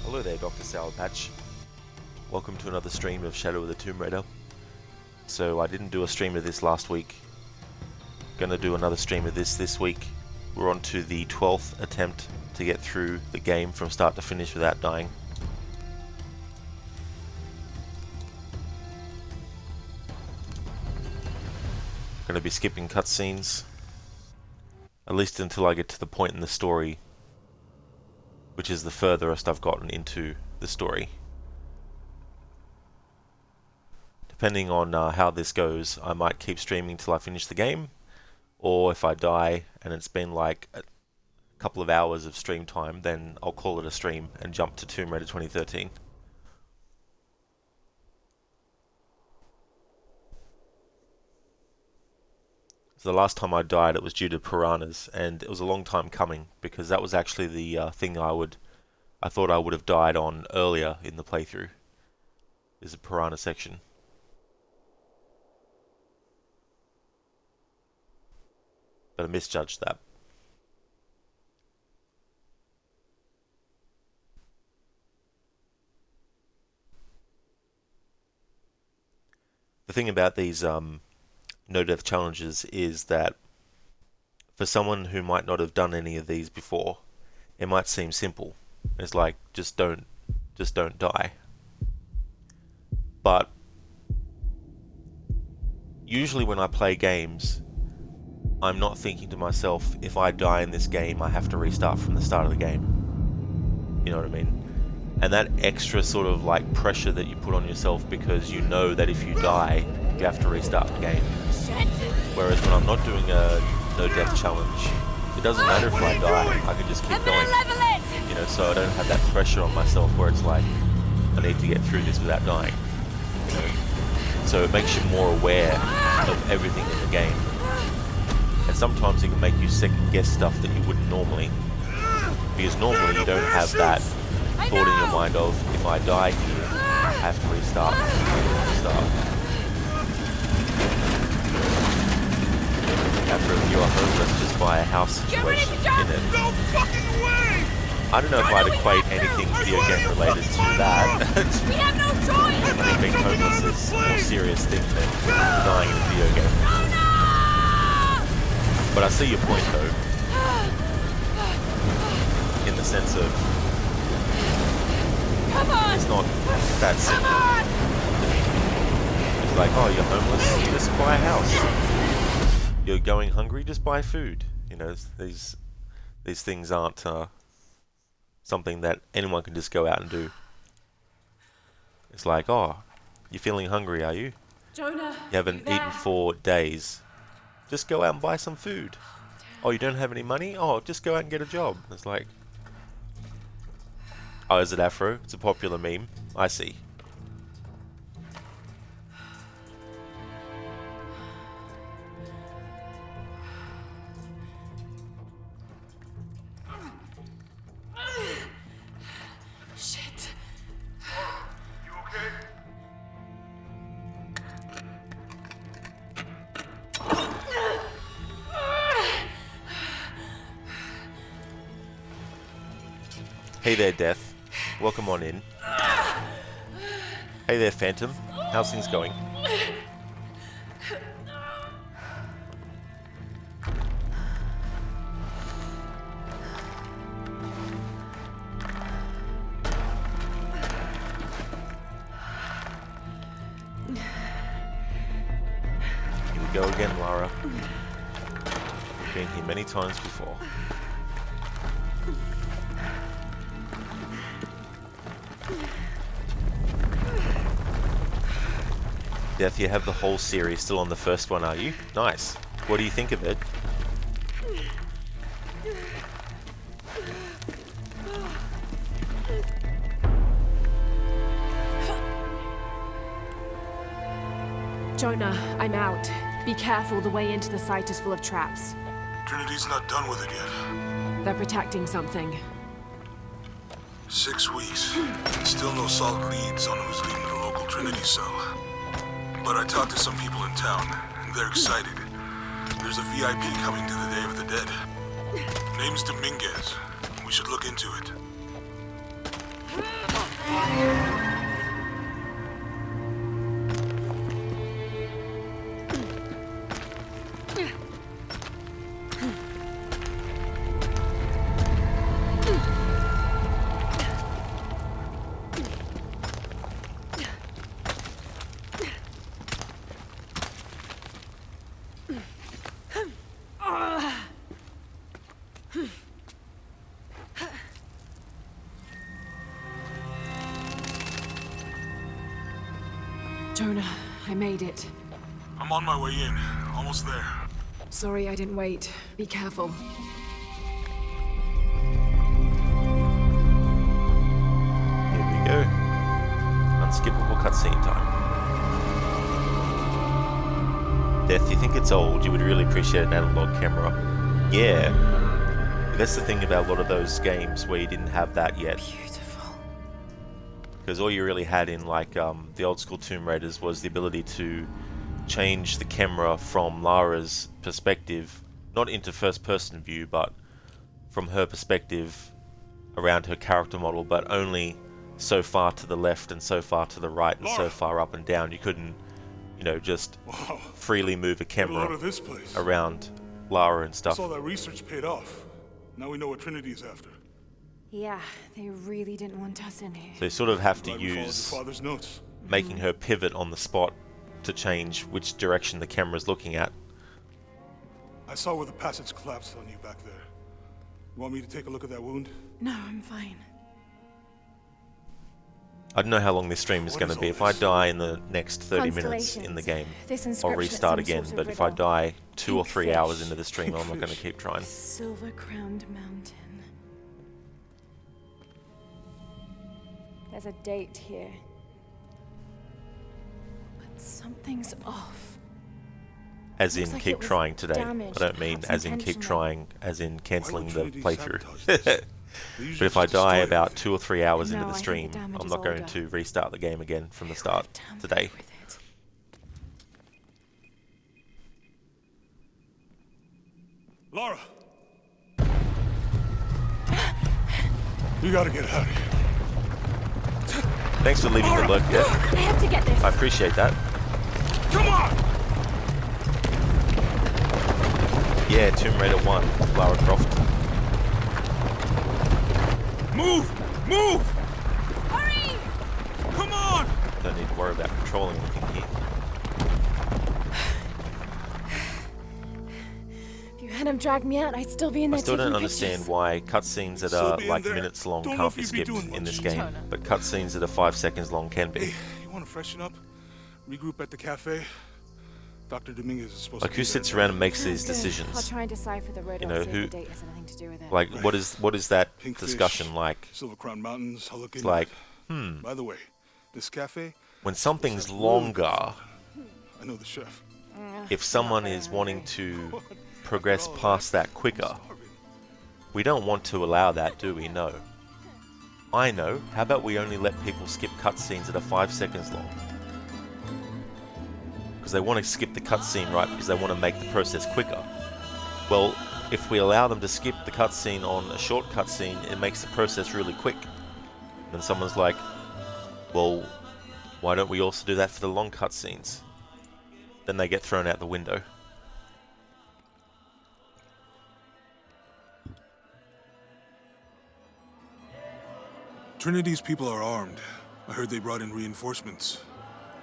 Hello there, Dr. Sour Patch. Welcome to another stream of Shadow of the Tomb Raider. So I didn't do a stream of this last week. Gonna do another stream of this week. We're on to the 12th attempt to get through the game from start to finish without dying. Gonna be skipping cutscenes, at least until I get to the point in the story which is the furthest I've gotten into the story. Depending on how this goes, I might keep streaming till I finish the game, or if I die and it's been like a couple of hours of stream time, then I'll call it a stream and jump to Tomb Raider 2013. So the last time I died, it was due to piranhas, and it was a long time coming because that was actually the thing I thought I would have died on earlier in the playthrough. Is a piranha section. But I misjudged that. The thing about these no death challenges is that for someone who might not have done any of these before, it might seem simple. It's like just don't die. But usually when I play games, I'm not thinking to myself, if I die in this game, I have to restart from the start of the game. You know what I mean? And that extra sort of like pressure that you put on yourself because you know that if you die, you have to restart the game. Whereas when I'm not doing a no-death challenge, it doesn't matter if I die, I can just keep going. You know, so I don't have that pressure on myself where it's like, I need to get through this without dying. You know? So it makes you more aware of everything in the game. And sometimes it can make you second guess stuff that you wouldn't normally. Because normally you don't have that thought in your mind of, if I die here, I have to restart. After if you are homeless, just buy a house situation in it. No fucking way! I don't know if I'd equate anything video game related to that. We have no choice! I think being homeless is a more serious thing than dying in a video game. But I see your point though. In the sense of, it's not that simple. It's like, oh, you're homeless, just buy a house. You're going hungry, just buy food. You know, these things aren't something that anyone can just go out and do. It's like, oh, you're feeling hungry, are you? Jonah, You haven't eaten for days. Just go out and buy some food. Oh, you don't have any money? Oh, just go out and get a job. It's like, oh, is it Afro? It's a popular meme. I see. Shit. You okay? Hey there, Death. Welcome on in. Hey there, Phantom. How's things going? Here we go again, Lara. We've been here many times before. Death, you have the whole series still on the first one, are you? Nice. What do you think of it? Jonah, I'm out. Be careful, the way into the site is full of traps. Trinity's not done with it yet. They're protecting something. 6 weeks. Still no solid leads on who's leading the local Trinity cell. But I talked to some people in town, and they're excited. There's a VIP coming to the Day of the Dead. Name's Dominguez. We should look into it. Jonah, I made it. I'm on my way in. Almost there. Sorry I didn't wait. Be careful. Here we go. Unskippable cutscene time. Death, you think it's old, you would really appreciate an analog camera. Yeah. That's the thing about a lot of those games where you didn't have that yet. Beautiful. Because all you really had in like the old school Tomb Raiders was the ability to change the camera from Lara's perspective, not into first person view, but from her perspective around her character model, but only so far to the left and so far to the right and so far up and down. You couldn't, you know, just Wow. freely move a Get a camera load of this place. around Lara and stuff. All that research paid off. Now we know what Trinity's after. Yeah, they really didn't want us in here. So you sort of have to Glad we followed your use father's notes. making her pivot on the spot to change which direction the camera's looking at. I saw where the passage collapsed on you back there. You want me to take a look at that wound? No, I'm fine. I don't know how long this stream is What going is to be. all If I this? die in the next 30 minutes in the game, This I'll inscription is restart some again. sort But of if I riddle. die 2 or 3 Pink hours fish. into the stream, I'm not going to keep trying. Silver Crowned Mountain. There's a date here. But something's off. As in, Looks like keep it was trying today. I damaged, don't mean perhaps as in keep intentionally. trying, as in cancelling the Trinity playthrough. sabotage this? They But usually if I just destroy die about everything. 2 or 3 hours into No, the I think the stream, damage I'm is not going older. to restart the game again from the start Tamper today. with it. Lara! You gotta get out of here. Thanks for leaving the lurk there. I have to get this. I appreciate that. Come on! Yeah, Tomb Raider 1, Lara Croft. Move! Move! Hurry! Come on! Don't need to worry about controlling anything here. If you hadn't dragged me out, I'd still be in there I still taking don't understand pictures. why cutscenes that Still are be in like there. minutes long Don't know can't if be you'd be skipped doing in this much. game, Jonah. but cutscenes that are 5 seconds long can be. Hey, you wanna freshen up? Regroup at the cafe? Dr. Dominguez is supposed Like, to who be sits there. around and makes Sounds these good. I'll decisions? try and decipher the riddle, You know, see who- if the date has anything to do with it. Like, what is that Pink fish, discussion like? Silver Crown Mountains, I'll look It's into like, it. By the way, this cafe, when something's longer, I know the chef. if someone is wanting to progress past that quicker, we don't want to allow that, do we? No. I know. How about we only let people skip cutscenes that are 5 seconds long? Because they want to skip the cutscene, right? Because they want to make the process quicker. Well, if we allow them to skip the cutscene on a short cutscene, it makes the process really quick. Then someone's like, well, why don't we also do that for the long cutscenes? Then they get thrown out the window. Trinity's people are armed. I heard they brought in reinforcements.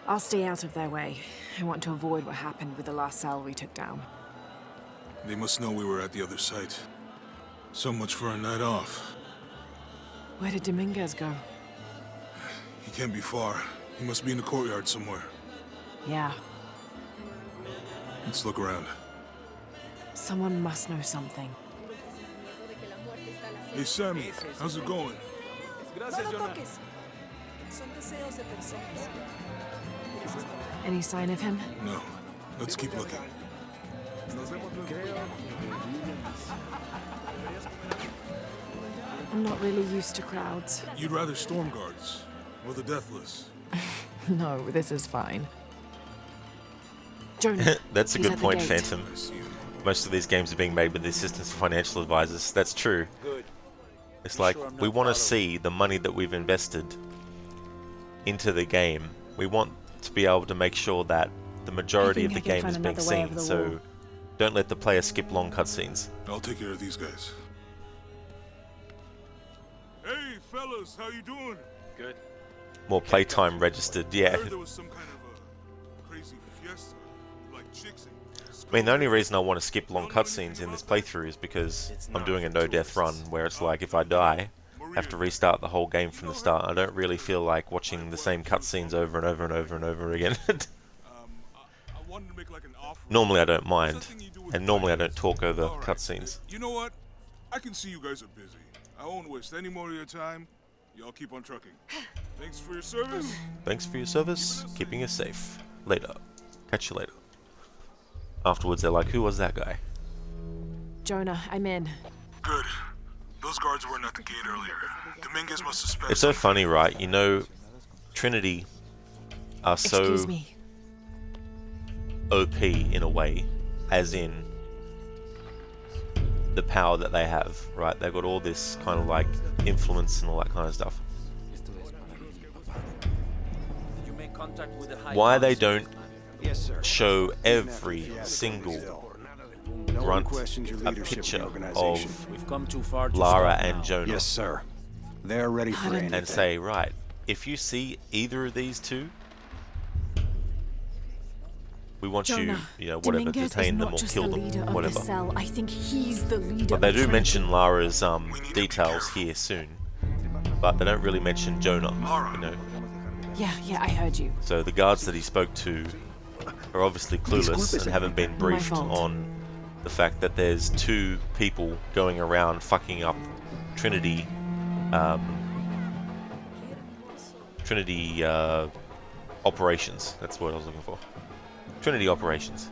I'll stay out of their way. I want to avoid what happened with the last cell we took down. They must know we were at the other site. So much for a night off. Where did Dominguez go? He can't be far. He must be in the courtyard somewhere. Yeah, Let's look around. someone must know something. Hey, Sammy, how's it going? Any sign of him? No. Let's keep looking. I'm not really used to crowds. You'd rather storm guards or the deathless? No, this is fine. Jonah, That's a he's good at the point, gate. Phantom. I see him. Most of these games are being made with the assistance of financial advisors. That's true. Good. It's like, sure I'm we not want to following? see the money that we've invested into the game. We want to be able to make sure that the majority of think the I can game is find being another way over seen, the so wall. don't let the player skip long cutscenes. I'll take care of these guys. Hey, fellas, how you doing? Good. More playtime registered, yeah. Heard there was some kind of a crazy fiesta, like chicks and... I mean, the only reason I want to skip long cutscenes in this playthrough is because I'm doing a no-death run, where it's like, if I die, have to restart the whole game from the start. I don't really feel like watching the same cutscenes over and over and over and over again. I wanted to make like an offer. Normally I don't mind, Something you do with and normally I kindness. don't talk over All right. cutscenes. You know what? I can see you guys are busy. I won't waste any more of your time. Y'all keep on trucking. Thanks for your service. Thanks for your service, keeping us safe. Later. Catch you later. Afterwards they're like, who was that guy? Jonah, I'm in. Good. Those guards weren't at the gate earlier. Dominguez must suspect. It's so funny, right? You know, Trinity are so Excuse me. OP in a way, as in the power that they have, right? They've got all this kind of like influence and all that kind of stuff. Why they don't show every single grunt a picture of Lara and Jonah? Yes, sir. They're ready for anything. And say, right, if you see either of these two, we want Jonah, you know, whatever, Dominguez detain is them not or just kill the leader them, of whatever. the cell. I think he's the leader. But they of do Trinity. mention Lara's need to be details careful. here soon, but they don't really mention Jonah, you know. Yeah, I heard you. So the guards that he spoke to are obviously clueless and haven't been briefed fault. on the fact that there's two people going around fucking up Trinity, operations. That's what I was looking for. Trinity operations.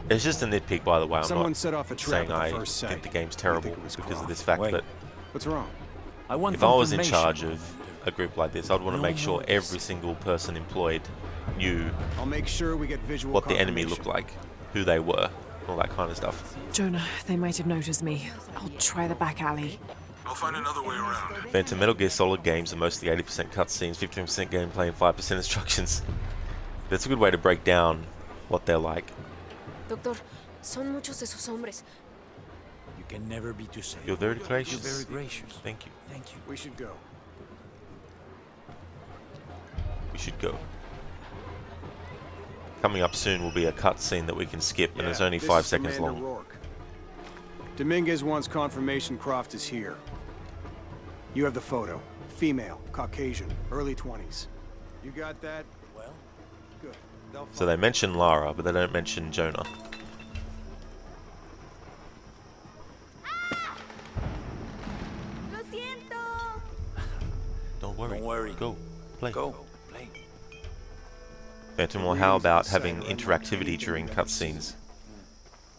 It's just a nitpick, by the way. I'm Someone not set off a trap saying at the I first sight. think the game's We terrible think it was because of Croft. this fact, Wait. but What's wrong? I want if I was in confirmation charge of of a group like this, I'd want to No make sure more of this. every single person employed knew I'll make sure we get visual what the enemy confirmation. looked like, who they were, all that kind of stuff. Jonah, they might have noticed me. I'll try the back alley. I'll find another way around. Phantom Metal Gear Solid games are mostly 80% cutscenes, 15% gameplay, and 5% instructions. That's a good way to break down what they're like. Doctor, son muchos esos hombres. You can never be too safe. You're very You're gracious. very gracious. Thank you. Thank you. We should go. We should go. Coming up soon will be a cutscene that we can skip, and it's only this 5 is seconds Commander long. Rourke. Dominguez wants confirmation Croft is here. You have the photo. Female, Caucasian, early 20s. You got that? Well, Good. They'll So they mention Lara, but they don't mention Jonah. Lo siento. Don't worry. Don't worry. Go. Play. go. Play. Phantom, well, how about having interactivity during cutscenes?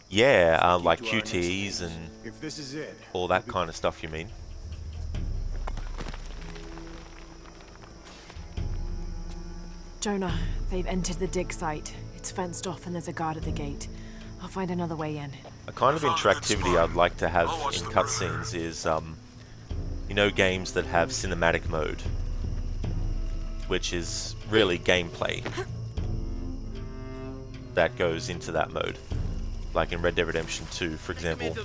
Yeah, like QTEs and If this is it, all that kind of stuff, you mean? Jonah, they've entered the dig site. It's fenced off and there's a guard at the gate. I'll find another way in. A kind of Found a good interactivity spot. I'd like to have I'll watch in the cutscenes is, you know, games that have cinematic mode, which is really gameplay that goes into that mode. Like in Red Dead Redemption 2, for example,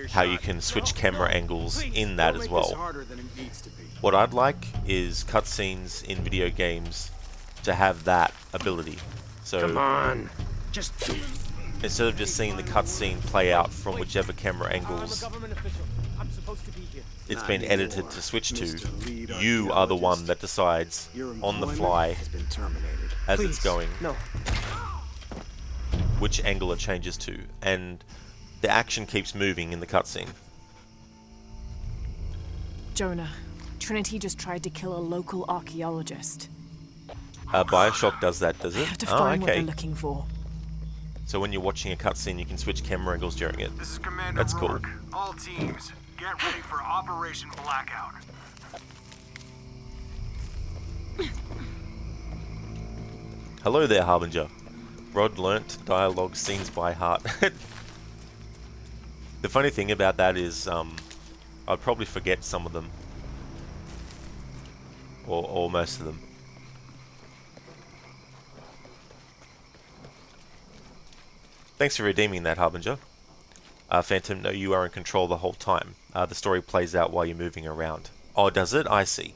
how you can switch camera angles in that don't as make this well. harder than it needs to be. What I'd like is cutscenes in video games to have that ability. So Come on. Just instead of just seeing the cutscene play out from whichever camera angles it's been edited to switch to, Mr. Lead you are the one Archaeologist. that decides Your on the employment fly has been terminated. as it's going No. which angle it changes to, and the action keeps moving in the cutscene. Jonah, Trinity just tried to kill a local archaeologist. Bioshock does that, does I it? have to Oh, find what okay. they're looking for. So when you're watching a cutscene, you can switch camera angles during it. This is Commander That's cool. Rourke. All teams, get ready for Operation Blackout. Hello there, Harbinger. Rod learnt dialogue scenes by heart. The funny thing about that is, I'd probably forget some of them. Or most of them. Thanks for redeeming that, Harbinger. Phantom, no, you are in control the whole time. The story plays out while you're moving around. Oh, does it? I see.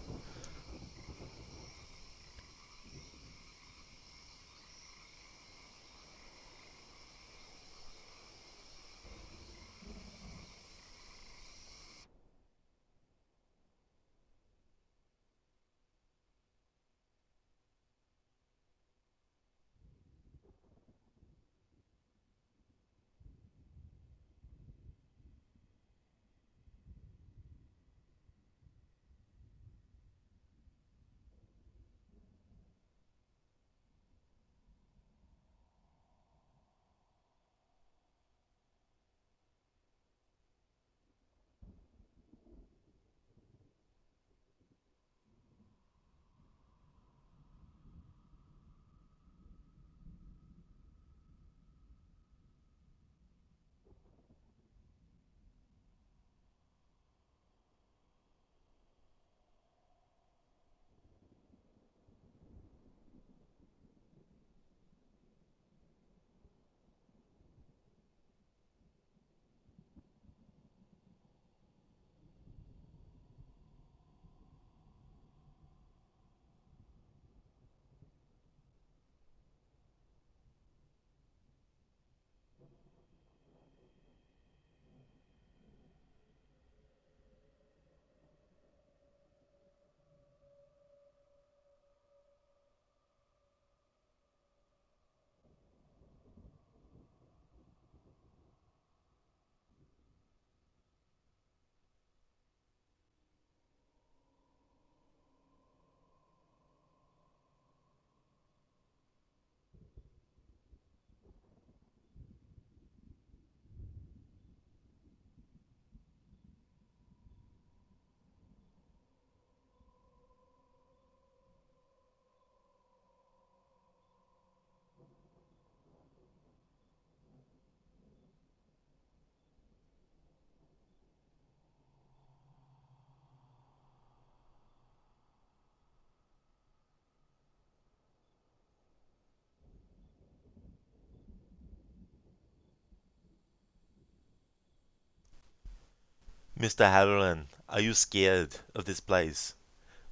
Mr. Halloran, are you scared of this place?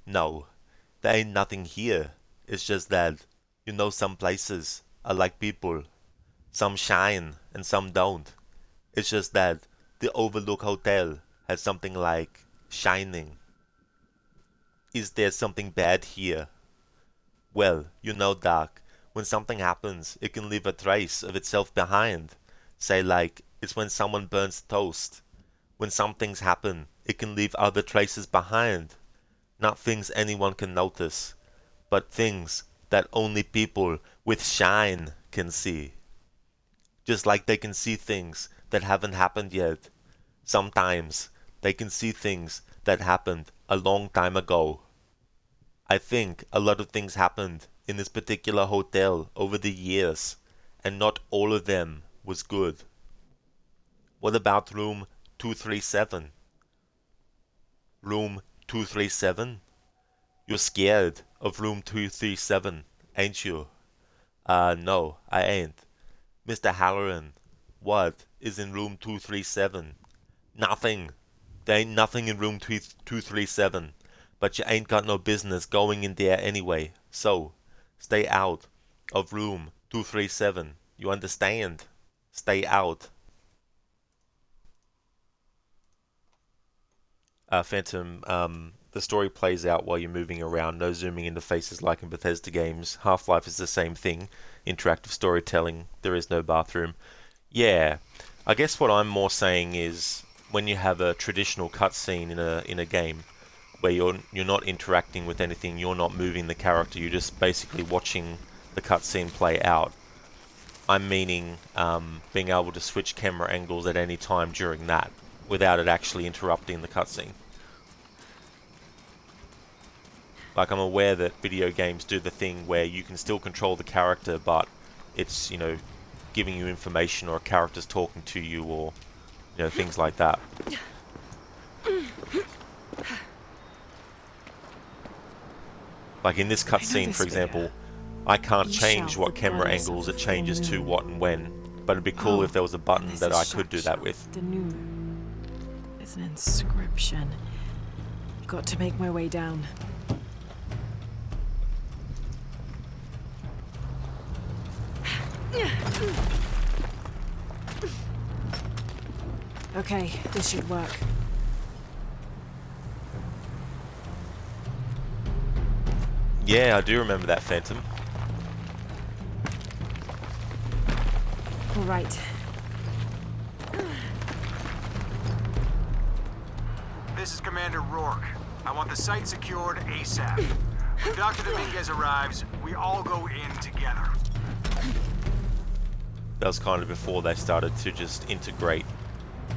No, there ain't nothing here. It's just that, some places are like people. Some shine and some don't. It's just that the Overlook Hotel has something like shining. Is there something bad here? Well, Doc, when something happens, it can leave a trace of itself behind. Say like, it's when someone burns toast. When some things happen, it can leave other traces behind. Not things anyone can notice, but things that only people with shine can see. Just like they can see things that haven't happened yet. Sometimes they can see things that happened a long time ago. I think a lot of things happened in this particular hotel over the years, and not all of them was good. What about room 237? Room 237? You're scared of room 237, ain't you? No, I ain't. Mr. Halloran, what is in room 237? Nothing. There ain't nothing in room 237. But you ain't got no business going in there anyway. So, stay out of room 237. You understand? Stay out. Phantom, the story plays out while you're moving around. No zooming into faces like in Bethesda games. Half-Life is the same thing. Interactive storytelling. There is no bathroom. Yeah, I guess what I'm more saying is when you have a traditional cutscene in a game, where you're not interacting with anything, you're not moving the character, you're just basically watching the cutscene play out. I'm meaning being able to switch camera angles at any time during that, without it actually interrupting the cutscene. Like, I'm aware that video games do the thing where you can still control the character, but it's, giving you information, or a character's talking to you, or, things like that. Like in this cutscene, for example, I can't change what camera angles it changes to, what and when, but it'd be cool if there was a button that I could do that with. The new moon. There's an inscription. Got to make my way down. Okay, this should work. Yeah, I do remember that, Phantom. All right. This is Commander Rourke. I want the site secured ASAP. When Dr. Dominguez arrives, we all go in together. That was kind of before they started to just integrate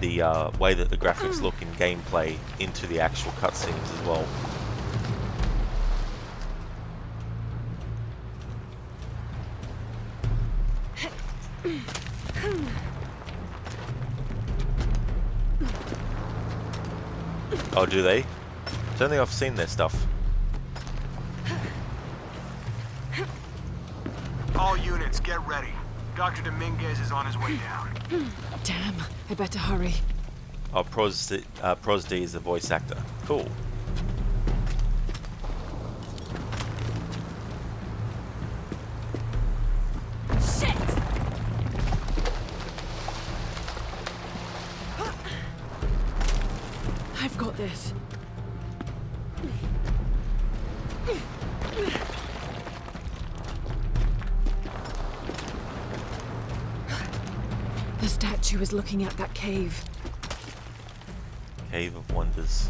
the way that the graphics look in gameplay into the actual cutscenes as well. Oh, do they? I don't think I've seen their stuff. All units, get ready. Dr. Dominguez is on his way down. Damn, I better hurry. Oh, Pros D is the voice actor. Cool. Shit! I've got this. The statue is looking at that cave. Cave of Wonders.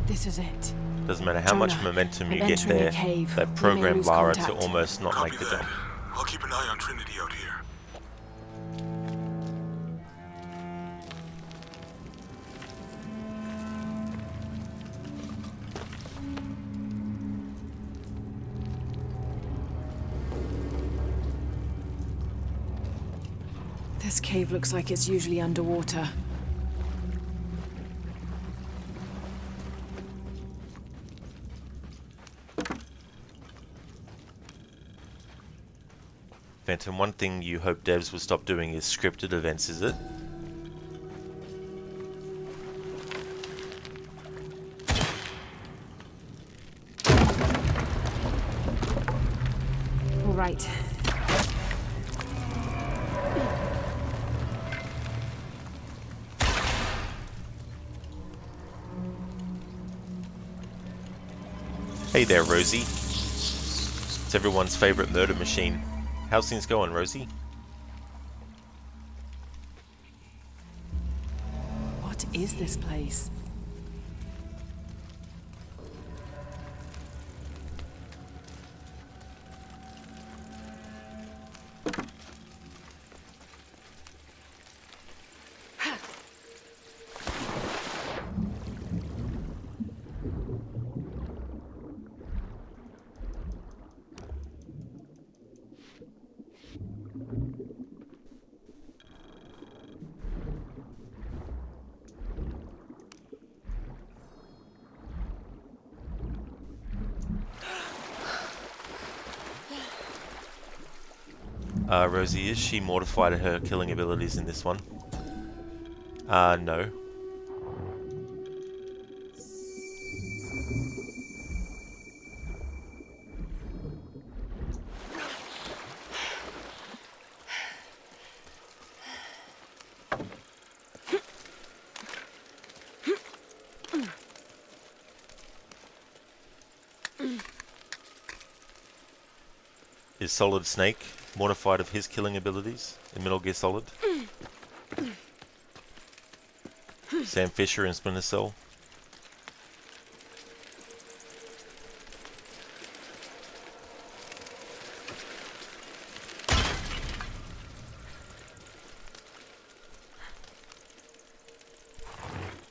This is it. Doesn't matter how much Jonah, momentum you I'm get entering there, a cave. they We may program lose Lara to contact. almost not Copy make the that. jump. I'll keep an eye on Trinity out here. This cave looks like it's usually underwater. Phantom, one thing you hope devs will stop doing is scripted events, is it? All right. Hey there, Rosie. It's everyone's favorite murder machine. How's things going, Rosie? What is this place? Rosie, is she mortified at her killing abilities in this one? No. Is Solid Snake mortified of his killing abilities in Metal Gear Solid? Sam Fisher in Splinter Cell?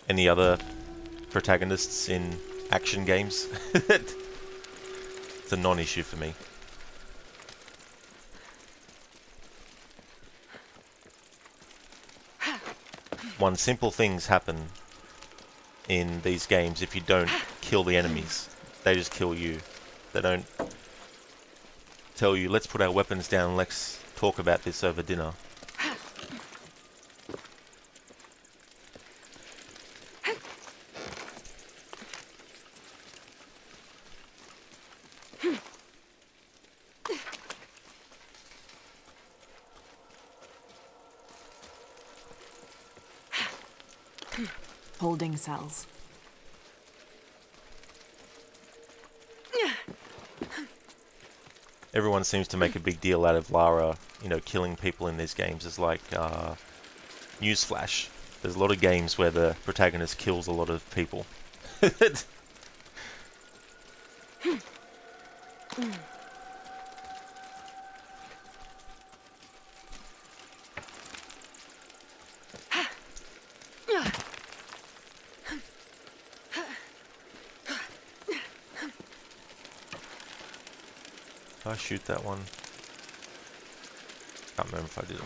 Any other protagonists in action games? It's a non-issue for me. One simple things happen in these games if you don't kill the enemies. They just kill you. They don't tell you, let's put our weapons down and let's talk about this over dinner. Holding cells. Everyone seems to make a big deal out of Lara, you know, killing people in these games. It's like, newsflash. There's a lot of games where the protagonist kills a lot of people. Did I shoot that one? Can't remember if I did or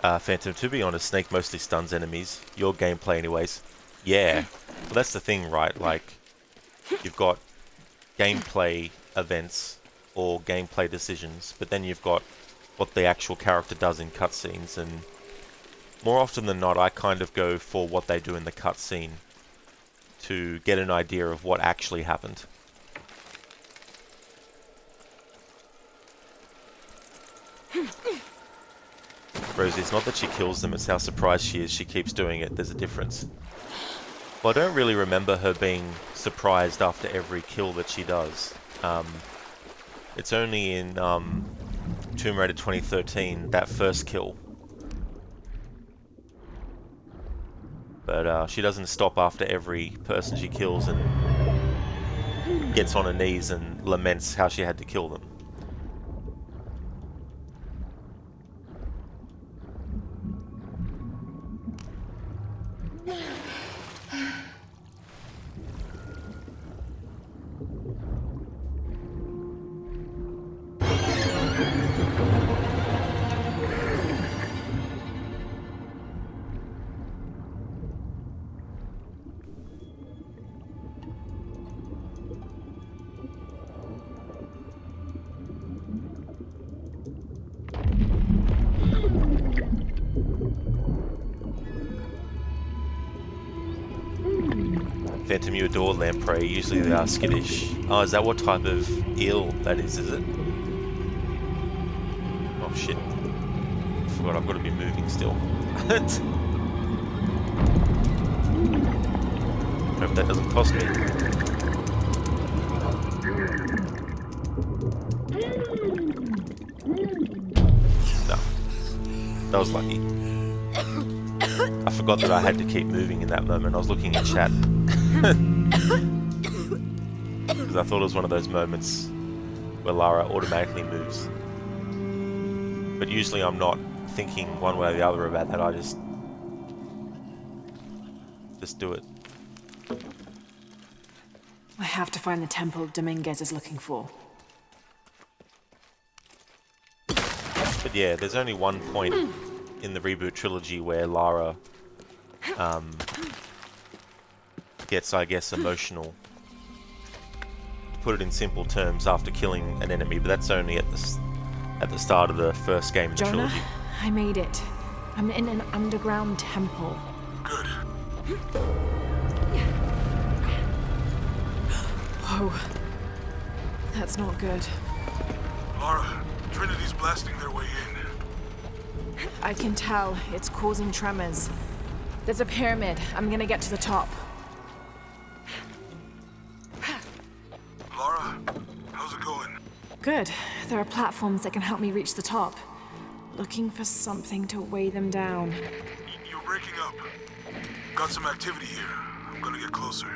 not. Phantom, to be honest, Snake mostly stuns enemies. Your gameplay anyways. Yeah. Well, that's the thing, right? Like, you've got gameplay events or gameplay decisions, but then you've got what the actual character does in cutscenes, and more often than not, I kind of go for what they do in the cutscene to get an idea of what actually happened. Rosie, it's not that she kills them, it's how surprised she is she keeps doing it. There's a difference. Well, I don't really remember her being surprised after every kill that she does. It's only in Tomb Raider 2013, that first kill. But she doesn't stop after every person she kills and gets on her knees and laments how she had to kill them. Phantom, you adore lamprey. Usually they are skittish. Oh, is that what type of eel that is it? Oh shit. I forgot I've got to be moving still. Hope that doesn't cost me. No. That was lucky. I forgot that I had to keep moving in that moment. I was looking at chat. Because I thought it was one of those moments where Lara automatically moves. But usually I'm not thinking one way or the other about that. I just do it. I have to find the temple Dominguez is looking for. But yeah, there's only one point in the reboot trilogy where Lara gets, I guess, emotional. To put it in simple terms, after killing an enemy, but that's only at the start of the first game in the Jonah, trilogy. I made it. I'm in an underground temple. Good. Whoa. That's not good. Lara, Trinity's blasting their way in. I can tell it's causing tremors. There's a pyramid. I'm gonna get to the top. Lara, how's it going? Good. There are platforms that can help me reach the top. Looking for something to weigh them down. You're breaking up. Got some activity here. I'm gonna get closer.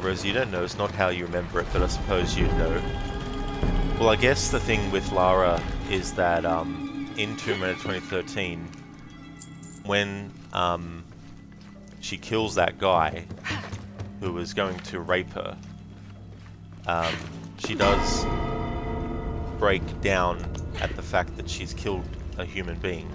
Rose, you don't know. It's not how you remember it, but I suppose you know. Well, I guess the thing with Lara is that in Tomb Raider 2013, when she kills that guy who was going to rape her, she does break down at the fact that she's killed a human being.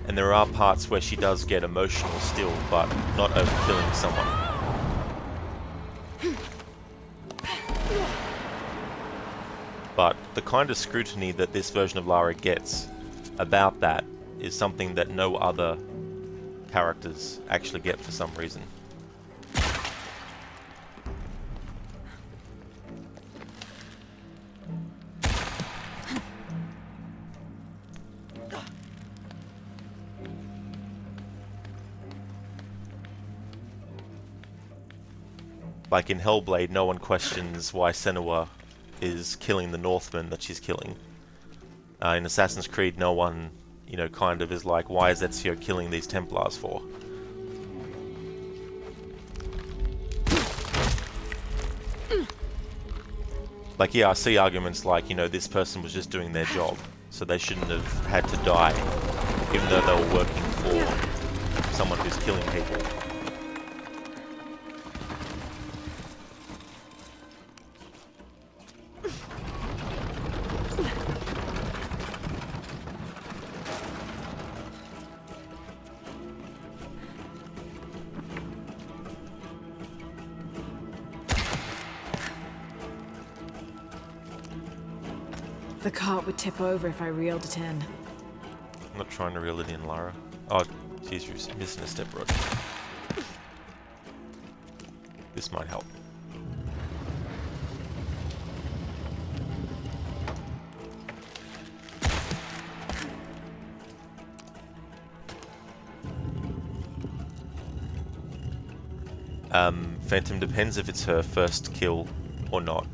And there are parts where she does get emotional still, but not over killing someone. But the kind of scrutiny that this version of Lara gets about that is something that no other characters actually get for some reason. Like in Hellblade, no one questions why Senua is killing the Northmen that she's killing. In Assassin's Creed, no one, kind of is like, why is Ezio killing these Templars for? Like, yeah, I see arguments like, this person was just doing their job, so they shouldn't have had to die, even though they were working for someone who's killing people. The cart would tip over if I reeled it in. I'm not trying to reel it in, Lara. Oh, geez, you're missing a step, Rod. This might help. Phantom, depends if it's her first kill or not.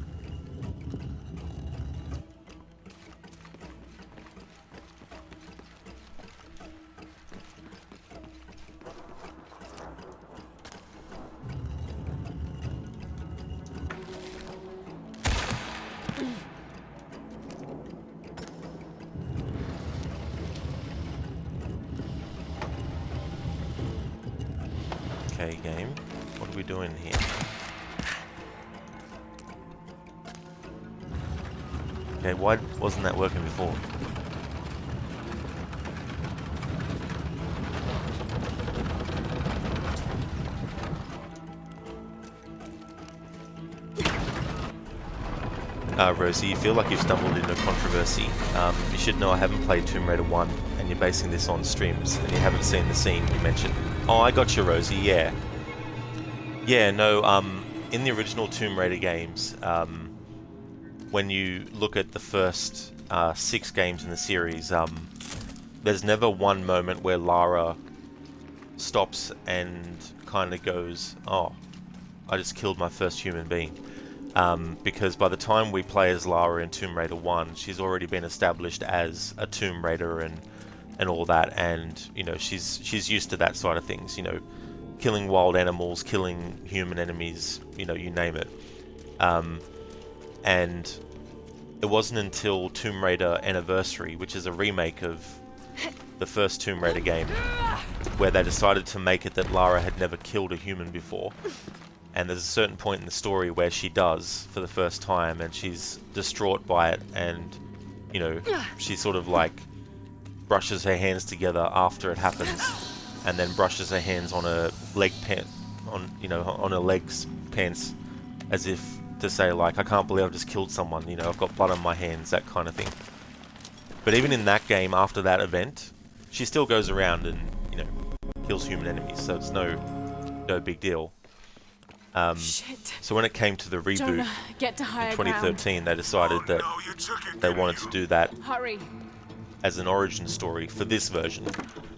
Okay, game. What are we doing here? Okay, why wasn't that working before? Rosie, you feel like you've stumbled into controversy. You should know I haven't played Tomb Raider 1, and you're basing this on streams, and you haven't seen the scene you mentioned. Oh, I got you, Rosie, yeah. Yeah, no, in the original Tomb Raider games, when you look at the first 6 games in the series, there's never one moment where Lara stops and kind of goes, oh, I just killed my first human being. Because by the time we play as Lara in Tomb Raider 1, she's already been established as a Tomb Raider and all that, and you know she's used to that side of things, you know, killing wild animals, killing human enemies, you know, you name it. And it wasn't until Tomb Raider Anniversary, which is a remake of the first Tomb Raider game, where they decided to make it that Lara had never killed a human before. And there's a certain point in the story where she does for the first time, and she's distraught by it, and you know, she sort of like brushes her hands together after it happens, and then brushes her hands on her leg pant, on her legs pants, as if to say like, I can't believe I've just killed someone, you know, I've got blood on my hands, that kind of thing. But even in that game, after that event, she still goes around and, you know, kills human enemies, so it's no big deal. So when it came to the reboot Jonah, get to higher in 2013, they decided that they wanted to do that Hurry. as an origin story for this version,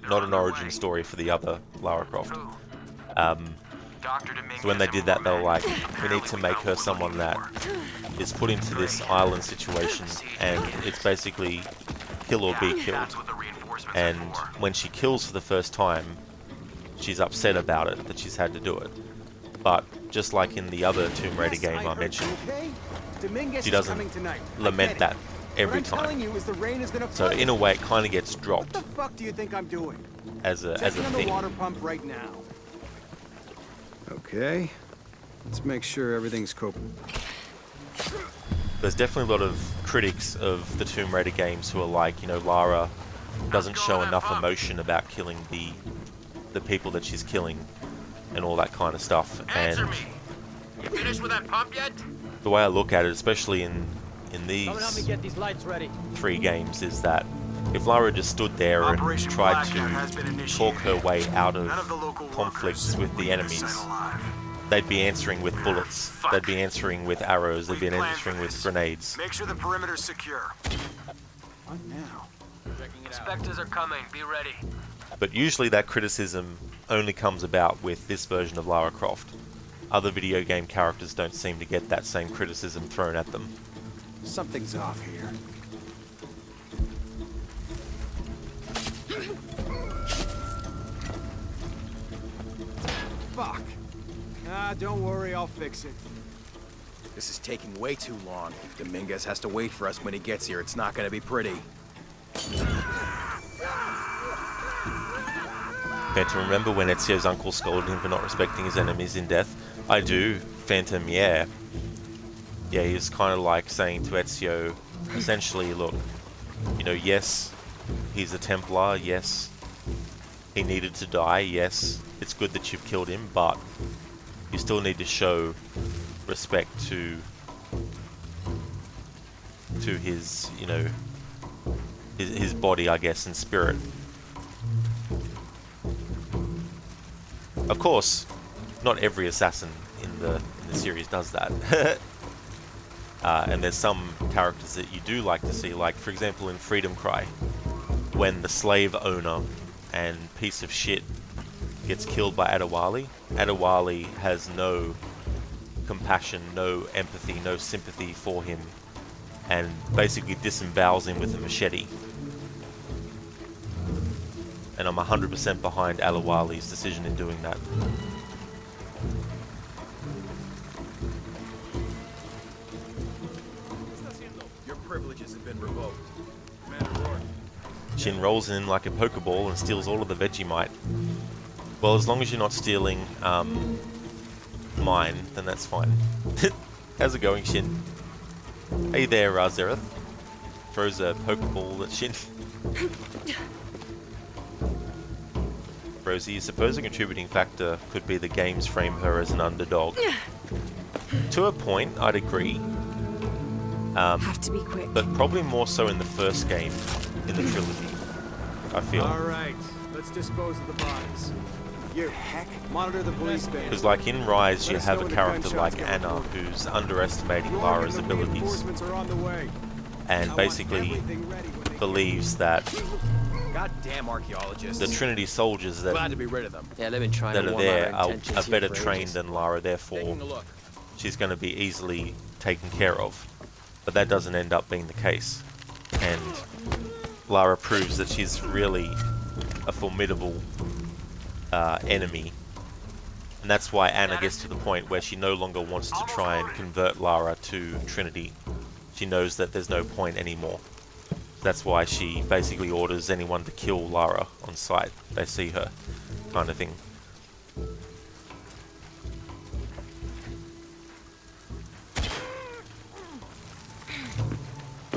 not an origin story for the other Lara Croft. So when they did that, they were like, we need to make her someone that is put into this island situation, and it's basically kill or be killed. And when she kills for the first time, she's upset about it, that she's had to do it. But just like in the other Tomb Raider game I mentioned, she doesn't lament that every time. So in a way, it kind of gets dropped. What the fuck do you think I'm doing? As a Checking on the thing. water pump right now. Okay. Let's make sure everything's coping. There's definitely a lot of critics of the Tomb Raider games who are like, you know, Lara doesn't show enough emotion about killing the people that she's killing and all that kind of stuff. And You finished with that pump yet? the way I look at it, especially in these get these lights ready. 3 games, is that if Lara just stood there and Operation tried Blackout has been to initiated. talk her way out of None of the local conflicts workers with will the be enemies, set alive. they'd be answering with bullets, Fuck. they'd be answering with arrows, they'd be We planned for answering with this. grenades. Make sure the perimeter's secure. What now? Inspectors are coming. Be ready. But usually that criticism only comes about with this version of Lara Croft. Other video game characters don't seem to get that same criticism thrown at them. Something's off here. Fuck. Ah, don't worry, I'll fix it. This is taking way too long. If Dominguez has to wait for us when he gets here, it's not gonna be pretty. Phantom, remember when Ezio's uncle scolded him for not respecting his enemies in death? I do, Phantom, yeah. Yeah, he was kind of like saying to Ezio, essentially, look, you know, yes, he's a Templar, yes, he needed to die, yes, it's good that you've killed him, but you still need to show respect to his, you know, his body, I guess, and spirit. Of course, not every assassin in the series does that. And there's some characters that you do like to see, like for example in Freedom Cry, when the slave owner and piece of shit gets killed by Adewale. Adewale has no compassion, no empathy, no sympathy for him, and basically disembowels him with a machete. And I'm 100% behind Adewale's decision in doing that. Your privileges have been revoked. Shin rolls in like a Pokeball and steals all of the Vegemite. Well, as long as you're not stealing mine, then that's fine. How's it going, Shin? Hey there, Zereth. Throws a Pokeball at Shin. Rosie, you suppose a contributing factor could be the games frame her as an underdog? To a point, I'd agree. Have to be quick. But probably more so in the first game in the trilogy, I feel. All right, let's dispose of the bodies. You monitor the police band. Because like in Rise, you Let us know have a when the character gunshots like get Anna reported. who's underestimating York Lara's and the abilities reinforcements are on the way. I and want basically everything ready when they believes that Goddamn archaeologists. the Trinity soldiers that Glad to be rid of them. Yeah, they've been trying that to are warm there our are intentions better here for trained ages. than Lara, therefore Taking a look. she's going to be easily taken care of. But that doesn't end up being the case. And Lara proves that she's really a formidable enemy. And that's why Anna gets to the point where she no longer wants to try and convert Lara to Trinity. She knows that there's no point anymore. That's why she basically orders anyone to kill Lara on sight. They see her, kind of thing.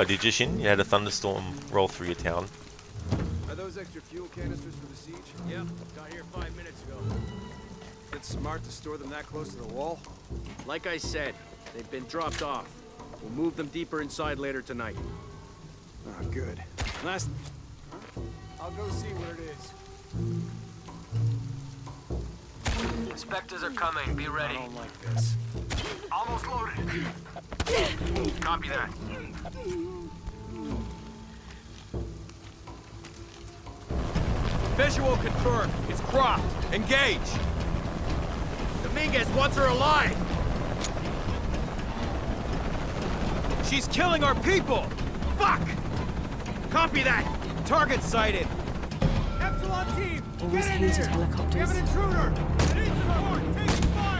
Oh, did you, Shin? You had a thunderstorm roll through your town. Are those extra fuel canisters for the siege? Yep, got here 5 minutes ago. It's smart to store them that close to the wall. Like I said, they've been dropped off. We'll move them deeper inside later tonight. Oh, good. Last... Huh? I'll go see where it is. Inspectors are coming. Be I ready. don't like this. Almost loaded. Copy that. Visual confirmed. It's Croft. Engage. Dominguez wants her alive. She's killing our people. Fuck. Copy that. Target sighted. Epsilon team. Always hated helicopters. intruder. Need support. Taking fire.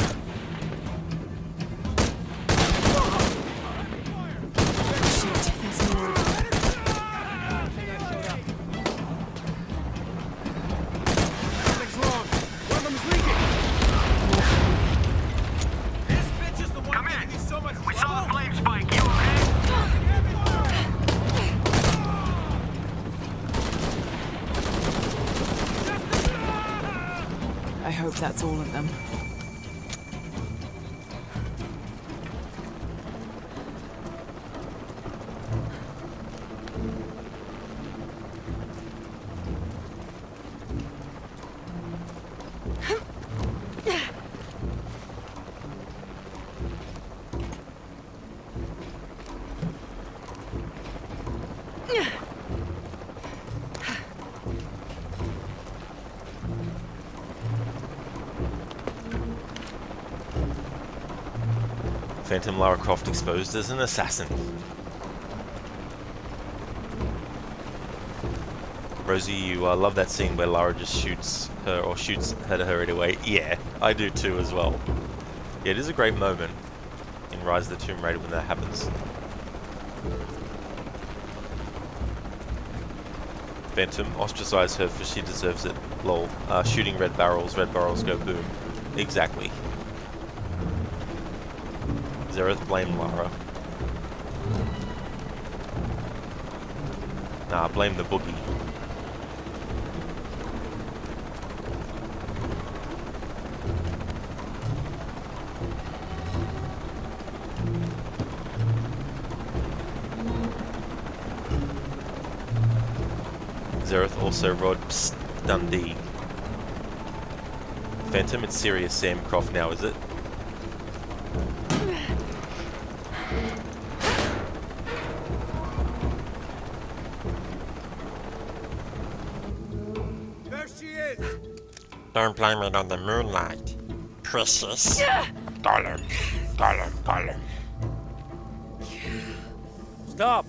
Shit, there's more. Something's wrong. One of them is leaking. This bitch is the one Come in. giving me so much We saw trouble. the flame spike. You okay? I hope that's all of them. Phantom Lara Croft exposed as an assassin. Rosie, you love that scene where Lara just shoots her, or shoots at her anyway. Yeah, I do too as well. Yeah, it is a great moment in Rise of the Tomb Raider when that happens. Phantom, ostracize her for she deserves it. Lol. Shooting red barrels go boom. Exactly. Zereth, blame Lara. Nah, blame the boogie. Zereth also Rod, psst, Dundee. Phantom, it's serious Sam Croft now, is it? There she is. Don't blame it on the moonlight. Precious. Gollum. Gollum. Gollum. Stop.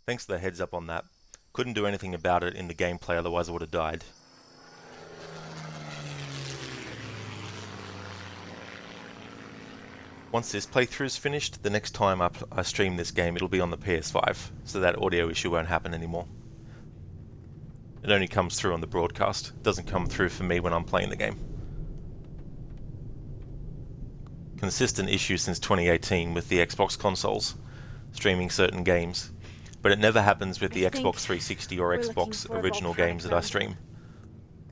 Thanks for the heads up on that. Couldn't do anything about it in the gameplay, otherwise I would have died. Once this playthrough is finished, the next time I stream this game it'll be on the PS5, so that audio issue won't happen anymore. It only comes through on the broadcast, it doesn't come through for me when I'm playing the game. Consistent issue since 2018 with the Xbox consoles, streaming certain games, but it never happens with the Xbox 360 or Xbox original games that I stream.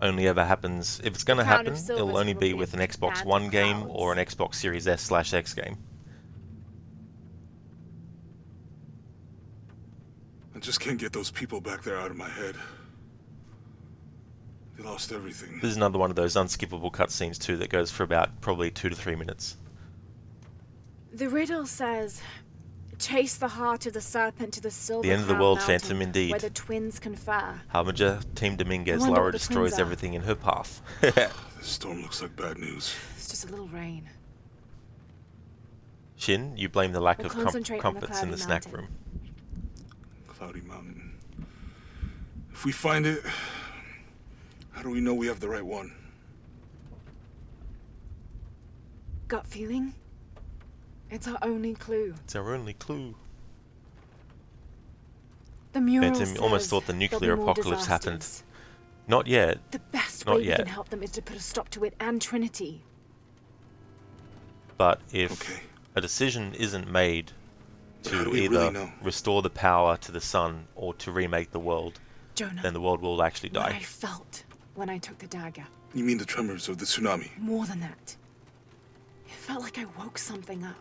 Only ever happens, if it's going to happen, it'll only be with an Xbox One game or an Xbox Series S/X game. I just can't get those people back there out of my head. They lost everything. This is another one of those unskippable cutscenes too that goes for about probably 2 to 3 minutes. The riddle says, chase the heart of the serpent to the silver The end of the Crown world, Mountain, Phantom, indeed. where the twins confer. Harbinger, Team Dominguez, I wonder Lara what the destroys twins are. everything in her path. This storm looks like bad news. It's just a little rain. Shin, you blame the lack We'll of concentrate on the comforts in the Cloudy snack Mountain. room. Cloudy Mountain. If we find it, how do we know we have the right one? Gut feeling? It's our only clue. It's our only clue. The mural Phantom almost says thought the there'll nuclear be more apocalypse happened. disasters. Not yet. The best Not way we yet. can help them is to put a stop to it and Trinity. But if a decision isn't made How to do we either really know? restore the power to the sun or to remake the world, Jonah, then the world will actually what I die. felt when I took the dagger. You mean the tremors of the tsunami? More than that. It felt like I woke something up.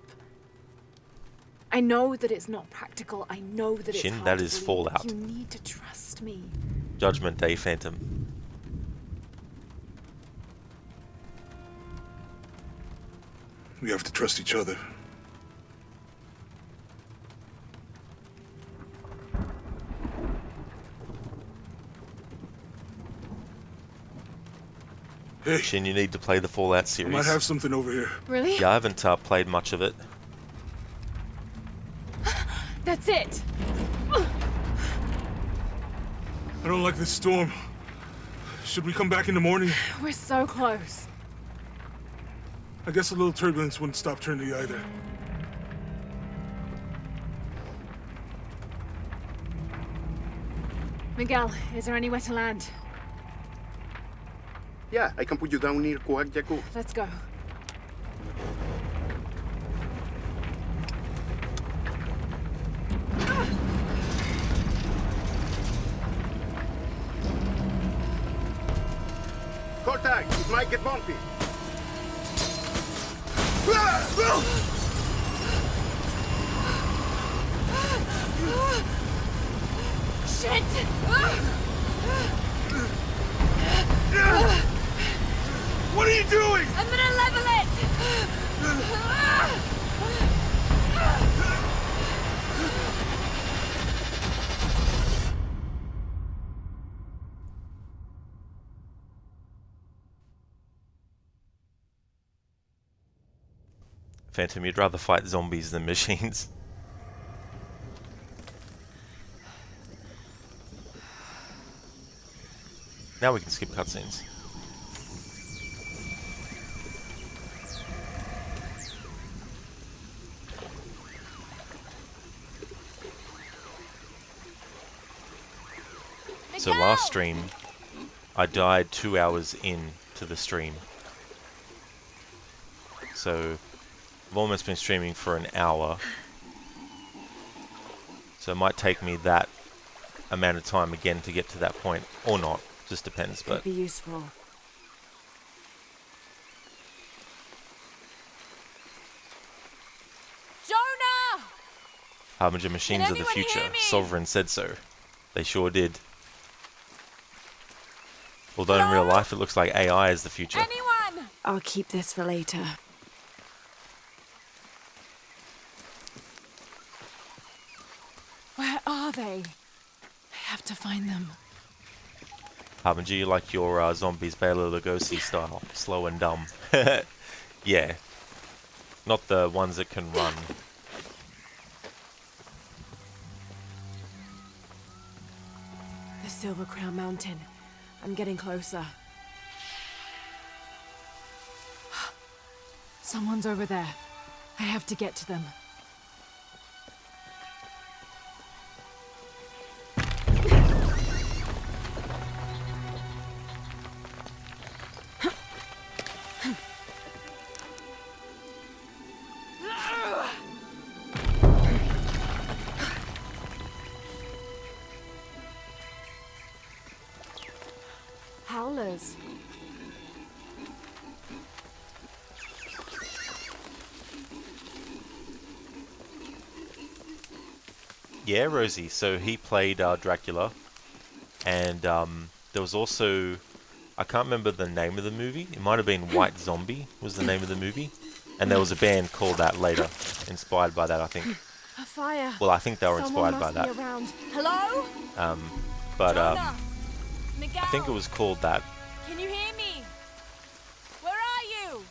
I know that it's not practical. I know that it's Shin, hard that to is believe, Fallout. but you need to trust me. Judgment Day, Phantom. We have to trust each other. Hey, Shin, you need to play the Fallout I series. might have something over here. Really? Yeah, I haven't played much of it. That's it! I don't like this storm. Should we come back in the morning? We're so close. I guess a little turbulence wouldn't stop Trinity either. Miguel, is there anywhere to land? Yeah, I can put you down near Kuak Yaku. Let's go. Contact! It might get bumpy. Shit! What are you doing? I'm gonna level it! Phantom, you'd rather fight zombies than machines. Now we can skip cutscenes. So last stream, I died 2 hours in to the stream. So I've almost been streaming for an hour. So it might take me that amount of time again to get to that point, or not. Just depends, but Could be useful. Jonah! Harbinger machines of the anyone future. hear me? Sovereign said so. They sure did. Although in real life it looks like AI is the future. Anyone? I'll keep this for later. Where are they? I have to find them. Harbinger, you like your zombies Bela Lugosi style. Slow and dumb. Yeah. Not the ones that can run. The Silver Crown Mountain. I'm getting closer. Someone's over there. I have to get to them. Howlers. Yeah, Rosie. So he played Dracula, and there was also, I can't remember the name of the movie. It might have been White Zombie was the name of the movie, and there was a band called that later, inspired by that, I think. A fire. Well, I think they were Someone inspired by must that. be around. Hello? But Jonah? Miguel? I think it was called that Can you hear me? Where are you?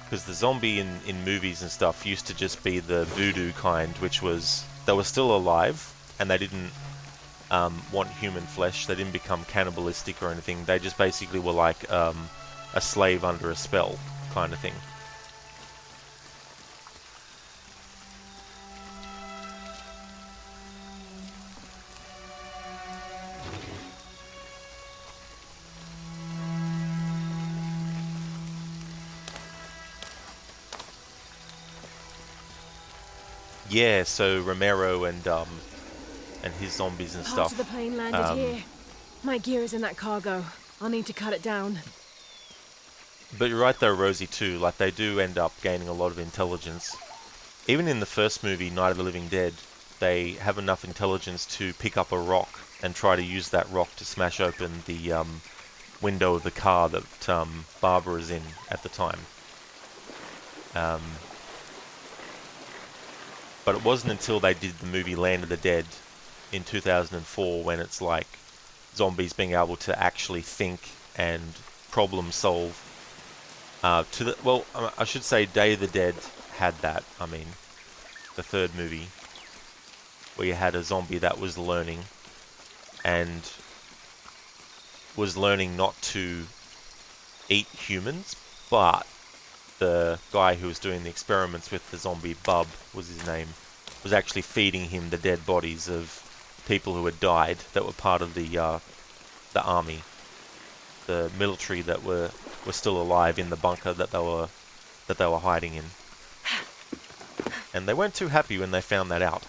because the zombie in movies and stuff used to just be the voodoo kind, which was they were still alive and they didn't want human flesh. They didn't become cannibalistic or anything. They just basically were like a slave under a spell kind of thing. Yeah, so Romero and his zombies and Part stuff. of the plane landed here. My gear is in that cargo. I'll need to cut it down. But you're right though, Rosie, too. Like, they do end up gaining a lot of intelligence. Even in the first movie, Night of the Living Dead, they have enough intelligence to pick up a rock and try to use that rock to smash open the window of the car that Barbara is in at the time. But it wasn't until they did the movie Land of the Dead in 2004 when it's like zombies being able to actually think and problem solve. I should say Day of the Dead had that. I mean, the third movie. where you had a zombie that was learning, and was learning not to eat humans, but the guy who was doing the experiments with the zombie, Bub was his name, was actually feeding him the dead bodies of people who had died that were part of the army, the military that were still alive in the bunker that they were hiding in. And they weren't too happy when they found that out.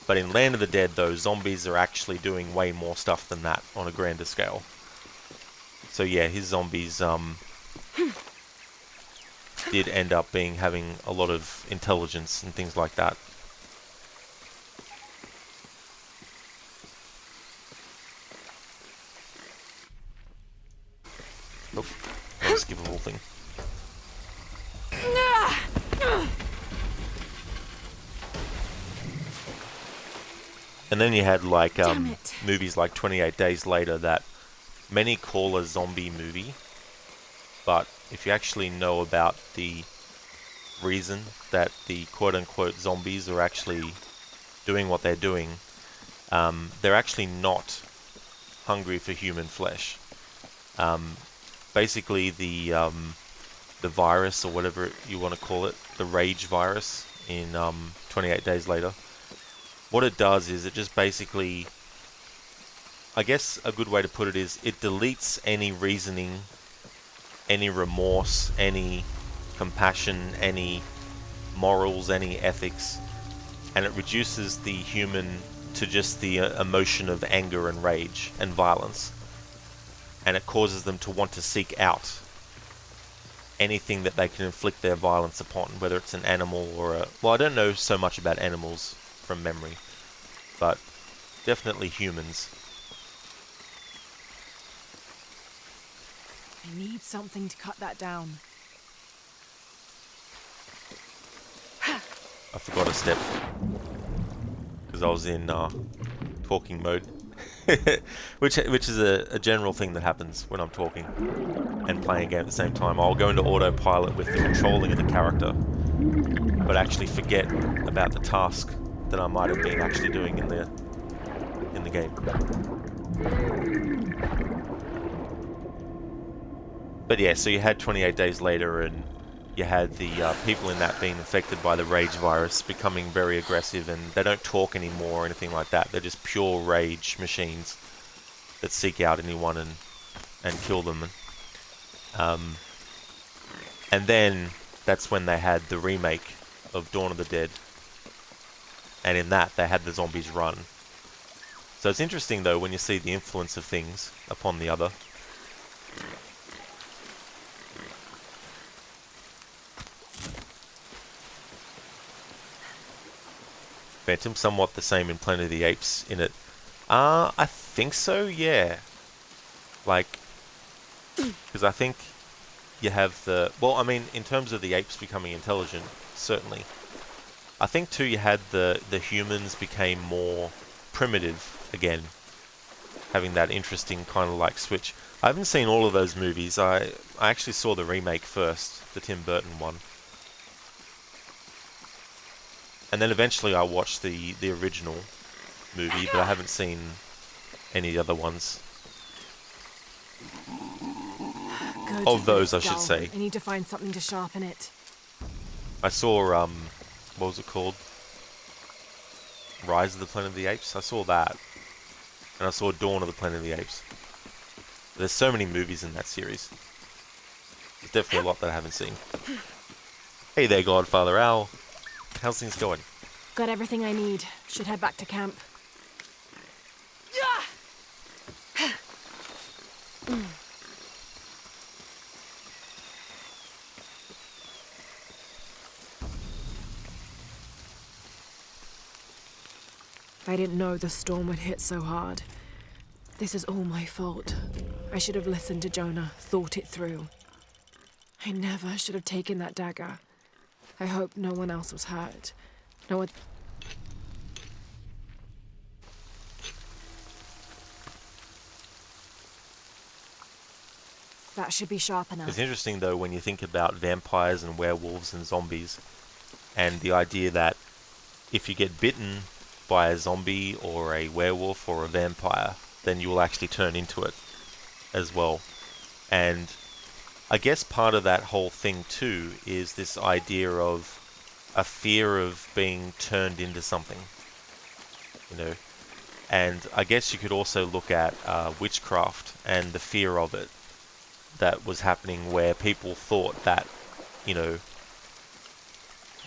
But in Land of the Dead, though, zombies are actually doing way more stuff than that on a grander scale. So yeah, his zombies did end up having a lot of intelligence and things like that. Oh, unskippable thing. And then you had like movies like 28 Days Later that many call a zombie movie, but if you actually know about the reason that the quote-unquote zombies are actually doing what they're doing, they're actually not hungry for human flesh. Basically, the virus, or whatever you want to call it, the rage virus in 28 Days Later, what it does is it just basically, I guess a good way to put it is, it deletes any reasoning, any remorse, any compassion, any morals, any ethics, and it reduces the human to just the emotion of anger and rage and violence. And it causes them to want to seek out anything that they can inflict their violence upon, whether it's an animal or a... Well, I don't know so much about animals from memory, but definitely humans. I need something to cut that down. I forgot a step because I was in talking mode, which is a general thing that happens when I'm talking and playing a game at the same time. I'll go into autopilot with the controlling of the character, but actually forget about the task that I might have been actually doing in the game. But yeah, so you had 28 Days Later, and you had the people in that being infected by the rage virus becoming very aggressive, and they don't talk anymore or anything like that. They're just pure rage machines that seek out anyone and kill them. And then that's when they had the remake of Dawn of the Dead, and in that they had the zombies run. So it's interesting though when you see the influence of things upon the other. Phantom, somewhat the same in Planet of the Apes in it. I think so, yeah. Like, because I think you have the... Well, I mean, in terms of the apes becoming intelligent, certainly. I think, too, you had the humans became more primitive again. Having that interesting kind of, like, switch. I haven't seen all of those movies. I actually saw the remake first, the Tim Burton one. And then eventually I watched the original movie, but I haven't seen any other ones. Good. Of those, I should say. I need to find something to sharpen it. I saw, what was it called? Rise of the Planet of the Apes? I saw that. And I saw Dawn of the Planet of the Apes. There's so many movies in that series. There's definitely a lot that I haven't seen. Hey there, Godfather Al. How's things going? Got everything I need. Should head back to camp. I didn't know the storm would hit so hard. This is all my fault. I should have listened to Jonah, thought it through. I never should have taken that dagger. I hope no one else was hurt. No one... That should be sharp enough. It's interesting, though, when you think about vampires and werewolves and zombies, and the idea that if you get bitten by a zombie or a werewolf or a vampire, then you will actually turn into it as well. And I guess part of that whole thing too is this idea of a fear of being turned into something, you know. And I guess you could also look at witchcraft and the fear of it that was happening, where people thought that, you know,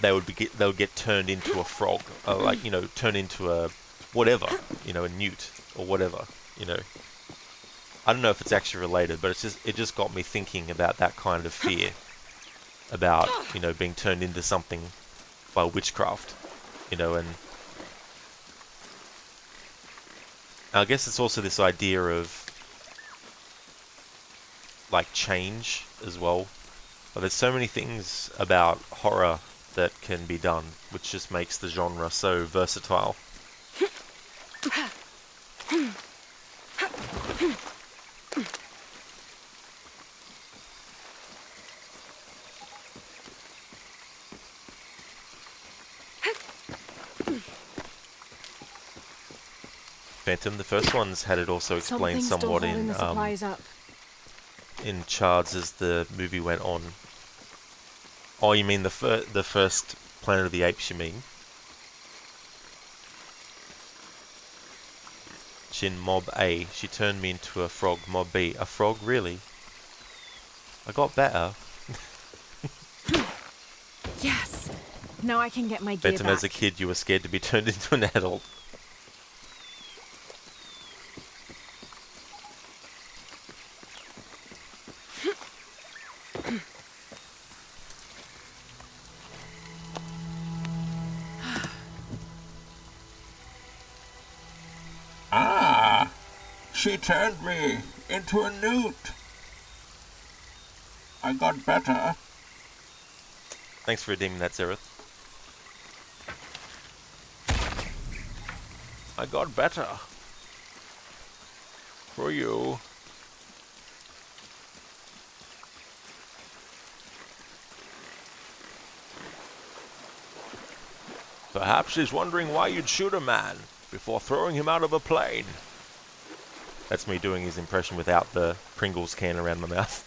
they would get turned into a frog, like, you know, turn into a whatever, you know, a newt or whatever, you know. I don't know if it's actually related, but it just got me thinking about that kind of fear about, you know, being turned into something by witchcraft, you know. And I guess it's also this idea of like change as well. But there's so many things about horror that can be done, which just makes the genre so versatile. Phantom, the first ones had it also explained somewhat in charts as the movie went on. Oh, you mean the first Planet of the Apes, you mean? Shin, Mob A. She turned me into a frog. Mob B. A frog? Really? I got better. Yes! Now I can get my gear Phantom, back. as a kid, you were scared to be turned into an adult. Ah! She turned me into a newt. I got better. Thanks for redeeming that, Zereth. I got better. For you. Perhaps he's wondering why you'd shoot a man before throwing him out of a plane. That's me doing his impression without the Pringles can around my mouth.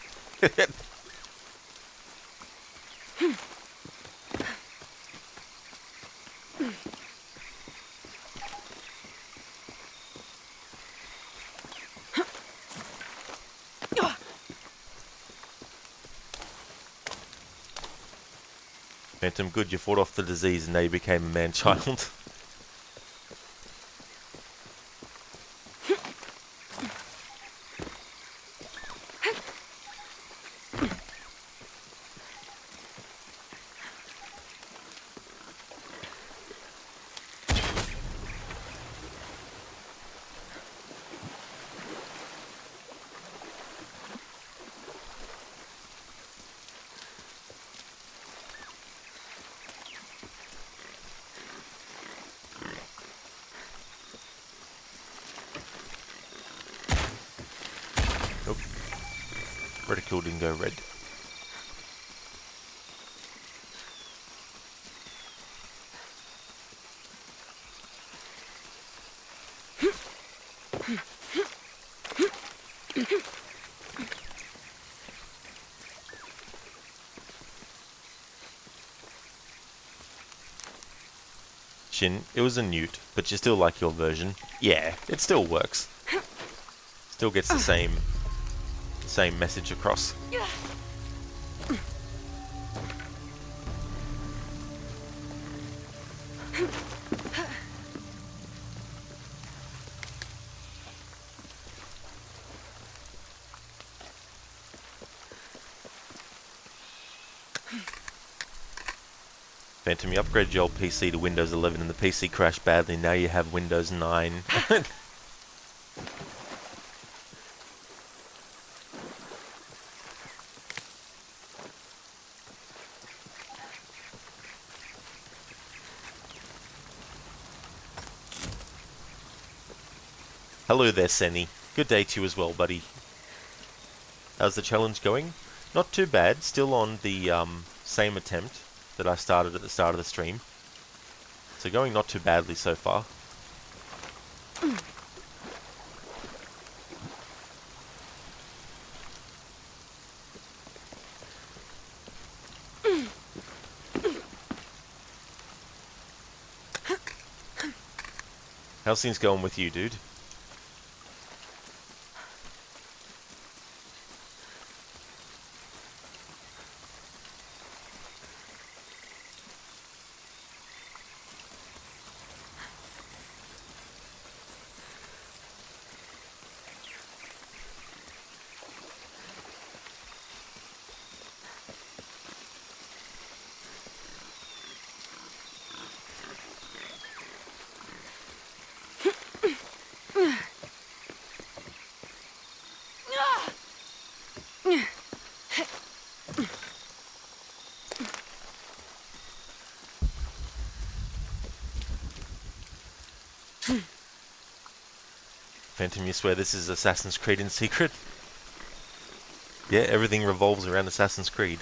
Phantom, good, you fought off the disease and now you became a man-child. Nope. Reticle didn't go red. Shin, it was a newt, but you still like your version. Yeah, it still works. Still gets the same message across. Phantom, you upgraded your old PC to Windows 11 and the PC crashed badly. Now you have Windows 9. Hello there, Senny. Good day to you as well, buddy. How's the challenge going? Not too bad. Still on the same attempt that I started at the start of the stream. So going not too badly so far. How's things going with you, dude? Phantom, you swear this is Assassin's Creed in secret? Yeah, everything revolves around Assassin's Creed.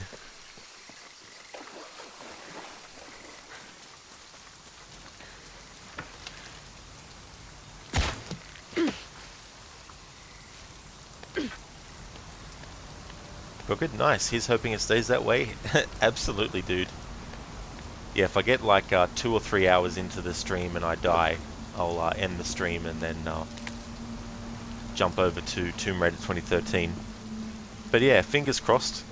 Got good? Nice. He's hoping it stays that way. Absolutely, dude. Yeah, if I get like 2 or 3 hours into the stream and I die, I'll end the stream and then jump over to Tomb Raider 2013. But yeah, fingers crossed.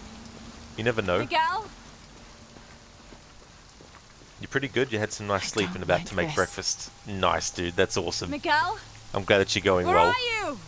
You never know. Miguel? You're pretty good. You had some nice sleep and about to make breakfast. Nice, dude. That's awesome. Miguel? I'm glad that you're going Where well. are you?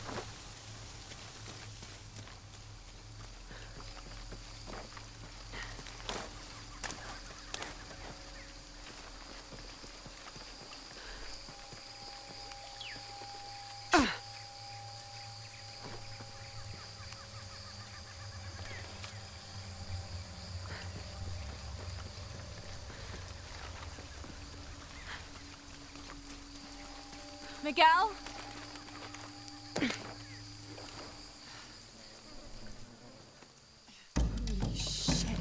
Miguel? Holy shit.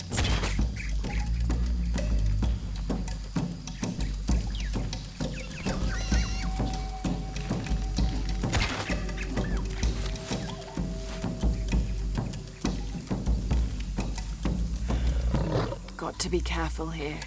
Got to be careful here.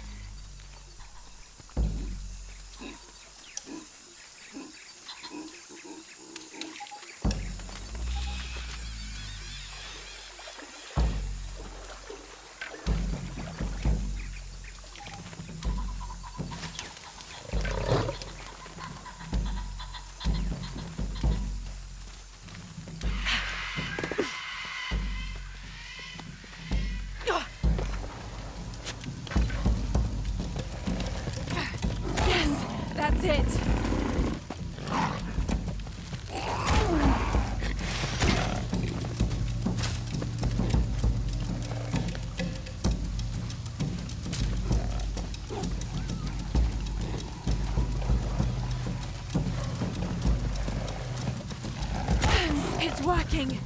That's it. It's working.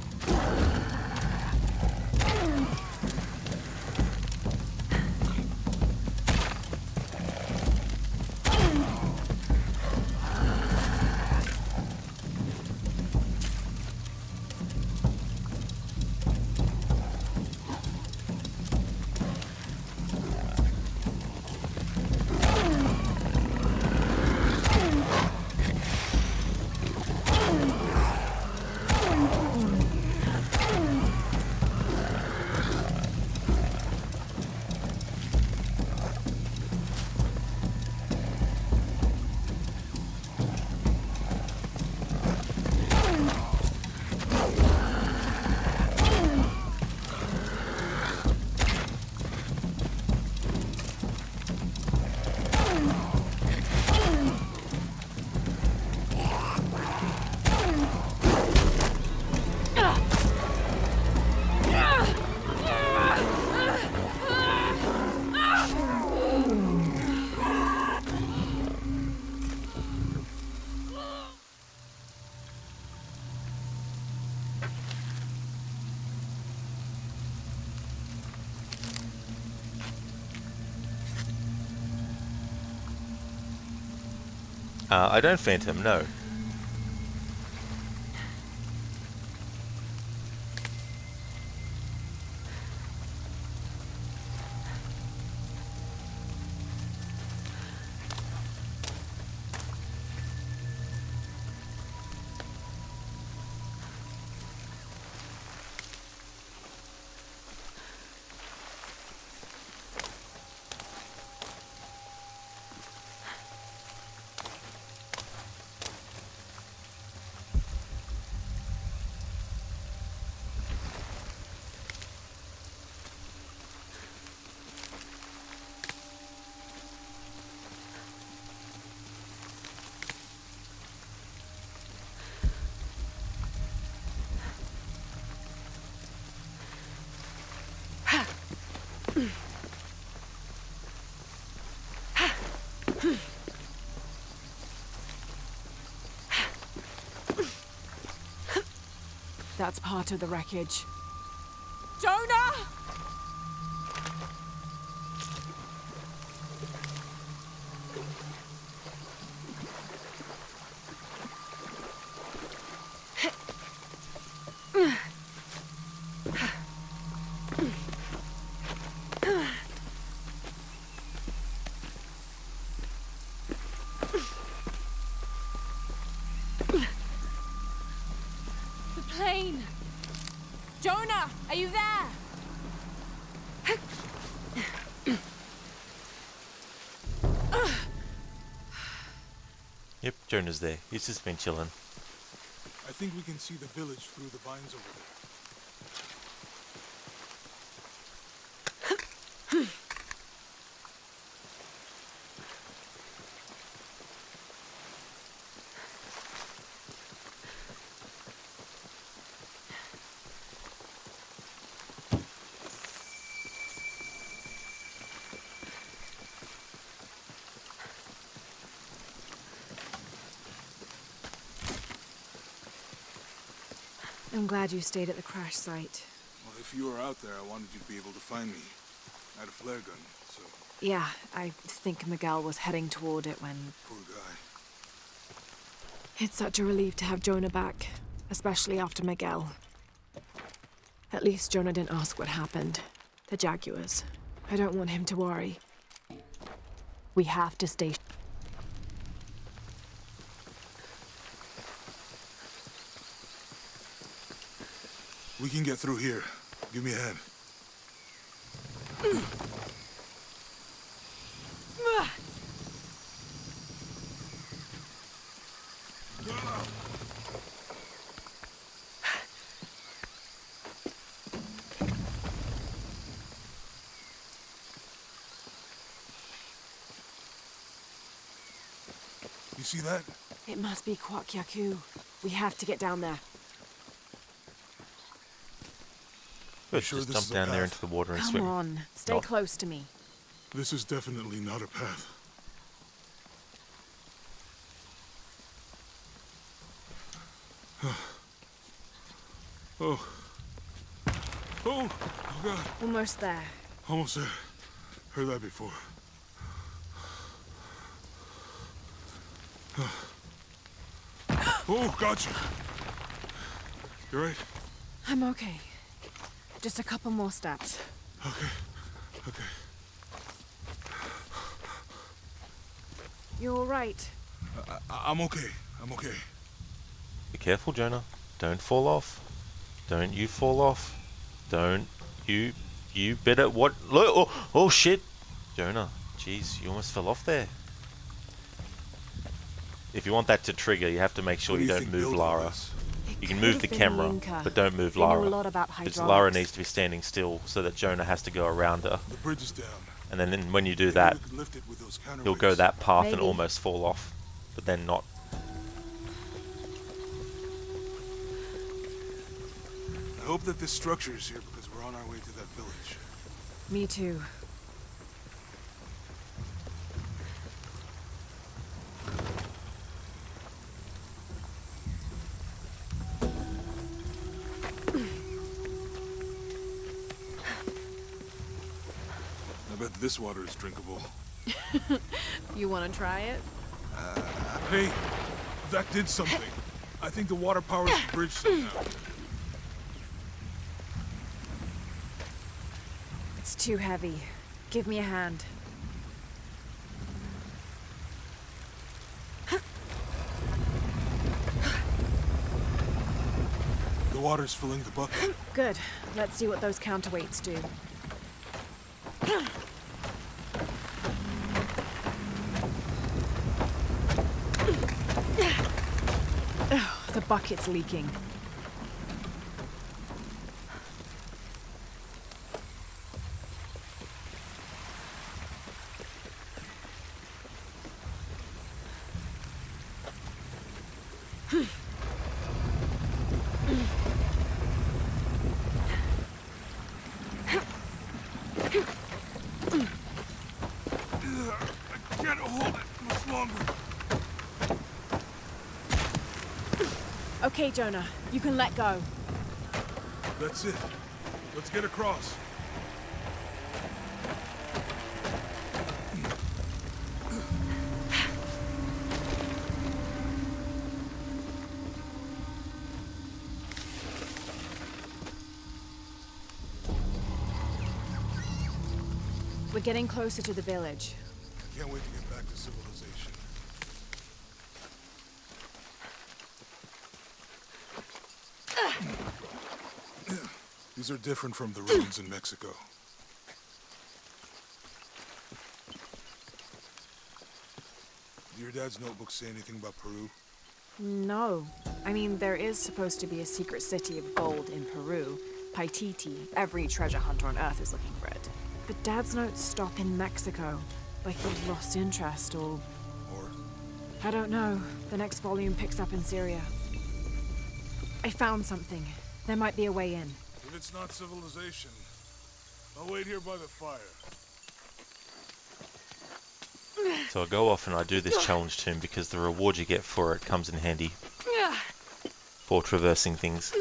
I don't phantom, no. That's part of the wreckage. Jonah! The plane! Jonah, are you there? Yep, Jonah's there. He's just been chilling. I think we can see the village through the vines over there. I'm glad you stayed at the crash site. Well, if you were out there, I wanted you to be able to find me. I had a flare gun, so... Yeah, I think Miguel was heading toward it when... Poor guy. It's such a relief to have Jonah back, especially after Miguel. At least Jonah didn't ask what happened. The Jaguars. I don't want him to worry. We have to stay... We can get through here. Give me a hand. You see that? It must be Kwak Yaku. We have to get down there. Good, sure just this jump is a down there path? into the water and Come swim. on, stay Not. close to me. This is definitely not a path. Oh. Oh, God. Almost there. Almost there. Heard that before. Oh, gotcha. You right? I'm okay. Just a couple more steps. Okay. Okay. You're all right. I'm okay. I'm okay. Be careful, Jonah. Don't fall off. Don't you fall off. Don't you... You better... What? Look! Oh, shit! Jonah, jeez, you almost fell off there. If you want that to trigger, you have to make sure What do you you don't think move built all Lara. this? You can could move have the been camera, Inca. but don't move They know Lara. a lot about Because hydraulics. Lara needs to be standing still so that Jonah has to go around her. The bridge is down. And then when you do Maybe that, we could lift it with those he'll go counterweights. that path and Maybe. almost fall off. But then not. I hope that this structure is here because we're on our way to that village. Me too. I bet this water is drinkable. You want to try it? Hey, that did something. I think the water powers the bridge somehow. It's too heavy. Give me a hand. The water's filling the bucket. Good. Let's see what those counterweights do. Oh, the bucket's leaking. I can't hold it much longer. Okay, Jonah. You can let go. That's it. Let's get across. We're getting closer to the village. I can't wait to get back to civilization. These are different from the ruins in Mexico. Do your dad's notebook say anything about Peru? No. I mean, there is supposed to be a secret city of gold in Peru. Paititi. Every treasure hunter on Earth is looking for it. But Dad's notes stop in Mexico. Like he's lost interest or... Or? I don't know. The next volume picks up in Syria. I found something. There might be a way in. If it's not civilization, I'll wait here by the fire. So I go off and I do this challenge to him because the reward you get for it comes in handy for traversing things.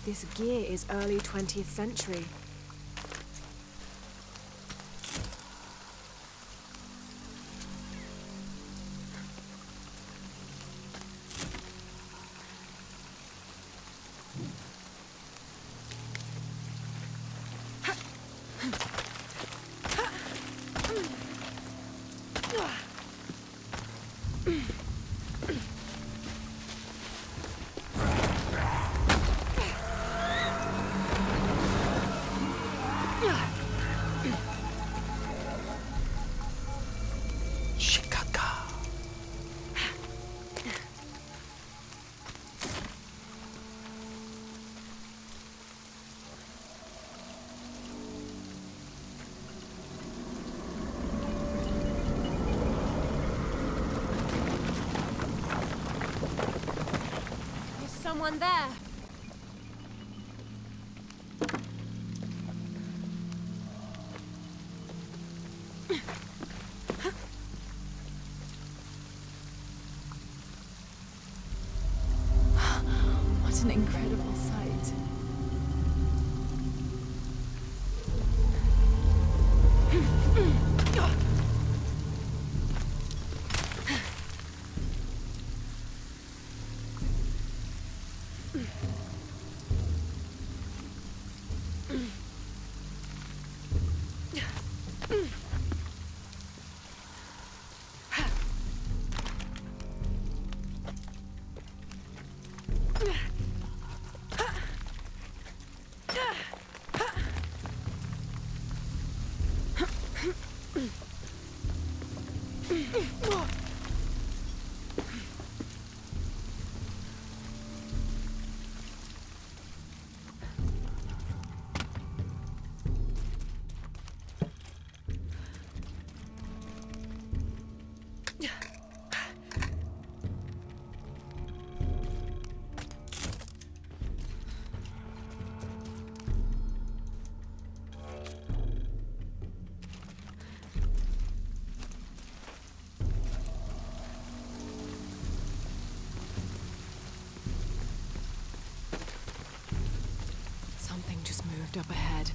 This gear is early 20th century. Someone there. Something just moved up ahead.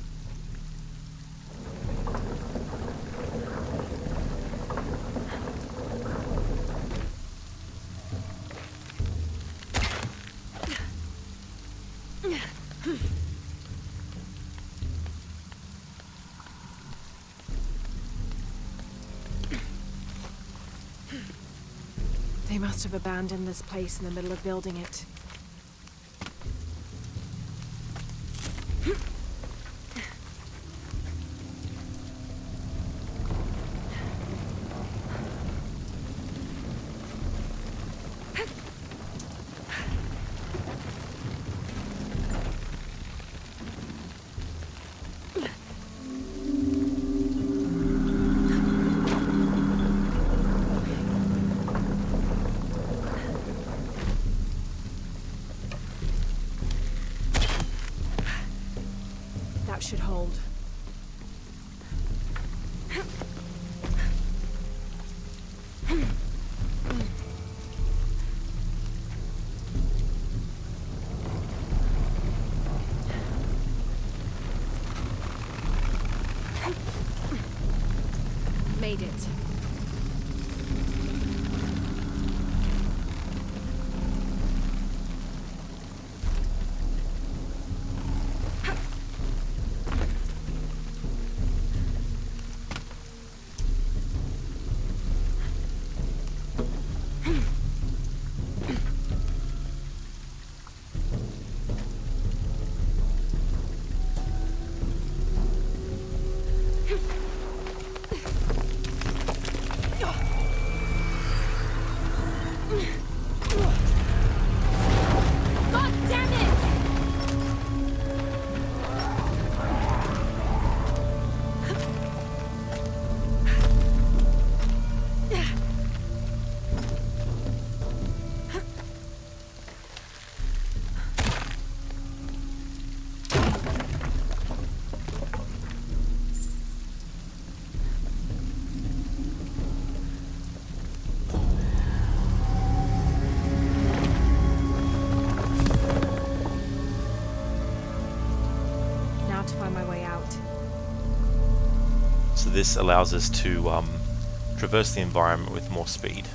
They must have abandoned this place in the middle of building it. That should hold. Made it. This allows us to traverse the environment with more speed.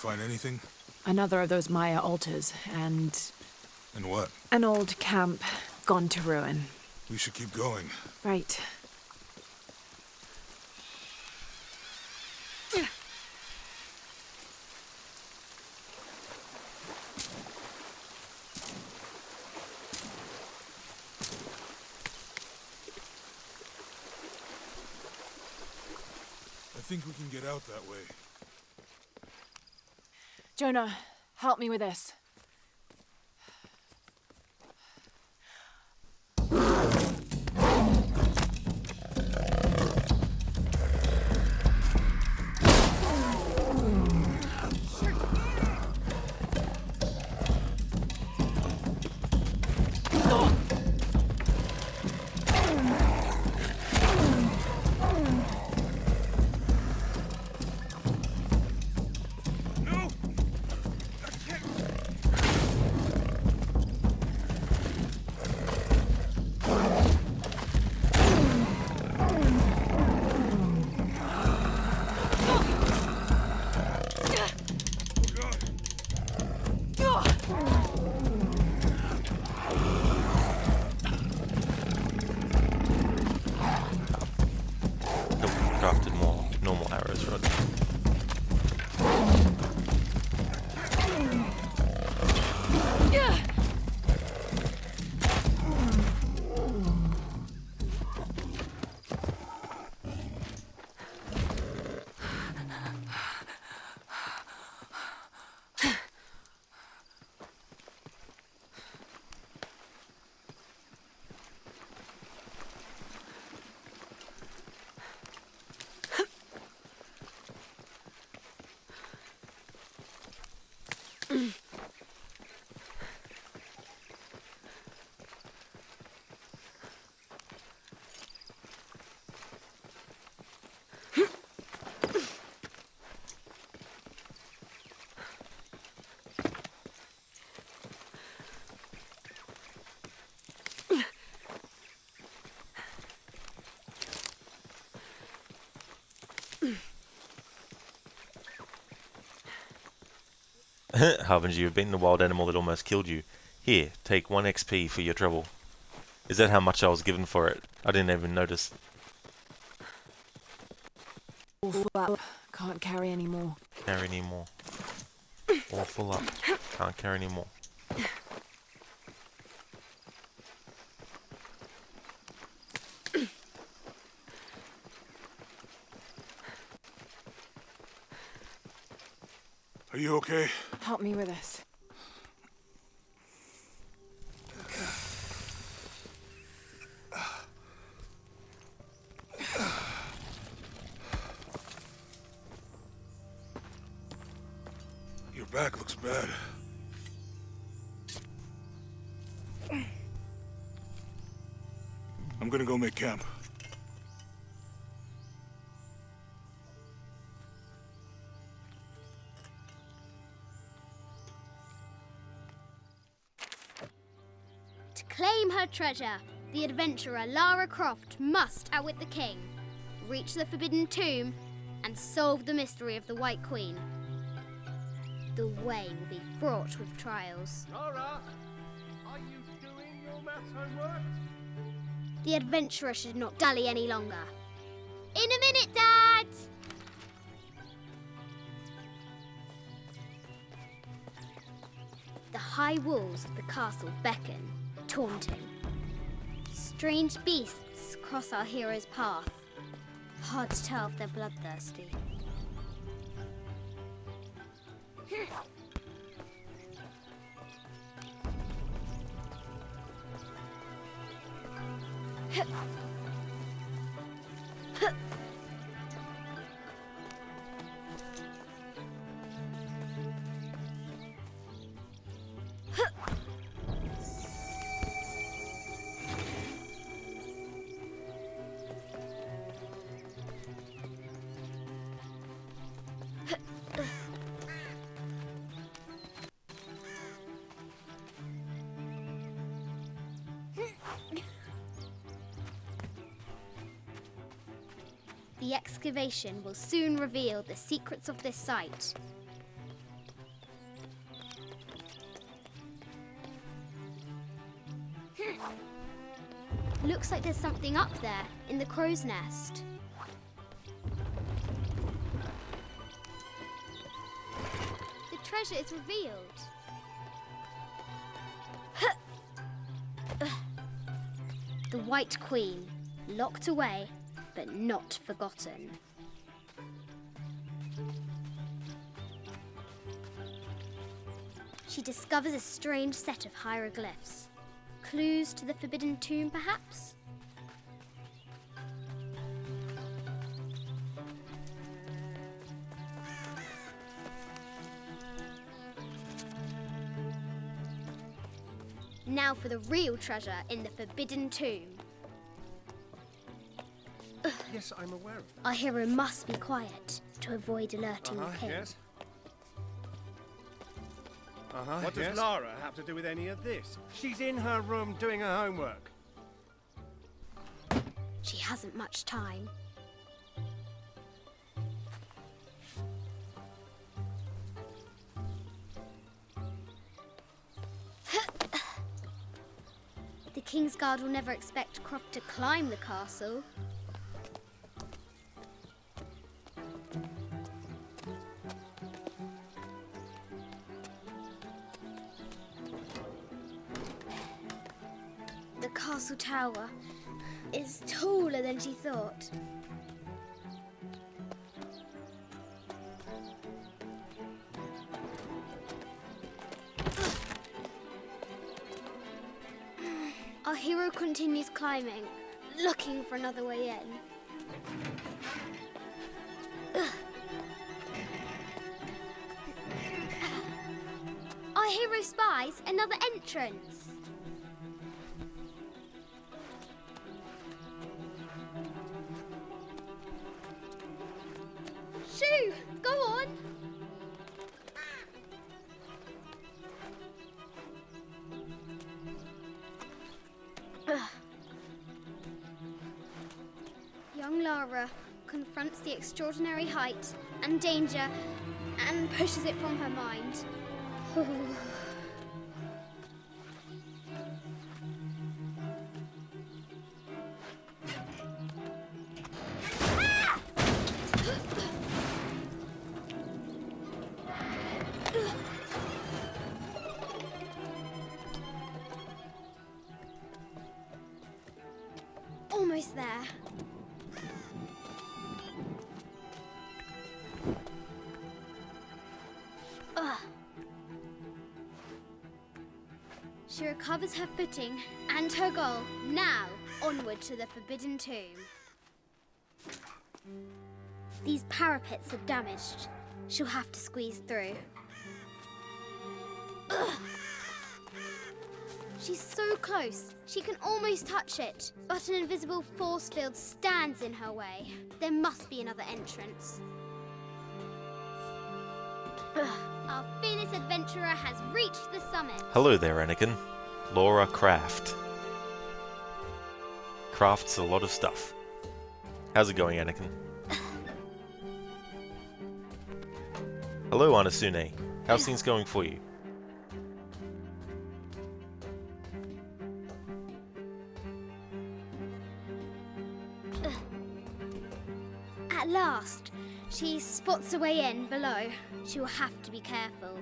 find anything? Another of those Maya altars, and And what? an old camp gone to ruin. We should keep going. Right. I think we can get out that way. Jonah, help me with this. Crafted more normal arrows, right? Harbinger, you've been the wild animal that almost killed you. Here, take 1 XP for your trouble. Is that how much I was given for it? I didn't even notice. All full up. Can't carry any more. Carry any more. All full up. Can't carry any more. Are you okay? Help me with this. Your back looks bad. I'm gonna go make camp. To claim her treasure, the adventurer Lara Croft must outwit the king, reach the Forbidden Tomb, and solve the mystery of the White Queen. The way will be fraught with trials. Lara, are you doing your maths homework? The adventurer should not dally any longer. In a minute, Dad! The high walls of the castle beckon, taunting. Strange beasts cross our hero's path. Hard to tell if they're bloodthirsty. The excavation will soon reveal the secrets of this site. Looks like there's something up there in the crow's nest. The treasure is revealed. The White Queen, locked away, but not forgotten. She discovers a strange set of hieroglyphs. Clues to the Forbidden Tomb, perhaps? Now for the real treasure in the Forbidden Tomb. Yes, I'm aware of that. Our hero must be quiet to avoid alerting the king. Yes. What yes. does Lara have to do with any of this? She's in her room doing her homework. She hasn't much time. The King's Guard will never expect Croft to climb the castle. The castle tower is taller than she thought. Our hero continues climbing, looking for another way in. Our hero spies another entrance. Shoo! Go on! Young Lara confronts the extraordinary height and danger and pushes it from her mind. Almost there. She recovers her footing and her goal. Now, onward to the Forbidden Tomb. These parapets are damaged. She'll have to squeeze through. She's so close, she can almost touch it, but an invisible force field stands in her way. There must be another entrance. Our fearless adventurer has reached the summit. Hello there, Anakin. Lara Craft. Crafts a lot of stuff. How's it going, Anakin? Hello, Anasune. How's things going for you? At last, she spots a way in below. She will have to be careful.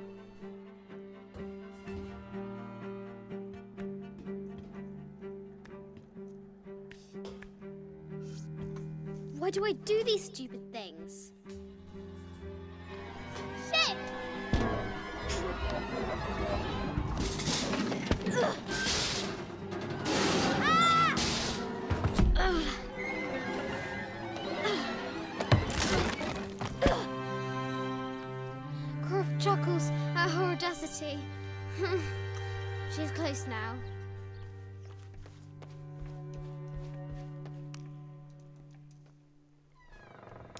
Why do I do these stupid things? Shit! Ugh. Ah! Ugh. Croft chuckles at her audacity. She's close now.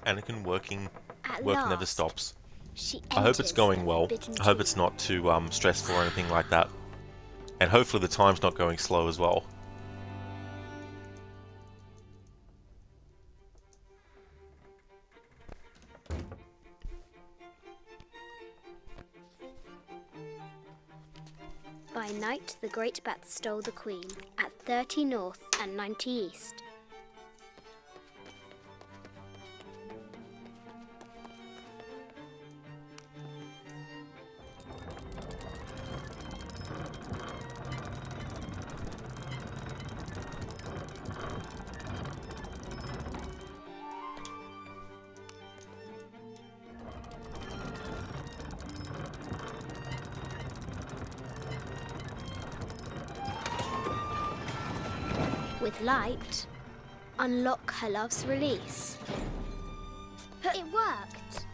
Anakin working At never last, stops. she I hope it's enters going the well. Forbidden I hope Tomb. it's not too stressful or anything like that. And hopefully the time's not going slow as well. By night, the great bat stole the queen. At 30 north and 90 east. With light, unlock her love's release. It worked.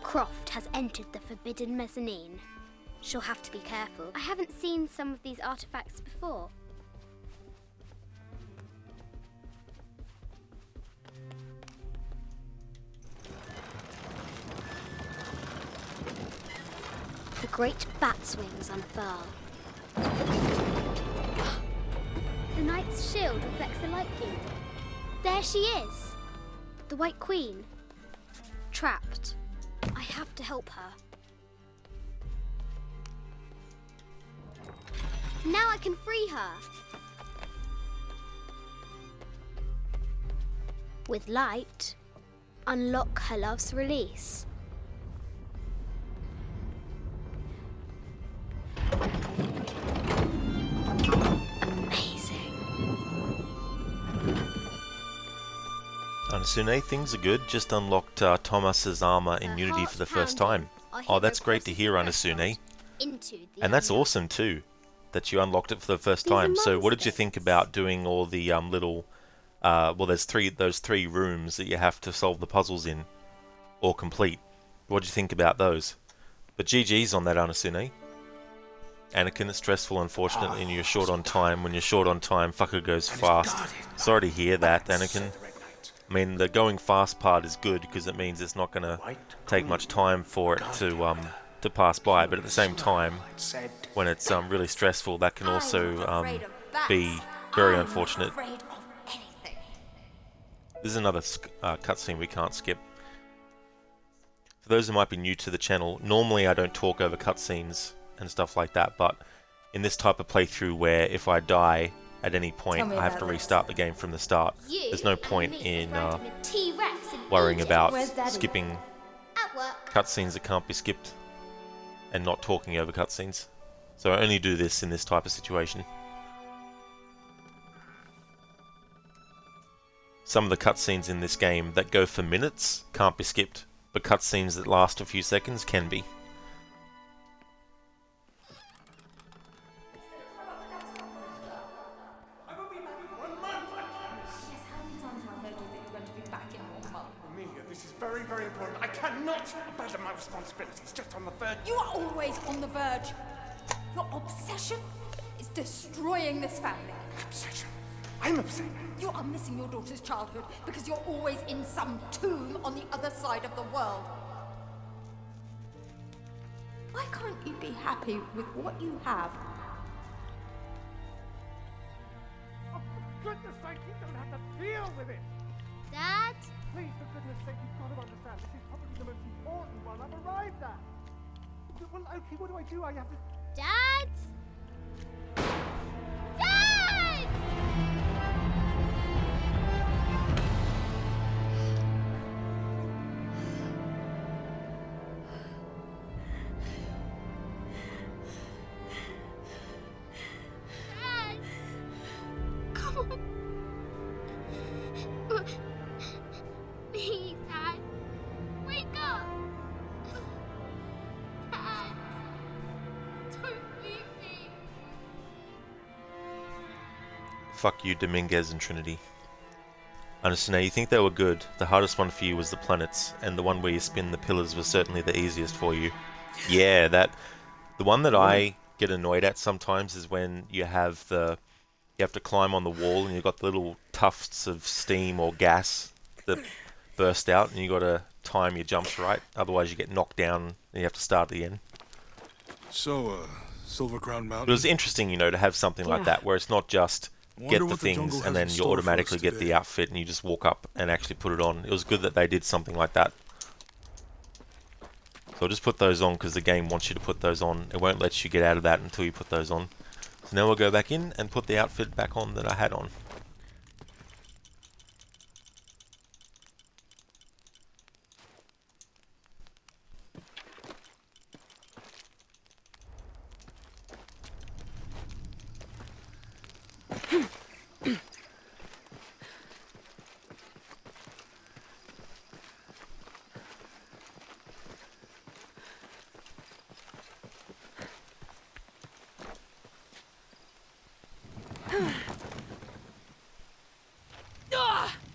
Croft has entered the forbidden mezzanine. She'll have to be careful. I haven't seen some of these artifacts before. The great bat's wings unfurl. The knight's shield reflects the light beam. There she is! The White Queen. Trapped. I have to help her. Now I can free her. With light, unlock her love's release. Anasune, things are good. Just unlocked Thomas's armor in Unity for the first time. Oh, that's great to hear, Anasune. And that's awesome too, that you unlocked it for the first time. So what did you think about doing all the little... well, there's those three rooms that you have to solve the puzzles in, or complete. What did you think about those? But GG's on that, Anasune. Anakin, it's stressful, unfortunately, and you're short on time. When you're short on time, fucker goes fast. Sorry to hear that, Anakin. I mean, the going fast part is good because it means it's not going to take much time for it to pass by. But at the same time, when it's really stressful, that can also be very unfortunate. This is another cutscene we can't skip. For those who might be new to the channel, normally I don't talk over cutscenes and stuff like that, but in this type of playthrough where if I die at any point I have to restart the game from the start, there's no point in worrying about skipping cutscenes that can't be skipped and not talking over cutscenes. So I only do this in this type of situation. Some of the cutscenes in this game that go for minutes can't be skipped, but cutscenes that last a few seconds can be. Very important. I cannot abandon my responsibilities just on the verge. You are always on the verge. Your obsession is destroying this family. Obsession? I'm upset. You are missing your daughter's childhood because you're always in some tomb on the other side of the world. Why can't you be happy with what you have? Oh, for goodness sake, you don't have to deal with it. Dad? Please, for goodness sake, you've got to understand. This is probably the most important one I've arrived at. Well, okay, what do I do? I have to... Dad? Dad! fuck you, Dominguez and Trinity. Understand, now you think they were good. The hardest one for you was the planets, and the one where you spin the pillars was certainly the easiest for you. Yeah, the one that I get annoyed at sometimes is when you have to climb on the wall and you've got the little tufts of steam or gas that burst out, and you got to time your jumps right, otherwise you get knocked down and you have to start again. So, Silver Crown Mountain? It was interesting, you know, to have something like that, where it's not just get the things and then you automatically get the outfit and you just walk up and actually put it on. It was good that they did something like that. So I'll just put those on because the game wants you to put those on. It won't let you get out of that until you put those on. So now we'll go back in and put the outfit back on that I had on.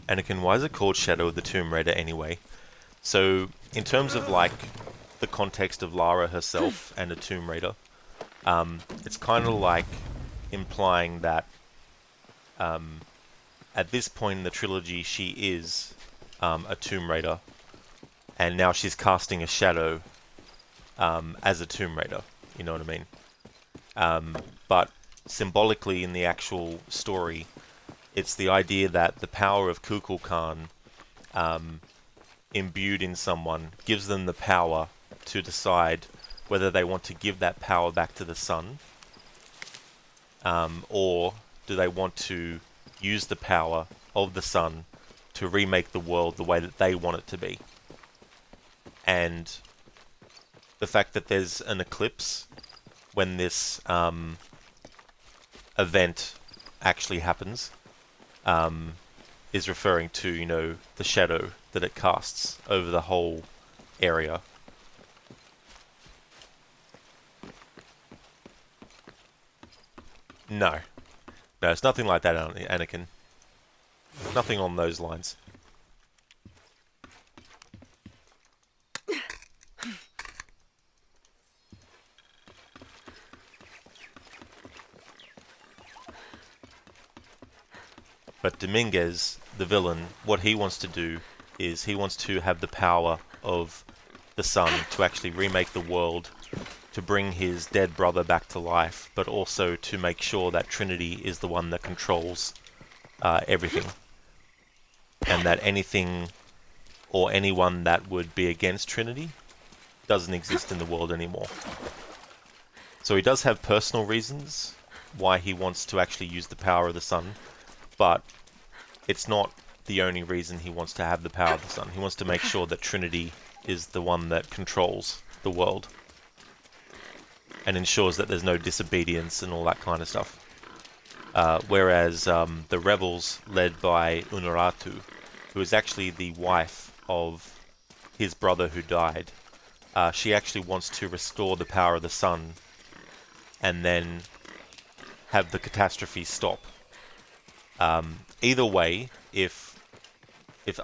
Anakin, why is it called Shadow of the Tomb Raider anyway? So, in terms of like the context of Lara herself and a Tomb Raider, it's kind of like implying that at this point in the trilogy she is a Tomb Raider, and now she's casting a shadow as a Tomb Raider, you know what I mean? But symbolically in the actual story, it's the idea that the power of Kukulkan imbued in someone gives them the power to decide whether they want to give that power back to the sun, or do they want to use the power of the sun to remake the world the way that they want it to be. And the fact that there's an eclipse when this event actually happens is referring to, you know, the shadow that it casts over the whole area. No, it's nothing like that, Anakin. Nothing on those lines. But Dominguez, the villain, what he wants to do is he wants to have the power of the sun to actually remake the world, to bring his dead brother back to life, but also to make sure that Trinity is the one that controls everything. And that anything or anyone that would be against Trinity doesn't exist in the world anymore. So he does have personal reasons why he wants to actually use the power of the sun, but it's not the only reason he wants to have the power of the sun. He wants to make sure that Trinity is the one that controls the world and ensures that there's no disobedience and all that kind of stuff. Whereas the rebels, led by Unuratu, who is actually the wife of his brother who died, she actually wants to restore the power of the sun and then have the catastrophe stop. Either way, if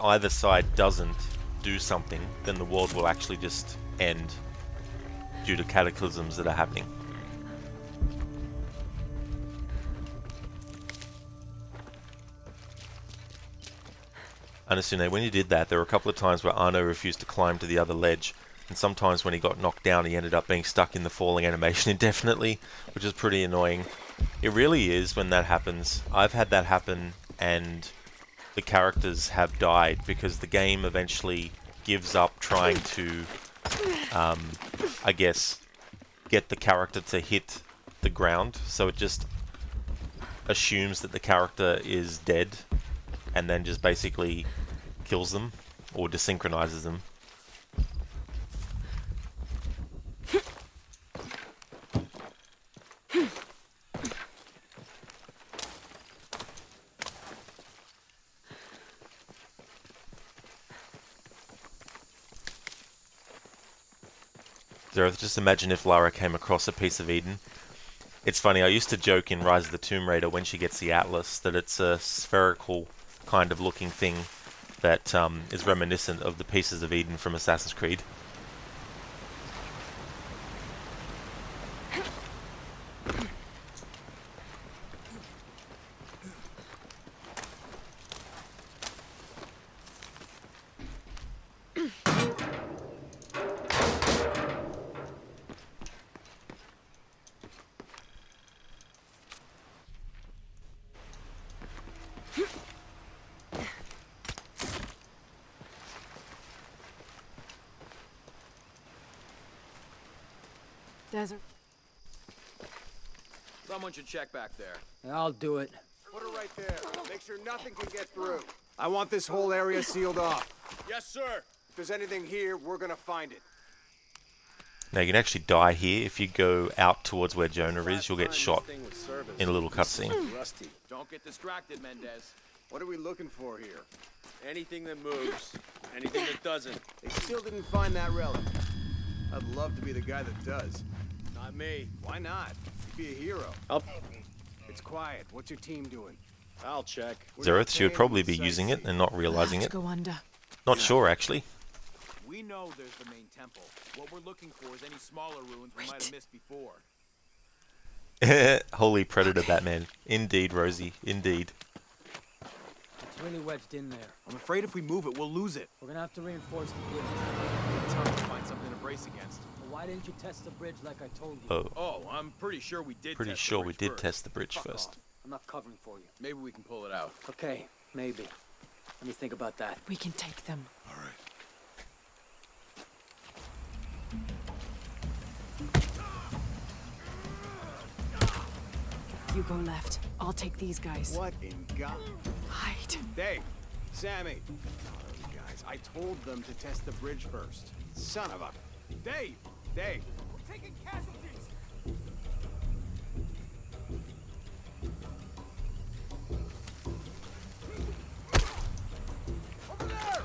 either side doesn't do something, then the world will actually just end due to cataclysms that are happening. Anasune, when you did that, there were a couple of times where Arno refused to climb to the other ledge, and sometimes when he got knocked down, he ended up being stuck in the falling animation indefinitely, which is pretty annoying. It really is when that happens. I've had that happen, and the characters have died because the game eventually gives up trying to, I guess, get the character to hit the ground. So it just assumes that the character is dead and then just basically kills them or desynchronizes them. Just imagine if Lara came across a piece of Eden It's funny, I used to joke in Rise of the Tomb Raider when she gets the Atlas that it's a spherical kind of looking thing that is reminiscent of the Pieces of Eden from Assassin's Creed. There's a... Someone should check back there. I'll do it. Put her right there. Make sure nothing can get through. I want this whole area sealed off. Yes, sir. If there's anything here, we're gonna find it. Now you can actually die here. If you go out towards where Jonah is, you'll get shot in a little cutscene. Rusty. Don't get distracted, Mendez. What are we looking for here? Anything that moves. Anything that doesn't. They still didn't find that relic. I'd love to be the guy that does. Not me. Why not? You'd be a hero. It's quiet. What's your team doing? I'll check. Zereth, she would probably be using it and not realizing it. Go under. Not sure, actually. We know there's the main temple. What we're looking for is any smaller ruins we might have missed before. Holy Predator Batman. Indeed, Rosie. Indeed. It's really wedged in there. I'm afraid if we move it, we'll lose it. We're gonna have to reinforce the bridge. It's hard to find something to brace against. Well, why didn't you test the bridge like I told you? Oh. Oh, I'm pretty sure we did Pretty test sure the we bridge did first. test the bridge Fuck first. off. I'm not covering for you. Maybe we can pull it out. Okay, maybe. Let me think about that. We can take them. All right. You go left. I'll take these guys. What in God? Hide. Dave, Sammy. Oh, guys, I told them to test the bridge first. Son of a... Dave! Dave! We're taking casualties. Over there!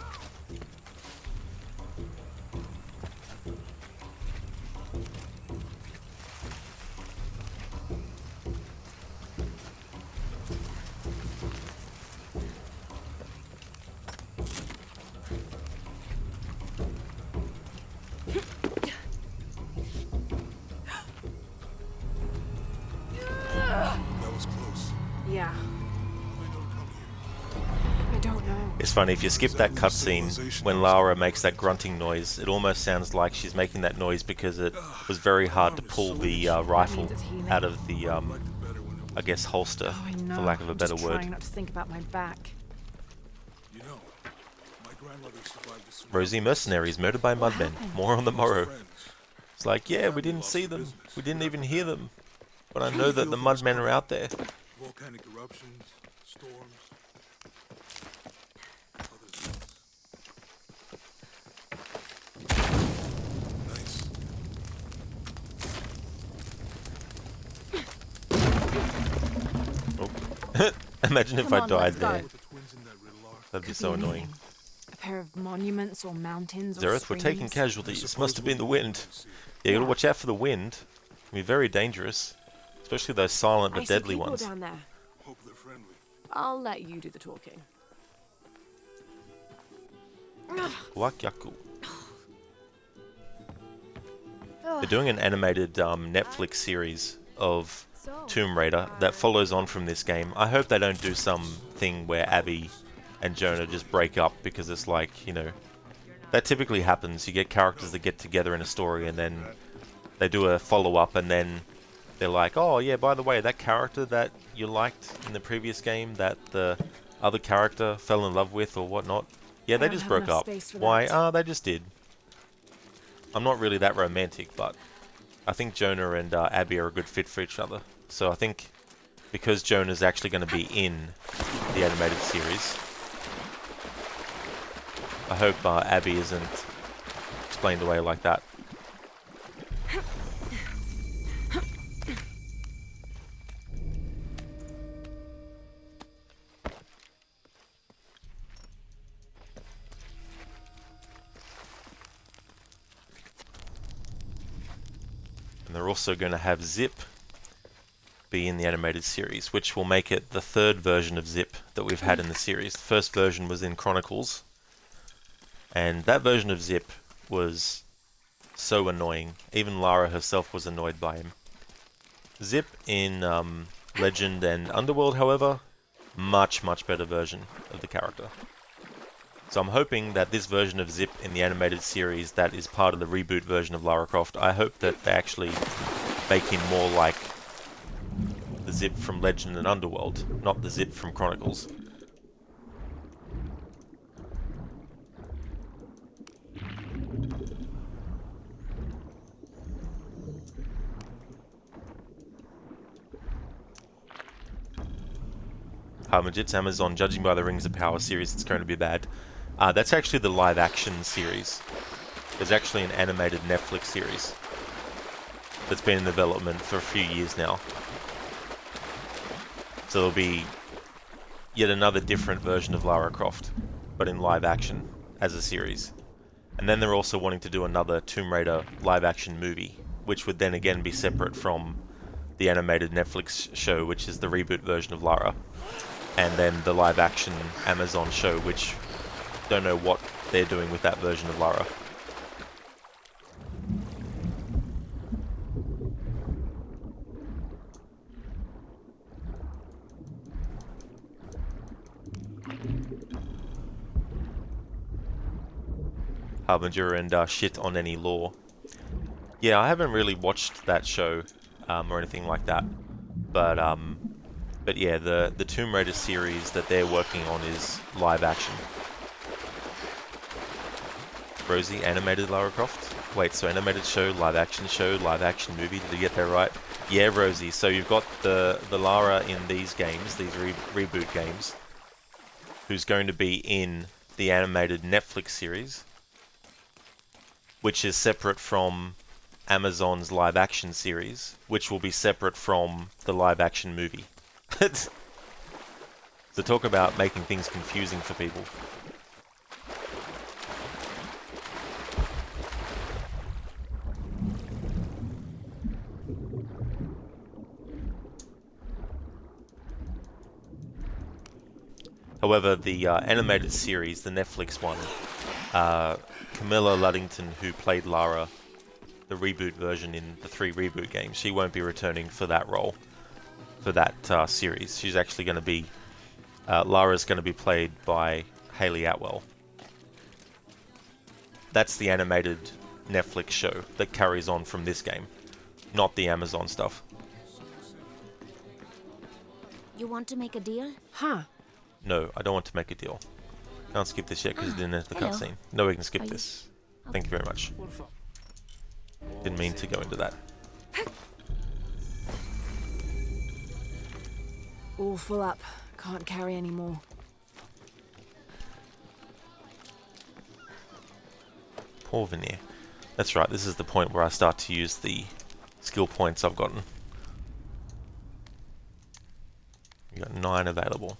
That was close. Yeah. How they know to come here? I don't know. It's funny, if you skip that cutscene, when Lara makes that grunting noise, it almost sounds like she's making that noise because it was very hard to pull the rifle out of the, I guess, holster, Oh, I know. for lack of a I'm better just word. trying not to think about my back. You know, my grandmother survived the tsunami. Rosie, mercenaries murdered by mudmen. More on the morrow. Friends. It's like, yeah, we didn't see them. We didn't even hear them. But I know that the mudmen are out there. Volcanic eruptions, storms. Others less. Nice. Oh. Imagine if Come I on, died let's go. there. What the twins in that riddle are. That'd be Could so be annoying. anything. A pair of monuments or mountains or Zereth, we're taking streams. casualties. Must have been the wind. Yeah, you gotta watch out for the wind. It can be very dangerous. Especially those silent I but see deadly people ones. down there. Hope they're friendly. I'll let you do the talking. Wakyaku. They're doing an animated Netflix series of Tomb Raider that follows on from this game. I hope they don't do something where Abby and Jonah just break up, because it's like, you know, that typically happens. You get characters that get together in a story and then they do a follow-up and then they're like, oh yeah, by the way, that character that you liked in the previous game that the other character fell in love with or whatnot, yeah, they don't just have broke enough up. space for Why? that. They just did. I'm not really that romantic, but I think Jonah and Abby are a good fit for each other. So I think because Jonah's actually going to be in the animated series, I hope Abby isn't explained away like that. And they're also going to have Zip be in the animated series, which will make it the third version of Zip that we've had in the series. The first version was in Chronicles, and that version of Zip was so annoying. Even Lara herself was annoyed by him. Zip in Legend and Underworld, however, much better version of the character. So I'm hoping that this version of Zip in the animated series that is part of the reboot version of Lara Croft, I hope that they actually make him more like the Zip from Legend and Underworld, not the Zip from Chronicles. Majit's Amazon, judging by the Rings of Power series, it's going to be bad. That's actually the live-action series. There's actually an animated Netflix series that's been in development for a few years now. So there'll be yet another different version of Lara Croft, but in live-action as a series. And then they're also wanting to do another Tomb Raider live-action movie, which would then again be separate from the animated Netflix show, which is the reboot version of Lara. And then the live-action Amazon show, which don't know what they're doing with that version of Lara. Harbinger and shit on any lore. Yeah, I haven't really watched that show or anything like that, but yeah, the Tomb Raider series that they're working on is live action. Rosie, animated Lara Croft? Wait, so animated show, live action movie, did you get that right? Yeah, Rosie, so you've got the Lara in these games, these reboot games, who's going to be in the animated Netflix series, which is separate from Amazon's live action series, which will be separate from the live action movie. So talk about making things confusing for people. However, the animated series, the Netflix one, Camilla Luddington, who played Lara, the reboot version in the 3 reboot games, she won't be returning for that role, for that series. She's actually going to be, Lara's going to be played by Hayley Atwell. That's the animated Netflix show that carries on from this game, not the Amazon stuff. You want to make a deal? Huh. No, I don't want to make a deal. Can't skip this yet because it didn't enter the Hello. cutscene. No, we can skip this. Thank you very much. Didn't mean to go into that. All full up. Can't carry any more. Poor Veneer. That's right, this is the point where I start to use the skill points I've gotten. We got 9 available.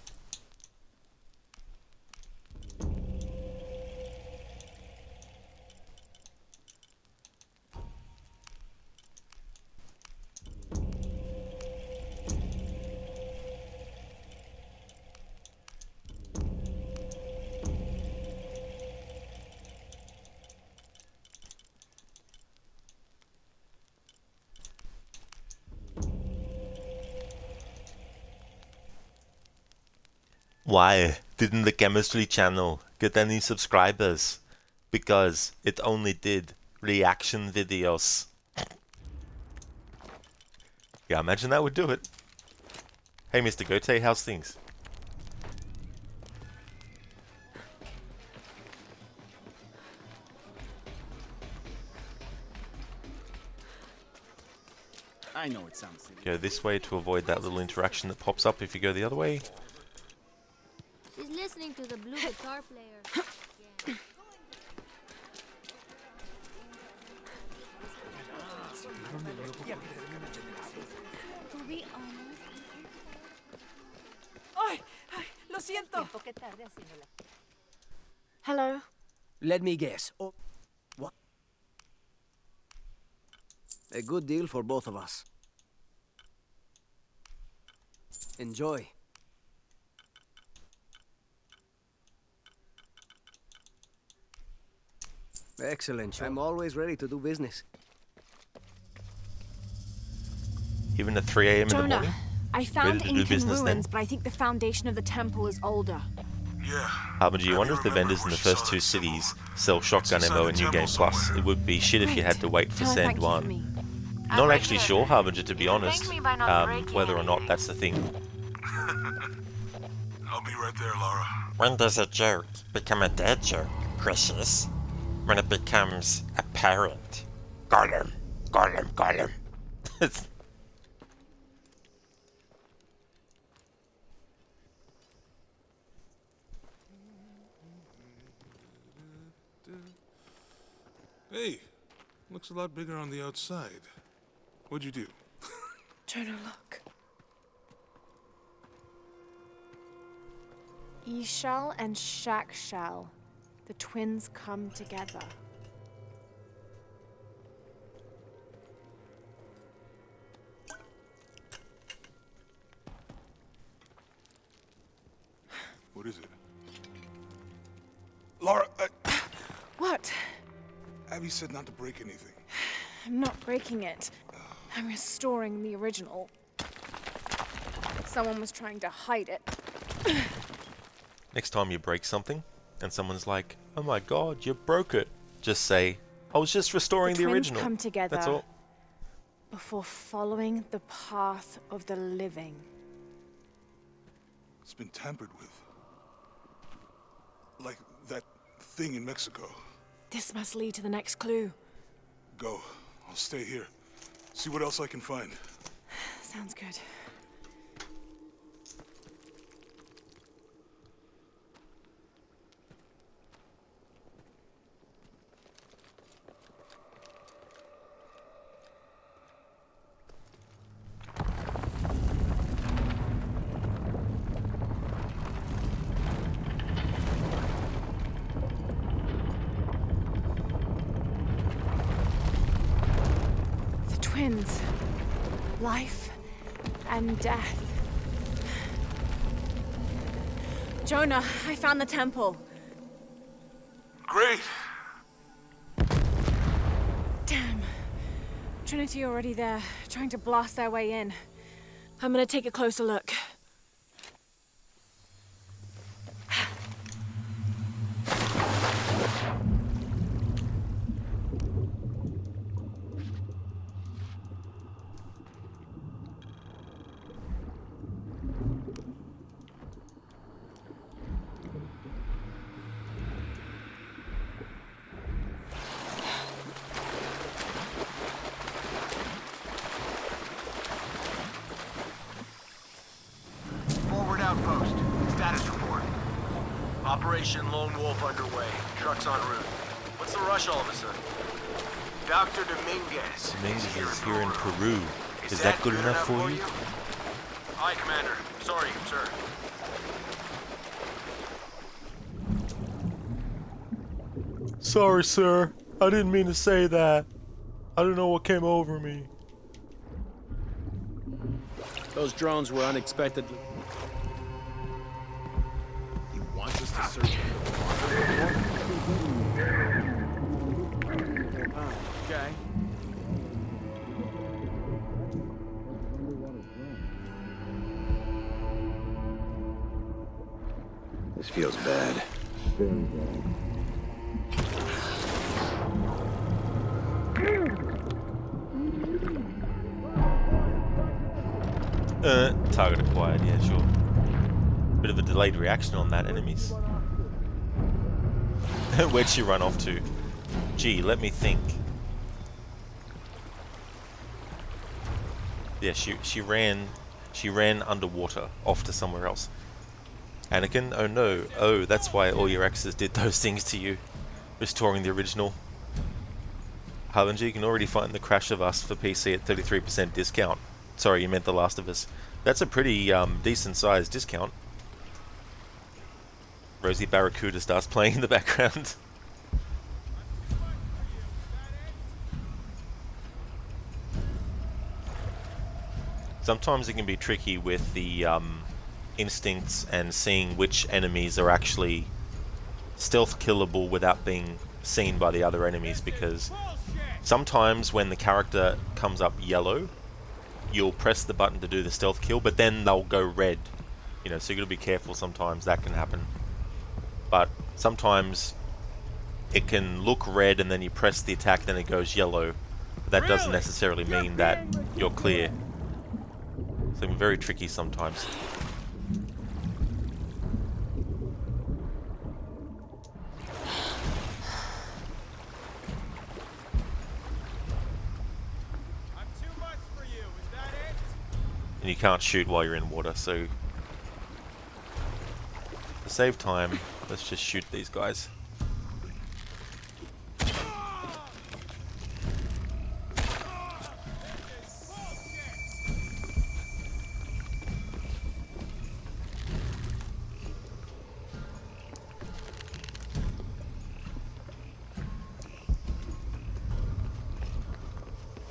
Why didn't the chemistry channel get any subscribers? Because it only did reaction videos. Yeah, imagine that would do it. Hey, Mr. Gote, how's things? I know it sounds silly. Go this way to avoid that little interaction that pops up if you go the other way. She's listening to the blue guitar player. Yeah. To be honest. ¡Ay! ¡Ay! ¡Lo siento! Hello? Let me guess. Oh, what? A good deal for both of us. Enjoy. Excellent. I'm always ready to do business. Even at 3 a.m. in the Jonah, morning? I found to do Incan business then? ruins, but I think the foundation of the temple is older. Yeah. Harbinger, you wonder if the vendors in the first two cities sell shotgun ammo in New Game Plus? It would be shit if you had to wait for Jonah, Sand thank you for 1. me. Not actually sure, Harbinger, to be honest, me by not breaking whether or not that's the thing. I'll be right there, Lara. When does a joke become a dad joke, Precious? When it becomes apparent. Gollum, Gollum, Gollum. Hey, looks a lot bigger on the outside. What'd you do? Jonah, look. Ishal and Shakshal, the twins come together. What is it? Lara, What? Abby said not to break anything. I'm not breaking it. I'm restoring the original. Someone was trying to hide it. Next time you break something, and someone's like, "Oh my god, you broke it," just say, "I was just restoring the twins original." come together That's all. before following the path of the living. It's been tampered with. Like that thing in Mexico. This must lead to the next clue. Go. I'll stay here. See what else I can find. Sounds good. Twins. Life and death. Jonah, I found the temple. Great! Damn. Trinity already there, trying to blast their way in. I'm gonna take a closer look. Outpost. Status report. Operation Lone Wolf underway. Trucks en route. What's the rush all of a sudden? Dr. Dominguez. Dominguez is here in Peru. Is that good enough for you? Aye, Commander. Sorry, sir. Sorry, sir. I didn't mean to say that. I don't know what came over me. Those drones were unexpected. He wants us to search Okay. This feels bad. Target acquired, yeah, sure. Bit of a delayed reaction on that, enemies. Where'd she run off to? Gee, let me think. Yeah, she ran underwater off to somewhere else. Anakin, oh no. Oh, that's why all your exes did those things to you. Restoring the original. Harbinger, you can already find The Crash of Us for PC at 33% discount. Sorry, you meant The Last of Us. That's a pretty decent sized discount. Rosie Barracuda starts playing in the background. Sometimes it can be tricky with the instincts and seeing which enemies are actually stealth killable without being seen by the other enemies, because sometimes when the character comes up yellow, you'll press the button to do the stealth kill, but then they'll go red. You know, so you gotta be careful, sometimes that can happen. But sometimes it can look red and then you press the attack, then it goes yellow. But that doesn't necessarily mean that you're clear. So it's very tricky sometimes. And you can't shoot while you're in water, so to save time, let's just shoot these guys.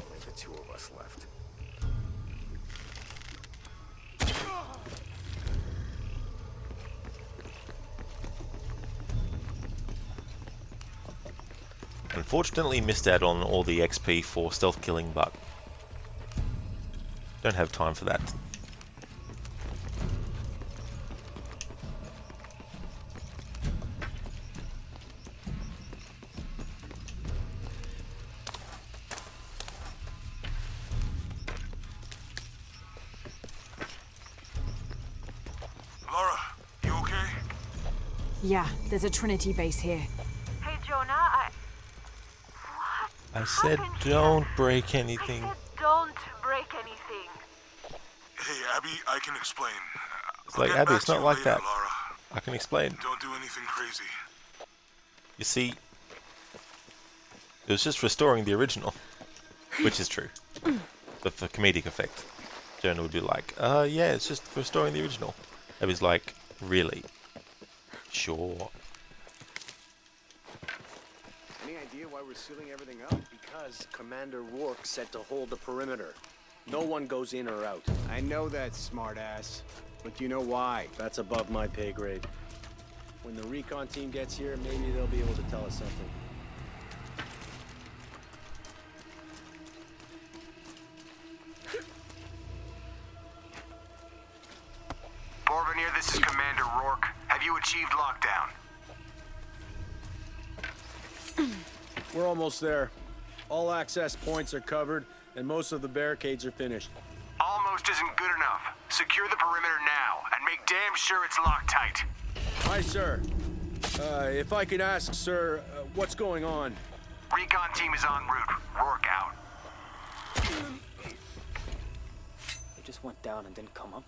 Only the two of us left. Unfortunately missed out on all the XP for stealth killing, but don't have time for that. Lara, you okay? Yeah, there's a Trinity base here. Hey, Jonah, I said don't break anything. don't break anything. Hey, Abby, I can explain. It's like, Abby, it's not like that. Lara. I can explain. Don't do anything crazy. You see, it was just restoring the original, which is true. But for comedic effect, Jonah would be like, yeah, it's just restoring the original. Abby's like, really? Sure. Any idea why we're sealing everything up? Because Commander Rourke said to hold the perimeter. No one goes in or out. I know that, smartass. But do you know why? That's above my pay grade. When the recon team gets here, maybe they'll be able to tell us something. Borvenier, this is Commander Rourke. Have you achieved lockdown? We're almost there. All access points are covered, and most of the barricades are finished. Almost isn't good enough. Secure the perimeter now, and make damn sure it's locked tight. Aye, sir. If I could ask, sir, what's going on? Recon team is en route. Rourke out. They just went down and didn't come up.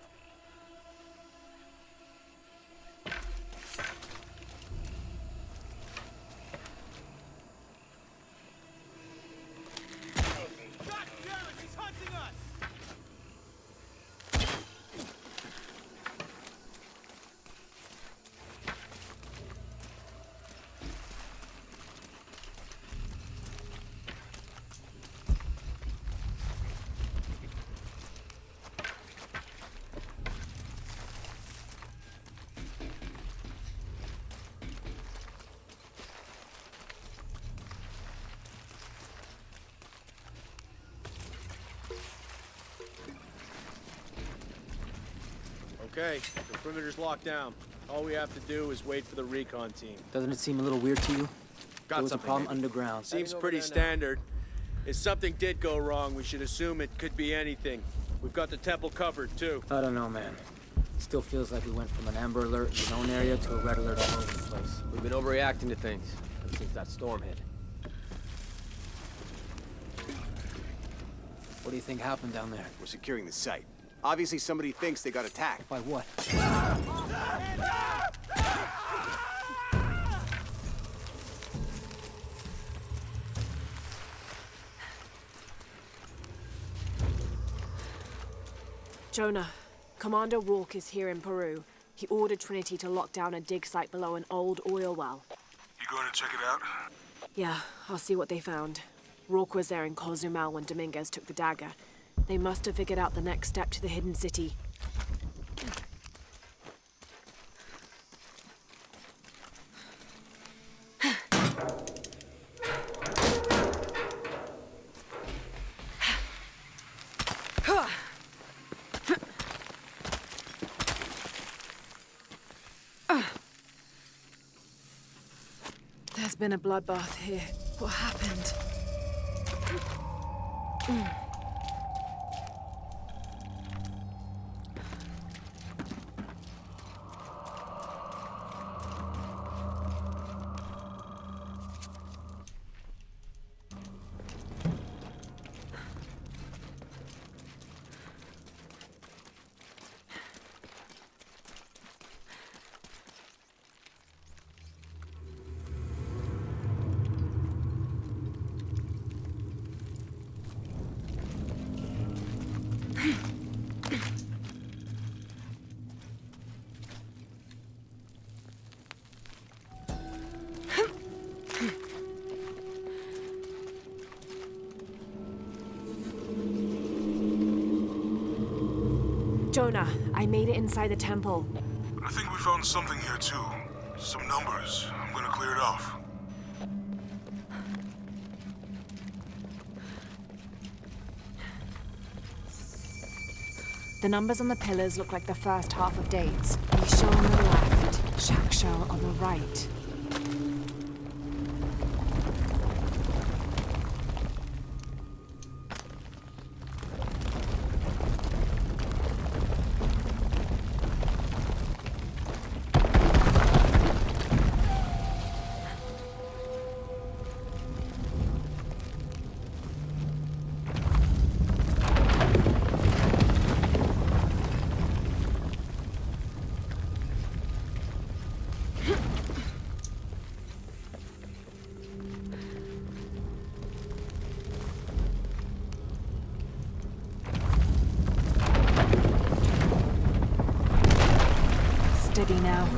Okay, the perimeter's locked down. All we have to do is wait for the recon team. Doesn't it seem a little weird to you? Got There was a something, problem maybe. underground. Seems pretty standard. If something did go wrong, we should assume it could be anything. We've got the temple covered, too. I don't know, man. Still feels like we went from an amber alert in the known area to a red alert all over the place. We've been overreacting to things since that storm hit. What do you think happened down there? We're securing the site. Obviously somebody thinks they got attacked. By what? Jonah, Commander Rourke is here in Peru. He ordered Trinity to lock down a dig site below an old oil well. You going to check it out? Yeah, I'll see what they found. Rourke was there in Cozumel when Dominguez took the dagger. They must have figured out the next step to the hidden city. There's been a bloodbath here. What happened? Jonah, I made it inside the temple. I think we found something here too. Some numbers. I'm gonna clear it off. The numbers on the pillars look like the first half of dates. Isha on the left, Shakshel on the right. Steady now.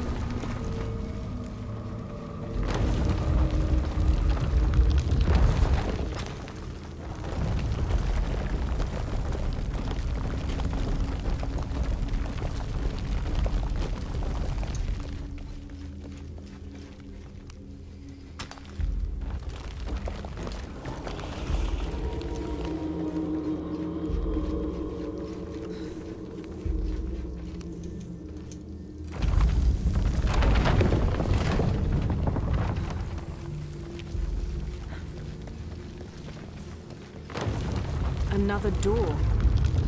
Another door.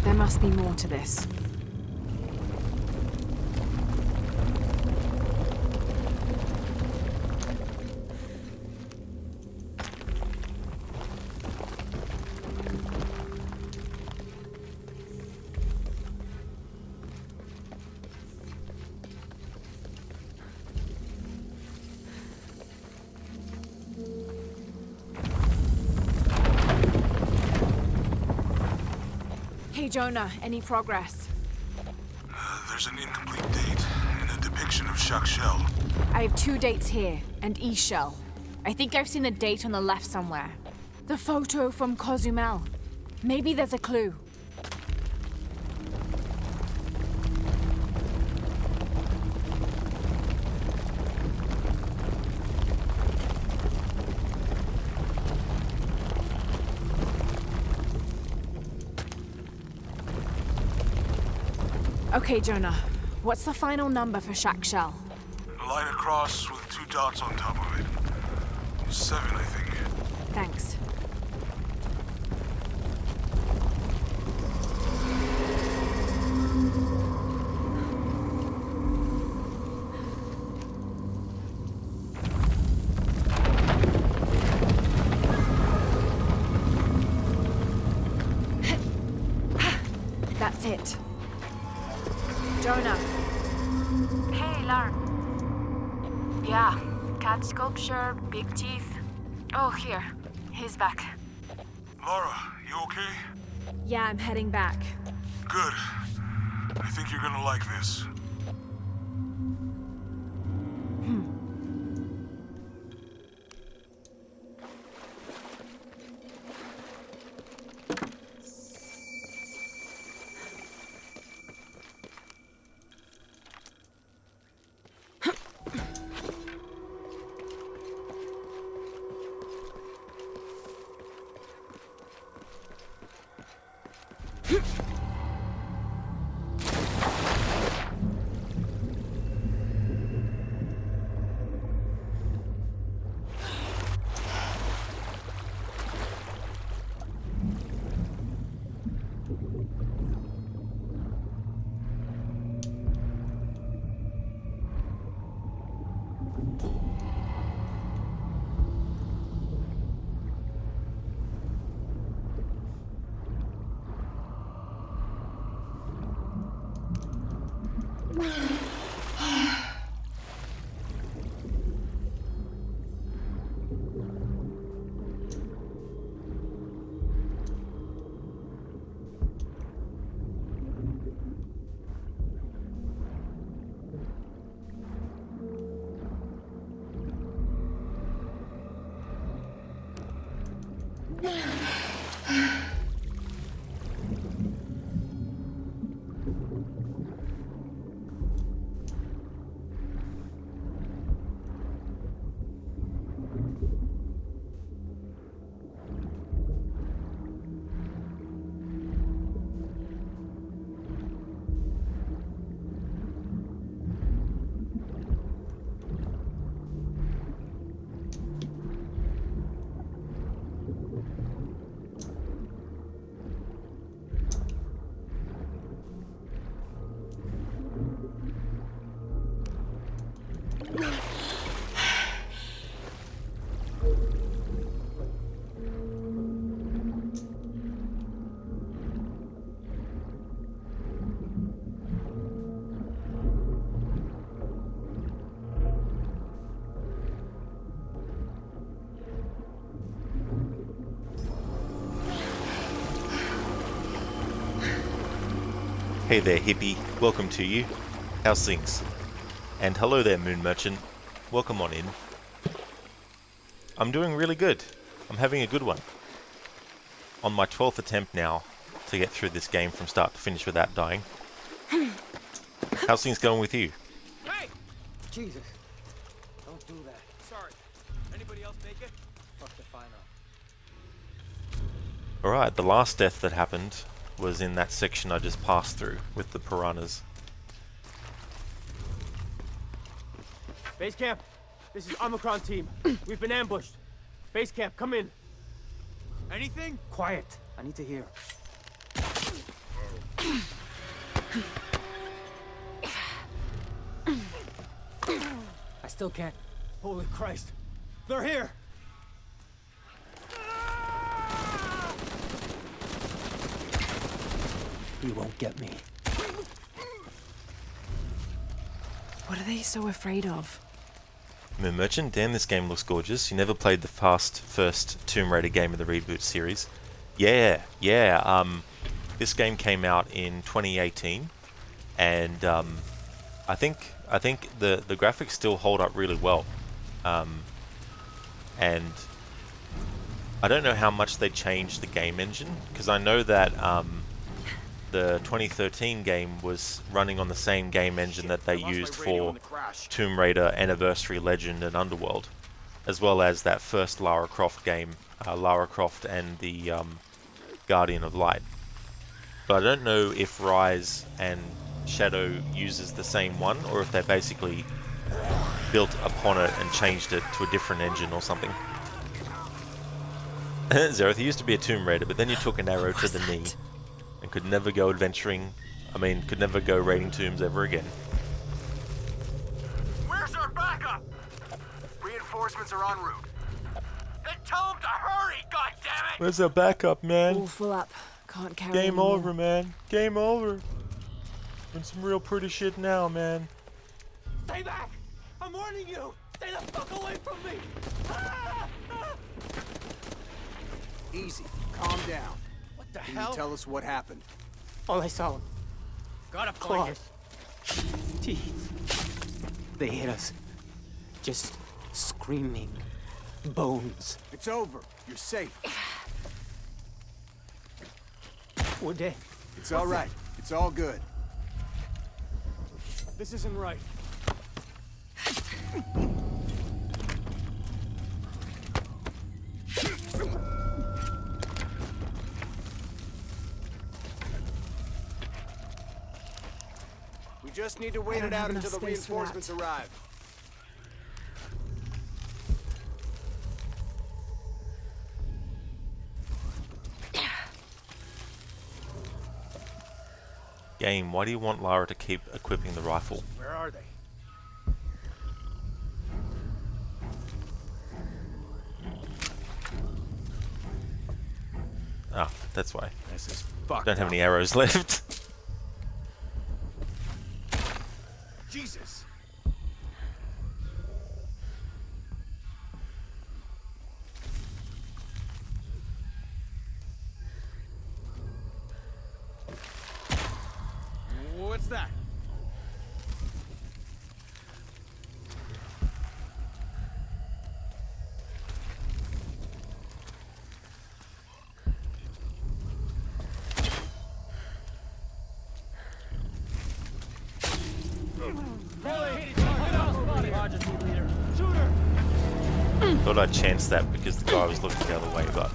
There must be more to this. Hey Jonah, any progress? There's an incomplete date and a depiction of Shakshel. I have 2 dates here, and Ishel. I think I've seen the date on the left somewhere. The photo from Cozumel. Maybe there's a clue. Okay, Jonah. What's the final number for Shakshel? A line across with 2 dots on top of it. 7, I think. Thanks. That's it. Jonah. Hey, Lara. Yeah, cat sculpture, big teeth. Oh, here. He's back. Lara, you okay? Yeah, I'm heading back. Good. I think you're gonna like this. Hey there, hippie. Welcome to you. How's things? And hello there, Moon Merchant. Welcome on in. I'm doing really good. I'm having a good one. On my 12th attempt now to get through this game from start to finish without dying. How's things going with you? Hey! Jesus. Don't do that. Sorry. Anybody else make it? Fuck if I know. Alright, the last death that happened was in that section I just passed through with the piranhas. Base camp. This is Omicron team. We've been ambushed. Base camp, come in. Anything? Quiet. I need to hear. I still can't. Holy Christ. They're here. You won't get me. What are they so afraid of? Moon Merchant, damn, this game looks gorgeous. You never played the first Tomb Raider game of the reboot series. Yeah. This game came out in 2018, and I think the graphics still hold up really well. And I don't know how much they changed the game engine, because I know that the 2013 game was running on the same game engine that they used for Tomb Raider, Anniversary, Legend, and Underworld, as well as that first Lara Croft game, Lara Croft and the Guardian of Light. But I don't know if Rise and Shadow uses the same one, or if they basically built upon it and changed it to a different engine or something. Zereth, you used to be a Tomb Raider, but then you took an arrow to the knee and could never go adventuring, could never go raiding tombs ever again. Where's our backup? Reinforcements are en route. Then tell them to hurry, goddammit! Where's our backup, man? All full up. Can't carry Game anymore. over, man. Game over. Doing some real pretty shit now, man. Stay back! I'm warning you! Stay the fuck away from me! Ah! Ah! Easy. Calm down. What the Can hell? you tell us what happened? All I saw. Gotta find it. Teeth. They hit us. Just screaming. Bones. It's over. You're safe. We're dead. It's all right. It's all good. This isn't right. We just need to wait don't it out have until the enough space for reinforcements that. arrive. Game, why do you want Lara to keep equipping the rifle? Where are they? Ah, that's why. This is fucked Don't have up. any arrows left. Jesus! What's that? Thought I'd chance that because the guy was looking the other way, but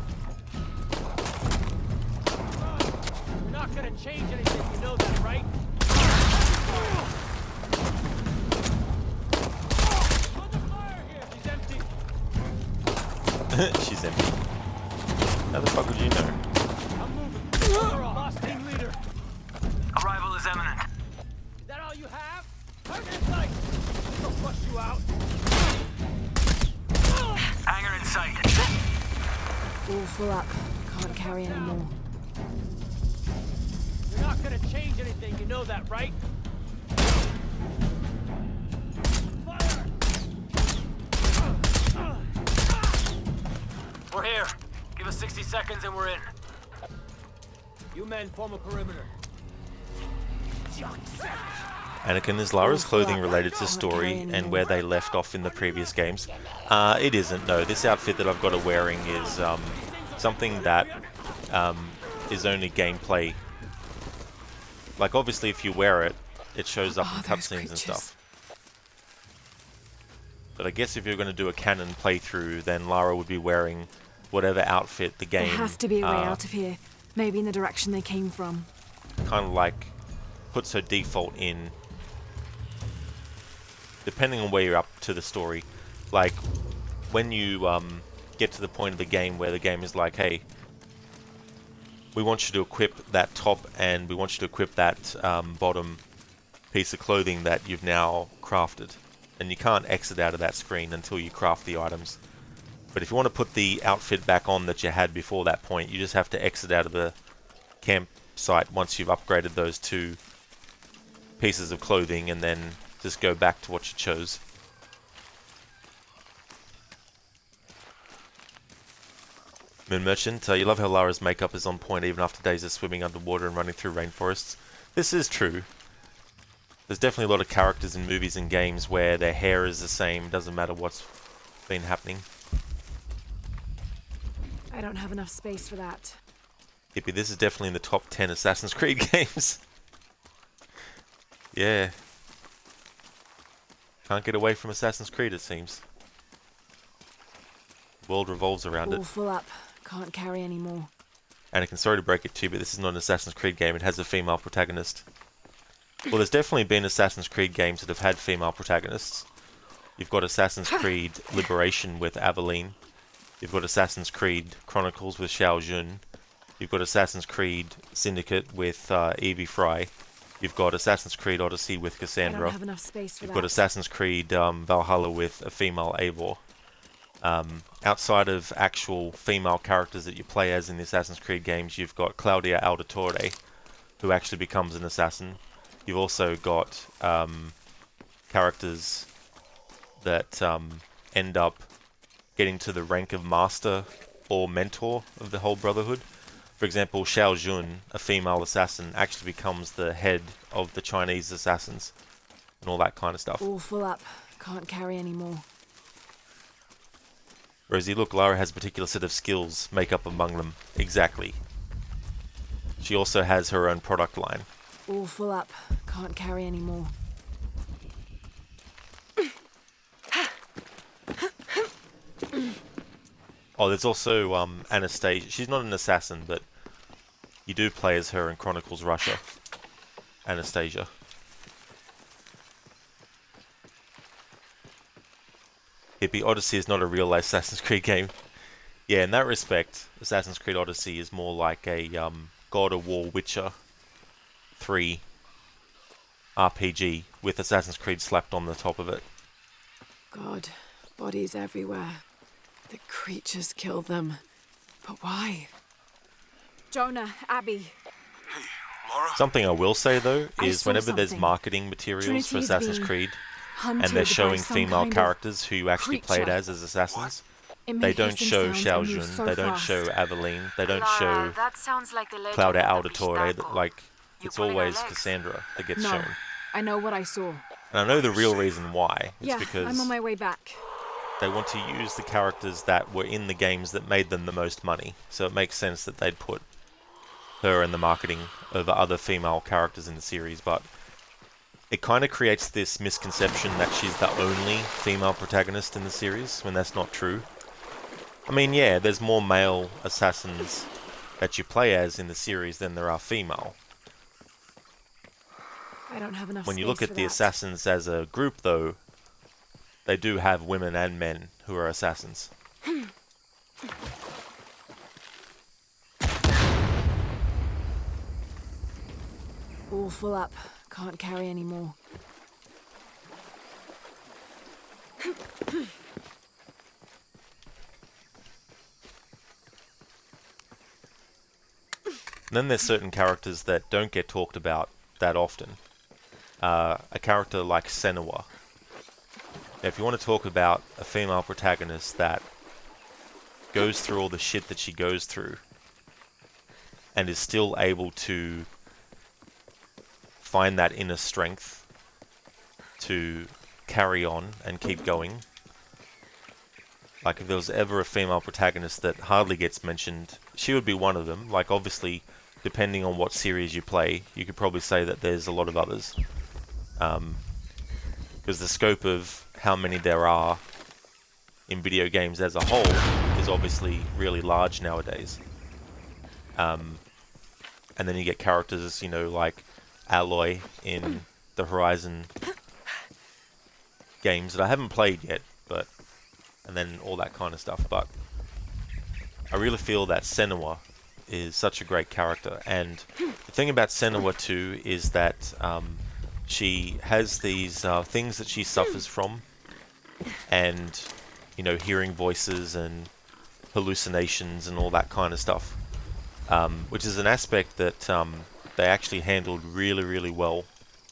We're not gonna change anything, you know that, right? she's empty. How the fuck would you know? Lost team leader. Arrival is imminent. Is that all you have? Target in sight. They'll flush you out. Hangar in sight. All full up. Can't carry any more. We're not gonna change anything, you know that, right? We're here. Give us 60 seconds and we're in. You men form a perimeter. Anakin, is Lara's clothing related to story and where they left off in the previous games? It isn't, no. This outfit that I've got her wearing is something that is only gameplay. Like, obviously, if you wear it, it shows up in cutscenes and stuff. But I guess if you're going to do a canon playthrough, then Lara would be wearing whatever outfit the game... There has to be a way out of here. Maybe in the direction they came from. Kind of like puts her default in, depending on where you're up to the story. Like, when you get to the point of the game where the game is like, hey, we want you to equip that top and we want you to equip that bottom piece of clothing that you've now crafted. And you can't exit out of that screen until you craft the items. But if you want to put the outfit back on that you had before that point, you just have to exit out of the campsite once you've upgraded those two pieces of clothing and then just go back to what you chose. Moon Merchant, you love how Lara's makeup is on point even after days of swimming underwater and running through rainforests. This is true. There's definitely a lot of characters in movies and games where their hair is the same, doesn't matter what's been happening. I don't have enough space for that. Hippie, this is definitely in the top 10 Assassin's Creed games. Yeah. Can't get away from Assassin's Creed, it seems. The world revolves around it. All full up. Can't carry any more. Anakin, sorry to break it to you, but this is not an Assassin's Creed game. It has a female protagonist. Well, there's definitely been Assassin's Creed games that have had female protagonists. You've got Assassin's Creed Liberation with Aveline. You've got Assassin's Creed Chronicles with Xiao Jun. You've got Assassin's Creed Syndicate with Evie Fry. You've got Assassin's Creed Odyssey with Cassandra. I don't have enough space for You've that. got Assassin's Creed Valhalla with a female Eivor. Outside of actual female characters that you play as in the Assassin's Creed games, you've got Claudia Auditore, who actually becomes an assassin. You've also got characters that end up getting to the rank of master or mentor of the whole Brotherhood. For example, Xiao Jun, a female assassin, actually becomes the head of the Chinese assassins and all that kind of stuff. All full up. Can't carry any more. Rosie, look, Lara has a particular set of skills, makeup among them. Exactly. She also has her own product line. All full up. Can't carry any more. Oh, there's also Anastasia. She's not an assassin, but you do play as her in Chronicles Russia. Anastasia. Hippie, Odyssey is not a real Assassin's Creed game. Yeah, in that respect, Assassin's Creed Odyssey is more like a God of War Witcher 3 RPG with Assassin's Creed slapped on the top of it. God, bodies everywhere. The creatures killed them. But why? Jonah, Abby. Hey, Something I will say though I is saw whenever there's something. marketing materials Trinity for is Assassin's being Creed and hunted they're by showing some female kind of characters who you actually played creature. as assassins, It they made don't hissing show sounds Xiao and moved Jun, so they don't fast. show Aveline, they don't Lara, show that sounds like the legend Claudia of the Auditore, Pistaco. like, You it's pulling her always legs? Cassandra that gets No, shown. I know what I saw. And I know the real reason why. It's Yeah, because I'm on my way back. they want to use the characters that were in the games that made them the most money. So it makes sense that they'd put her in the marketing over other female characters in the series, but it kind of creates this misconception that she's the only female protagonist in the series, when that's not true. I mean, yeah, there's more male assassins that you play as in the series than there are female. I don't have enough When you space look at for the that. assassins as a group, though, they do have women and men who are assassins. All full up. Can't carry any more. And then there's certain characters that don't get talked about that often. A character like Senua. Now, if you want to talk about a female protagonist that goes through all the shit that she goes through and is still able to find that inner strength to carry on and keep going. Like, if there was ever a female protagonist that hardly gets mentioned, she would be one of them. Like, obviously, depending on what series you play, you could probably say that there's a lot of others. Because the scope of how many there are in video games as a whole is obviously really large nowadays. And then you get characters, you know, like Aloy in the Horizon games that I haven't played yet, but and then all that kind of stuff. But I really feel that Senua is such a great character, and the thing about Senua too is that she has these things that she suffers from, and you know, hearing voices and hallucinations and all that kind of stuff, which is an aspect that they actually handled really, really well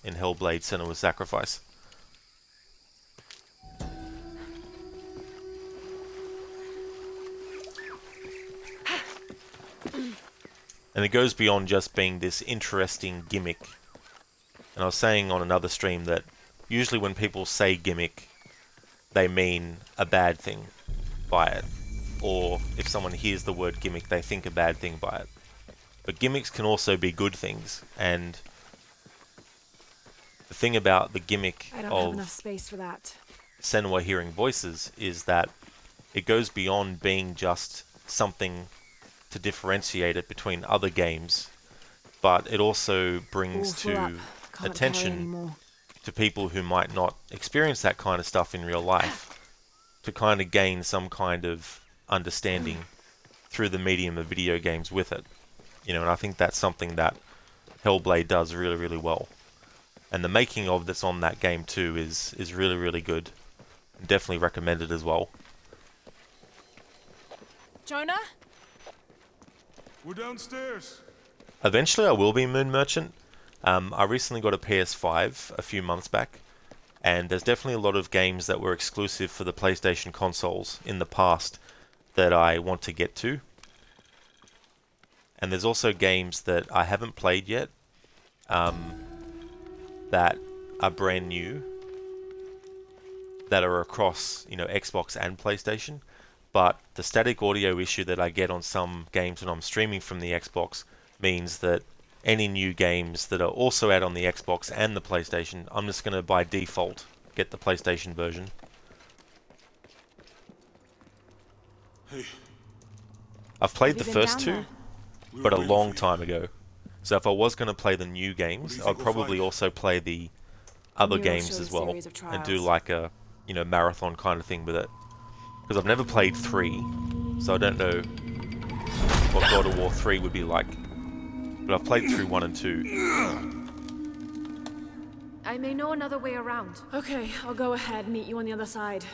in Hellblade: Senua's Sacrifice. And it goes beyond just being this interesting gimmick. And I was saying on another stream that usually when people say gimmick, they mean a bad thing by it. Or if someone hears the word gimmick, they think a bad thing by it. But gimmicks can also be good things. And the thing about the gimmick I don't have enough of space for that. Senua hearing voices is that it goes beyond being just something to differentiate it between other games, but it also brings All full up. to Can't carry attention anymore. to people who might not experience that kind of stuff in real life to kind of gain some kind of understanding through the medium of video games with it. You know, and I think that's something that Hellblade does really, really well. And the making of that's on that game too is really, really good. Definitely recommended as well. Jonah? We're downstairs. Eventually I will be Moon Merchant. I recently got a PS5 a few months back, and there's definitely a lot of games that were exclusive for the PlayStation consoles in the past that I want to get to. And there's also games that I haven't played yet that are brand new, that are across, you know, Xbox and PlayStation. But the static audio issue that I get on some games when I'm streaming from the Xbox means that any new games that are also out on the Xbox and the PlayStation, I'm just going to by default get the PlayStation version. Hey. I've played Have the you been first down two, there? but a long time ago. So if I was going to play the new games, I'd probably also play the other Nero games showed as a well, series of and do trials. like a, you know, marathon kind of thing with it. Because I've never played 3, so I don't know what God of War 3 would be like. But I've played through 1 and 2. I may know another way around. Okay, I'll go ahead and meet you on the other side.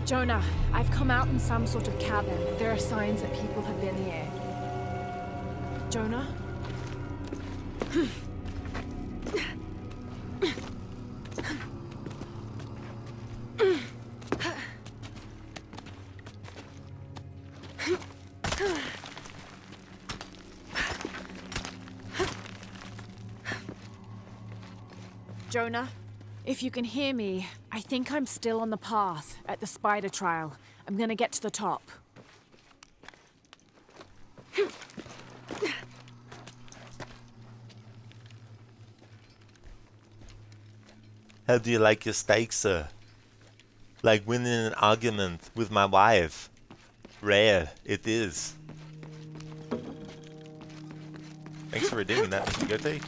Jonah, I've come out in some sort of cavern. There are signs that people have been here. Jonah? Jonah, if you can hear me, I think I'm still on the path at the spider trial. I'm gonna get to the top. How do you like your steak, sir? Like winning an argument with my wife. Rare, it is. Thanks for redeeming that, Mr. Goatee.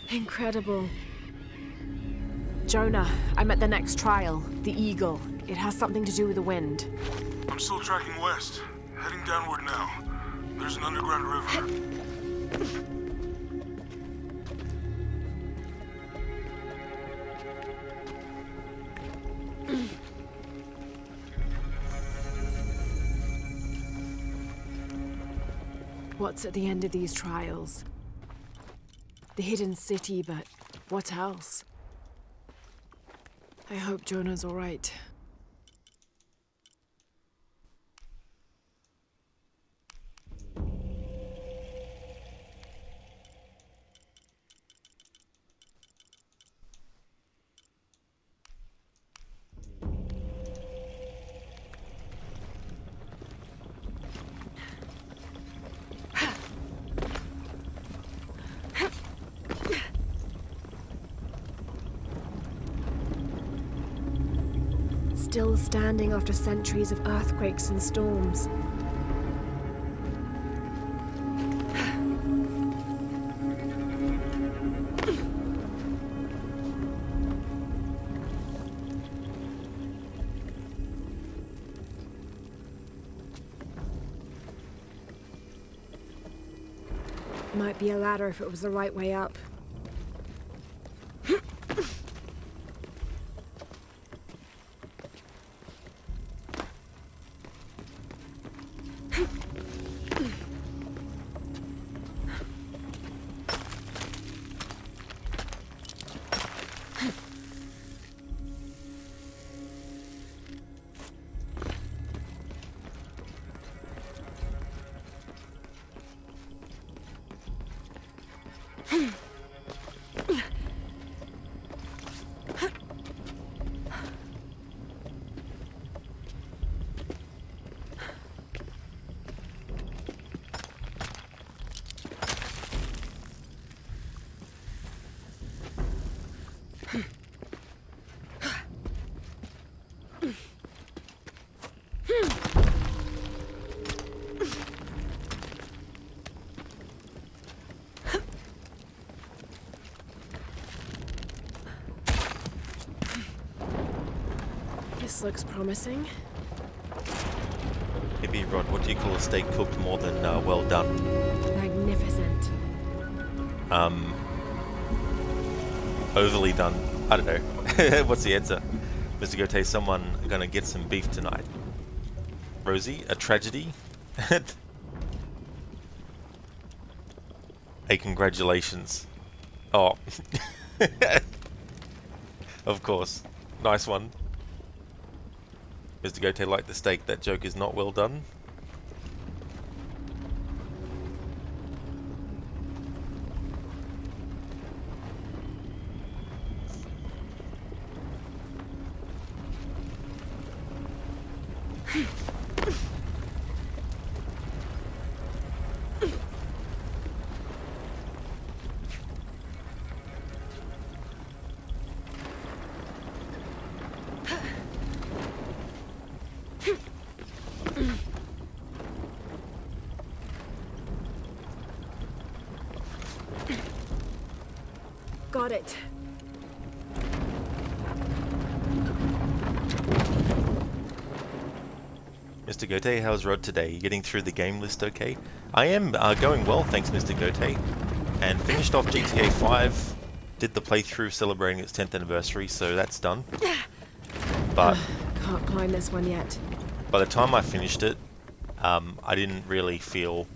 Incredible. Jonah, I'm at the next trial, the Eagle. It has something to do with the wind. I'm still tracking west, heading downward now. There's an underground river. What's at the end of these trials? The hidden city, but what else? I hope Jonah's all right. Still standing after centuries of earthquakes and storms. Might be a ladder if it was the right way up. This looks promising. Hey B-Rod, what do you call a steak cooked more than well done? Magnificent. Overly done. I don't know. What's the answer? Mr. Goatee, someone gonna get some beef tonight. Rosie, a tragedy? Hey, congratulations. Oh. Of course. Nice one. Mr. Goatee like the steak, that joke is not well done. Got it. Mr. Gote, how's Rod today? You getting through the game list okay? I am going well, thanks Mr. Gote. And finished off GTA 5, did the playthrough celebrating its 10th anniversary, so that's done. But Can't climb this one yet. by the time I finished it, I didn't really feel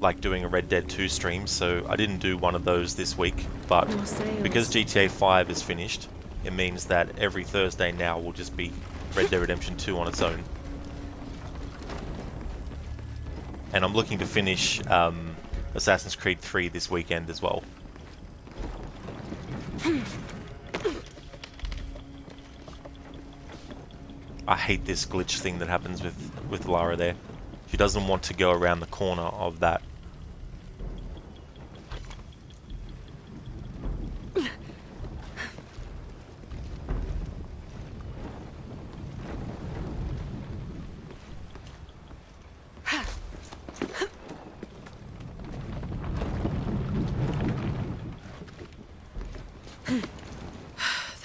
like doing a Red Dead 2 stream, so I didn't do one of those this week. But More sales. because GTA 5 is finished, it means that every Thursday now will just be Red Dead Redemption 2 on its own. And I'm looking to finish Assassin's Creed 3 this weekend as well. I hate this glitch thing that happens with Lara there. She doesn't want to go around the corner of that.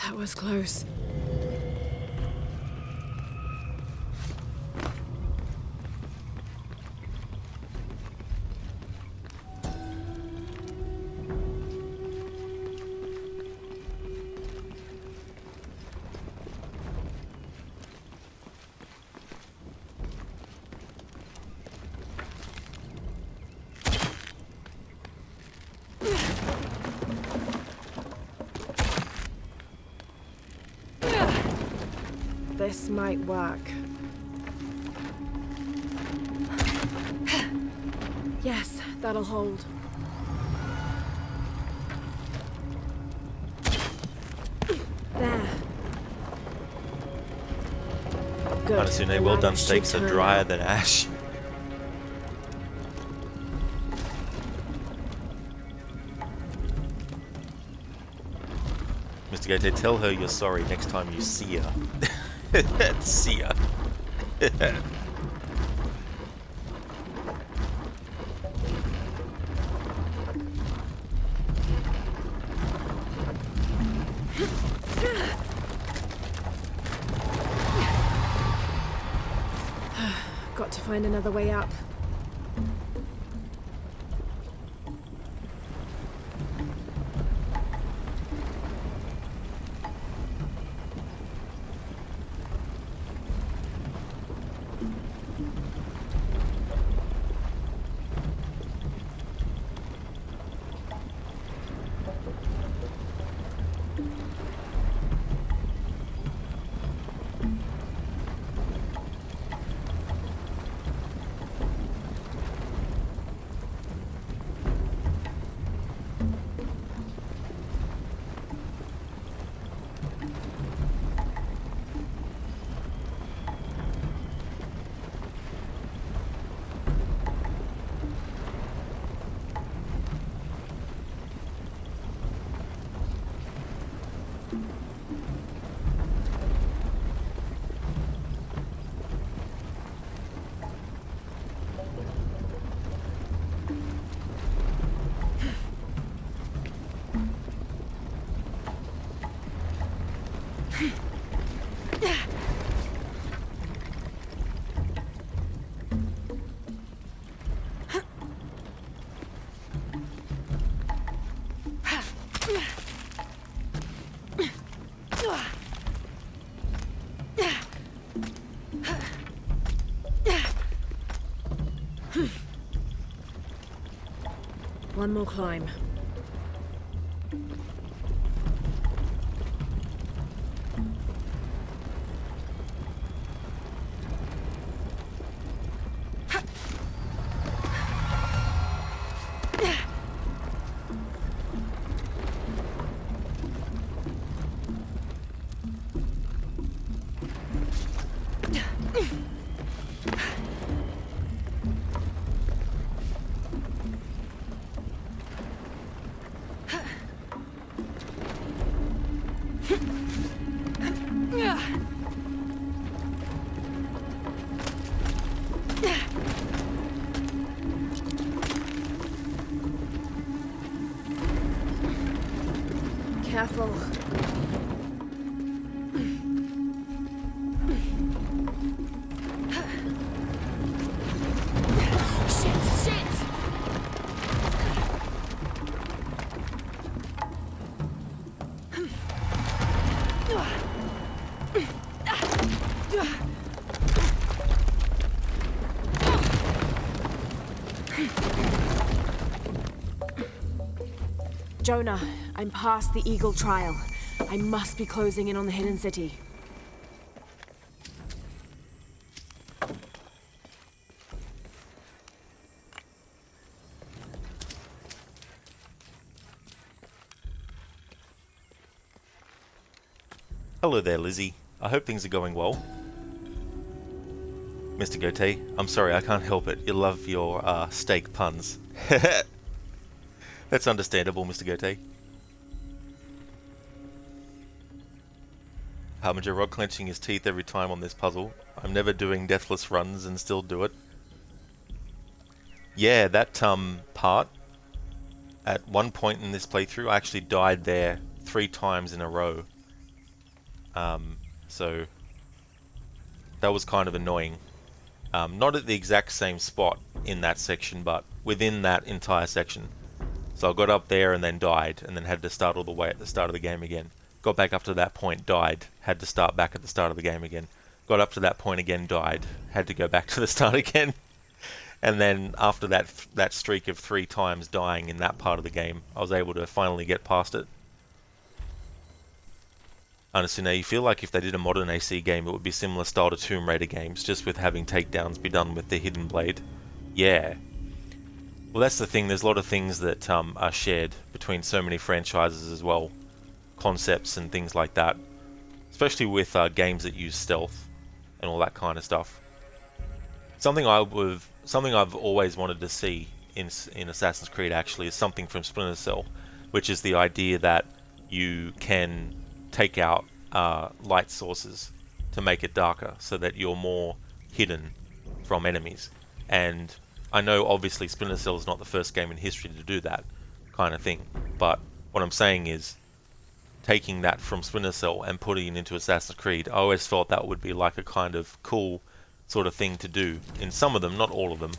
That was close. This might work. Yes, that'll hold. There. Good. Hanasune, well done, steaks are drier than ash. Mr. Gote, tell her you're sorry next time you see her. See her. Got to find another way up. One more climb. careful. Jonah, I'm past the Eagle Trial. I must be closing in on the Hidden City. Hello there, Lizzie. I hope things are going well. Mr. Gote, I'm sorry, I can't help it. You love your steak puns. That's understandable, Mr. Gote. Harbinger Rod clenching his teeth every time on this puzzle. I'm never doing deathless runs and still do it. Yeah, that part, at one point in this playthrough, I actually died there 3 times in a row. So that was kind of annoying. Not at the exact same spot in that section, but within that entire section. So I got up there and then died, and then had to start all the way at the start of the game again. Got back up to that point, died, had to start back at the start of the game again. Got up to that point again, died, had to go back to the start again. And then after that streak of 3 times dying in that part of the game, I was able to finally get past it. Honestly, now you feel like if they did a modern AC game, it would be similar style to Tomb Raider games, just with having takedowns be done with the hidden blade. Yeah. Well, that's the thing, there's a lot of things that are shared between so many franchises as well. Concepts and things like that. Especially with games that use stealth and all that kind of stuff. Something I've always wanted to see in Assassin's Creed actually is something from Splinter Cell, which is the idea that you can take out light sources to make it darker so that you're more hidden from enemies. And I know obviously Splinter Cell is not the first game in history to do that kind of thing, but what I'm saying is taking that from Splinter Cell and putting it into Assassin's Creed, I always thought that would be like a kind of cool sort of thing to do in some of them, not all of them.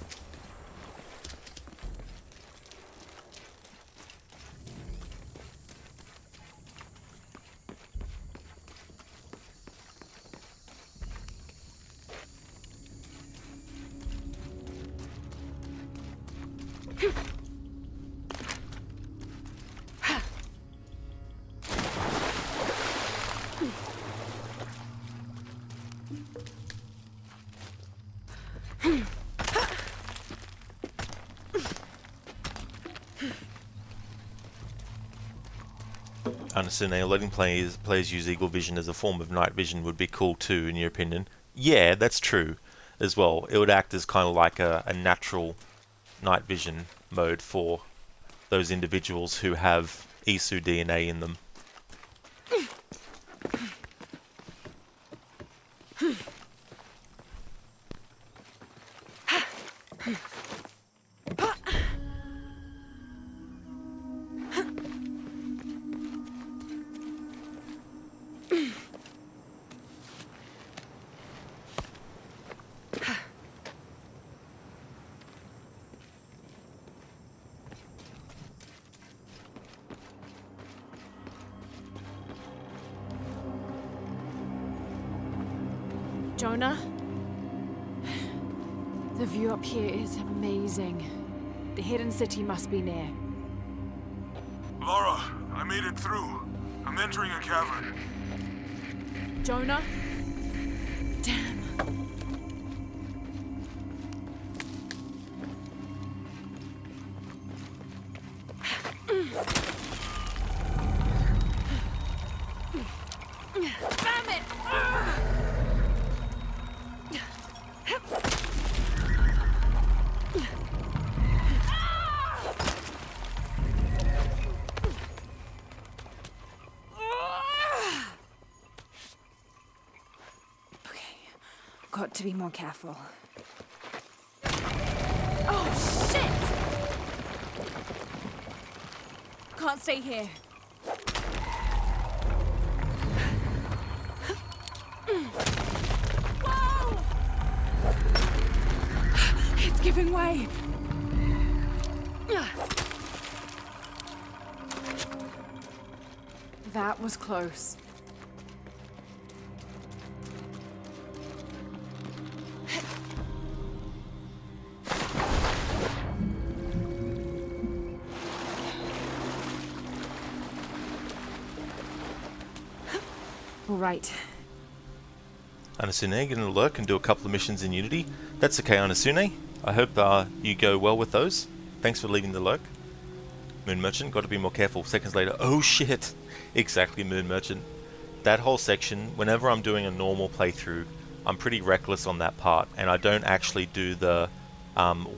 Understand, letting players use Eagle Vision as a form of night vision would be cool too, in your opinion. Yeah, that's true as well. It would act as kind of like a natural night vision mode for those individuals who have Isu DNA in them. Jonah? The view up here is amazing. The hidden city must be near. Lara, I made it through. I'm entering a cavern. Jonah? Damn. Damn it! Got to be more careful. Oh, shit! Can't stay here. Whoa! It's giving way. That was close. All right. Anasune, gonna lurk and do a couple of missions in Unity. That's okay, Anasune. I hope you go well with those. Thanks for leaving the lurk. Moon Merchant, got to be more careful. Seconds later, oh shit! Exactly, Moon Merchant. That whole section, whenever I'm doing a normal playthrough, I'm pretty reckless on that part, and I don't actually do the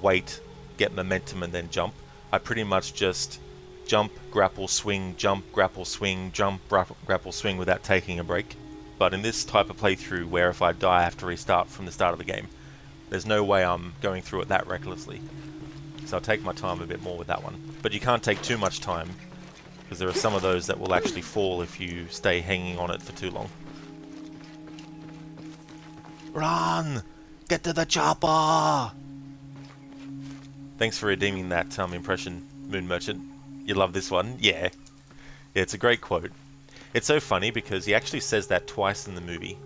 wait, get momentum, and then jump. I pretty much just jump, grapple, swing, jump, grapple, swing, jump, grapple, swing without taking a break. But in this type of playthrough, where if I die I have to restart from the start of the game, there's no way I'm going through it that recklessly. So I'll take my time a bit more with that one. But you can't take too much time, because there are some of those that will actually fall if you stay hanging on it for too long. Run! Get to the chopper! Thanks for redeeming that impression, Moon Merchant. You love this one? Yeah. Yeah, it's a great quote. It's so funny because he actually says that twice in the movie.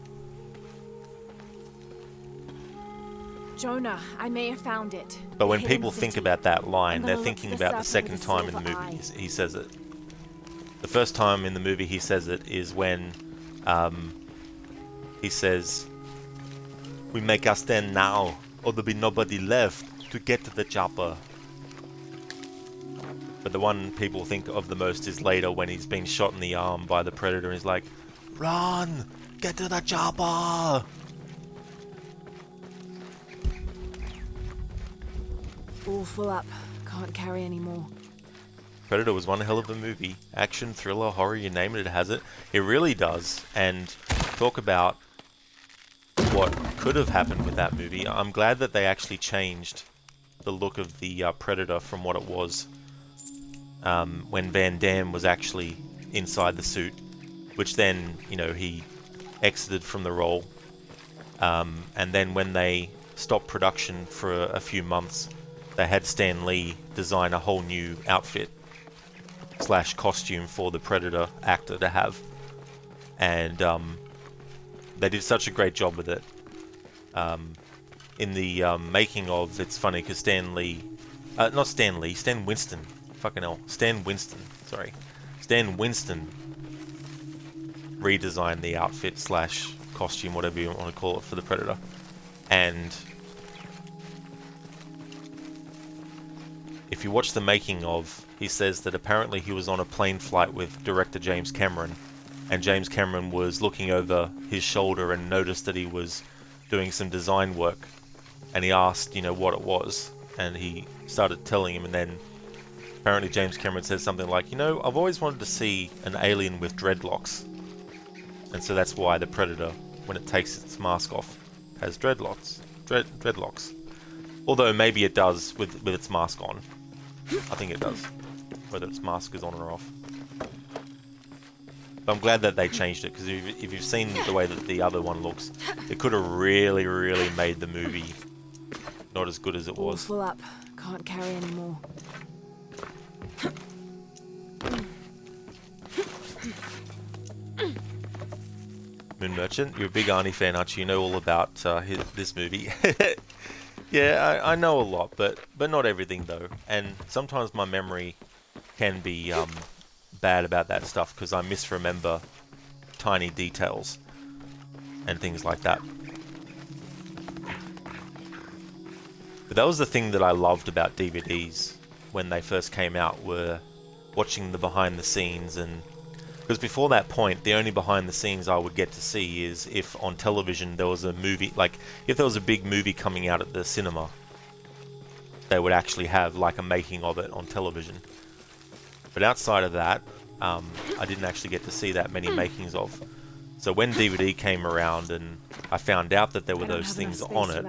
Jonah, I may have found it. But when The people hidden think city. about that line, I'm they're gonna look thinking for the about the serpent second with the time in the silver movie eye. he says it. The first time in the movie he says it is when he says, "We make our stand now, or there'll be nobody left to get to the chopper." But the one people think of the most is later when he's being shot in the arm by the Predator and he's like, "Run! Get to the chopper!" All full up. Can't carry any more. Predator was one hell of a movie. Action, thriller, horror, you name it, it has it. It really does. And talk about what could have happened with that movie. I'm glad that they actually changed the look of the Predator from what it was when Van Damme was actually inside the suit, which then, you know, he exited from the role. And then when they stopped production for a few months, they had Stan Lee design a whole new outfit / costume for the Predator actor to have. And they did such a great job with it. In the making of, it's funny because Stan Winston. Fucking hell. Stan Winston redesigned the outfit / costume, whatever you want to call it, for the Predator. And if you watch the making of, he says that apparently he was on a plane flight with director James Cameron, and James Cameron was looking over his shoulder and noticed that he was doing some design work, and he asked, you know, what it was, and he started telling him, and then apparently James Cameron said something like, you know, I've always wanted to see an alien with dreadlocks, and so that's why the Predator, when it takes its mask off, has dreadlocks. Although maybe it does with its mask on. I think it does, whether its mask is on or off. But I'm glad that they changed it, because if you've seen the way that the other one looks, it could have really, really made the movie not as good as it All was. full up. Can't carry any more. Moon Merchant, you're a big Arnie fan, aren't you? You know all about this movie. Yeah, I know a lot, but not everything though. And sometimes my memory can be bad about that stuff because I misremember tiny details and things like that. But that was the thing that I loved about DVDs when they first came out, were watching the behind the scenes. And because before that point, the only behind the scenes I would get to see is if on television there was a movie, like if there was a big movie coming out at the cinema, they would actually have like a making of it on television. But outside of that, I didn't actually get to see that many makings of. So when DVD came around and I found out that there were those things on it,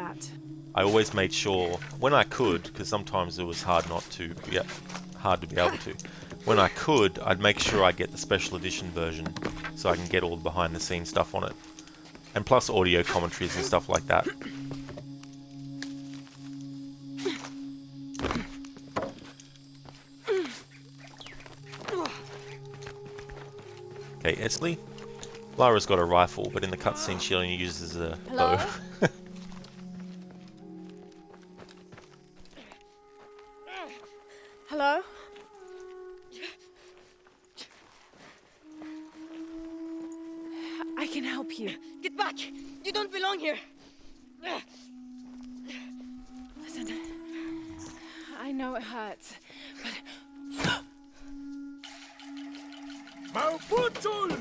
I always made sure, when I could, because sometimes it was hard to be able to, when I could, I'd make sure I get the special edition version so I can get all the behind the scenes stuff on it. And plus audio commentaries and stuff like that. Okay, Esley. Lara's got a rifle, but in the cutscene she only uses a bow. Hello? I can help you. Get back! You don't belong here! Listen, I know it hurts, but... Małputol!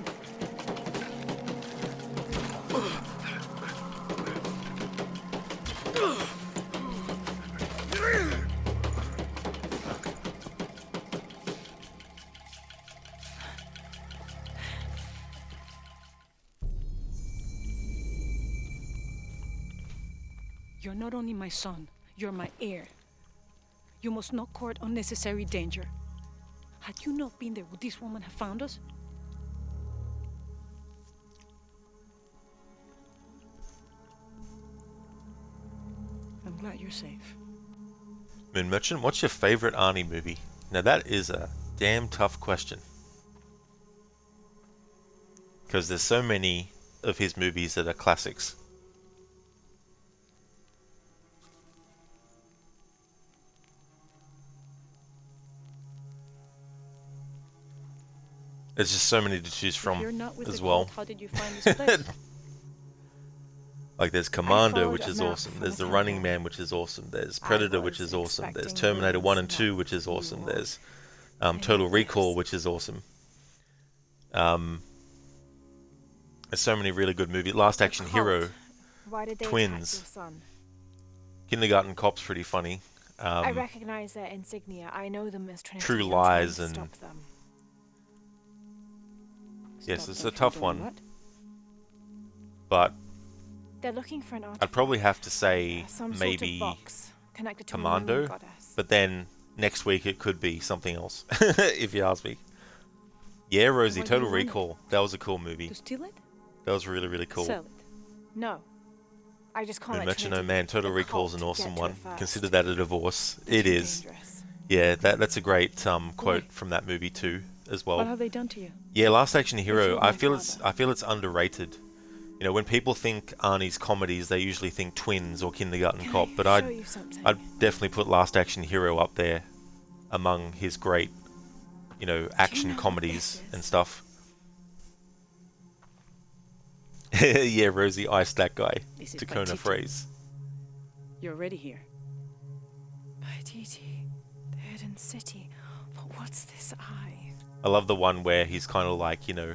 You're not only my son, you're my heir. You must not court unnecessary danger. Had you not been there, would this woman have found us? I'm glad you're safe. Moon Merchant, what's your favorite Arnie movie? Now that is a damn tough question. Because there's so many of his movies that are classics. There's just so many to choose from as well. How did you find this place? Like there's Commando, which is awesome. There's The Running Man, which is awesome. There's Predator, which is awesome. There's Terminator 1 and 2, which is awesome. There's Total Recall, which is awesome. There's so many really good movies. Last Action Hero, Twins, Kindergarten Cop's pretty funny. I recognize their insignia. I know them as Trinity. True Lies and... Yes, it's a tough one. But they're looking for an I'd probably have to say maybe Commando, but then next week it could be something else, if you ask me. Yeah, Rosie, Total Recall. That was a cool movie. To steal it? That was really, really cool. Sell it. No. I just can't let Trinity. No, man, Total Recall's an awesome one. first. Consider that a divorce. It is. Yeah, that's a great quote from that movie too, as well. What have they done to you? Yeah, Last Action Hero. I feel it's underrated. You know, when people think Arnie's comedies, they usually think Twins or Kindergarten Cop, but I'd definitely put Last Action Hero up there among his great, you know, action comedies and stuff. Yeah, Rosie, ice that guy. Tacona phrase. You're already here. Paititi, the hidden city. But what's this eye? I love the one where he's kind of like, you know,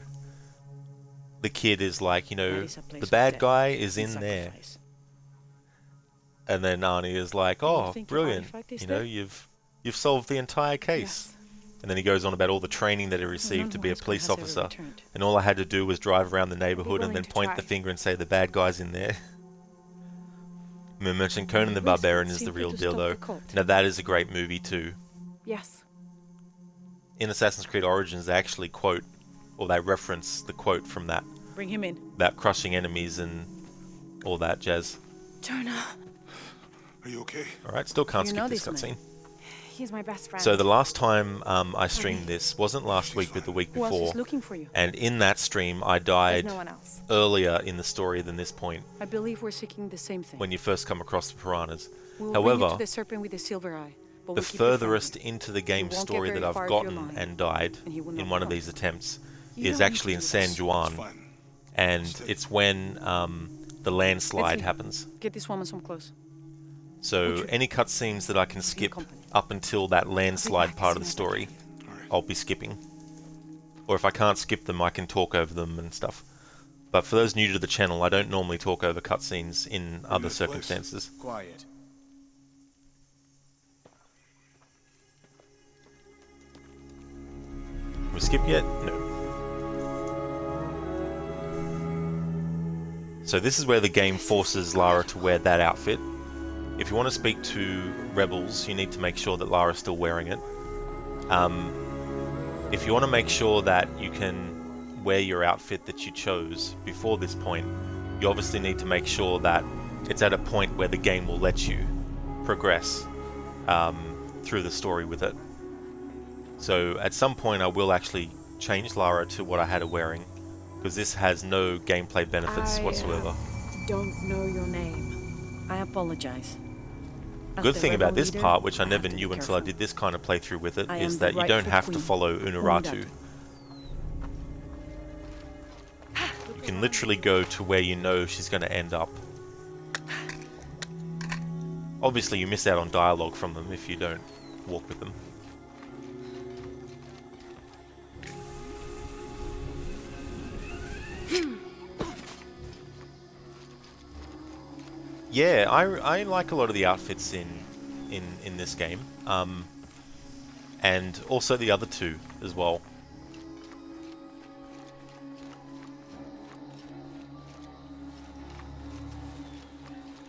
the kid is like, you know, the bad guy is in there. And then Arnie is like, oh, brilliant. You know, you've solved the entire case. And then he goes on about all the training that he received to be a police officer. And all I had to do was drive around the neighborhood and then point the finger and say the bad guy's in there. Merchant Conan the Barbarian is the real deal though. Now that is a great movie too. Yes. In Assassin's Creed Origins they actually quote, or they reference the quote from that. Bring him in. About crushing enemies and all that jazz. Jonah. Are you okay? Alright, still can't skip this cutscene. He's my best friend. So the last time I streamed this wasn't last week but the week Who else before. is looking for you? And in that stream I died no one else. earlier in the story than this point. I believe we're seeking the same thing. When you first come across the piranhas. We'll However, bring you to the serpent with the silver eye. But the we'll keep you furthest into the game You won't get story very that far I've if you're gotten lying. and died And he will in not one of know. these attempts You is don't actually need in to do San this. Juan. And it's when the landslide see. happens. Get this woman some clothes. So any cutscenes that I can skip up until that landslide part of the story, I'll be skipping. Or if I can't skip them, I can talk over them and stuff. But for those new to the channel, I don't normally talk over cutscenes in other circumstances. Quiet. Can we skip yet? No. So this is where the game forces Lara to wear that outfit. If you want to speak to rebels, you need to make sure that Lara's still wearing it. If you want to make sure that you can wear your outfit that you chose before this point, you obviously need to make sure that it's at a point where the game will let you progress through the story with it. So at some point I will actually change Lara to what I had her wearing, because this has no gameplay benefits whatsoever. Don't know your name. I apologize. As Good the thing about rebel this leader, part, which I have never to be knew until I careful. did this kind of playthrough with it, I is am the that you don't rightful have to queen, follow Unuratu. You can literally go to where you know she's going to end up. Obviously you miss out on dialogue from them if you don't walk with them. Yeah, I like a lot of the outfits in this game, and also the other two as well.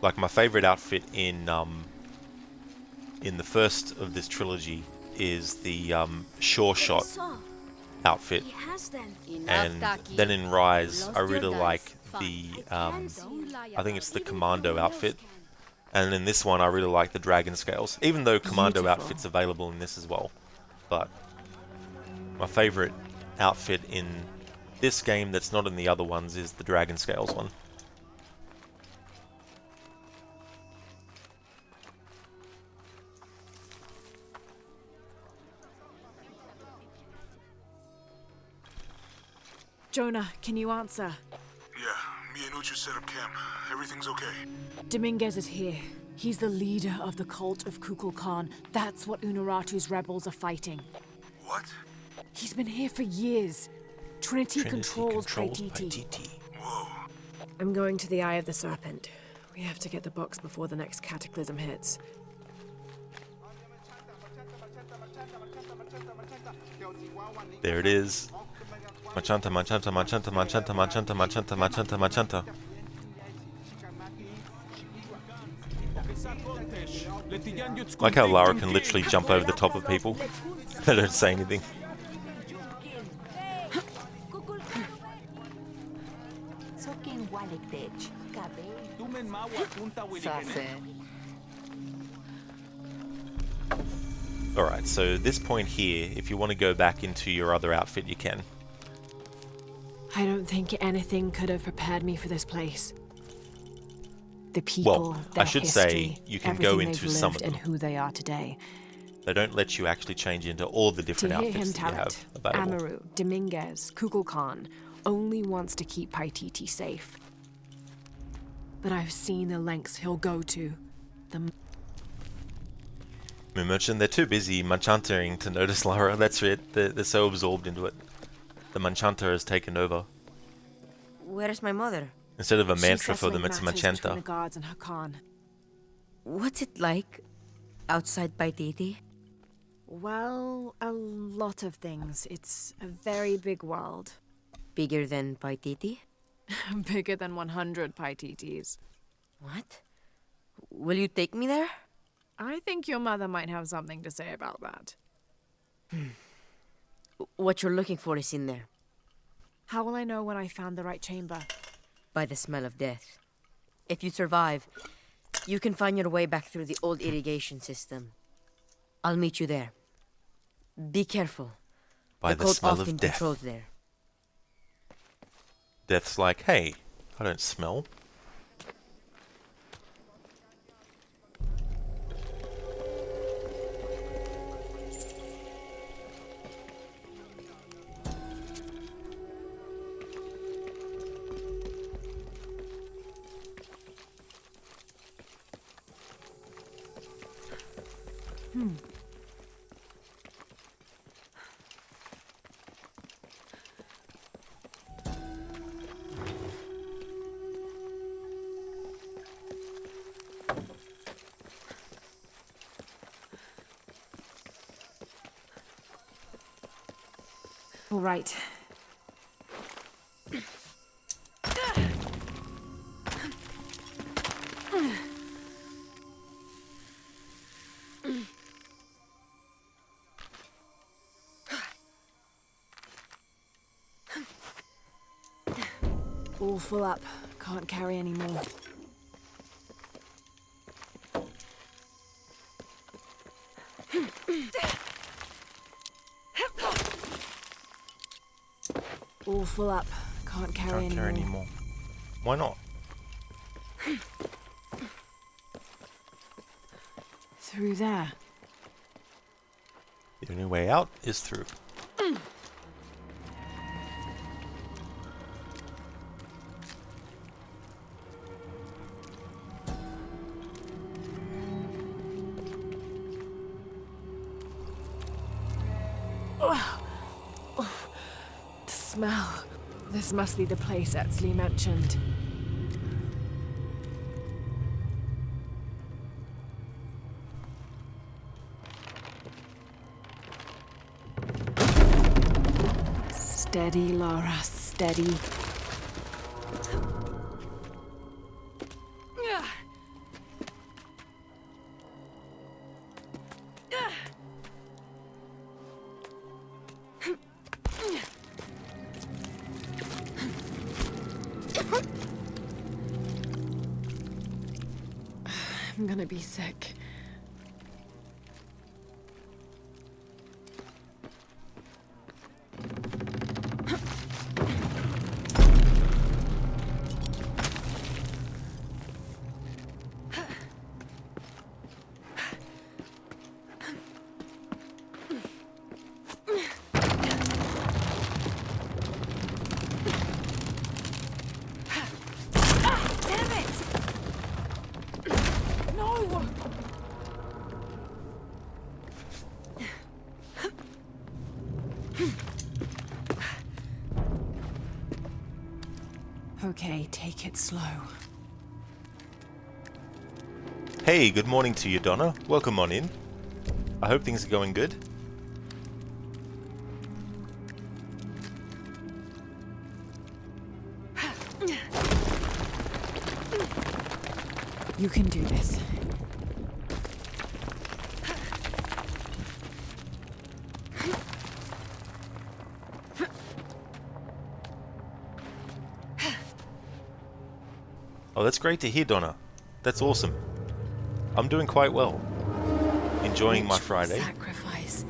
Like my favorite outfit in the first of this trilogy is the Sure Shot outfit, and then in Rise I really like the I think it's the Commando outfit, and in this one I really like the Dragon Scales, even though Commando outfit's available in this as well. But my favorite outfit in this game that's not in the other ones is the Dragon Scales one. Jonah, can you answer? Yeah, me and Uchu set up camp. Everything's okay. Dominguez is here. He's the leader of the cult of Kukulkan. That's what Unuratu's rebels are fighting. What? He's been here for years. Trinity controls Paititi. Whoa. I'm going to the Eye of the Serpent. We have to get the box before the next cataclysm hits. There it is. Machanta, machanta, machanta, machanta, machanta, machanta, machanta, machanta. Like how Lara can literally jump over the top of people. They don't say anything. Alright, so this point here, if you want to go back into your other outfit, you can. I don't think anything could have prepared me for this place. The people, Well, their I should history, say you can go everything into they've some of lived them. and who they are today. They don't let you actually change into all the different To hear outfits him that tell you it, have available. Amaru, Dominguez, Kukulkan only wants to keep Paititi safe. But I've seen the lengths he'll go to. Merchant, they're too busy manchantering to notice Lara. That's it. They're so absorbed into it. The manchanta has taken over. Where is my mother? Instead of a mantra She's for them, settling it's a matters between machanta. the guards and Hakan. What's it like outside Paititi? Well, a lot of things. It's a very big world. Bigger than Paititi? Bigger than 100 Paititis. What? Will you take me there? I think your mother might have something to say about that. What you're looking for is in there. How will I know when I found the right chamber? By the smell of death. If you survive, you can find your way back through the old irrigation system. I'll meet you there. Be careful. By the cult smell often of death. controls there. Death's like, hey, I don't smell. All right. All full up. Can't carry anymore. All full up. Can't carry Can't carry anymore. Why not? Through there. The only way out is through. The smell. This must be the place Etzli mentioned. Steady, Lara, steady. I'm gonna be sick. Okay, take it slow. Hey, good morning to you, Donna. Welcome on in. I hope things are going good. You can do this. Oh, that's great to hear, Donna. That's awesome. I'm doing quite well. Enjoying my Friday. Sacrifice.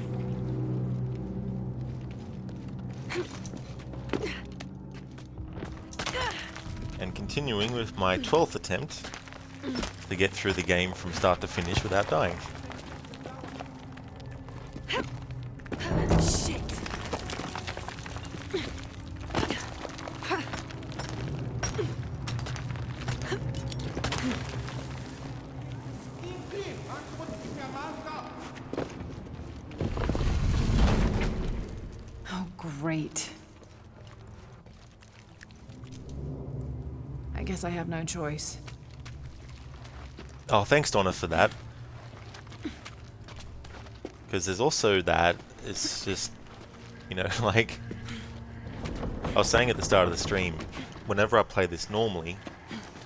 And continuing with my 12th attempt to get through the game from start to finish without dying. Shit. Oh, great. I guess I have no choice. Oh, thanks, Donna, for that. Because there's also that, it's just, you know, like, I was saying at the start of the stream, whenever I play this normally,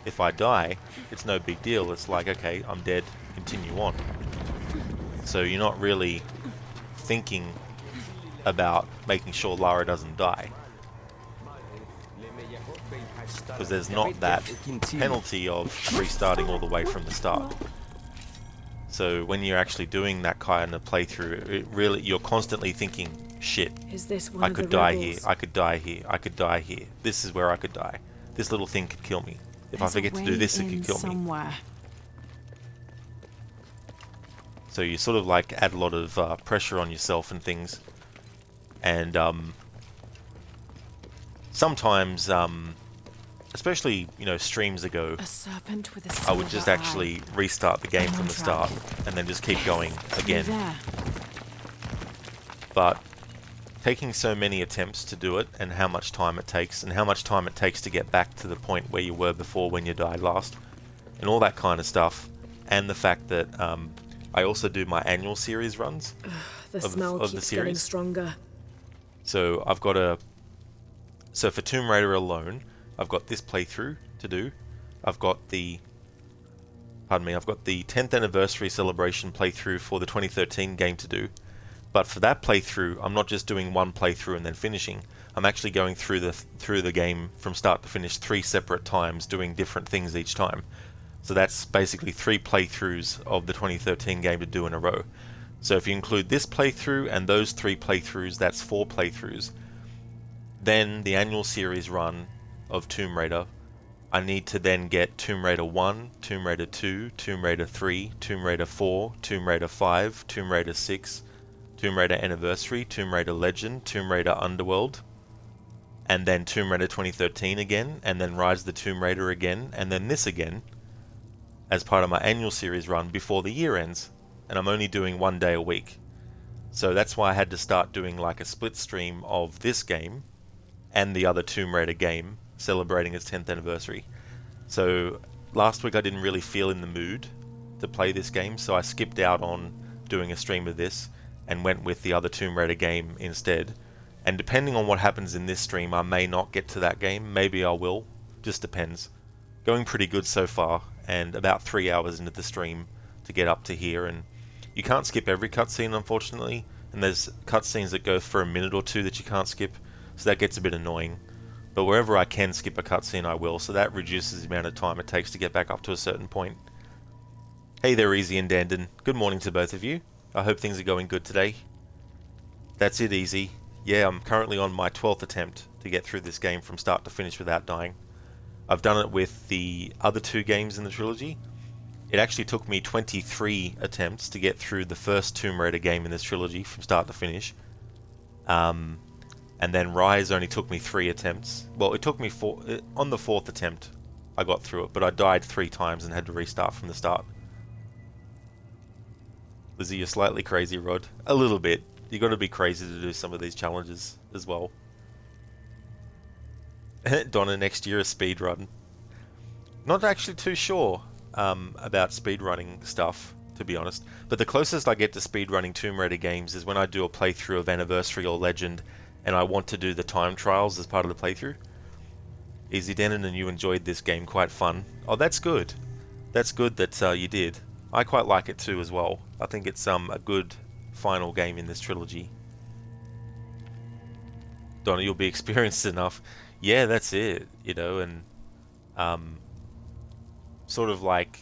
if I die, it's no big deal. It's like, okay, I'm dead, continue on. So you're not really thinking about making sure Lara doesn't die. Because there's not that penalty of restarting all the way from the start. So when you're actually doing that kind of playthrough, it really, you're constantly thinking, shit, Is this one I of could the die rebels? here, I could die here, I could die here. This is where I could die. This little thing could kill me. If I There's a forget to do way this, it in could kill me. somewhere. So you sort of like add a lot of pressure on yourself and things. And sometimes, especially, you know, streams ago, A serpent with a I would just silver actually eye. restart the game I'm from on the track. start and then just keep going Through again. there. But taking so many attempts to do it, and how much time it takes, and how much time it takes to get back to the point where you were before when you died last, and all that kind of stuff, and the fact that I also do my annual series runs The of smell the keeps getting series. stronger. So I've got so for Tomb Raider alone, I've got this playthrough to do. I've got the 10th anniversary celebration playthrough for the 2013 game to do. But for that playthrough, I'm not just doing one playthrough and then finishing. I'm actually going through the game from start to finish 3 separate times, doing different things each time. So that's basically 3 playthroughs of the 2013 game to do in a row. So if you include this playthrough and those 3 playthroughs, that's 4 playthroughs. Then the annual series run of Tomb Raider, I need to then get Tomb Raider 1, Tomb Raider 2, Tomb Raider 3, Tomb Raider 4, Tomb Raider 5, Tomb Raider 6, Tomb Raider Anniversary, Tomb Raider Legend, Tomb Raider Underworld, and then Tomb Raider 2013 again, and then Rise of the Tomb Raider again, and then this again, as part of my annual series run before the year ends. And I'm only doing 1 day a week. So that's why I had to start doing like a split stream of this game and the other Tomb Raider game, celebrating its 10th anniversary. So last week I didn't really feel in the mood to play this game, so I skipped out on doing a stream of this and went with the other Tomb Raider game instead. And depending on what happens in this stream, I may not get to that game, maybe I will, just depends. Going pretty good so far, and about 3 hours into the stream to get up to here, and you can't skip every cutscene unfortunately, and there's cutscenes that go for a minute or two that you can't skip, so that gets a bit annoying. But wherever I can skip a cutscene I will, so that reduces the amount of time it takes to get back up to a certain point. Hey there Easy and Dandon, good morning to both of you. I hope things are going good today. That's it Easy. Yeah, I'm currently on my 12th attempt to get through this game from start to finish without dying. I've done it with the other 2 games in the trilogy. It actually took me 23 attempts to get through the first Tomb Raider game in this trilogy from start to finish. And then Rise only took me 3 attempts. Well, it took me 4... on the 4th attempt I got through it, but I died 3 times and had to restart from the start. Lizzie, you're slightly crazy, Rod. A little bit. You got to be crazy to do some of these challenges as well. Donna, next year a speedrun. Not actually too sure about speedrunning stuff, to be honest. But the closest I get to speedrunning Tomb Raider games is when I do a playthrough of Anniversary or Legend and I want to do the time trials as part of the playthrough. Easy Denon, and you enjoyed this game, quite fun. Oh, that's good. That's good that you did. I quite like it too as well. I think it's a good final game in this trilogy. Donna, you'll be experienced enough. Yeah, that's it, you know, and sort of like,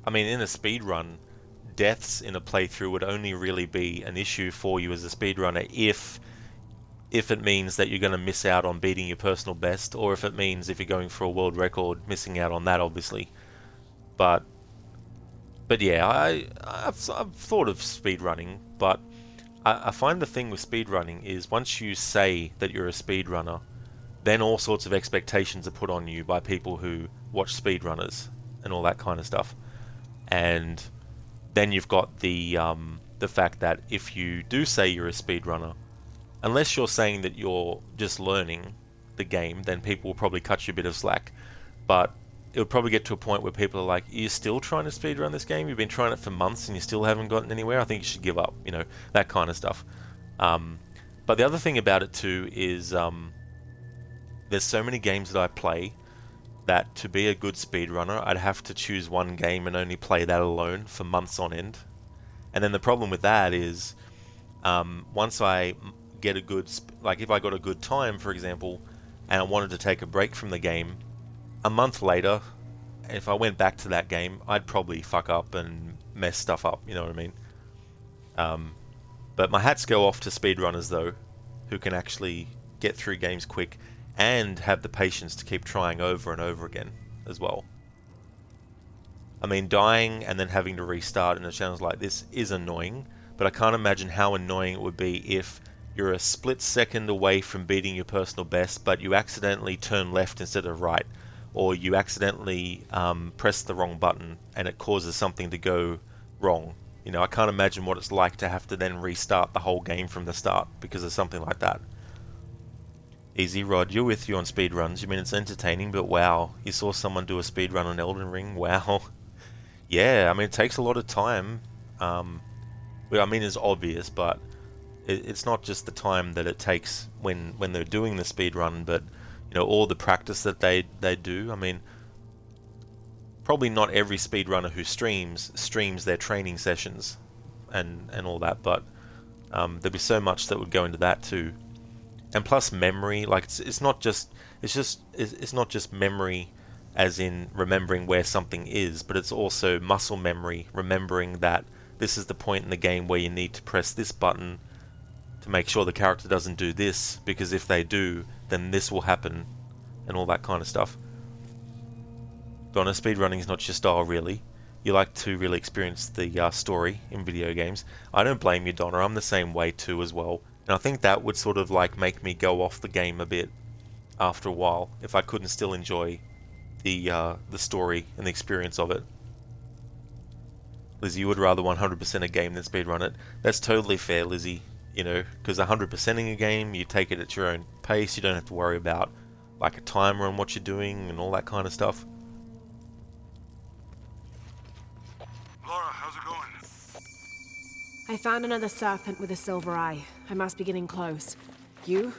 I mean, in a speedrun, deaths in a playthrough would only really be an issue for you as a speedrunner if it means that you're going to miss out on beating your personal best, or if it means, if you're going for a world record, missing out on that, obviously. But yeah, I've thought of speedrunning, but I find the thing with speedrunning is once you say that you're a speedrunner, then all sorts of expectations are put on you by people who watch speedrunners and all that kind of stuff. And then you've got the fact that if you do say you're a speedrunner, unless you're saying that you're just learning the game, then people will probably cut you a bit of slack. But it would probably get to a point where people are like, you're still trying to speedrun this game? You've been trying it for months and you still haven't gotten anywhere? I think you should give up, you know, that kind of stuff. But the other thing about it too is there's so many games that I play that to be a good speedrunner, I'd have to choose one game and only play that alone for months on end. And then the problem with that is once I get a good, like if I got a good time, for example, and I wanted to take a break from the game, a month later, if I went back to that game, I'd probably fuck up and mess stuff up, you know what I mean? But my hats go off to speedrunners though, who can actually get through games quick and have the patience to keep trying over and over again as well. I mean, dying and then having to restart in a challenge like this is annoying, but I can't imagine how annoying it would be if you're a split second away from beating your personal best, but you accidentally turn left instead of right, or you accidentally press the wrong button and it causes something to go wrong. You know, I can't imagine what it's like to have to then restart the whole game from the start because of something like that. Easy Rod, you're with you on speedruns. You mean it's entertaining, but wow, you saw someone do a speedrun on Elden Ring? Wow. Yeah, I mean, it takes a lot of time. Well, I mean, it's obvious, but it's not just the time that it takes when they're doing the speedrun, but you know, all the practice that they do. I mean, probably not every speedrunner who streams their training sessions and all that, but There'd be so much that would go into that too, and plus memory. Like it's not just memory, as in remembering where something is, but it's also muscle memory, remembering that this is the point in the game where you need to press this button to make sure the character doesn't do this, because if they do, then this will happen, and all that kind of stuff. Donna, speedrunning is not your style, really. You like to really experience the story in video games. I don't blame you, Donna. I'm the same way too as well. And I think that would sort of like make me go off the game a bit after a while, if I couldn't still enjoy the story and the experience of it. Lizzie, you would rather 100% a game than speedrun it. That's totally fair, Lizzie. You know, because 100%ing a game, you take it at your own pace. You don't have to worry about like a timer on what you're doing and all that kind of stuff. Lara, how's it going? I found another serpent with a silver eye. I must be getting close. You?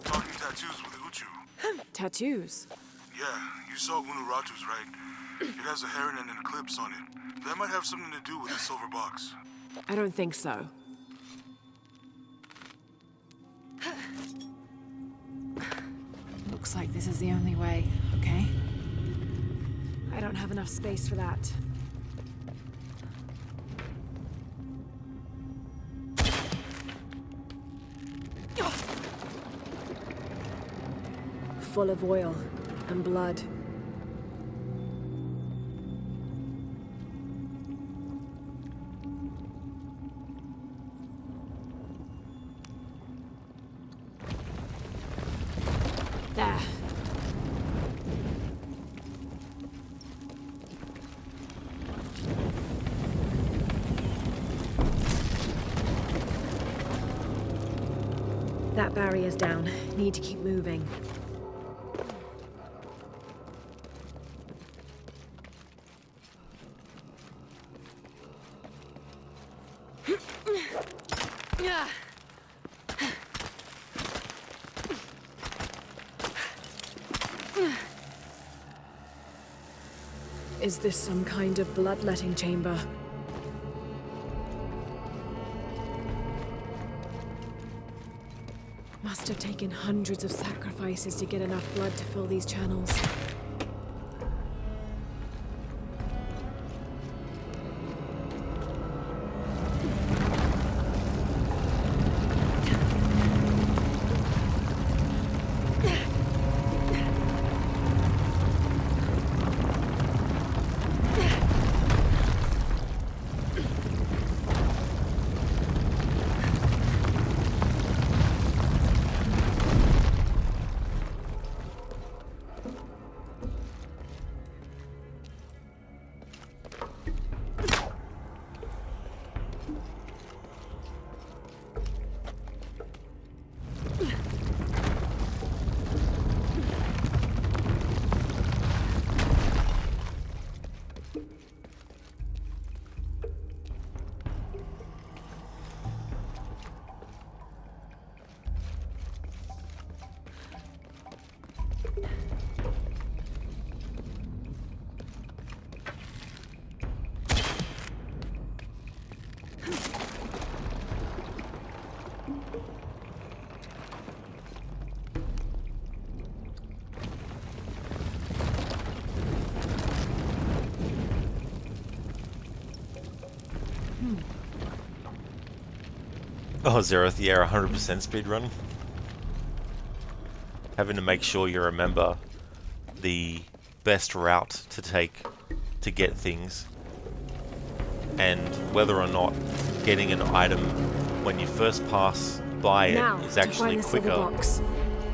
Talking tattoos with Uchu. Tattoos? Yeah, you saw Unuratu's, right? It has a heron and an eclipse on it. That might have something to do with the silver box. I don't think so. Looks like this is the only way, okay? I don't have enough space for that. Full of oil and blood. There. That barrier's down. Need to keep moving. Is this some kind of bloodletting chamber? Must have taken hundreds of sacrifices to get enough blood to fill these channels. Oh, Zeroth, yeah, 100% speedrun. Having to make sure you remember the best route to take to get things, and whether or not getting an item when you first pass by it is actually quicker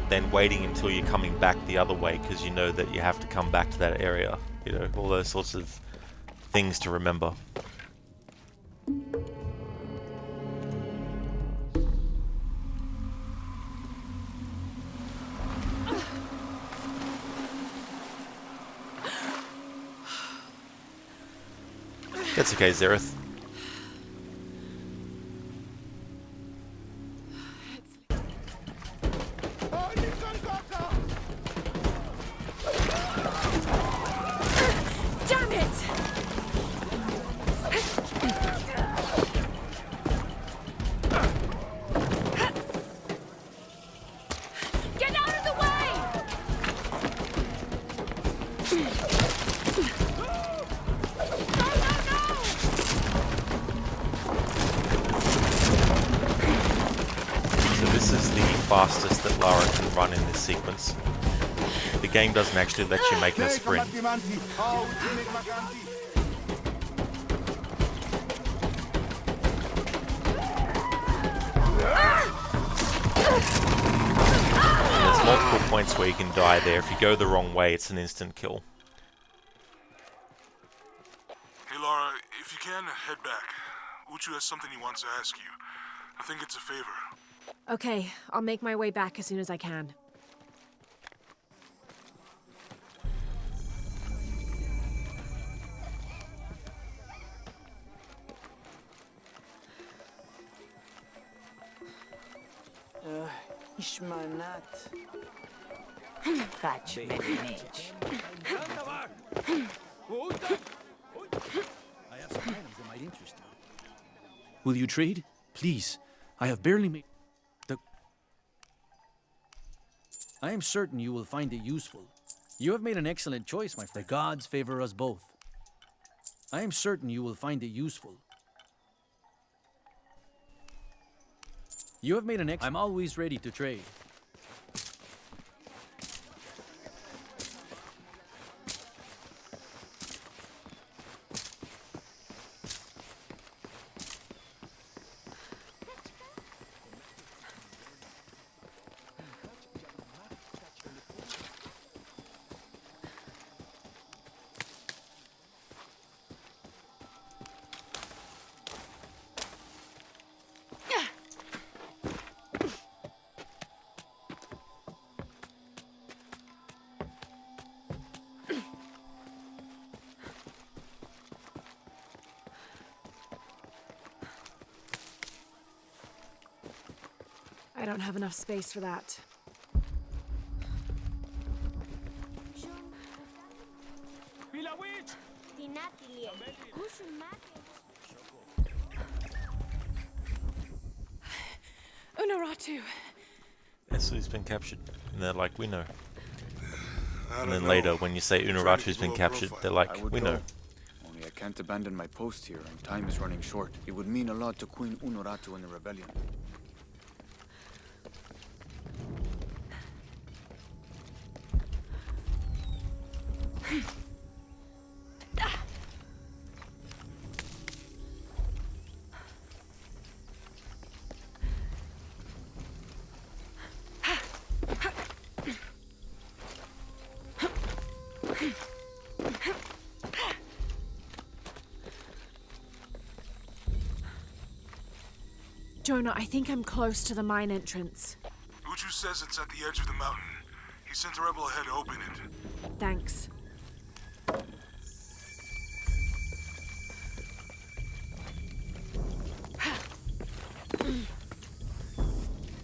than waiting until you're coming back the other way, because you know that you have to come back to that area. You know, all those sorts of things to remember. That's okay, Zereth. Damn it! fastest that Lara can run in this sequence. The game doesn't actually let you make her sprint. There's multiple points where you can die there. If you go the wrong way, it's an instant kill. Hey Lara, if you can, head back. Uchu has something he wants to ask you. I think it's a favor. Okay, I'll make my way back as soon as I can. Ishmanat. Catch Benich. I have some items that might interest you. Will you trade? Please. I have barely made the... I am certain you will find it useful. You have made an excellent choice, my friend. The gods favor us both. I am certain you will find it useful. You have made an I'm always ready to trade. I don't have enough space for that. Unuratu. Esu's been captured. And they're like, we know. And then later, when you say Unuratu's been captured, they're like, we know. Only I can't abandon my post here, and time is running short. It would mean a lot to Queen Unuratu and the rebellion. Jonah, I think I'm close to the mine entrance. Uchu says it's at the edge of the mountain. He sent a rebel ahead to open it. Thanks.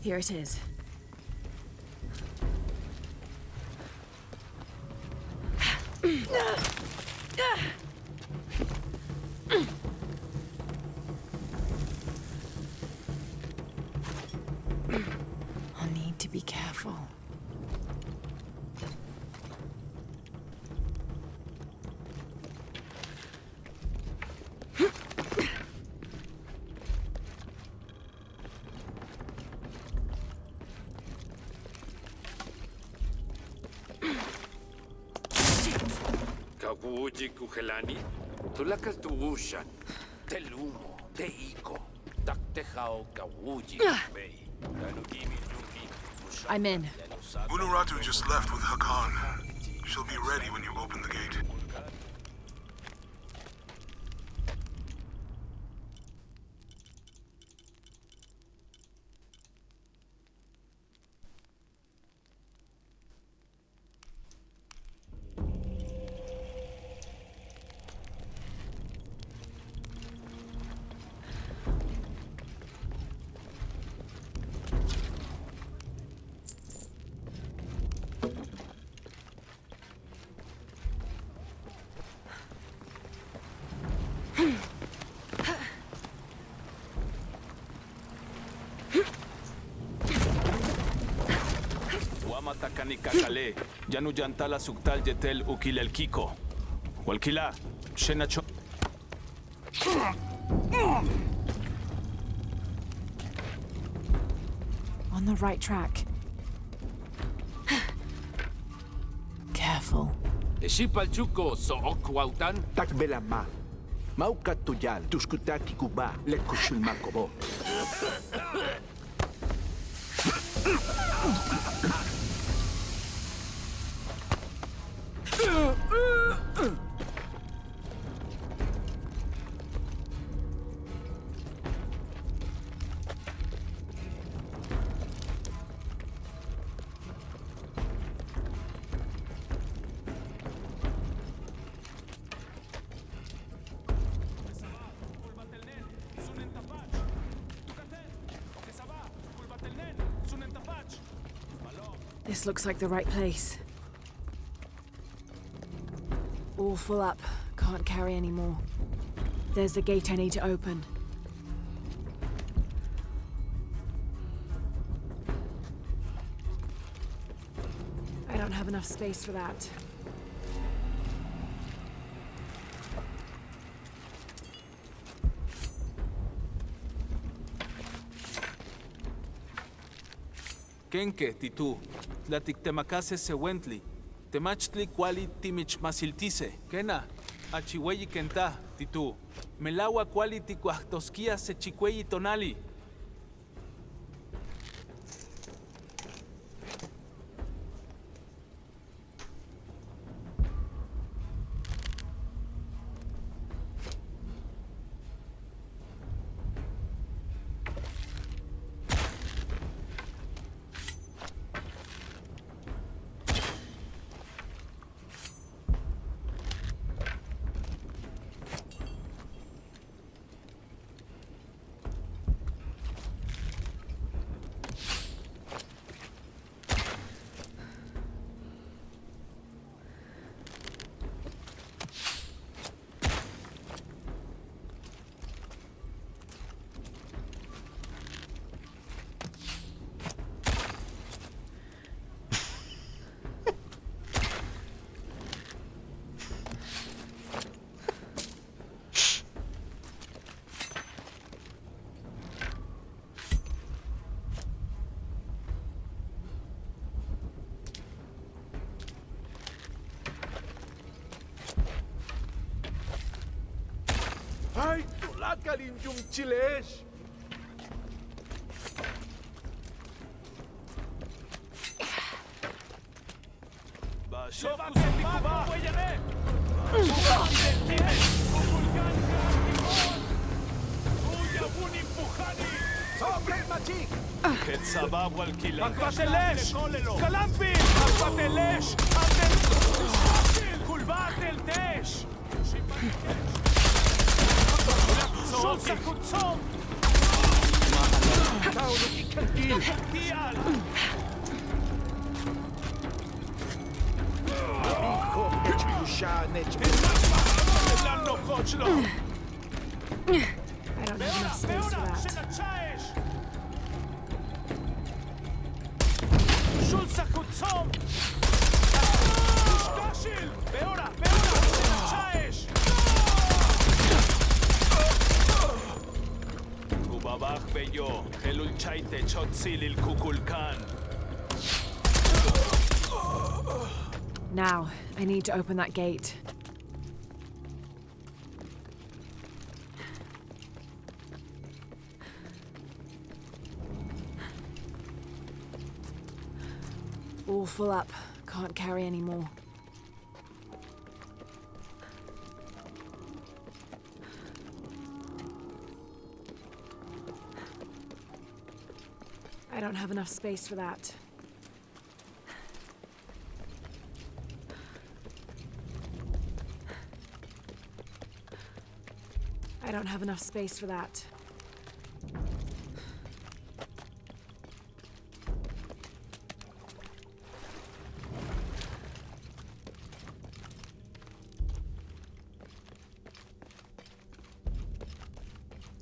Here it is. I'll need to be careful. Kawuji kuhelani, tulakas tuushan, telumo, teiko, taktehao kawuji bei. I'm in. Unuratu just left with Hakan. She'll be ready when you open the gate. Kakale, Janu Jantala Suktal Jetel Ukilel Kiko. Walkila, Shenacho. On the right track. Careful. Ishipalchuko so okwautan. Takbelama. Maukatuyal, tuskutaki kuba, lekushulmakobo. This looks like the right place. All full up. Can't carry any more. There's the gate I need to open. I don't have enough space for that. Kenke, titu, tlatictemacase sewentli, temachtli cuali timichmasiltise, kena, achihueyi kenta, titu, melawa cuali ticuahtosquia sechicueyi tonali. Ay, tulakalin yung chiles. Akbatelesh! Kalampin! Akbatelesh! Kulbatel Tesh! Shulsa Kutzom! I don't have enough space for that. Shulsa Kutzom! Shtashil! Beora! Chaesh! Kubabach Beyo! Helul Chaite Chotzilil Kukulkan! Now, I need to open that gate. All full up. Can't carry any more. I don't have enough space for that. I don't have enough space for that.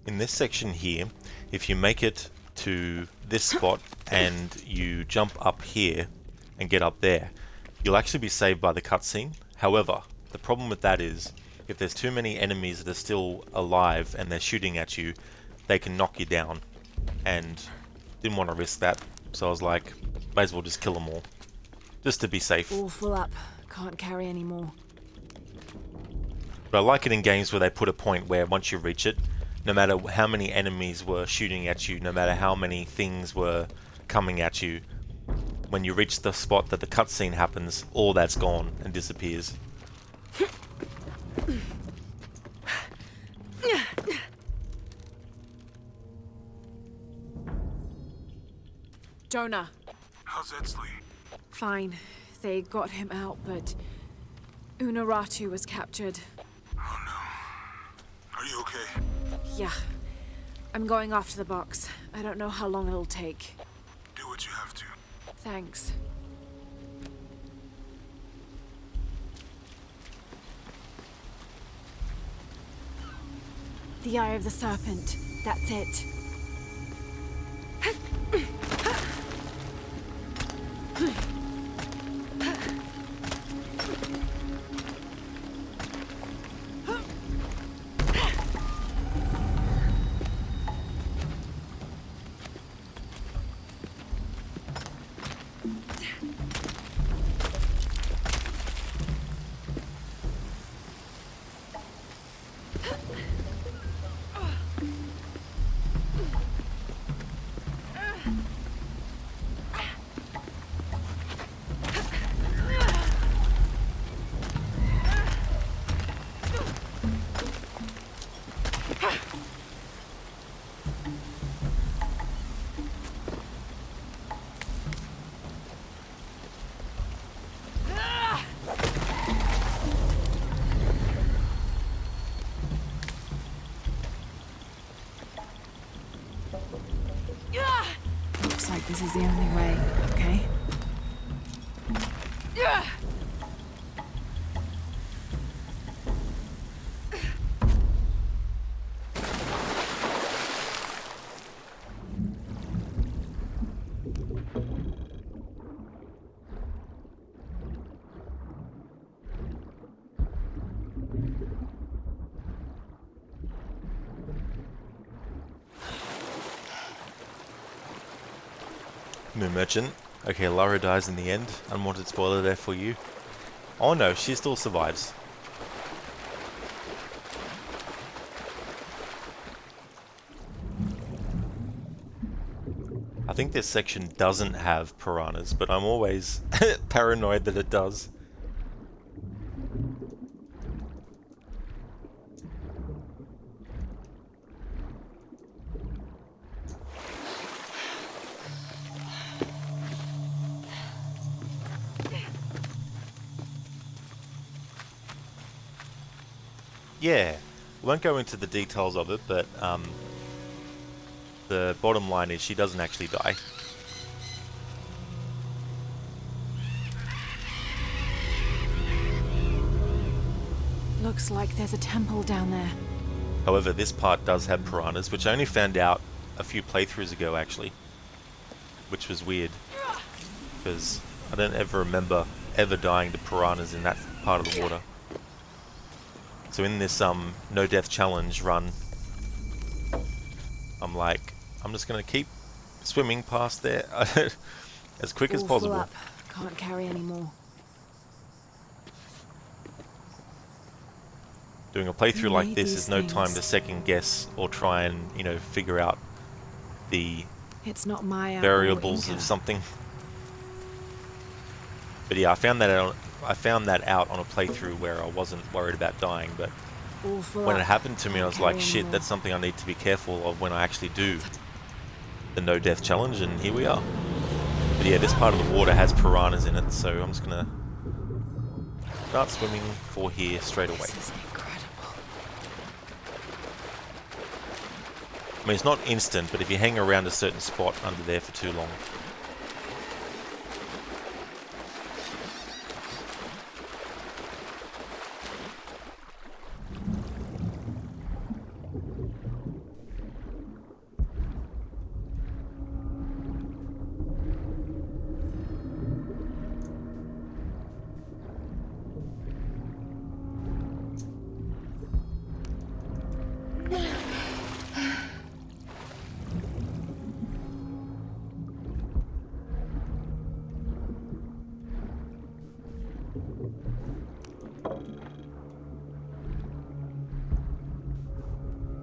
In this section here, if you make it to this spot and you jump up here and get up there, you'll actually be saved by the cutscene. However, the problem with that is if there's too many enemies that are still alive and they're shooting at you, they can knock you down, and didn't want to risk that. So I was like, may as well just kill them all. Just to be safe. All full up. Can't carry any more. But I like it in games where they put a point where once you reach it, no matter how many enemies were shooting at you, no matter how many things were coming at you, when you reach the spot that the cutscene happens, all that's gone and disappears. Jonah. How's Edsley? Fine. They got him out, but Unuratu was captured. Oh no. Are you okay? Yeah. I'm going off to the box. I don't know how long it'll take. Do what you have to. Thanks. The Eye of the Serpent. That's it. Looks like this is the only way, okay? Moon Merchant. Okay, Lara dies in the end. Unwanted spoiler there for you. Oh no, she still survives. I think this section doesn't have piranhas, but I'm always paranoid that it does. Yeah, we won't go into the details of it, but the bottom line is she doesn't actually die. Looks like there's a temple down there. However, this part does have piranhas, which I only found out a few playthroughs ago, actually. Which was weird, because I don't ever remember ever dying to piranhas in that part of the water. So in this no death challenge run, I'm like, I'm just gonna keep swimming past there as quick as All possible. full up. Can't carry any more. Doing a playthrough Who like made this these is no time things? to second guess or try and, you know, figure out the It's not Maya or variables Inca. of something. But yeah, I found that out on a playthrough where I wasn't worried about dying, but All full when up. it happened to me, I was Can't like, carry shit, anymore. that's something I need to be careful of when I actually do the no death challenge, and here we are. But yeah, this part of the water has piranhas in it, so I'm just gonna start swimming for here straight away. This is incredible. I mean, it's not instant, but if you hang around a certain spot under there for too long.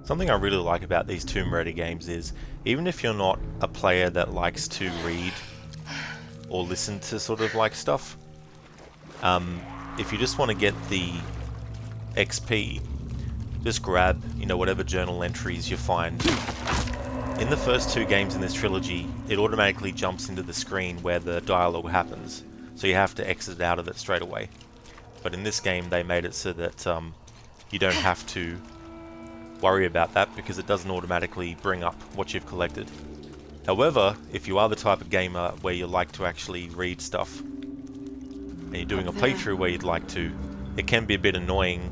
Something I really like about these Tomb Raider games is, even if you're not a player that likes to read or listen to sort of like stuff, if you just want to get the XP, just grab, whatever journal entries you find. In the first 2 games in this trilogy, it automatically jumps into the screen where the dialogue happens, so you have to exit out of it straight away. But in this game, they made it so that you don't have to worry about that because it doesn't automatically bring up what you've collected. However, if you are the type of gamer where you like to actually read stuff, and you're doing a playthrough where you'd like to, it can be a bit annoying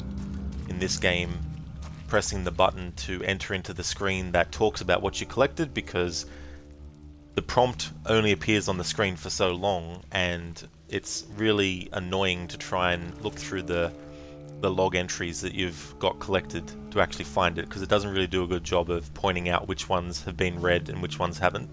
in this game pressing the button to enter into the screen that talks about what you collected, because the prompt only appears on the screen for so long, and it's really annoying to try and look through the log entries that you've got collected to actually find it, because it doesn't really do a good job of pointing out which ones have been read and which ones haven't.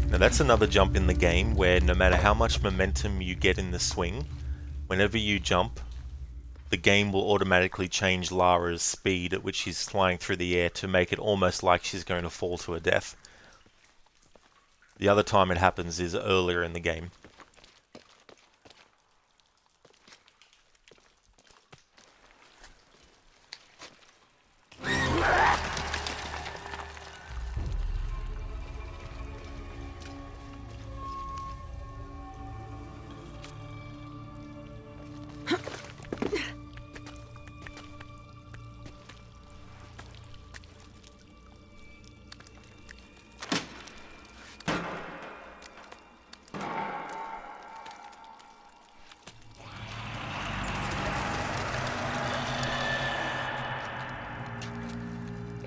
Now that's another jump in the game where no matter how much momentum you get in the swing, whenever you jump, the game will automatically change Lara's speed at which she's flying through the air to make it almost like she's going to fall to her death. The other time it happens is earlier in the game.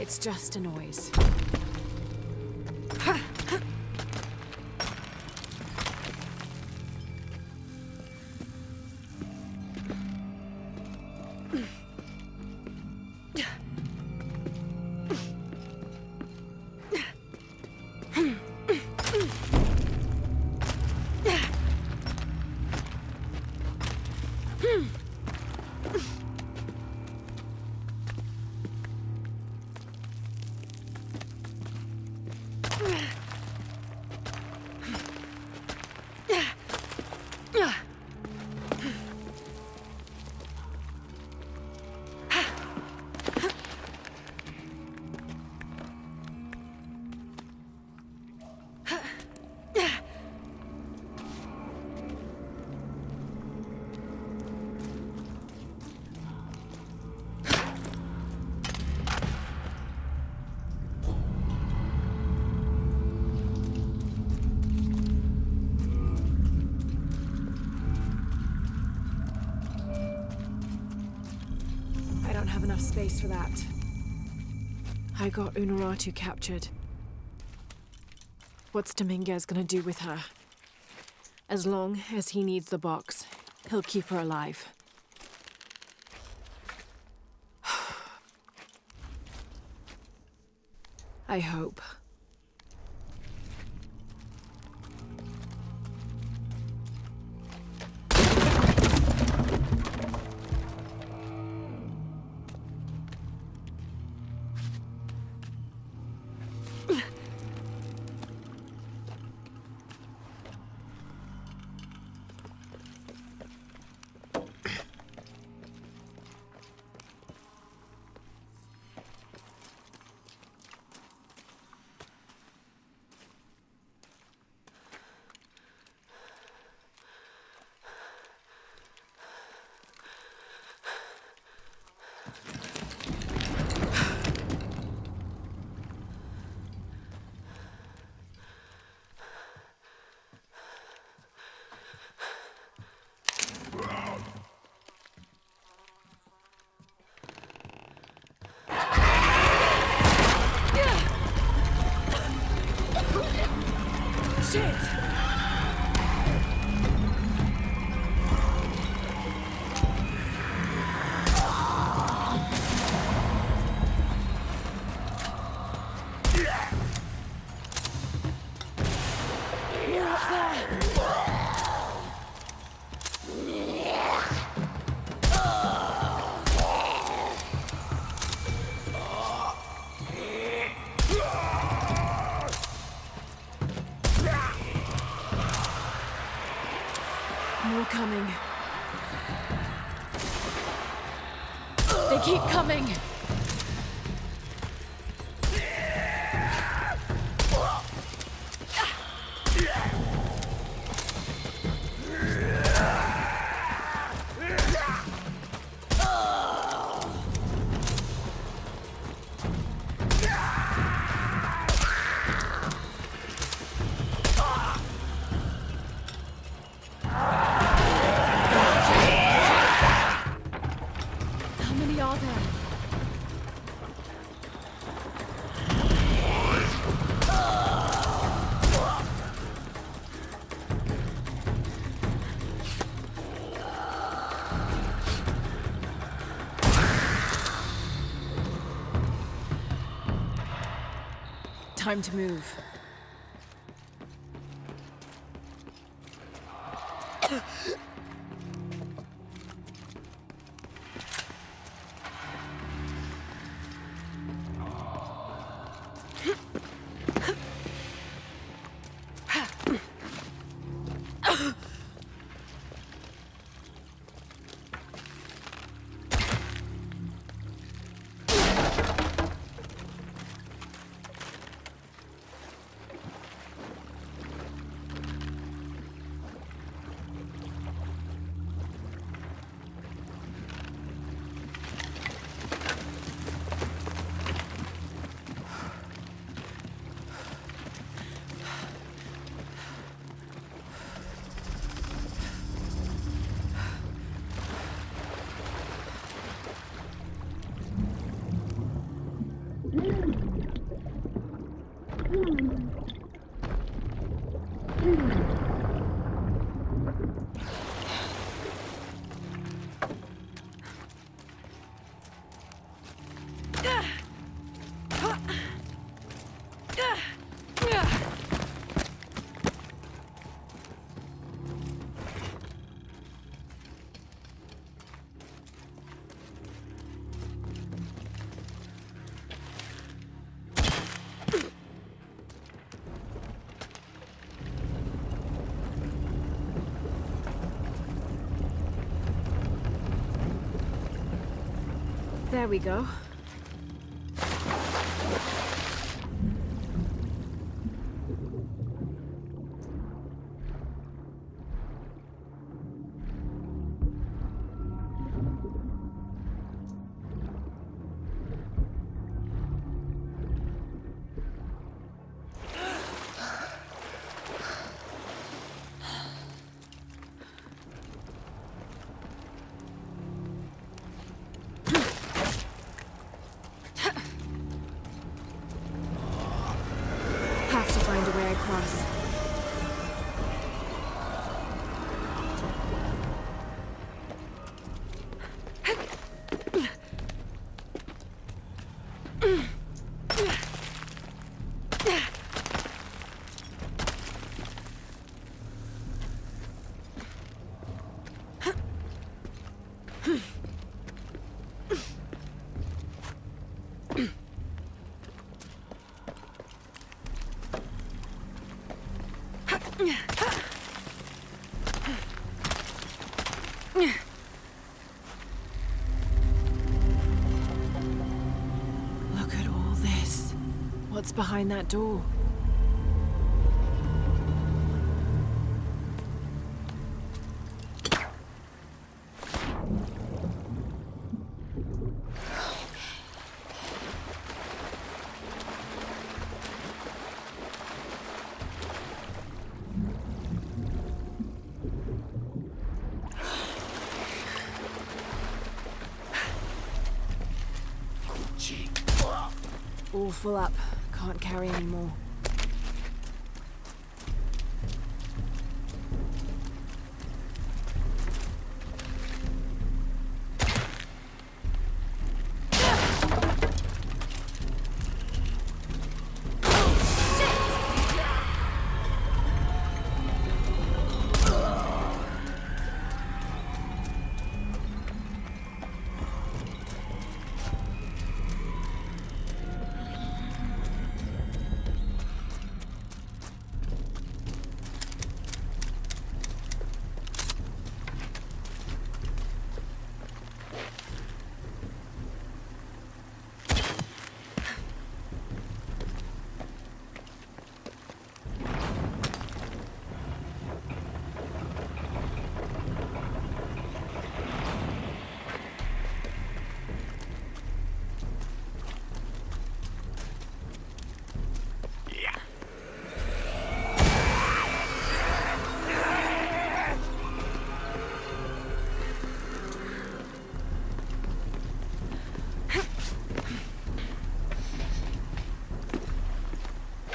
It's just a noise. Enough space for that. I got Unuratu captured. What's Dominguez gonna do with her? As long as he needs the box, he'll keep her alive. I hope. Shit! You're up there! More coming. They keep coming. How many are there? Time to move. There we go. Have to find a way across. Look at all this. What's behind that door? All full up. Can't carry any more.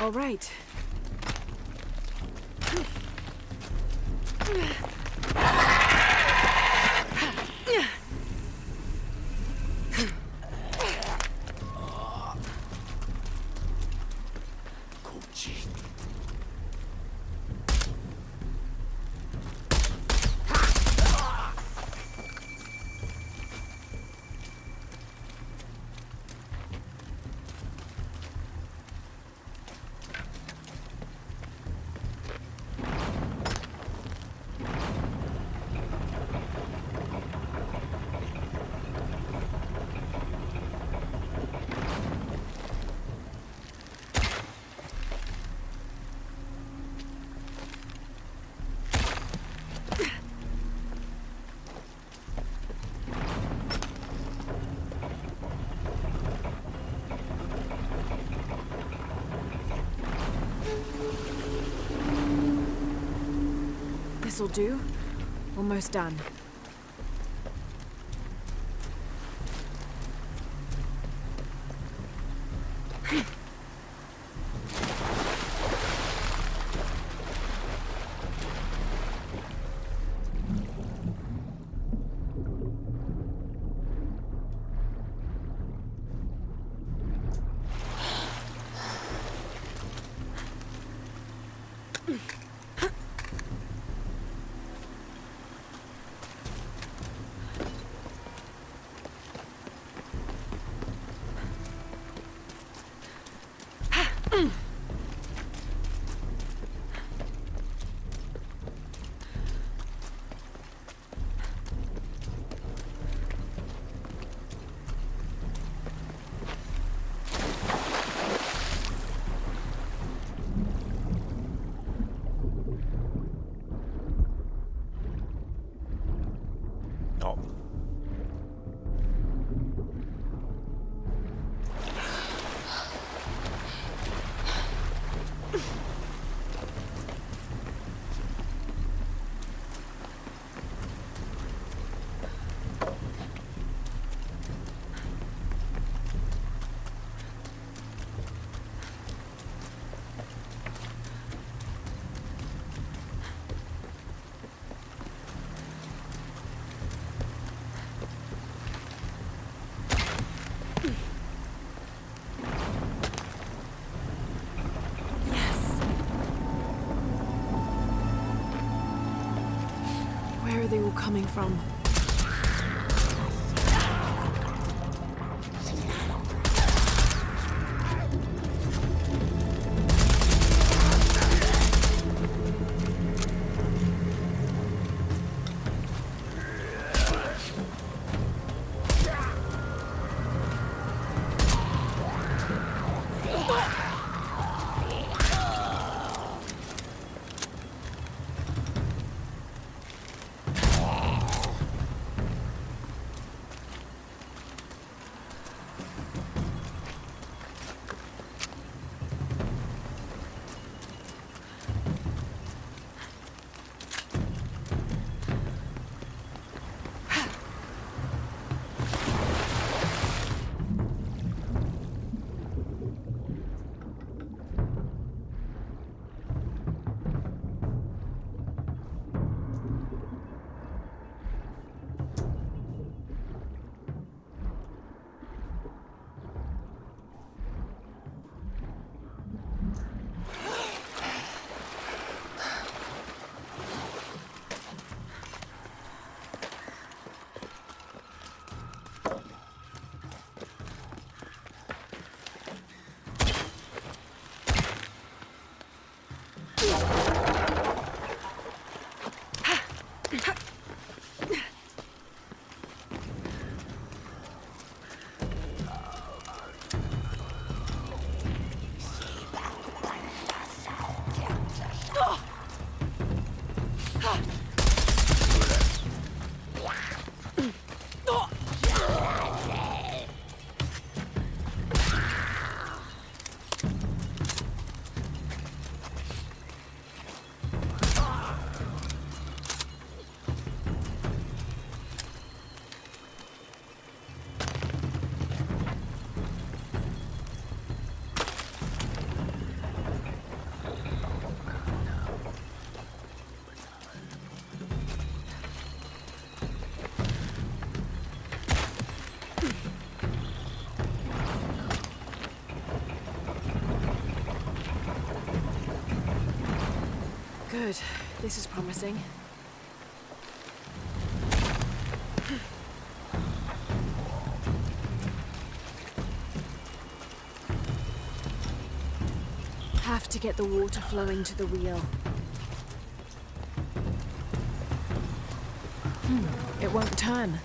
All right. This'll do. Almost done. Oh. Where are they all coming from? Good. This is promising. Have to get the water flowing to the wheel. It won't turn.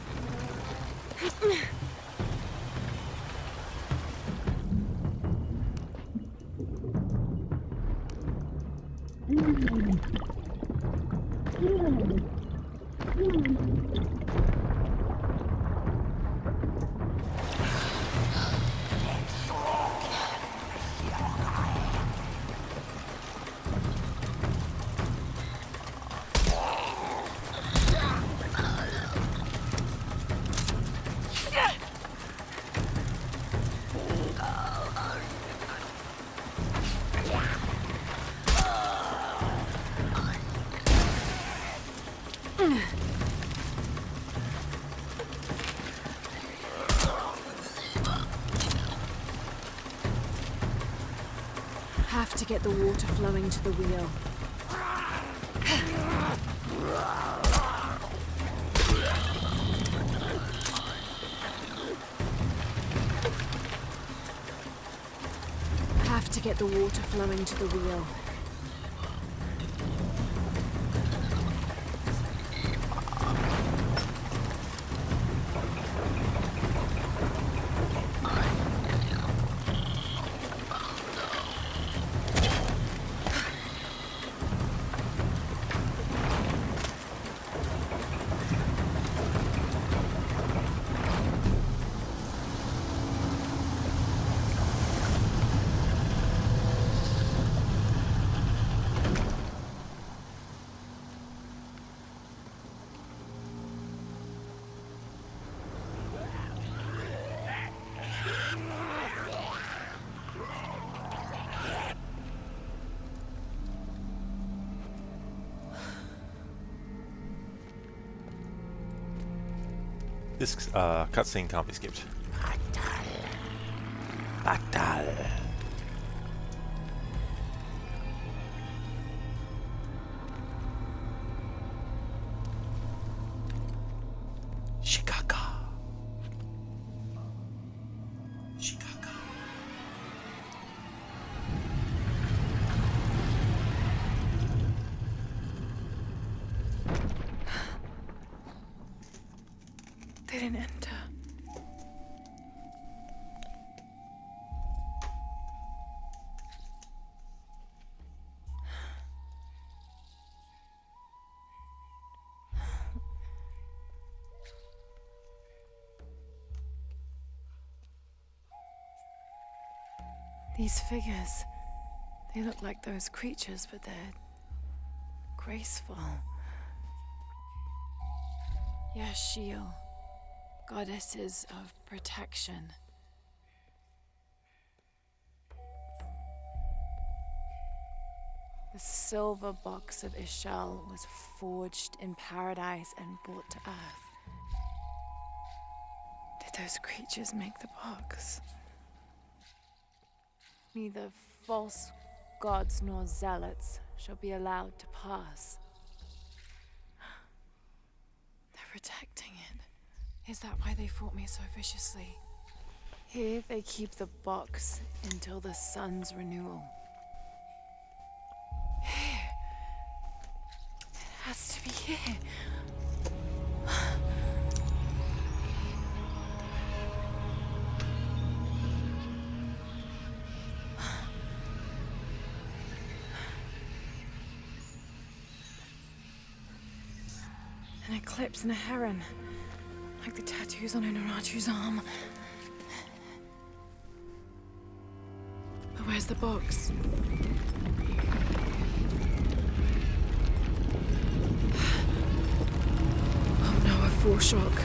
Have to get the water flowing to the wheel. Have to get the water flowing to the wheel. This cutscene can't be skipped. Battle. Chicago. Chicago. They didn't enter. These figures, they look like those creatures, but they're graceful. Yashil, goddesses of protection. The silver box of Ishal was forged in paradise and brought to Earth. Did those creatures make the box? Neither false gods nor zealots shall be allowed to pass. They're protecting it. Is that why they fought me so viciously? Here they keep the box until the sun's renewal. Here. It has to be here. An eclipse and a heron. Like the tattoos on Unuratu's arm. But where's the box? Oh no, a foreshock.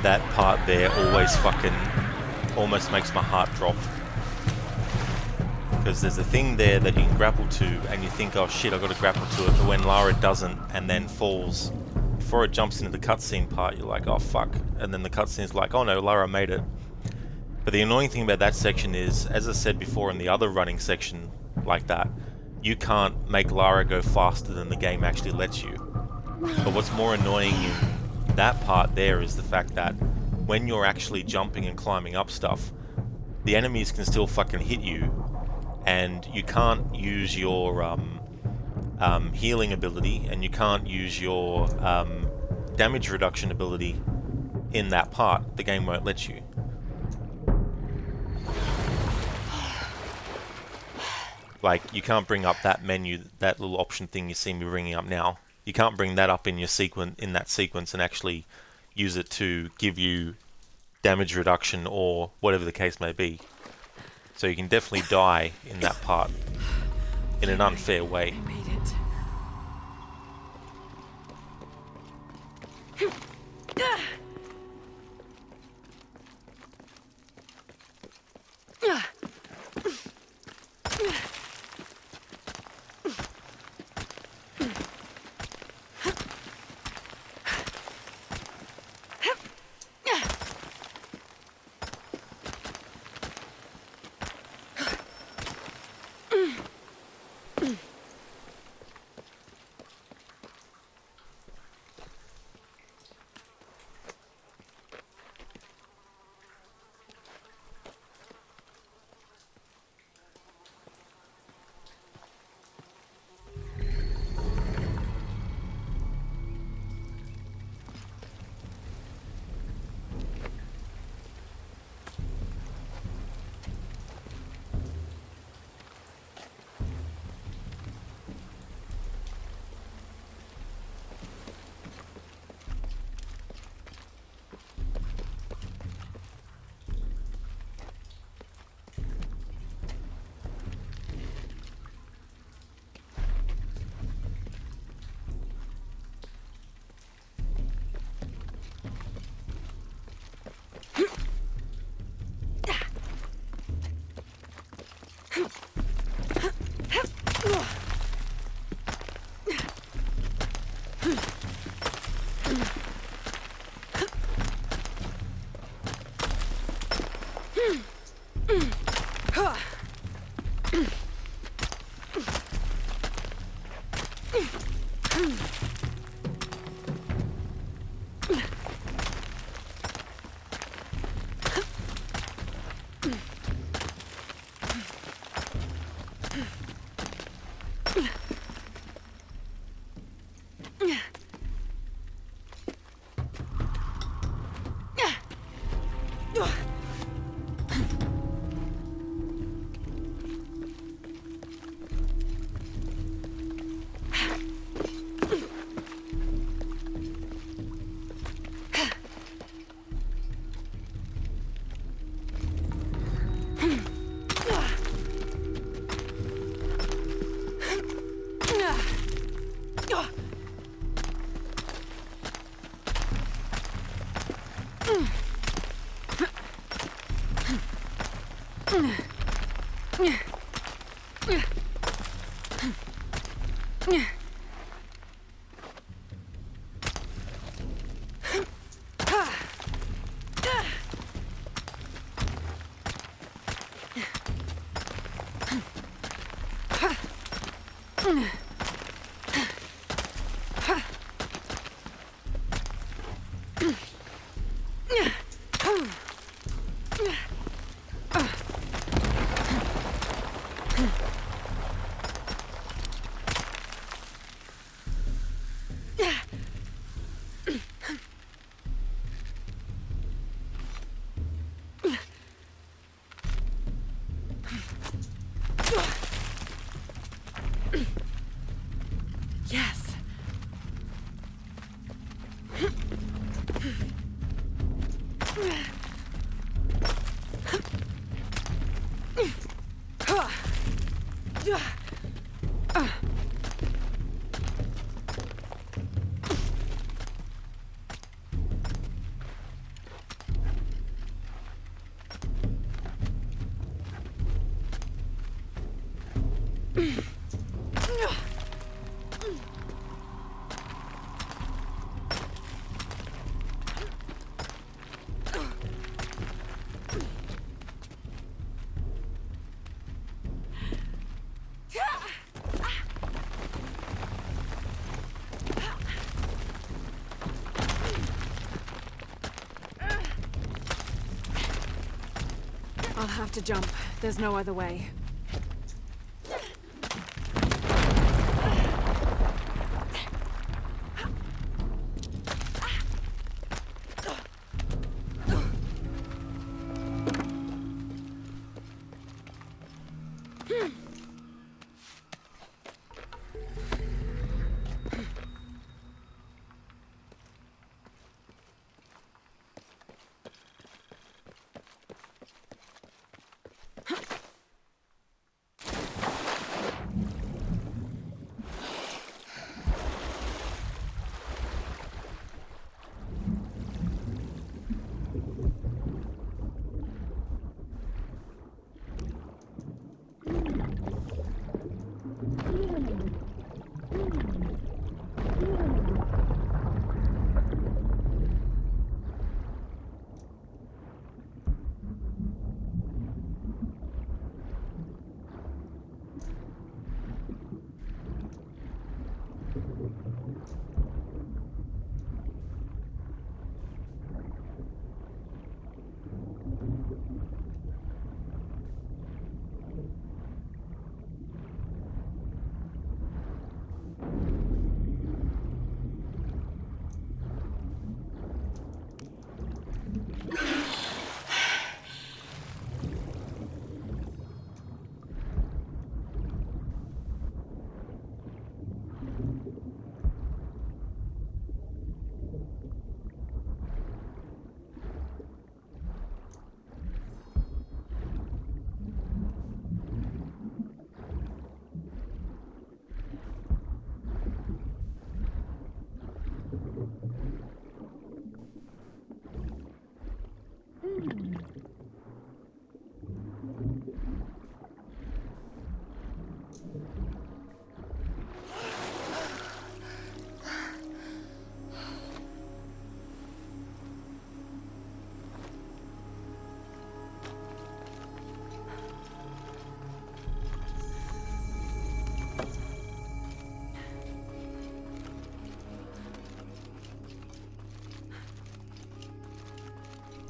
That part there always fucking almost makes my heart drop. Because there's a thing there that you can grapple to and you think, oh shit, I gotta grapple to it, but when Lara doesn't and then falls, before it jumps into the cutscene part, you're like, oh fuck, and then the cutscene's like, oh no, Lara made it. But the annoying thing about that section is, as I said before in the other running section like that, you can't make Lara go faster than the game actually lets you. But what's more annoying in that part there is the fact that when you're actually jumping and climbing up stuff, the enemies can still fucking hit you, and you can't use your healing ability, and you can't use your damage reduction ability in that part. The game won't let you. Like, you can't bring up that menu, that little option thing you see me bringing up now. You can't bring that up in your that sequence and actually use it to give you damage reduction or whatever the case may be. So you can definitely die in that part in an unfair way. I made it. I'll have to jump. There's no other way.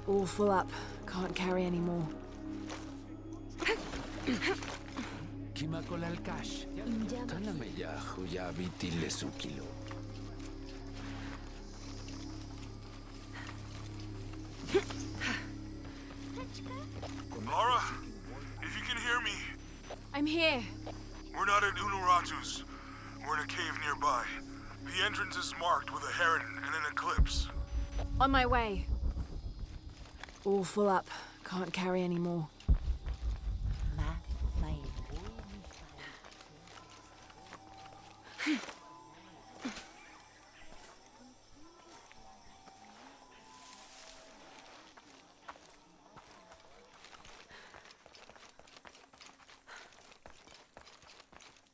All full up. Can't carry any more. Kimakolal cash. Tanamaya huyabiti lesukilo. Lara, if you can hear me. I'm here. We're not at Unuratu's. We're in a cave nearby. The entrance is marked with a heron and an eclipse. On my way. All full up. Can't carry any more.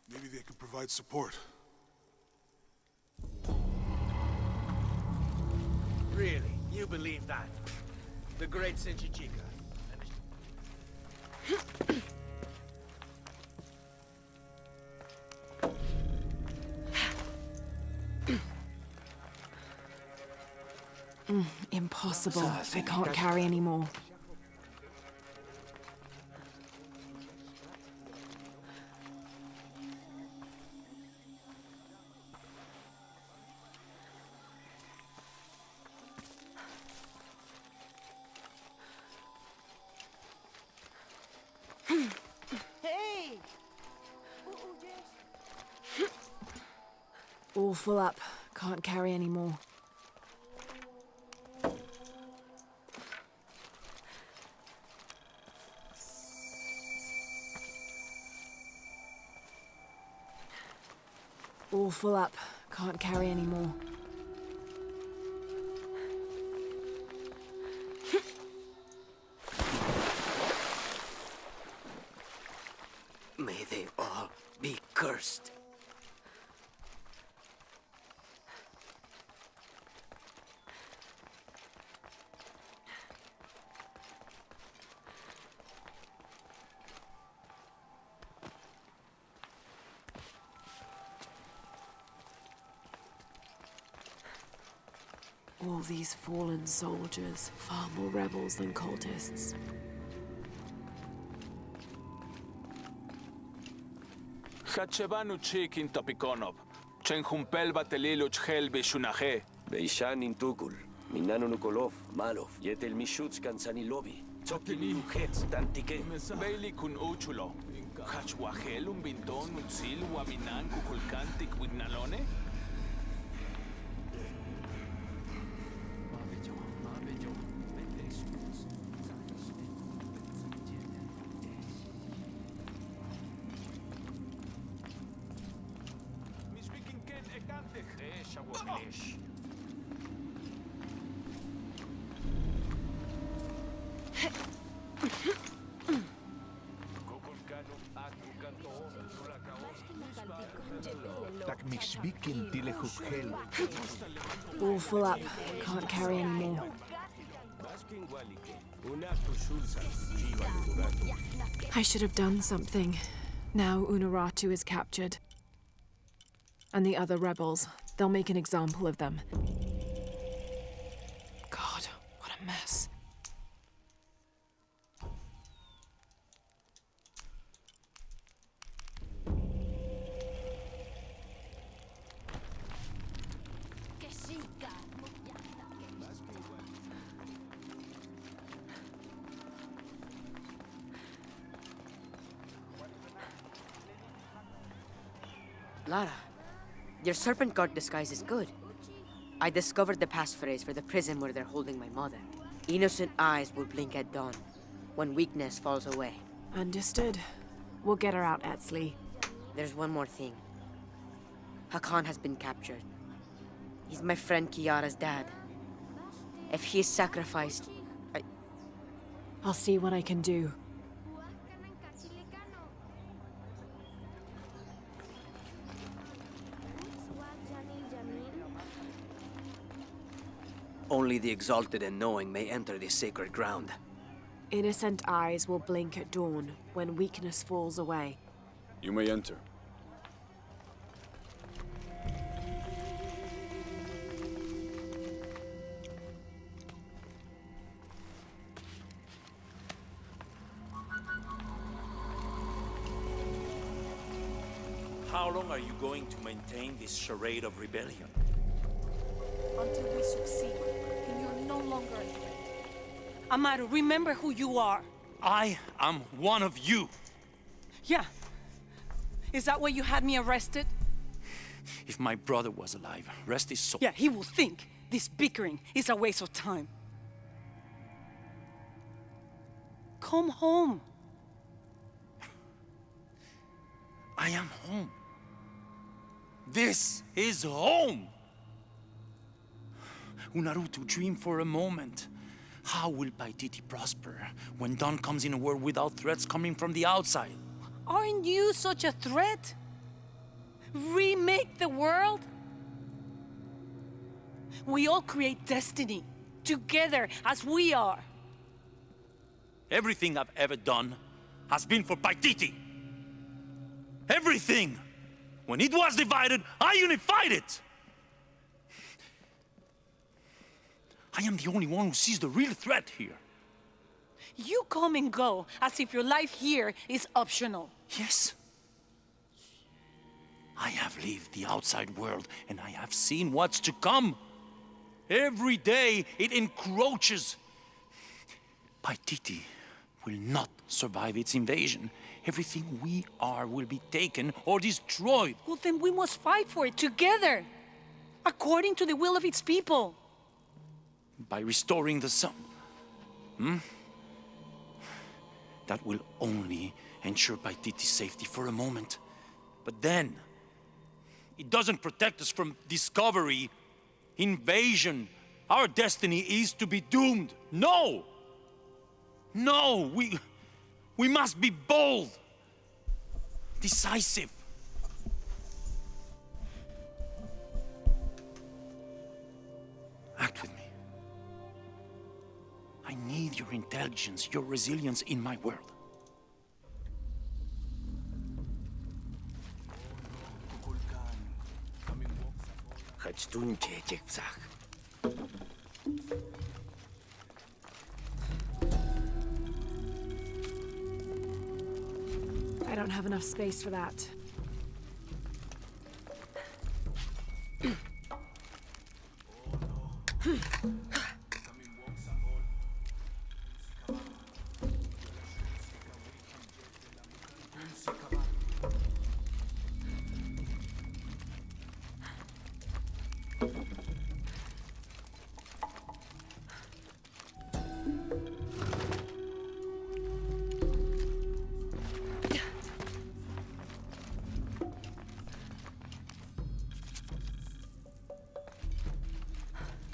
Maybe they could provide support. Really? You believe that? The great Sinchichika. Impossible. I can't carry any more. Hey! All full up. Can't carry any more. All full up. Can't carry any more. May they all be cursed. All these fallen soldiers, far more rebels than cultists. Hachevanu chikin topikonov. Chenjumpel batelilo chhelbe shunaje. Beishan intukul. Minano nukolov, malov. Yetel mishuts kansanilobi. Tokini ujetz tantike. Bailey kun uchulo. Hachwahel un binton utsil wabinan kukulkantik wignalone. All full up. Can't carry anymore. I should have done something. Now Unuratu is captured. And the other rebels, they'll make an example of them. God, what a mess. Lara, your serpent guard disguise is good. I discovered the passphrase for the prison where they're holding my mother. Innocent eyes will blink at dawn, when weakness falls away. Understood. We'll get her out, Etzli. There's one more thing. Hakan has been captured. He's my friend Kiara's dad. If he is sacrificed, I'll see what I can do. Only the exalted and knowing may enter this sacred ground. Innocent eyes will blink at dawn when weakness falls away. You may enter. How long are you going to maintain this charade of rebellion? Until we succeed, and you're no longer a threat. Amaru, remember who you are. I am one of you. Yeah. Is that why you had me arrested? If my brother was alive, rest his soul. Yeah, he will think this bickering is a waste of time. Come home. I am home. This is home. Unarutu, dream for a moment. How will Paititi prosper when dawn comes in a world without threats coming from the outside? Aren't you such a threat? Remake the world? We all create destiny, together as we are. Everything I've ever done has been for Paititi. Everything! When it was divided, I unified it! I am the only one who sees the real threat here. You come and go as if your life here is optional. Yes. I have lived the outside world and I have seen what's to come. Every day it encroaches. Paititi will not survive its invasion. Everything we are will be taken or destroyed. Well, then we must fight for it together, according to the will of its people. By restoring the sun. That will only ensure Paititi's safety for a moment. But then, it doesn't protect us from discovery, invasion. Our destiny is to be doomed. No! No, we must be bold, decisive. Act with me. I need your intelligence, your resilience in my world. Hachtunche Jekzak. have enough space for that.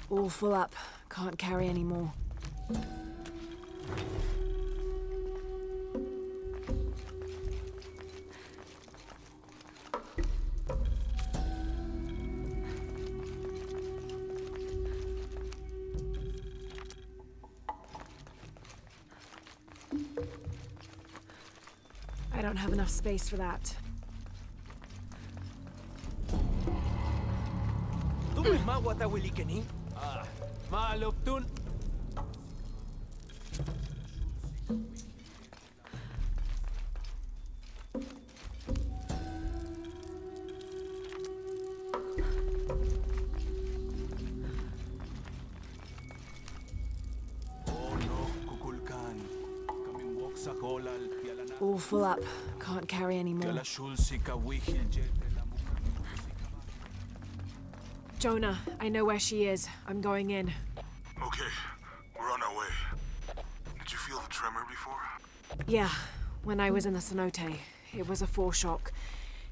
All full up. Can't carry any more. I don't have enough space for that. Maluptun. All full up. Can't carry any more. Jonah, I know where she is. I'm going in. Okay, we're on our way. Did you feel the tremor before? Yeah, when I was in the cenote. It was a foreshock.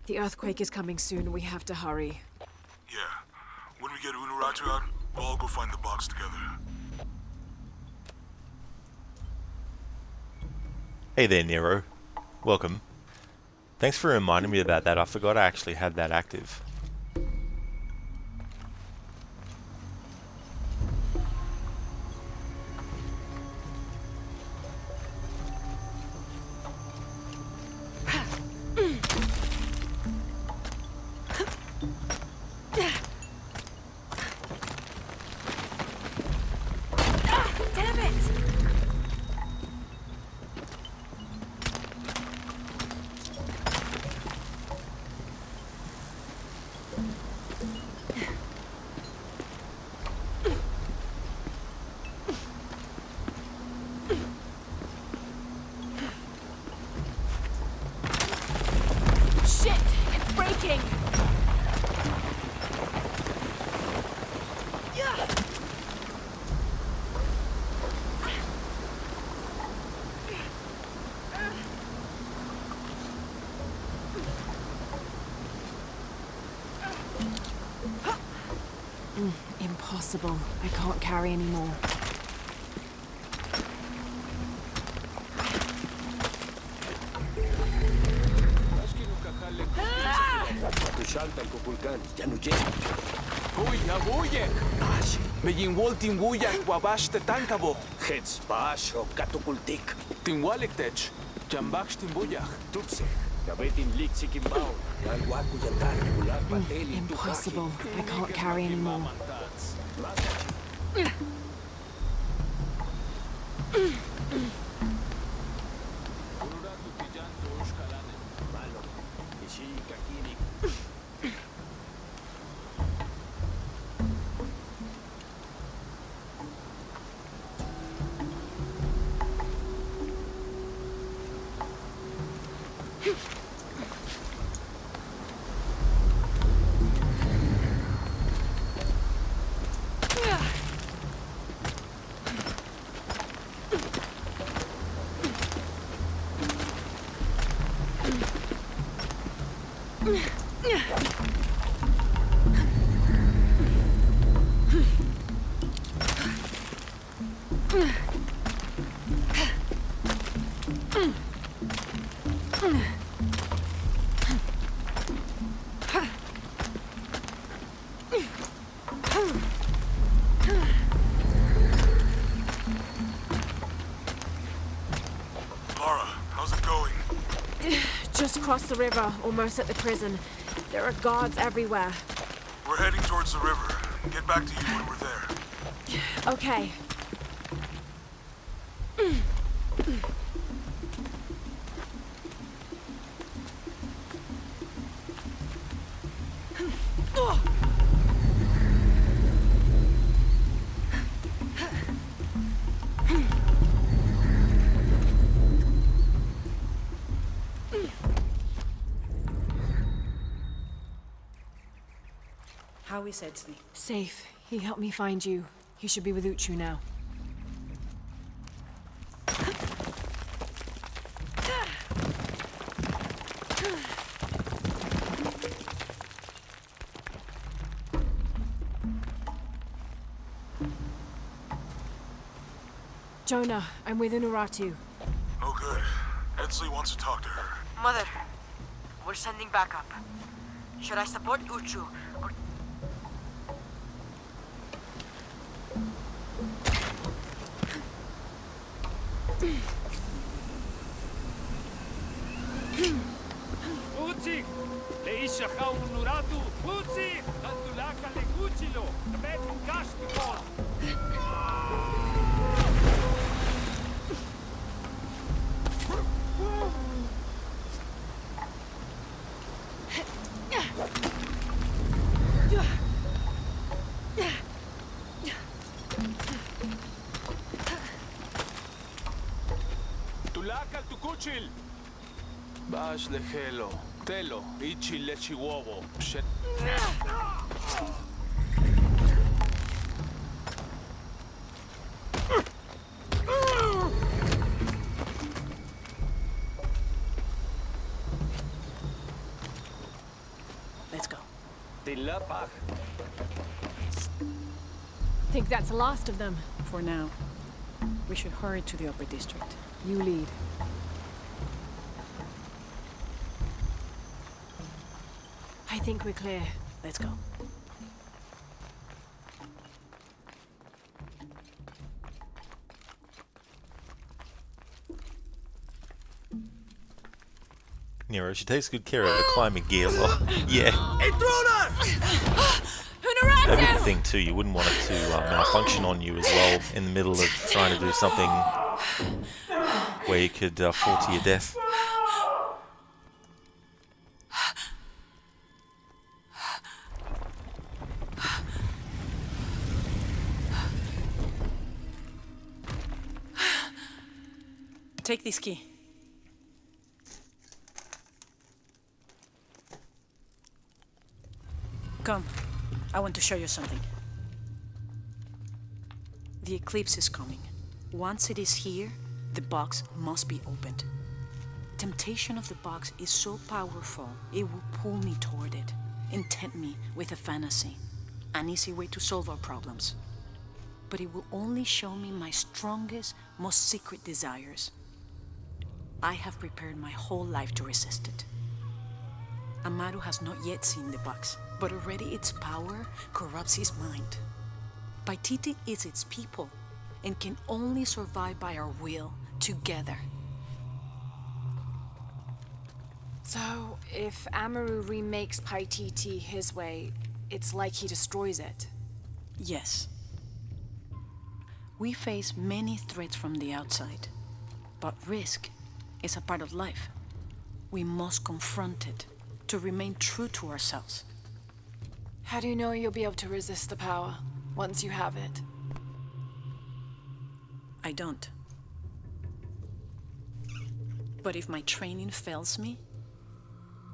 The earthquake is coming soon. We have to hurry. Yeah. When we get Unuratu out, we'll all go find the box together. Hey there, Nero. Welcome. Thanks for reminding me about that. I forgot I actually had that active. Impossible. I can't carry any more. Megin Waltin Wuyak Wabash te Tankabo. Hets Basho Katukultik. Tinwalektech. Jambax Timbuyach. Tutse. Gabetin Lixikimbao. Galwaku Yatar. Kulak Bateli. Impossible. I can't carry any more. Lara, how's it going? Just crossed the river, almost at the prison. There are guards everywhere. We're heading towards the river. Get back to you when we're there. Okay. How is Edsby? Safe. He helped me find you. He should be with Uchu now. Jonah, I'm with Unuratu. No good. Edsley wants to talk to her. Mother, we're sending backup. Should I support Uchu or... Uzi! Leisha Khaun Nuratu! Uzi! Tatulaka Leguchilo! The bed Kashtikon! Tulaka Tukuchil! Bash Lehelo, Telo, Ichi Lechiwobo, Shet. Let's go. Tilapag. Think that's the last of them. For now, we should hurry to the upper district. You lead. I think we're clear. Let's go. Nero, she takes good care of her climbing gear. Well, yeah. That'd be the thing too. You wouldn't want it to malfunction on you as well in the middle of trying to do something where you could fall to your death. Take this key. Come. I want to show you something. The eclipse is coming. Once it is here, the box must be opened. Temptation of the box is so powerful, it will pull me toward it and tempt me with a fantasy, an easy way to solve our problems. But it will only show me my strongest, most secret desires. I have prepared my whole life to resist it. Amaru has not yet seen the box, but already its power corrupts his mind. Paititi is its people and can only survive by our will together. So, if Amaru remakes Paititi his way, it's like he destroys it. Yes. We face many threats from the outside, but risk is a part of life. We must confront it to remain true to ourselves. How do you know you'll be able to resist the power once you have it? I don't. But if my training fails me,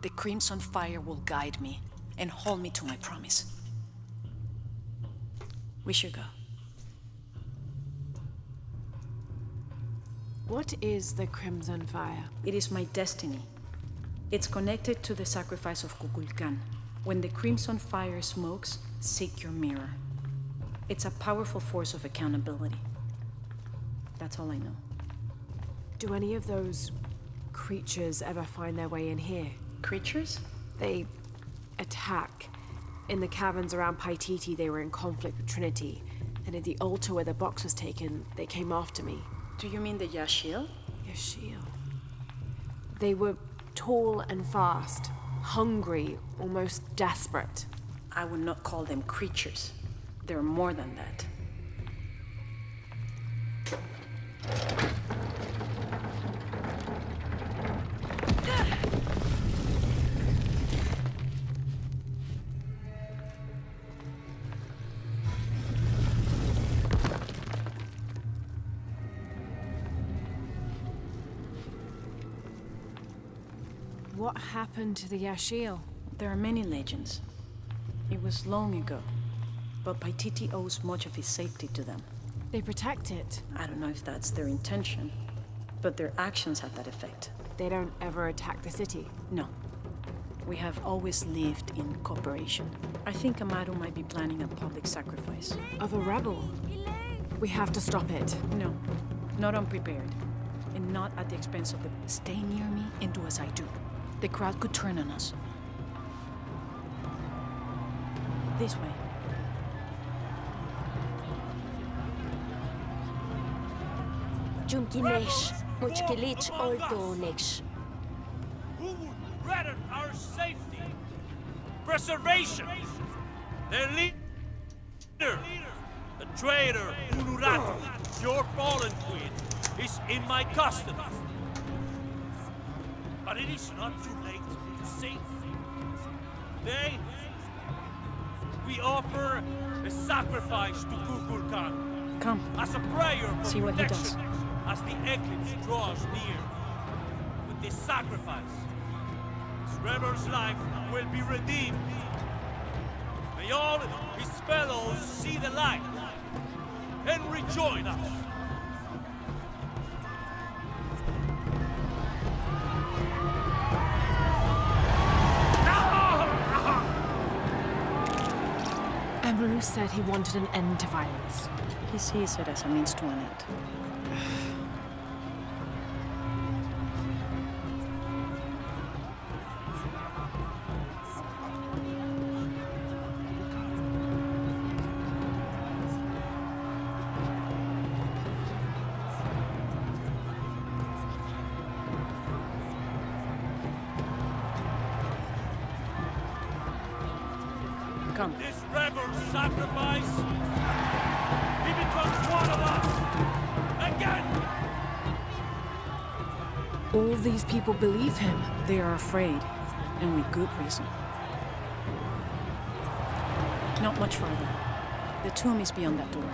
the Crimson Fire will guide me and hold me to my promise. We should go. What is the Crimson Fire? It is my destiny. It's connected to the sacrifice of Kukulkan. When the Crimson Fire smokes, seek your mirror. It's a powerful force of accountability. That's all I know. Do any of those creatures ever find their way in here? Creatures? They attack. In the caverns around Paititi, they were in conflict with Trinity. And at the altar where the box was taken, they came after me. Do you mean the Yashiel? Yashiel. They were tall and fast, hungry, almost desperate. I would not call them creatures. They're more than that. What happened to the Yashil? There are many legends. It was long ago, but Paititi owes much of his safety to them. They protect it. I don't know if that's their intention, but their actions have that effect. They don't ever attack the city? No. We have always lived in cooperation. I think Amaru might be planning a public sacrifice. Of a rebel? We have to stop it. No, not unprepared. And not at the expense of the... Stay near me and do as I do. The crowd could turn on us. This way. Jumkinesh, Muchkilich Oldonesh. Who would rather our safety, preservation? Their leader, the traitor Unuratu, your fallen queen, is in my custody. But it is not too late to save him. Today, we offer a sacrifice to Kukulkan. Come. As a prayer for see what he does. protection as the eclipse draws near. With this sacrifice, this rebel's life will be redeemed. May all his fellows see the light and rejoin us. Amaru said he wanted an end to violence. He sees it as a means to an end. Come. This rebel sacrifice, he becomes one of us again. All these people believe him. They are afraid, and with good reason. Not much farther. The tomb is beyond that door.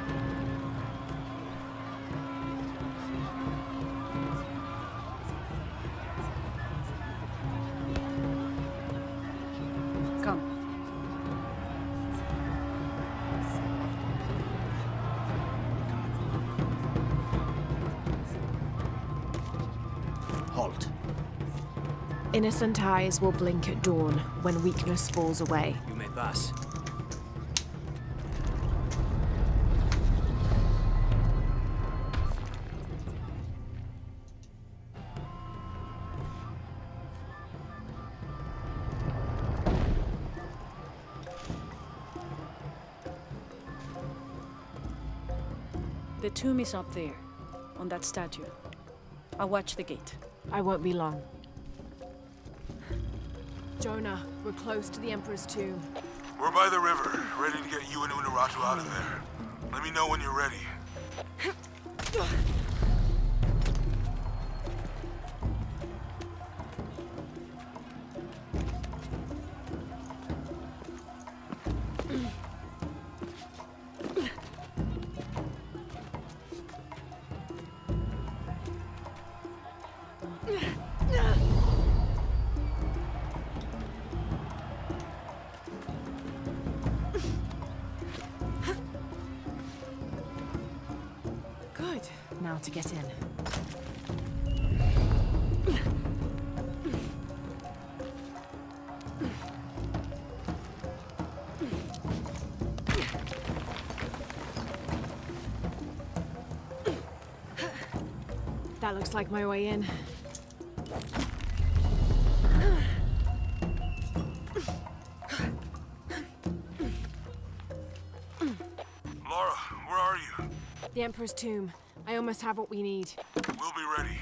Come. Halt. Innocent eyes will blink at dawn when weakness falls away. You may pass. The tomb is up there, on that statue. I'll watch the gate. I won't be long. Jonah, we're close to the Emperor's tomb. We're by the river, ready to get you and Unuratu out of there. Let me know when you're ready. Good. Now to get in. That looks like my way in. Lara, where are you? The Emperor's tomb. I almost have what we need. We'll be ready.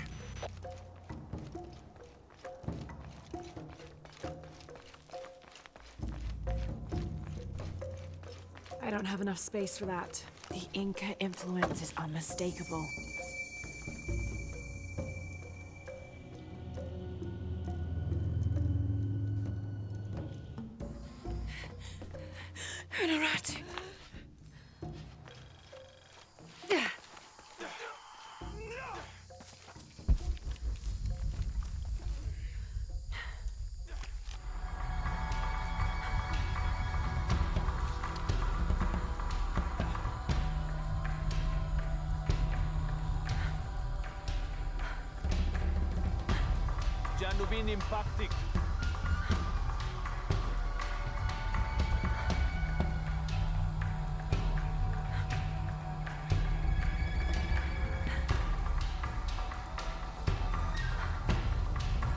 I don't have enough space for that. The Inca influence is unmistakable. Unuratu. bin impactic.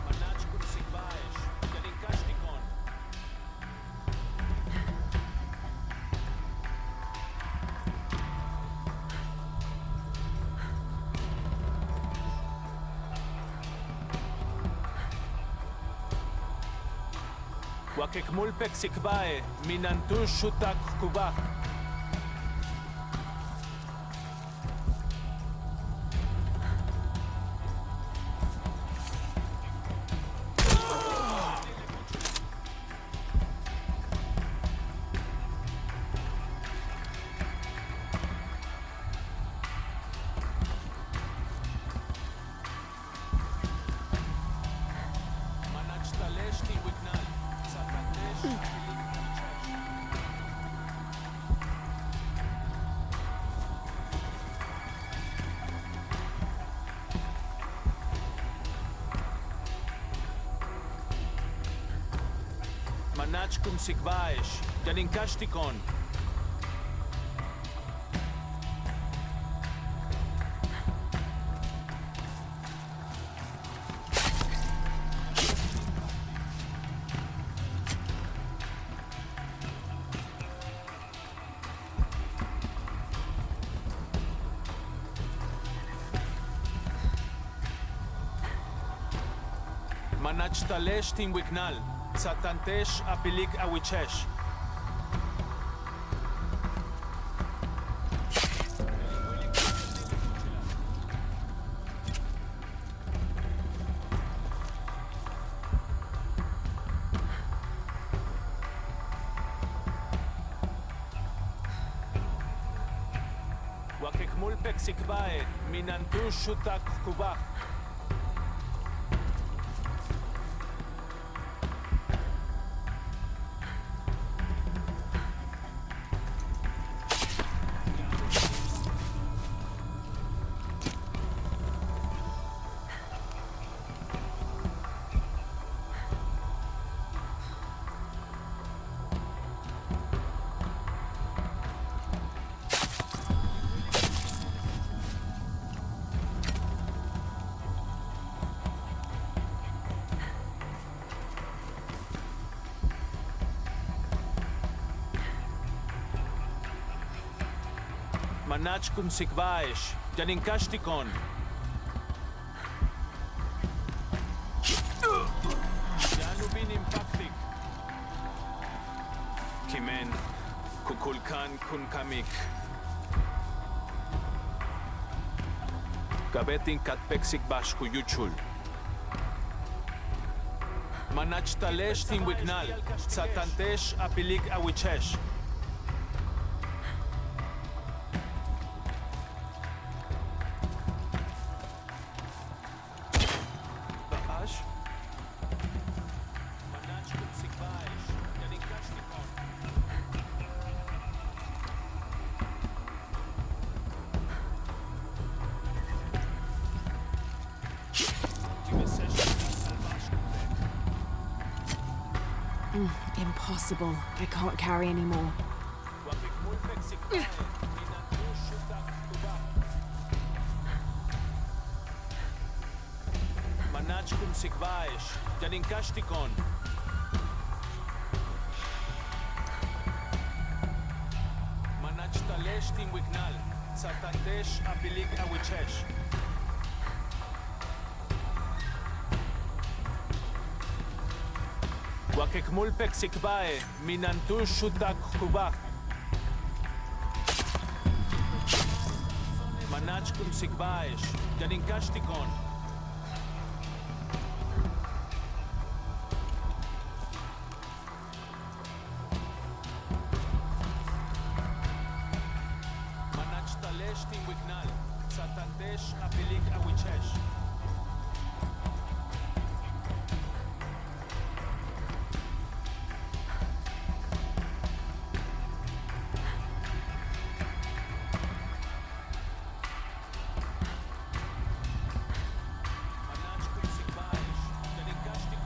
Manach kun sigbaesh, galing kashtikon. Wakekmulpek sikbae, minantush shutak kubach. Manach taleshti wignal, satatesh Manach kun sigbaesh, galing kashtikon. Manach talesh tin wignal, satantesh apilik awichesh. Wakekmulpek sikbae, minantush shutak kubach. Manach kun sikbaesh, galing kashtikon. Yanu bin impactic. Kimen, kukulkan kun kamik. Gabetin katpek sikbash kuyuchul. Manach talesh tin wignal, satantesh apilik awichesh. Impossible. I can't carry anymore. Manach kun sikbaesh, galing kashtikon. Manach talesh tin wignal, satantesh apilik awichesh. Wakekmulpek sikbae, minantush shutak kubach. Manach kun sikbaesh, galing kashtikon. Manach talesh tin wignal, satantesh apilik awichesh. Manach kun sikbaesh, galing kashtikon.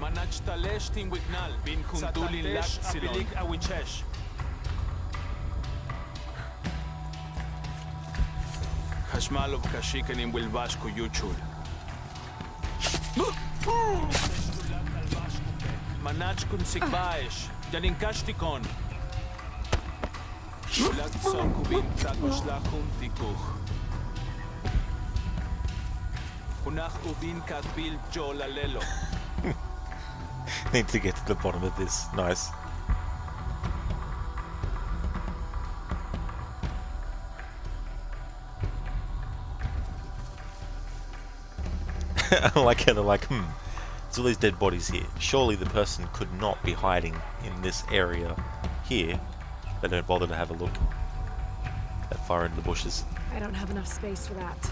Manach talesh tin wignal, bin kuntulin lak abilik awichesh. Hashmalov kashikanin wilbash kuyuchul. Manach kun sigbaesh, janin kashtikon. Lak sokubin takoslakun tikuch. Kunach ubin katbil jolalelo. Need to get to the bottom of this. Nice. I like how they're like, there's all these dead bodies here. Surely the person could not be hiding in this area here. They don't bother to have a look that far into the bushes. I don't have enough space for that.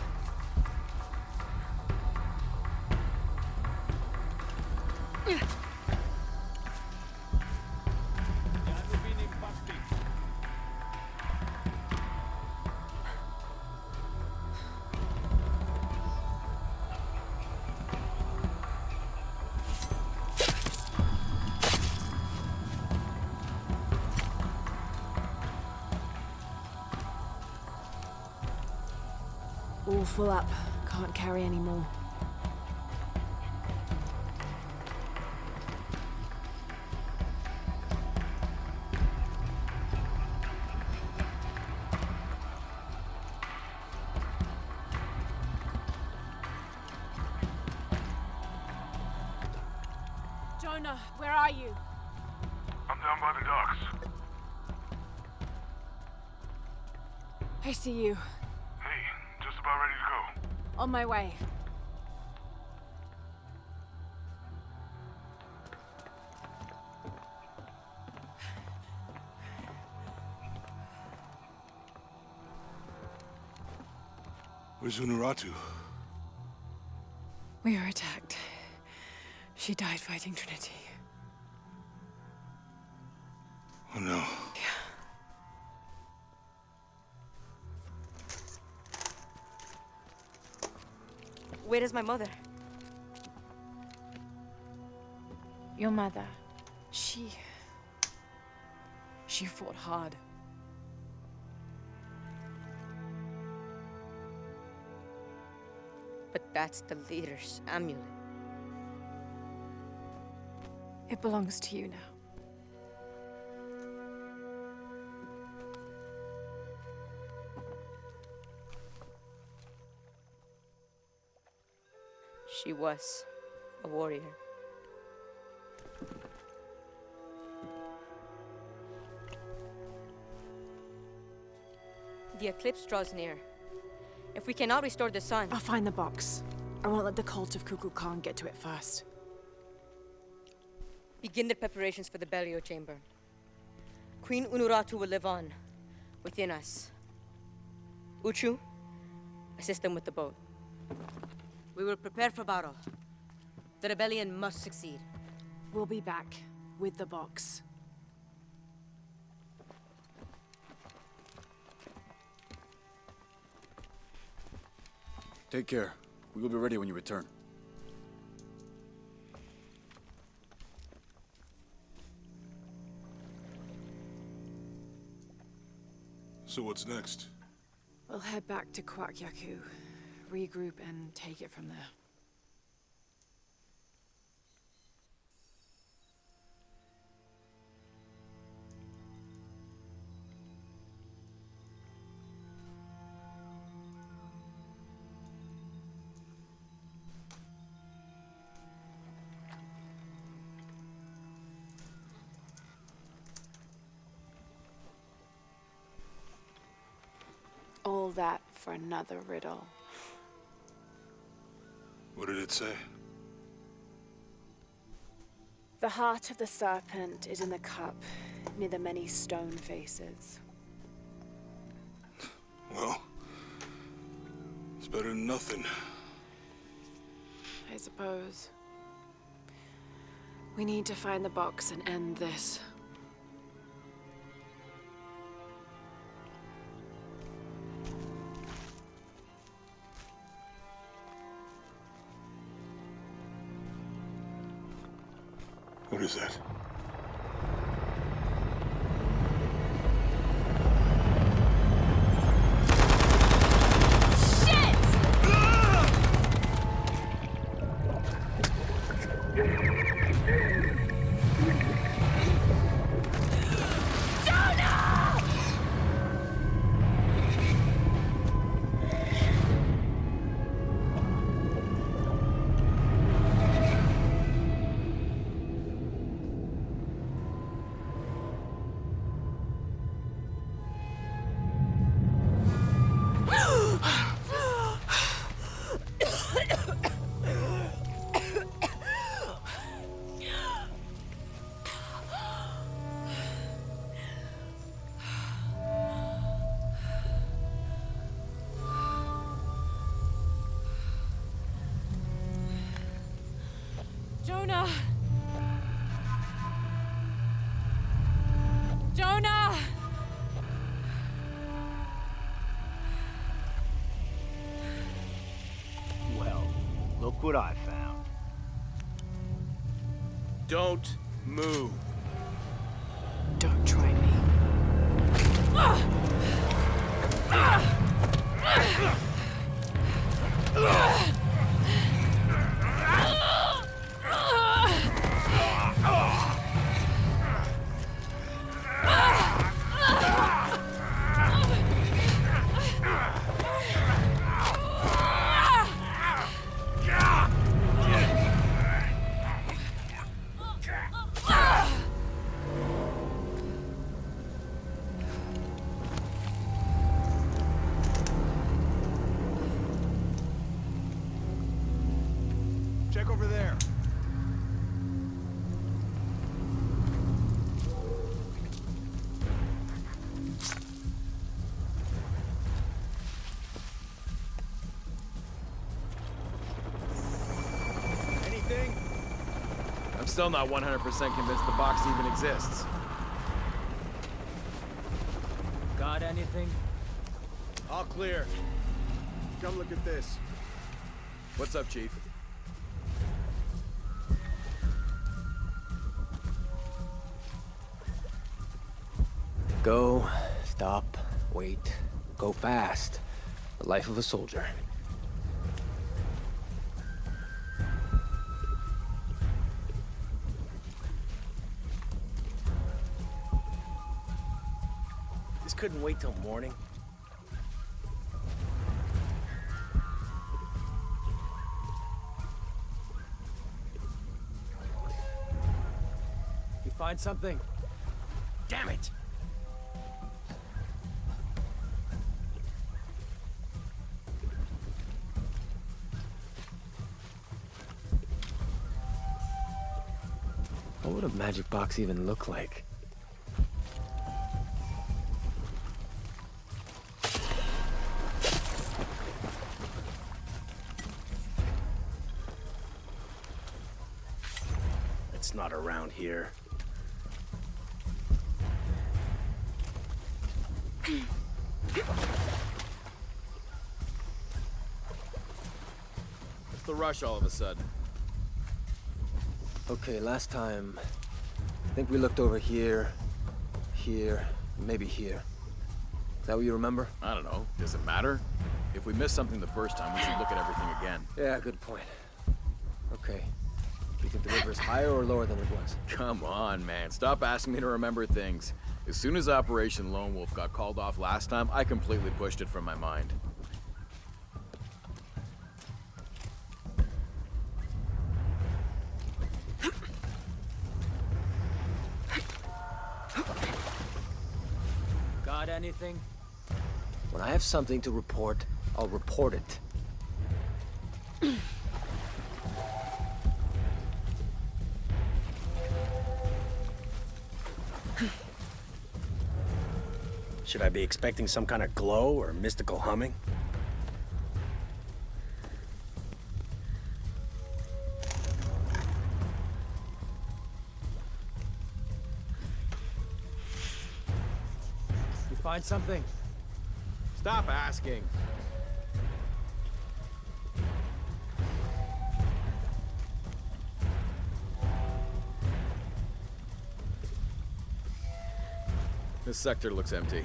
All full up. Can't carry any more. Jonah, where are you? I'm down by the docks. I see you. Hey, just about ready to go. On my way. Where's Unuratu? We were attacked. She died fighting Trinity. Oh no. Where is my mother? Your mother. She fought hard. But that's the leader's amulet. It belongs to you now. She was a warrior. The eclipse draws near. If we cannot restore the sun... I'll find the box. I won't let the cult of Kukulkan Khan get to it first. Begin the preparations for the burial chamber. Queen Unuratu will live on, within us. Uchu, assist them with the boat. We will prepare for battle. The rebellion must succeed. We'll be back with the box. Take care. We will be ready when you return. So what's next? We'll head back to Kwakyaku, regroup and take it from there. All that for another riddle. What did it say? The heart of the serpent is in the cup, near the many stone faces. Well, it's better than nothing. I suppose. We need to find the box and end this. What is that? Jonah! Jonah! Well, look what I found. Don't move. Don't try me. Check over there. Anything? I'm still not 100% convinced the box even exists. Got anything? All clear. Come look at this. What's up, Chief? Go, stop, wait, go fast. The life of a soldier. This couldn't wait till morning. You find something? Damn it! What would a magic box even look like? It's not around here. What's the rush all of a sudden? Okay, last time, I think we looked over here, maybe here. Is that what you remember? I don't know. Does it matter? If we missed something the first time, we should look at everything again. Yeah, good point. Okay. Do you think the river is higher or lower than it was? Come on, man. Stop asking me to remember things. As soon as Operation Lone Wolf got called off last time, I completely pushed it from my mind. Got anything? When I have something to report, I'll report it. Should I be expecting some kind of glow or mystical humming? You find something? Stop asking. This sector looks empty.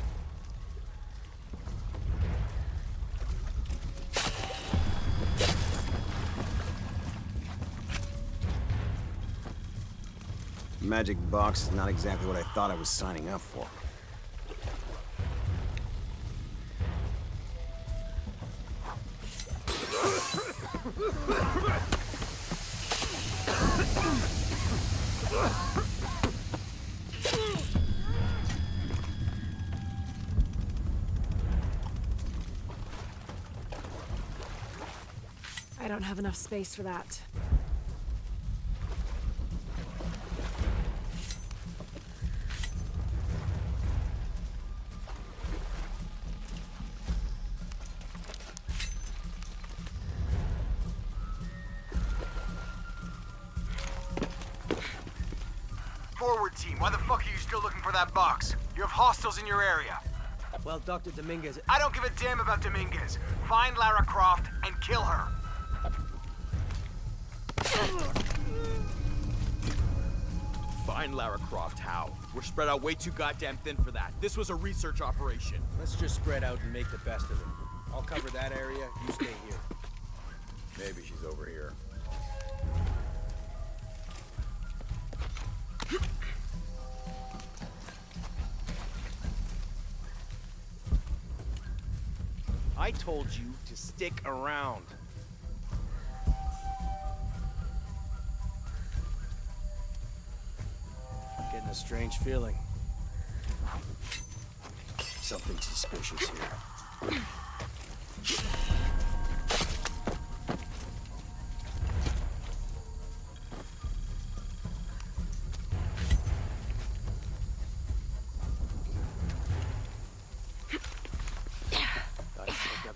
Magic box is not exactly what I thought I was signing up for. I don't have enough space for that. Forward team, why the fuck are you still looking for that box? You have hostiles in your area. Well, Dr. Dominguez... I don't give a damn about Dominguez. Find Lara Croft and kill her. Find Lara Croft, how? We're spread out way too goddamn thin for that. This was a research operation. Let's just spread out and make the best of it. I'll cover that area, you stay here. Maybe she's over here. I told you to stick around. Getting a strange feeling. Something suspicious here.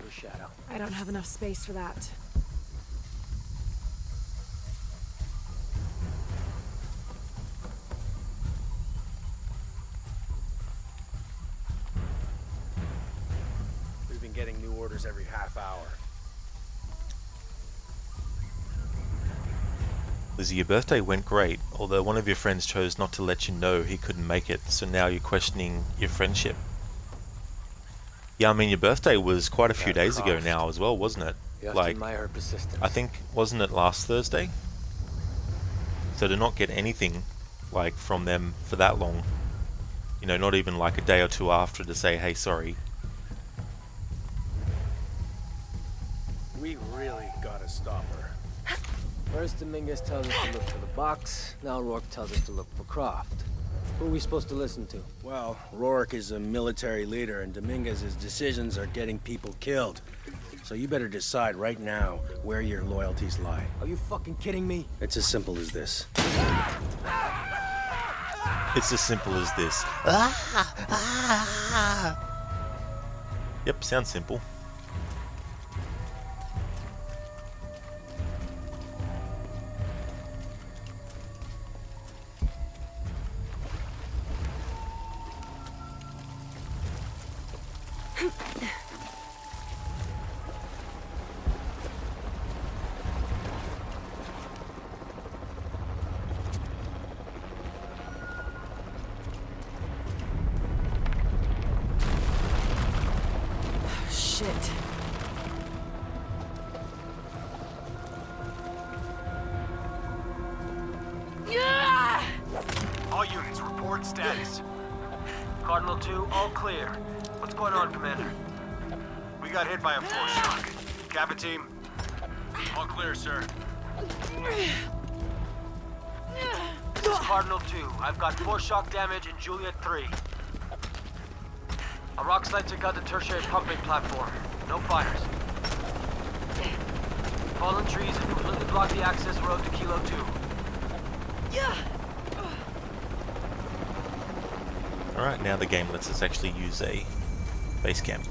Shadow. I don't have enough space for that. We've been getting new orders every half hour. Lizzie, your birthday went great, although one of your friends chose not to let you know he couldn't make it, so now you're questioning your friendship. Yeah, I mean, your birthday was quite a few days ago now as well, wasn't it? You have to admire her persistence. I think, wasn't it last Thursday? So to not get anything, like, from them for that long, you know, not even like a day or two after to say, hey, sorry. We really gotta stop her. First, Dominguez tells us to look for the box. Now Rourke tells us to look for Croft. Who are we supposed to listen to? Well, Rourke is a military leader, and Dominguez's decisions are getting people killed. So you better decide right now where your loyalties lie. Are you fucking kidding me? It's as simple as this. It's as simple as this. Yep, sounds simple. Shit. All units, report status. Cardinal 2, all clear. What's going on, Commander? We got hit by a force shock. Kappa team? All clear, sir. This is Cardinal 2. I've got force shock damage in Juliet 3. A rock slide took out the tertiary pumping platform. No fires. Fallen trees have completely blocked the access road to Kilo 2. Alright, now the game lets us actually use a base camp.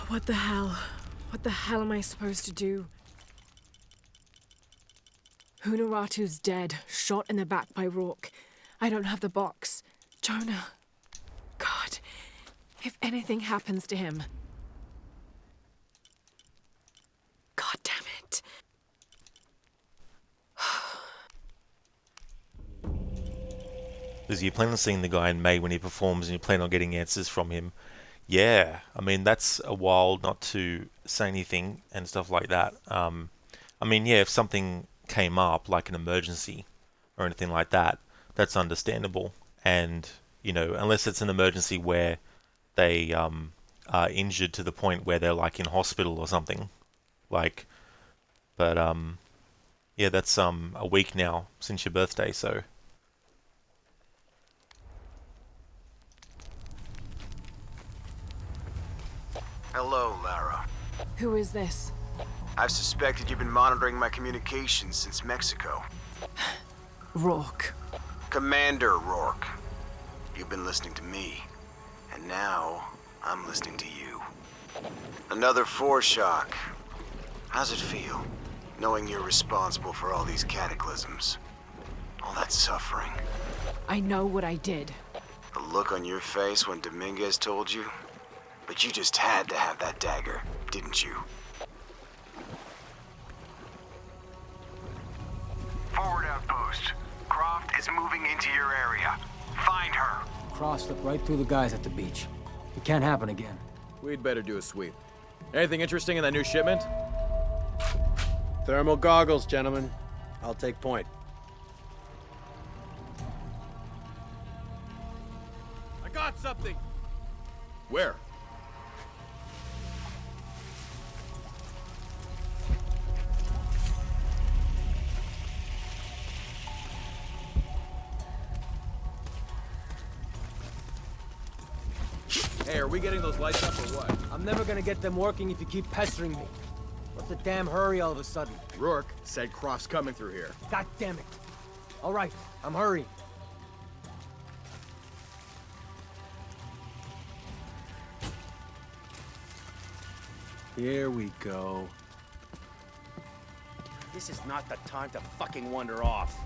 What the hell? What the hell am I supposed to do? Hunaratu's dead, shot in the back by Rourke. I don't have the box. Jonah. God, if anything happens to him. God damn it. Because you plan on seeing the guy in May when he performs, and you plan on getting answers from him. Yeah, I mean, that's a while not to say anything and stuff like that. I mean, yeah, if something came up, like an emergency or anything like that, that's understandable. And, you know, unless it's an emergency where they are injured to the point where they're like in hospital or something. Like, but yeah, that's a week now since your birthday, so. Hello, Lara. Who is this? I've suspected you've been monitoring my communications since Mexico. Rourke. Commander Rourke. You've been listening to me, and now I'm listening to you. Another foreshock. How's it feel, knowing you're responsible for all these cataclysms? All that suffering. I know what I did. The look on your face when Dominguez told you? But you just had to have that dagger, didn't you? Forward outpost. Croft is moving into your area. Find her. Cross slipped right through the guys at the beach. It can't happen again. We'd better do a sweep. Anything interesting in that new shipment? Thermal goggles, gentlemen. I'll take point. I got something! Where? Hey, are we getting those lights up or what? I'm never gonna get them working if you keep pestering me. What's the damn hurry all of a sudden? Rourke said Croft's coming through here. God damn it. All right, I'm hurrying. Here we go. This is not the time to fucking wander off.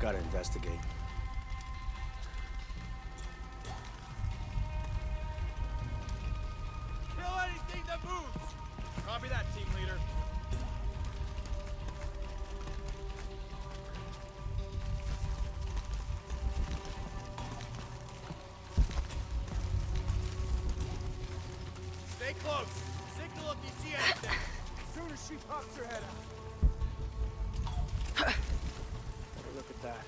Gotta investigate. Kill anything that moves! Copy that, team leader. Stay close. Signal if you see anything. As soon as she pops her head out. Take a look at that.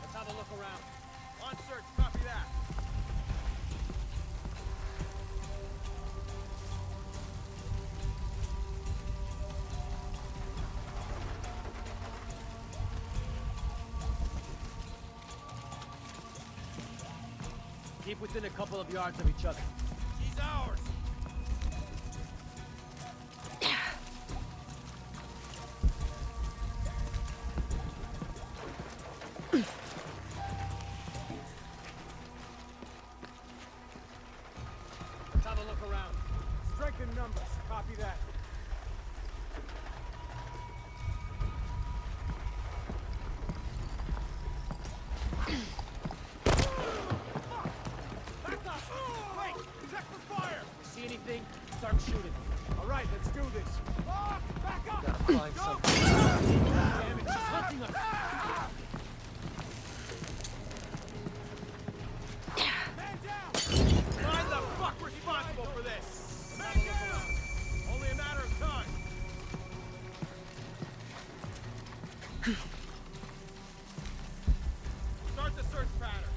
Let's have a look around. On search, copy that. Keep within a couple of yards of each other. She's ours. Let's have a look around. Strength in numbers. Copy that. Wait! Check for fire! See anything? Start shooting. All right, let's do this. Back up! Gotta find something. Damn it, she's hunting us. Man down! Find the fuck responsible for this! Man down! Only a matter of time. Start the search pattern.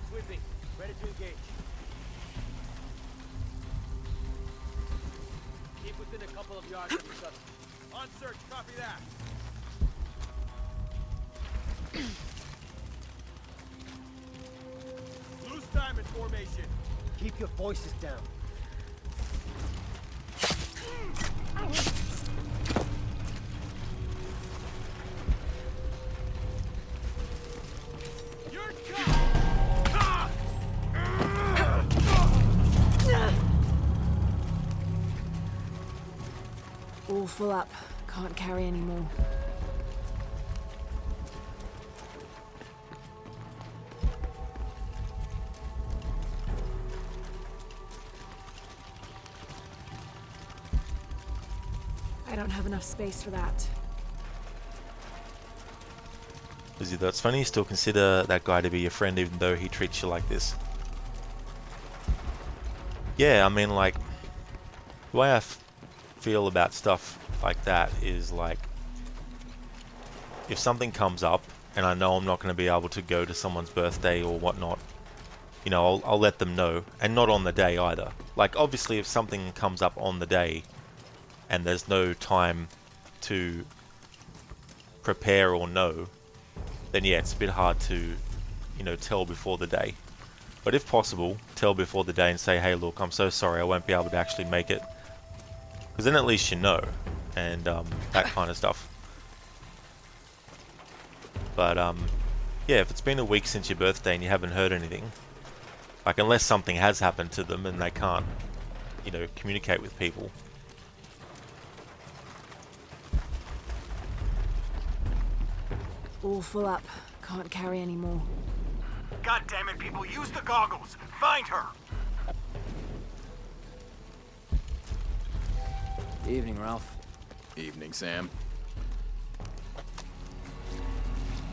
Sweeping. Ready to engage. Keep within a couple of yards of each other. On search, copy that. Loose diamond formation. Keep your voices down. You're cut! All full up. Can't carry any more. don't have enough space for that. Lizzie, that's funny. You still consider that guy to be your friend even though he treats you like this. Yeah, I mean, like, the way I feel about stuff like that is like, if something comes up and I know I'm not going to be able to go to someone's birthday or whatnot, you know, I'll let them know, and not on the day either. Like, obviously, if something comes up on the day and there's no time to prepare or know, then yeah, it's a bit hard to, you know, tell before the day. But if possible, tell before the day and say, hey, look, I'm so sorry, I won't be able to actually make it. Because then at least you know, and that kind of stuff. But yeah, if it's been a week since your birthday and you haven't heard anything, like, unless something has happened to them and they can't, you know, communicate with people. All full up. Can't carry any more. God damn it, people, use the goggles! Find her! Evening, Ralph. Evening, Sam.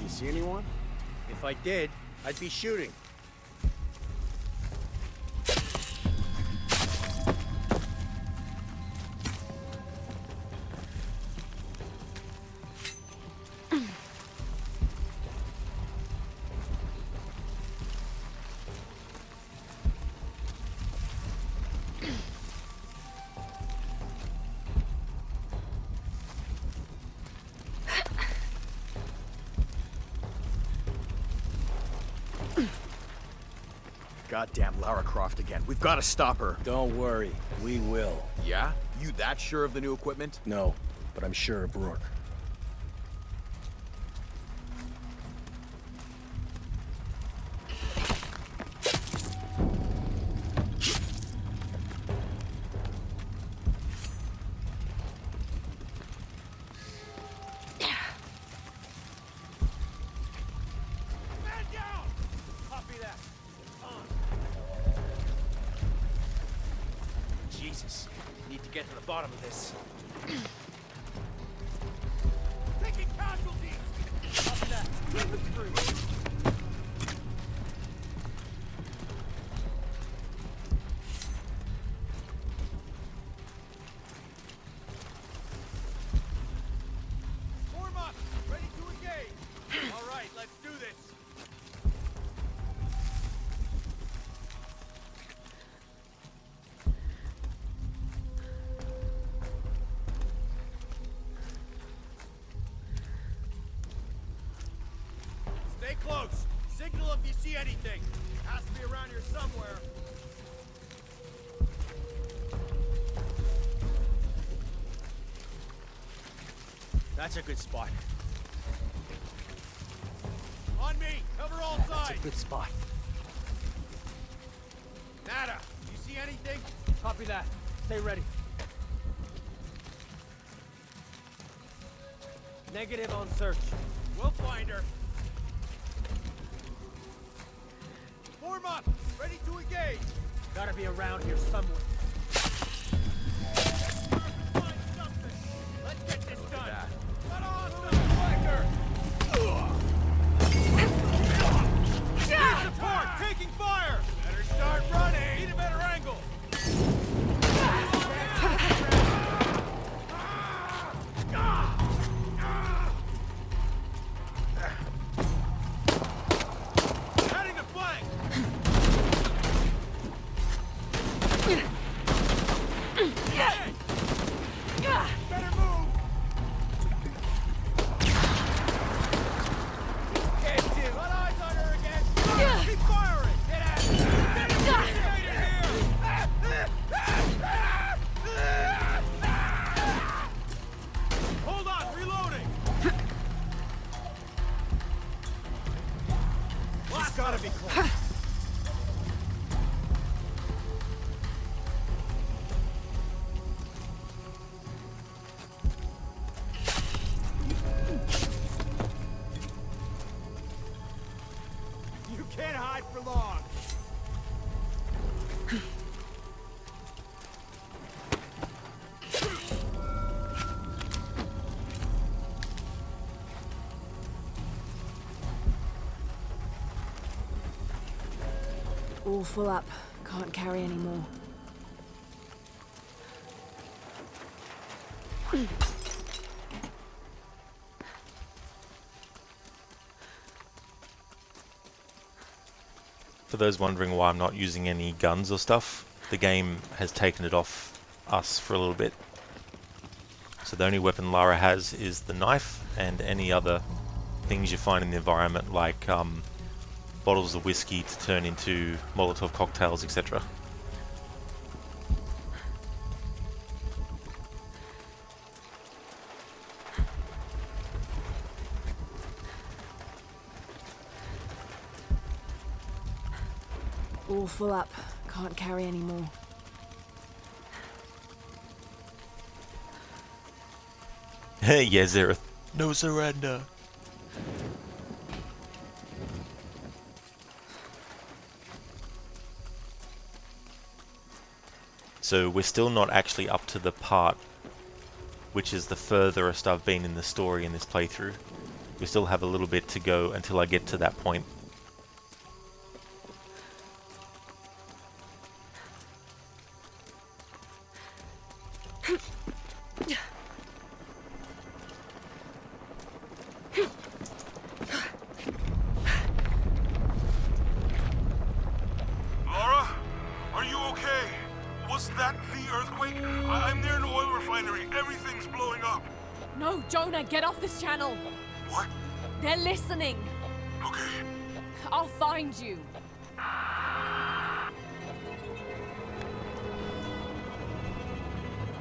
You see anyone? If I did, I'd be shooting. Goddamn Lara Croft again. We've got to stop her. Don't worry, we will. Yeah? You that sure of the new equipment? No, but I'm sure of Rourke. Jesus, need to get to the bottom of this. Taking casualties! Copy that. Keep it through. Form up! Ready to engage! All right, let's do this! Stay close. Signal if you see anything. It has to be around here somewhere. That's a good spot. On me. Cover all That's sides. a good spot. Nada. You see anything? Copy that. Stay ready. Negative on search. We'll find her. Form up. Ready to engage. Gotta be around here somewhere. Find something. Let's get this done. Cut off the flanker. Need support. Taking fire. Better start running. Need a better angle. Heading to flank. Better move. Get him. Got eyes on her again. Keep firing. Get at it. Get him. Hold on. Reloading. He's gotta be close. You can't hide for long. All full up. Can't carry any more. For those wondering why I'm not using any guns or stuff, the game has taken it off us for a little bit. So the only weapon Lara has is the knife and any other things you find in the environment, like bottles of whiskey to turn into Molotov cocktails, etc. All full up. Can't carry any more. Yeah, Zereth. No surrender. So we're still not actually up to the part which is the furthest I've been in the story in this playthrough. We still have a little bit to go until I get to that point. Lara? Are you okay? Was that the earthquake? I'm near an oil refinery. Everything's blowing up. No, Jonah, get off this channel. What? They're listening. Okay. I'll find you.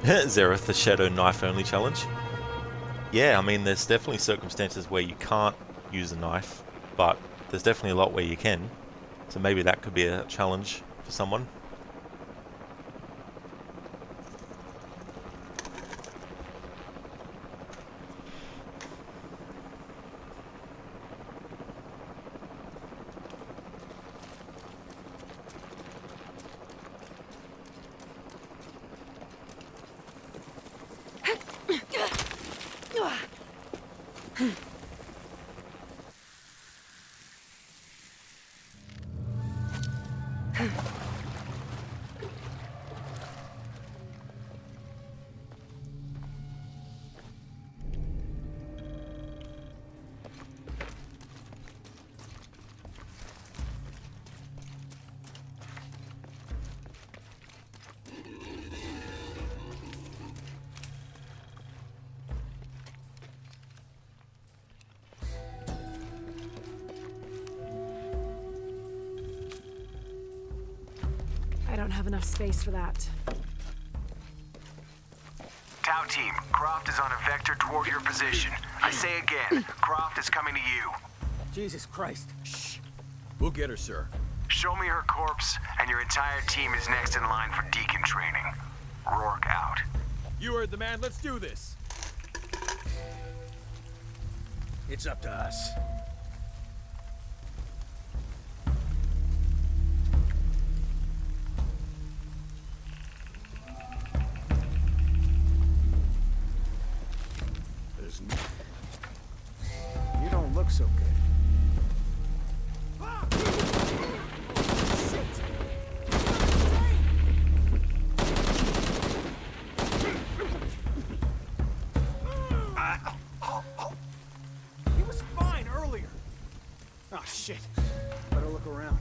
Zereth, the Shadow Knife Only challenge. Yeah, I mean, there's definitely circumstances where you can't use a knife, but there's definitely a lot where you can. So maybe that could be a challenge for someone. I don't have enough space for that. Tau team, Croft is on a vector toward your position. I say again, Croft is coming to you. Jesus Christ. Shh. We'll get her, sir. Show me her corpse, and your entire team is next in line for deacon training. Rourke out. You heard the man. Let's do this. It's up to us. You don't look so good. He was fine earlier. Oh, shit. Better look around.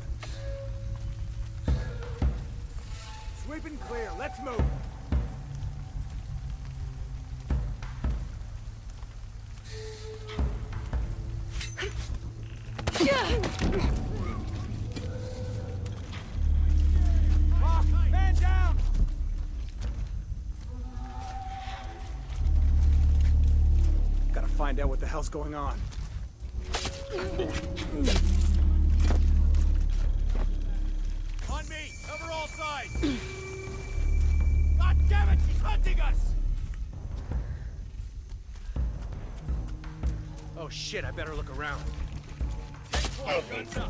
Sweep and clear. Let's move. Man down! Gotta find out what the hell's going on. On me! Cover all sides! God damn it! She's hunting us! Oh shit, I better look around. Guns up!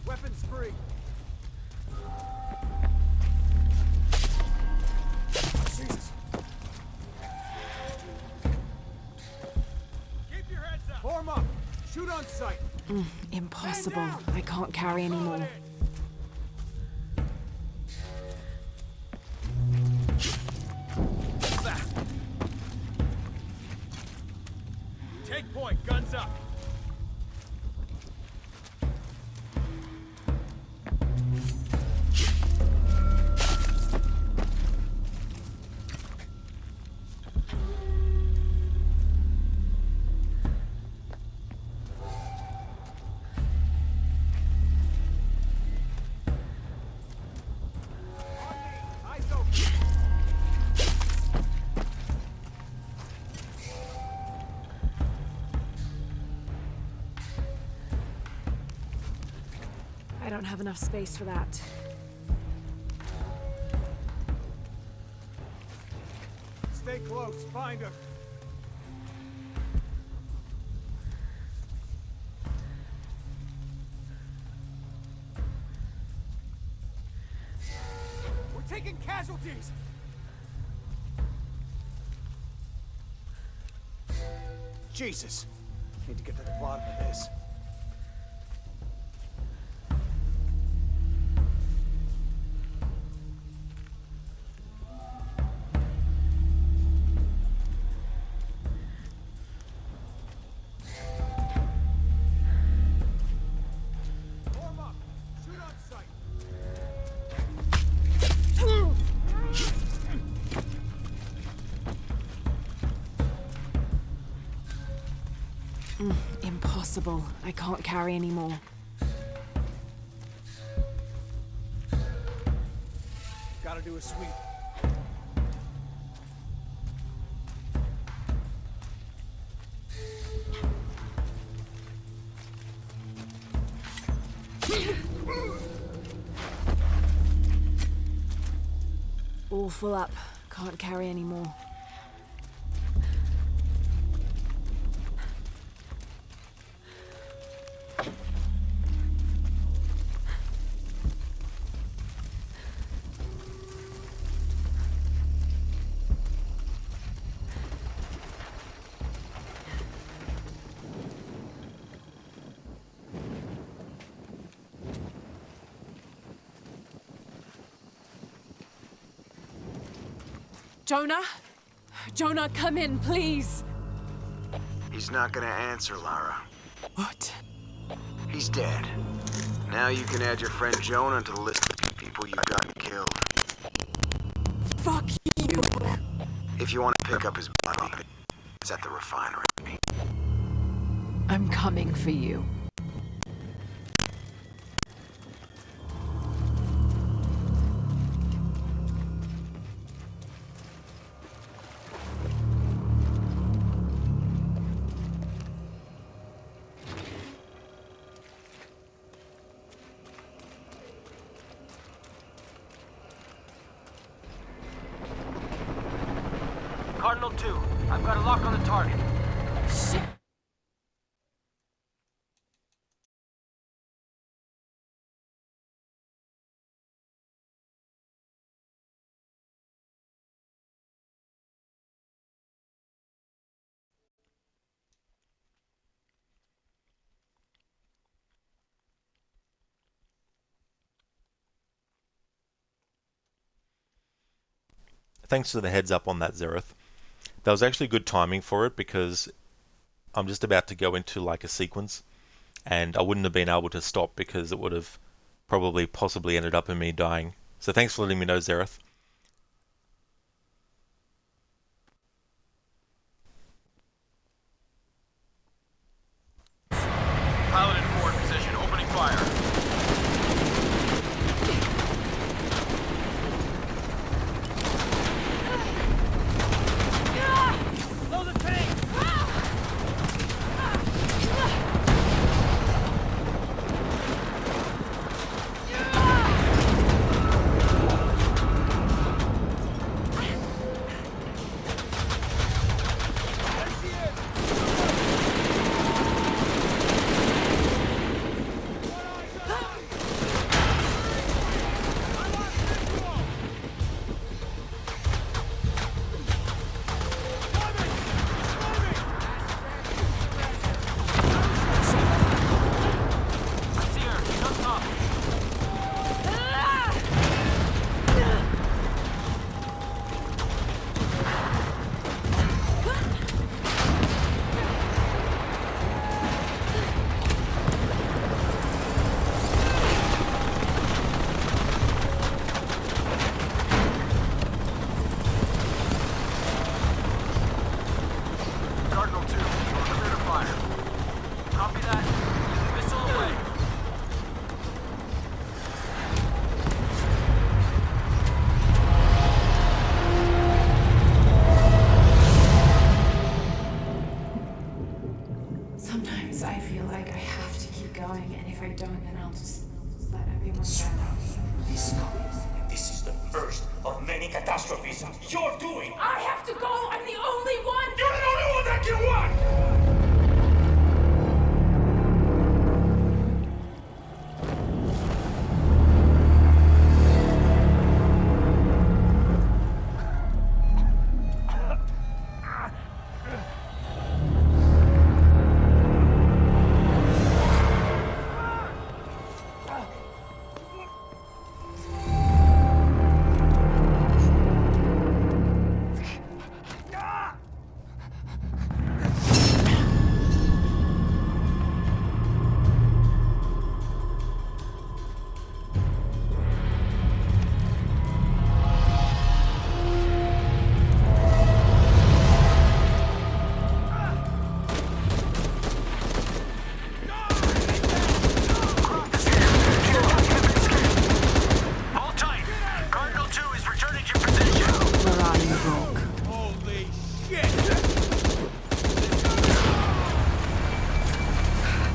Weapons free. Jesus. Keep your heads up. Form up. Shoot on sight. Impossible. I can't carry anymore. Take point. Guns up. I don't have enough space for that. Stay close. Find her. We're taking casualties. Jesus. Need to get to the bottom of this. Impossible. I can't carry anymore. Gotta do a sweep. All full up. Can't carry anymore. Jonah? Jonah, come in, please! He's not gonna answer, Lara. What? He's dead. Now you can add your friend Jonah to the list of people you got killed. Fuck you! If you want to pick up his body, it's at the refinery. I'm coming for you. Cardinal 2, I've got a lock on the target. Shit. Thanks for the heads up on that, Zereth. That was actually good timing for it because I'm just about to go into like a sequence and I wouldn't have been able to stop because it would have probably possibly ended up in me dying. So thanks for letting me know, Zereth. Pilot in forward position, opening fire. Load the tank! dying, and if I don't, then I'll just let everyone die. This is the first of many catastrophes you're doing. I have to go! I'm the only one! You're the only one that can work!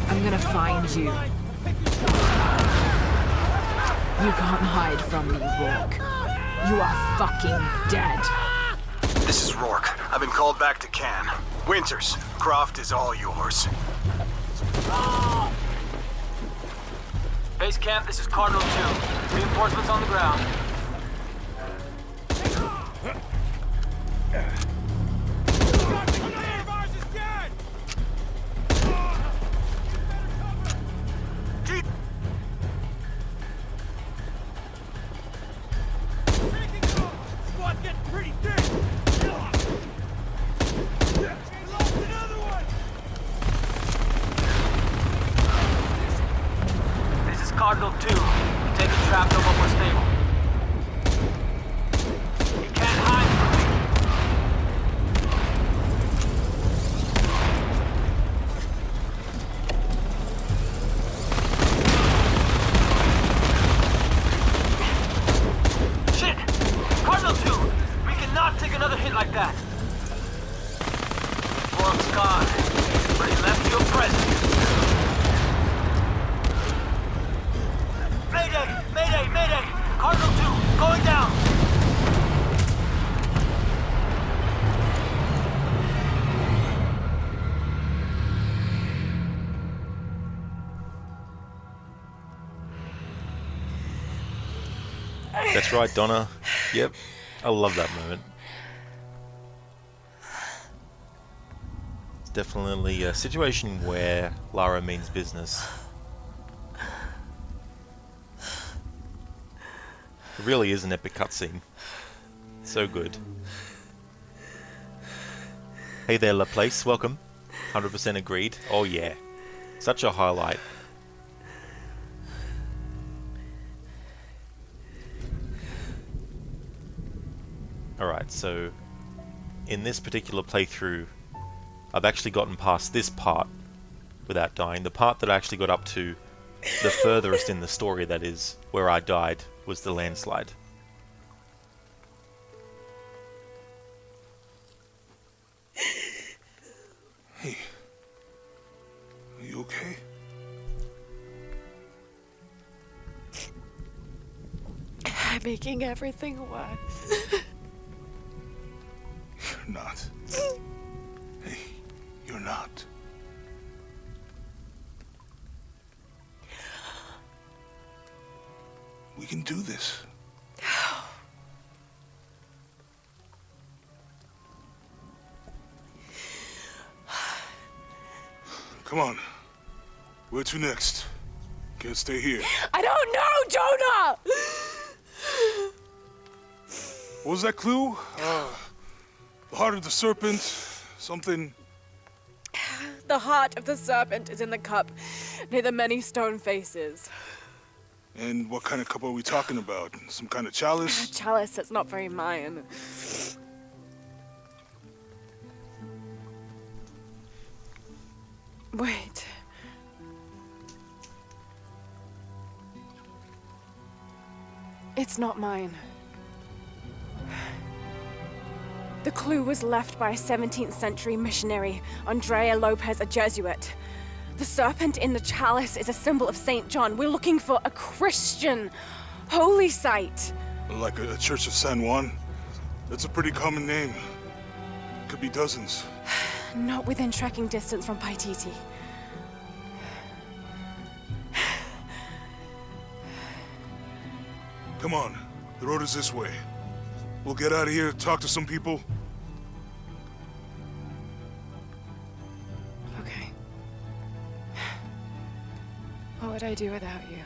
I'm gonna find you. You can't hide from me, Rourke. You are fucking dead. This is Rourke. I've been called back to Cannes. Winters, Croft is all yours. Base camp, this is Cardinal 2. Reinforcements on the ground. Cardinal 2, take a trap no more stable. You can't hide from me. Shit! Cardinal 2, we cannot take another hit like that. Rourke's gone, but he left you a present. Mayday! Mayday! Cardinal 2, going down! That's right, Donna. Yep. I love that moment. It's definitely a situation where Lara means business. It really is an epic cutscene. So good. Hey there, Laplace. Welcome. 100% agreed. Oh yeah. Such a highlight. Alright, so in this particular playthrough, I've actually gotten past this part without dying. The part that I actually got up to, the furthest in the story, that is, where I died, was the landslide. Hey. Are you okay? I'm making everything worse. You're not. Hey, you're not. We can do this. Come on. Where to next? Can't stay here. I don't know, Jonah! What was that clue? The heart of the serpent, something... The heart of the serpent is in the cup, near the many stone faces. And what kind of cup are we talking about? Some kind of chalice? A chalice that's not very Mayan. Wait. It's not mine. The clue was left by a 17th century missionary, Andrea Lopez, a Jesuit. The serpent in the chalice is a symbol of St. John. We're looking for a Christian holy site. Like a Church of San Juan? That's a pretty common name. Could be dozens. Not within trekking distance from Paititi. Come on, the road is this way. We'll get out of here, talk to some people. Okay. What would I do without you?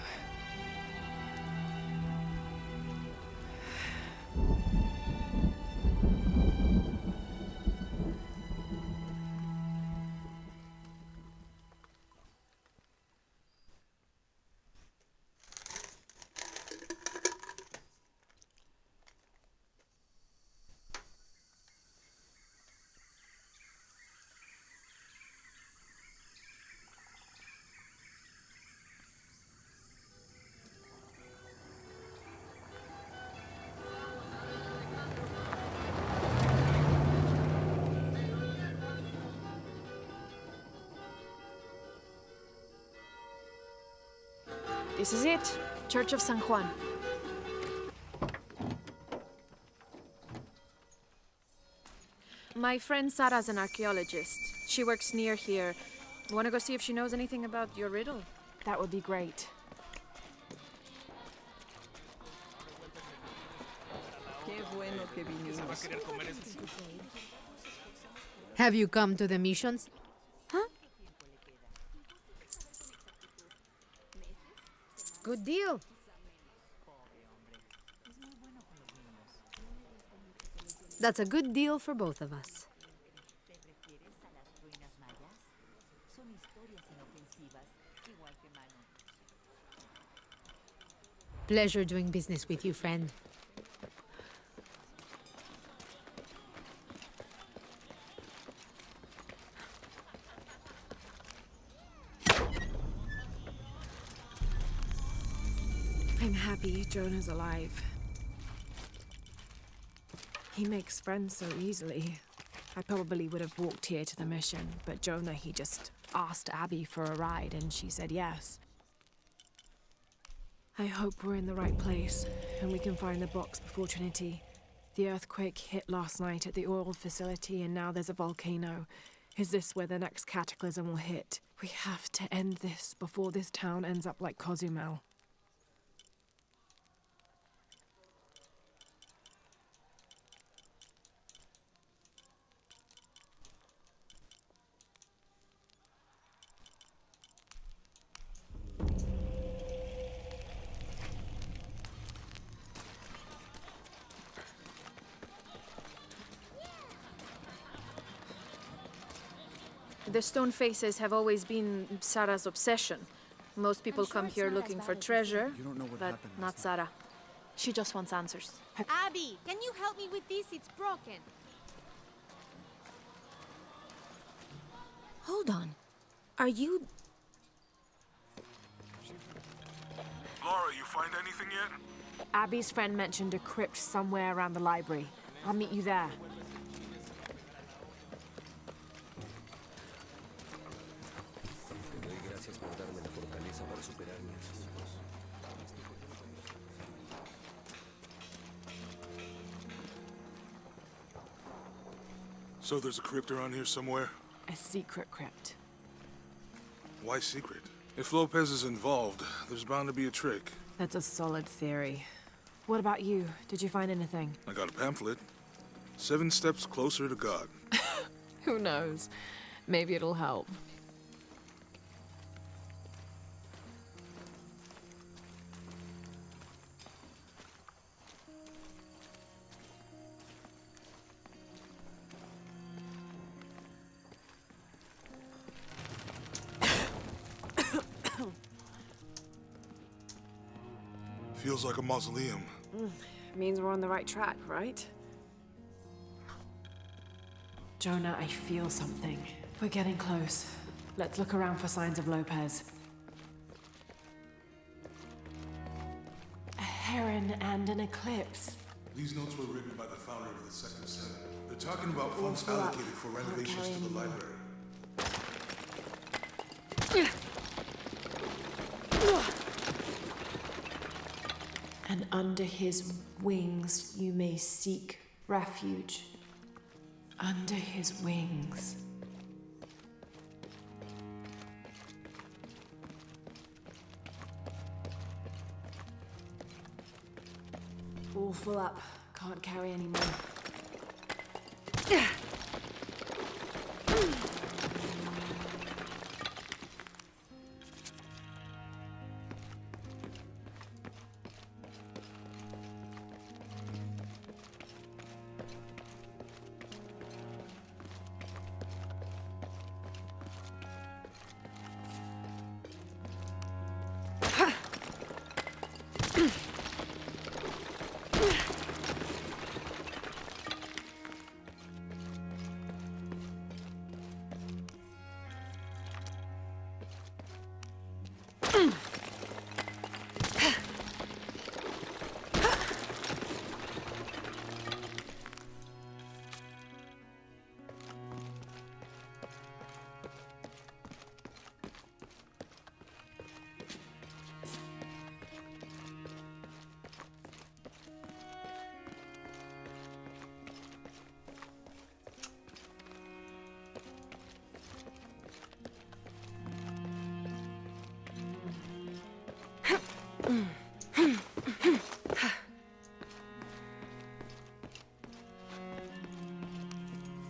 This is it. Church of San Juan. My friend Sara's an archaeologist. She works near here. Want to go see if she knows anything about your riddle? That would be great. Have you come to the missions? Good deal. That's a good deal for both of us. Pleasure doing business with you, friend. I'm happy Jonah's alive. He makes friends so easily. I probably would have walked here to the mission, but Jonah, he just asked Abby for a ride and she said yes. I hope we're in the right place and we can find the box before Trinity. The earthquake hit last night at the oil facility and now there's a volcano. Is this where the next cataclysm will hit? We have to end this before this town ends up like Cozumel. The stone faces have always been Sarah's obsession. Most people come here looking for treasure, but not Sarah. She just wants answers. Abby, can you help me with this? It's broken. Hold on. Are you... Lara, you find anything yet? Abby's friend mentioned a crypt somewhere around the library. I'll meet you there. So there's a crypt around here somewhere? A secret crypt. Why secret? If Lopez is involved, there's bound to be a trick. That's a solid theory. What about you? Did you find anything? I got a pamphlet. 7 steps closer to God. Who knows? Maybe it'll help. Feels like a mausoleum. Means we're on the right track, right? Jonah, I feel something. We're getting close. Let's look around for signs of Lopez. A heron and an eclipse. These notes were written by the founder of the Second Senate. They're talking about funds allocated for renovations to the library. And under his wings you may seek refuge. Under his wings. All full up. Can't carry any more.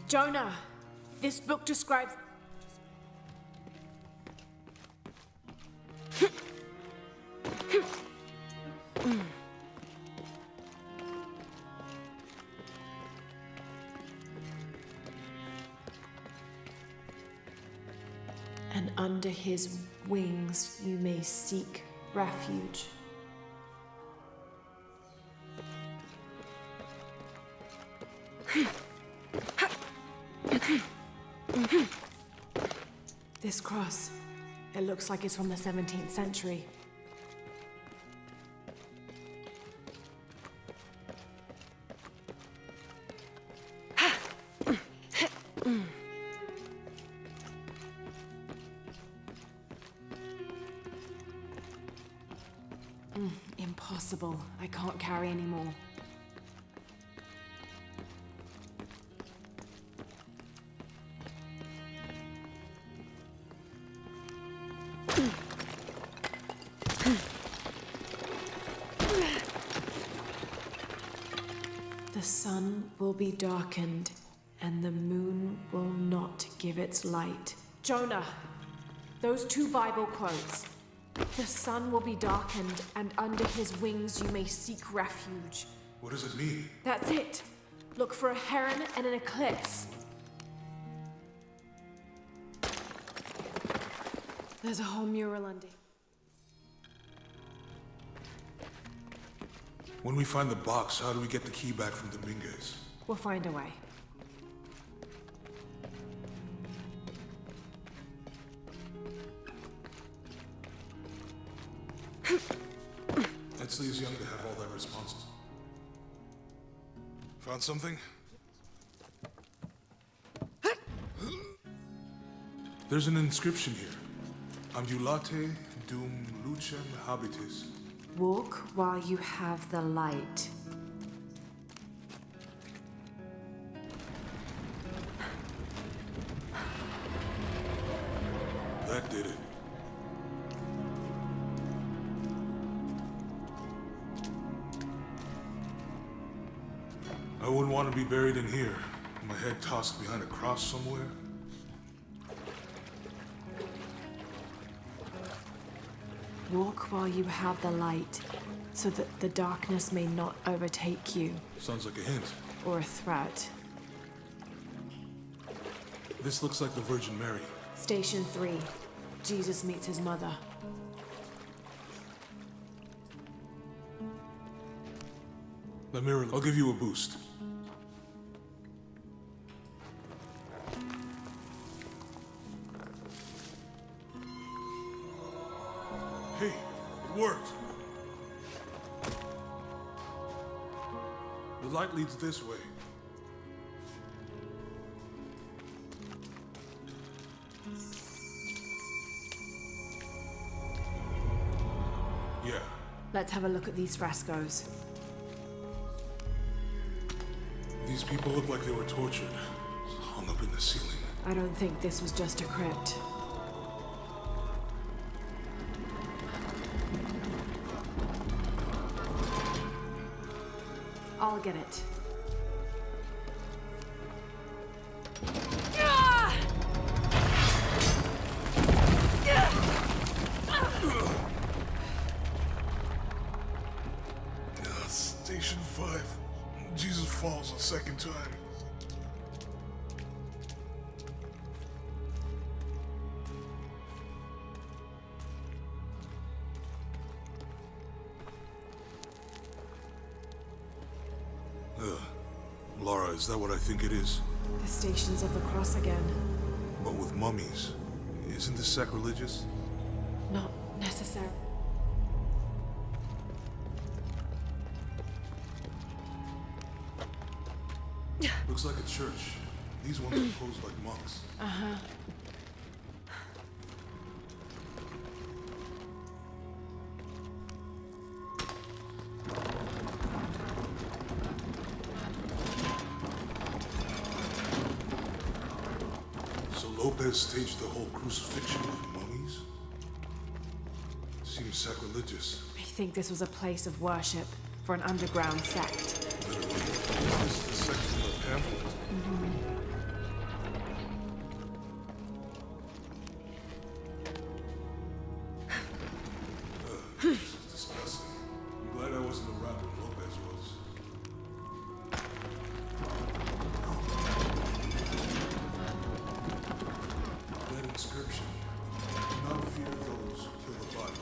Jonah, this book describes... And under his wings you may seek refuge. This cross, it looks like it's from the 17th century. Impossible. I can't carry any more. The sun will be darkened, and the moon will not give its light. Jonah, those two Bible quotes. The sun will be darkened, and under his wings you may seek refuge. What does it mean? That's it. Look for a heron and an eclipse. There's a whole mural under. When we find the box, how do we get the key back from Dominguez? We'll find a way. Etzley is young to have all that responses. Found something? There's an inscription here. Ambulate dum lucem habitis. Walk while you have the light. That did it. I wouldn't want to be buried in here. My head tossed behind a cross somewhere. Walk while you have the light, so that the darkness may not overtake you. Sounds like a hint. Or a threat. This looks like the Virgin Mary. Station 3. Jesus meets his mother. The mirror, I'll give you a boost. Hey, it worked. The light leads this way. Yeah. Let's have a look at these frescoes. These people look like they were tortured. Hung up in the ceiling. I don't think this was just a crypt. I'll get it. Station 5. Jesus falls a second time. Lara, is that what I think it is? The Stations of the Cross again. But with mummies. Isn't this sacrilegious? Not necessary. Looks like a church. These ones are posed like monks. Uh-huh. So Lopez staged the whole crucifixion of mummies? Seems sacrilegious. I think this was a place of worship for an underground sect. Literally. This is the section of the pamphlet. This is disgusting. I'm glad I wasn't around when Lopez was. That inscription. Do not fear those who kill the body,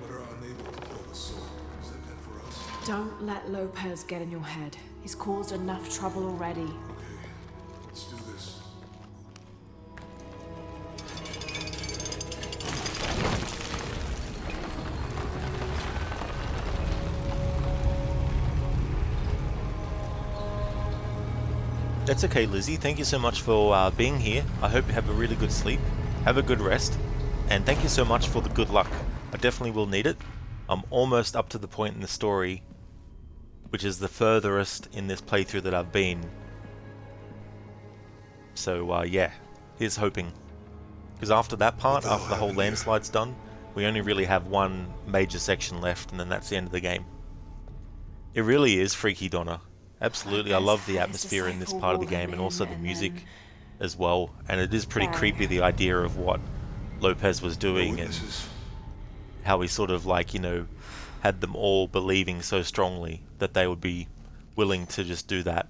but are unable to kill the soul. Is that meant for us? Don't let Lopez get in your head. He's caused enough trouble already. Okay, let's do this. That's okay, Lizzie. Thank you so much for being here. I hope you have a really good sleep. Have a good rest. And thank you so much for the good luck. I definitely will need it. I'm almost up to the point in the story, which is the furthest in this playthrough that I've been. So, yeah. Here's hoping. Because after that part, after the whole landslide's done, we only really have one major section left, and then that's the end of the game. It really is freaky, Donna. Absolutely, I love the atmosphere in this part of the game, and also the music as well. And it is pretty creepy, the idea of what Lopez was doing, and how he sort of, like, you know, had them all believing so strongly that they would be willing to just do that.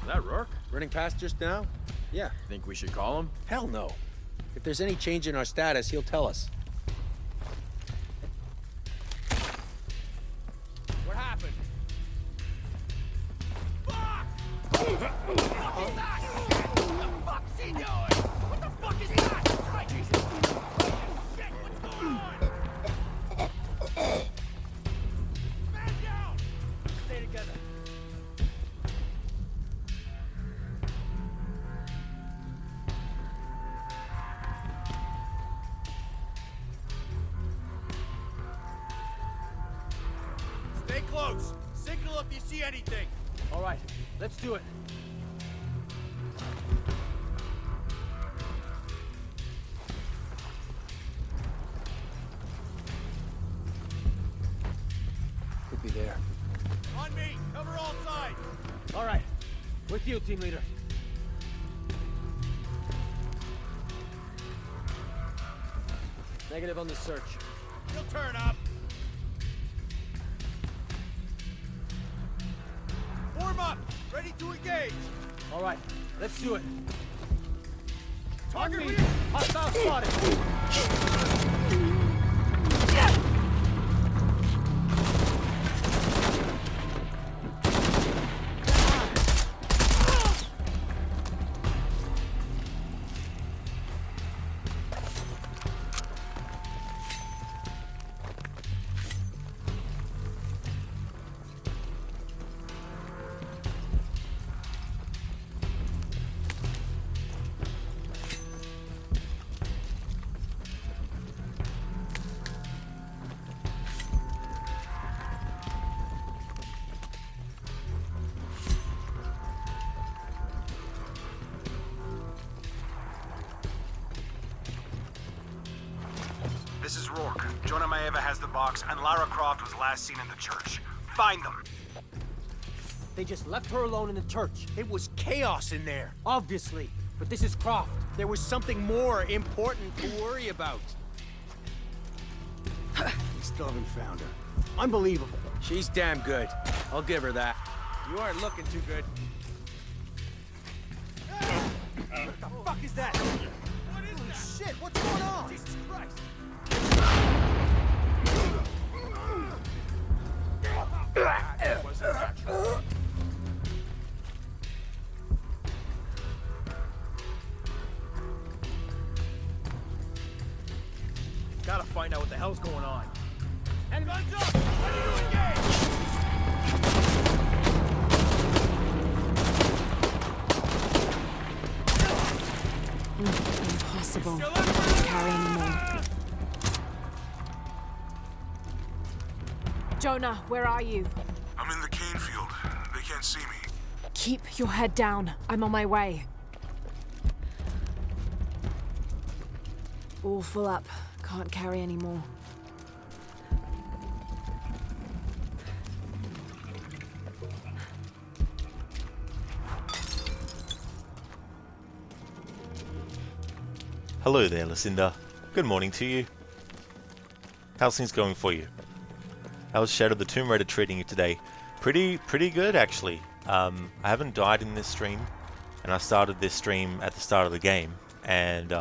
That Rourke? Running past just now? Yeah. Think we should call him? Hell no. If there's any change in our status, he'll tell us. What happened? Stay close. Signal if you see anything. All right, let's do it. Could be there. On me. Cover all sides. All right, with you, team leader. Negative on the search. You'll turn up. Form up. Ready to engage. All right, let's do it. Target On me. ready. Hostile spotted. This is Rourke. Jonah Maeva has the box, and Lara Croft was last seen in the church. Find them! They just left her alone in the church. It was chaos in there. Obviously, but this is Croft. There was something more important to worry about. We still haven't found her. Unbelievable. She's damn good. I'll give her that. You aren't looking too good. What the fuck is that? What is that? Shit, what's going on? Jesus Christ. That wasn't natural. Gotta find out what the hell's going on. And guns up! Ready to engage! Impossible. Can't carry anymore. Jonah, where are you? I'm in the cane field. They can't see me. Keep your head down. I'm on my way. All full up. Can't carry anymore. Hello there, Lucinda. Good morning to you. How's things going for you? How's Shadow the Tomb Raider treating you today? Pretty good, actually. I haven't died in this stream, and I started this stream at the start of the game, and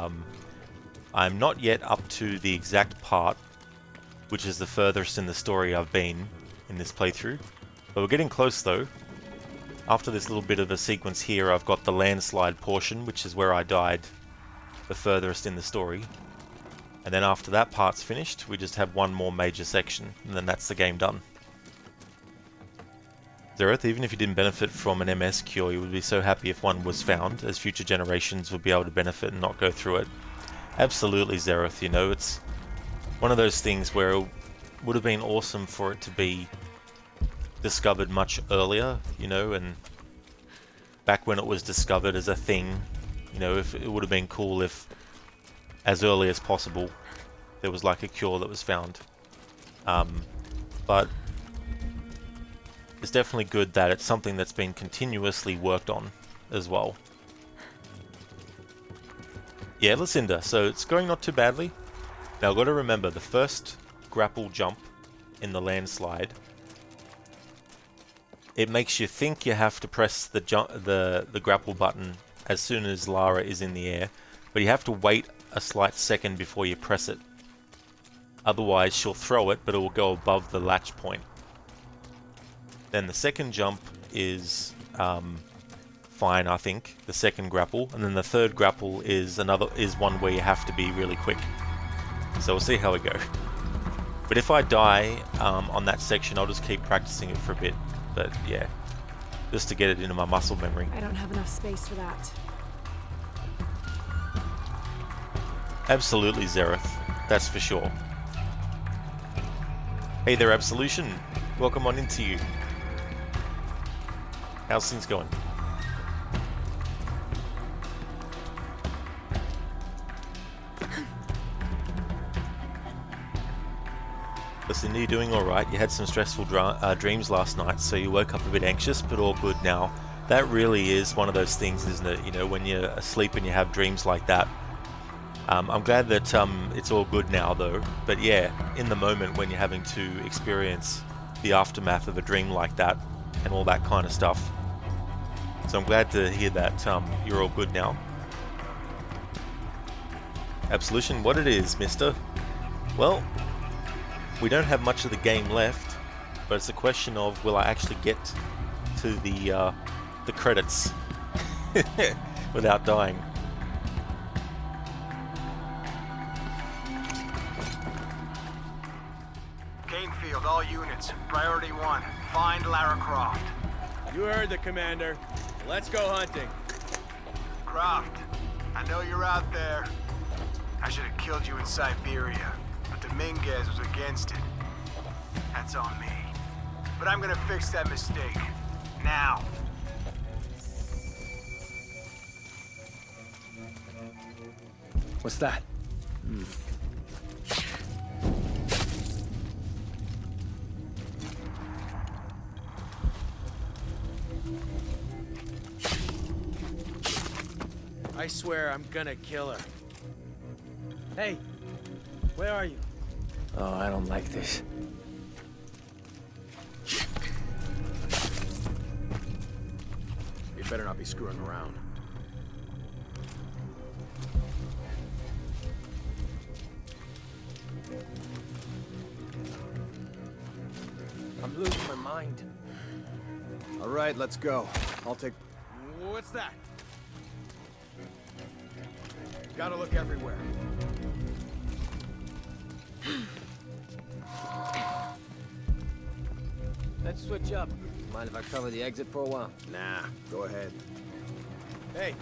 I'm not yet up to the exact part, which is the furthest in the story I've been in this playthrough. But we're getting close though. After this little bit of a sequence here, I've got the landslide portion, which is where I died the furthest in the story. And then after that part's finished, we just have one more major section, and then that's the game done. Zereth, even if you didn't benefit from an MS cure, you would be so happy if one was found, as future generations would be able to benefit and not go through it. Absolutely, Zereth, you know, it's one of those things where it would have been awesome for it to be discovered much earlier, you know, and back when it was discovered as a thing, you know, if it would have been cool if as early as possible there was like a cure that was found. But it's definitely good that it's something that's been continuously worked on as well. Yeah, Lucinda, so it's going not too badly. Now I've got to remember, the first grapple jump in the landslide, it makes you think you have to press the grapple button as soon as Lara is in the air, but you have to wait a slight second before you press it. Otherwise she'll throw it, but it will go above the latch point. Then the second jump is fine, I think, the second grapple, and then the third grapple is one where you have to be really quick. So we'll see how we go. But if I die on that section, I'll just keep practicing it for a bit. But yeah, just to get it into my muscle memory. I don't have enough space for that. Absolutely, Zereth. That's for sure. Hey there, Absolution. welcome on into you. How's things going? Listen, you're doing alright. You had some stressful dreams last night, so you woke up a bit anxious, but all good now. That really is one of those things, isn't it? You know, when you're asleep and you have dreams like that. I'm glad that it's all good now, though. But yeah, in the moment when you're having to experience the aftermath of a dream like that and all that kind of stuff. So I'm glad to hear that you're all good now. Absolution, what it is, mister? Well, we don't have much of the game left, but it's a question of will I actually get to the credits without dying. Field, all units. Priority 1. Find Lara Croft. You heard the commander. Let's go hunting. Croft, I know you're out there. I should have killed you in Siberia, but Dominguez was against it. That's on me. But I'm gonna fix that mistake. Now. What's that? I swear I'm gonna kill her. Hey, where are you? Oh, I don't like this. You better not be screwing around. I'm losing my mind. All right, let's go. I'll take... What's that? Gotta look everywhere. Let's switch up. Mind if I cover the exit for a while? Nah, go ahead. Hey,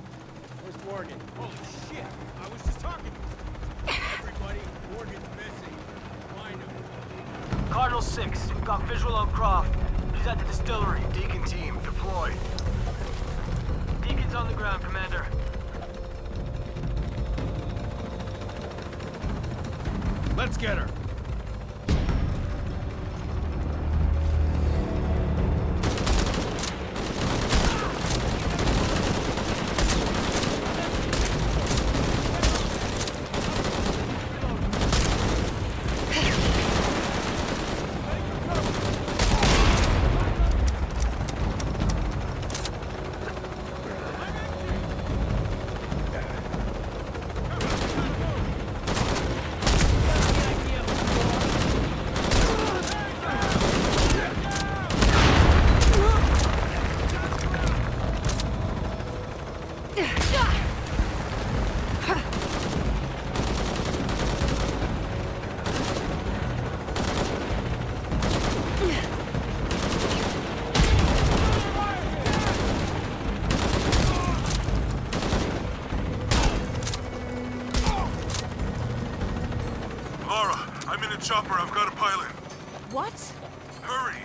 where's Morgan? Holy shit! I was just talking. Everybody, Morgan's missing. Find him. Cardinal 6, we've got visual on Croft. He's at the distillery. Deacon team, deployed. Deacon's on the ground, Commander. Let's get her. Lara, I'm in a chopper. I've got a pilot. What? Hurry!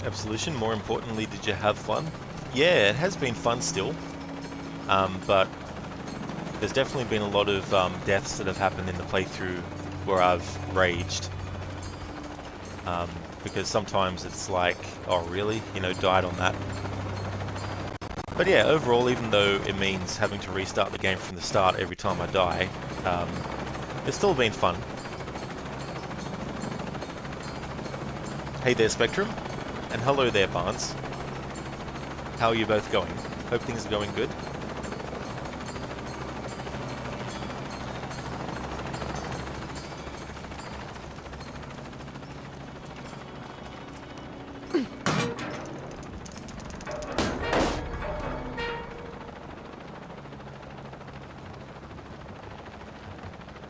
Absolution, more importantly, did you have fun? Yeah, it has been fun still, but there's definitely been a lot of deaths that have happened in the playthrough where I've raged, because sometimes it's like, oh really, you know, died on that. But yeah, overall, even though it means having to restart the game from the start every time I die, it's still been fun. Hey there, Spectrum. And hello there, Barnes. How are you both going? Hope things are going good.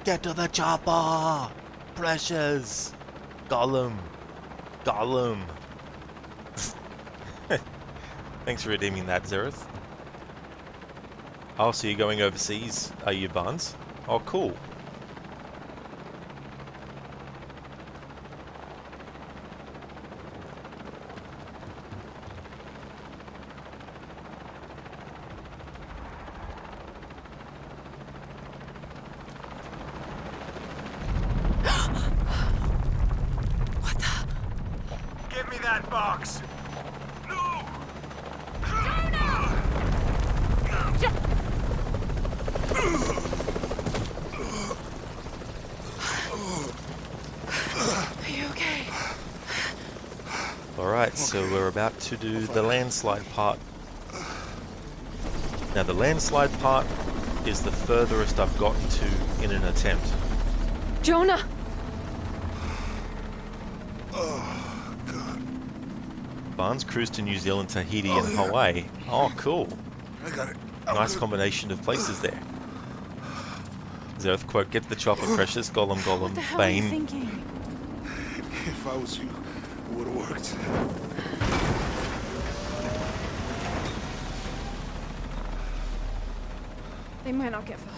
Get to the chopper! Precious! Gollum! Gollum! Thanks for redeeming that, Zereth. Oh, so you're going overseas, are you, Barnes? Oh, cool. Give me that box! Are you okay? Alright, so we're about to do the landslide part. Now the landslide part is the furthest I've gotten to in an attempt. Jonah! Barnes cruised to New Zealand, Tahiti and Hawaii. Oh, cool. I got it. Nice combination of places there. Zereth, quote, get the chopper, Precious, Gollum, Gollum, What the hell are you Bane. thinking? If I was you, it would have worked. They might not get far.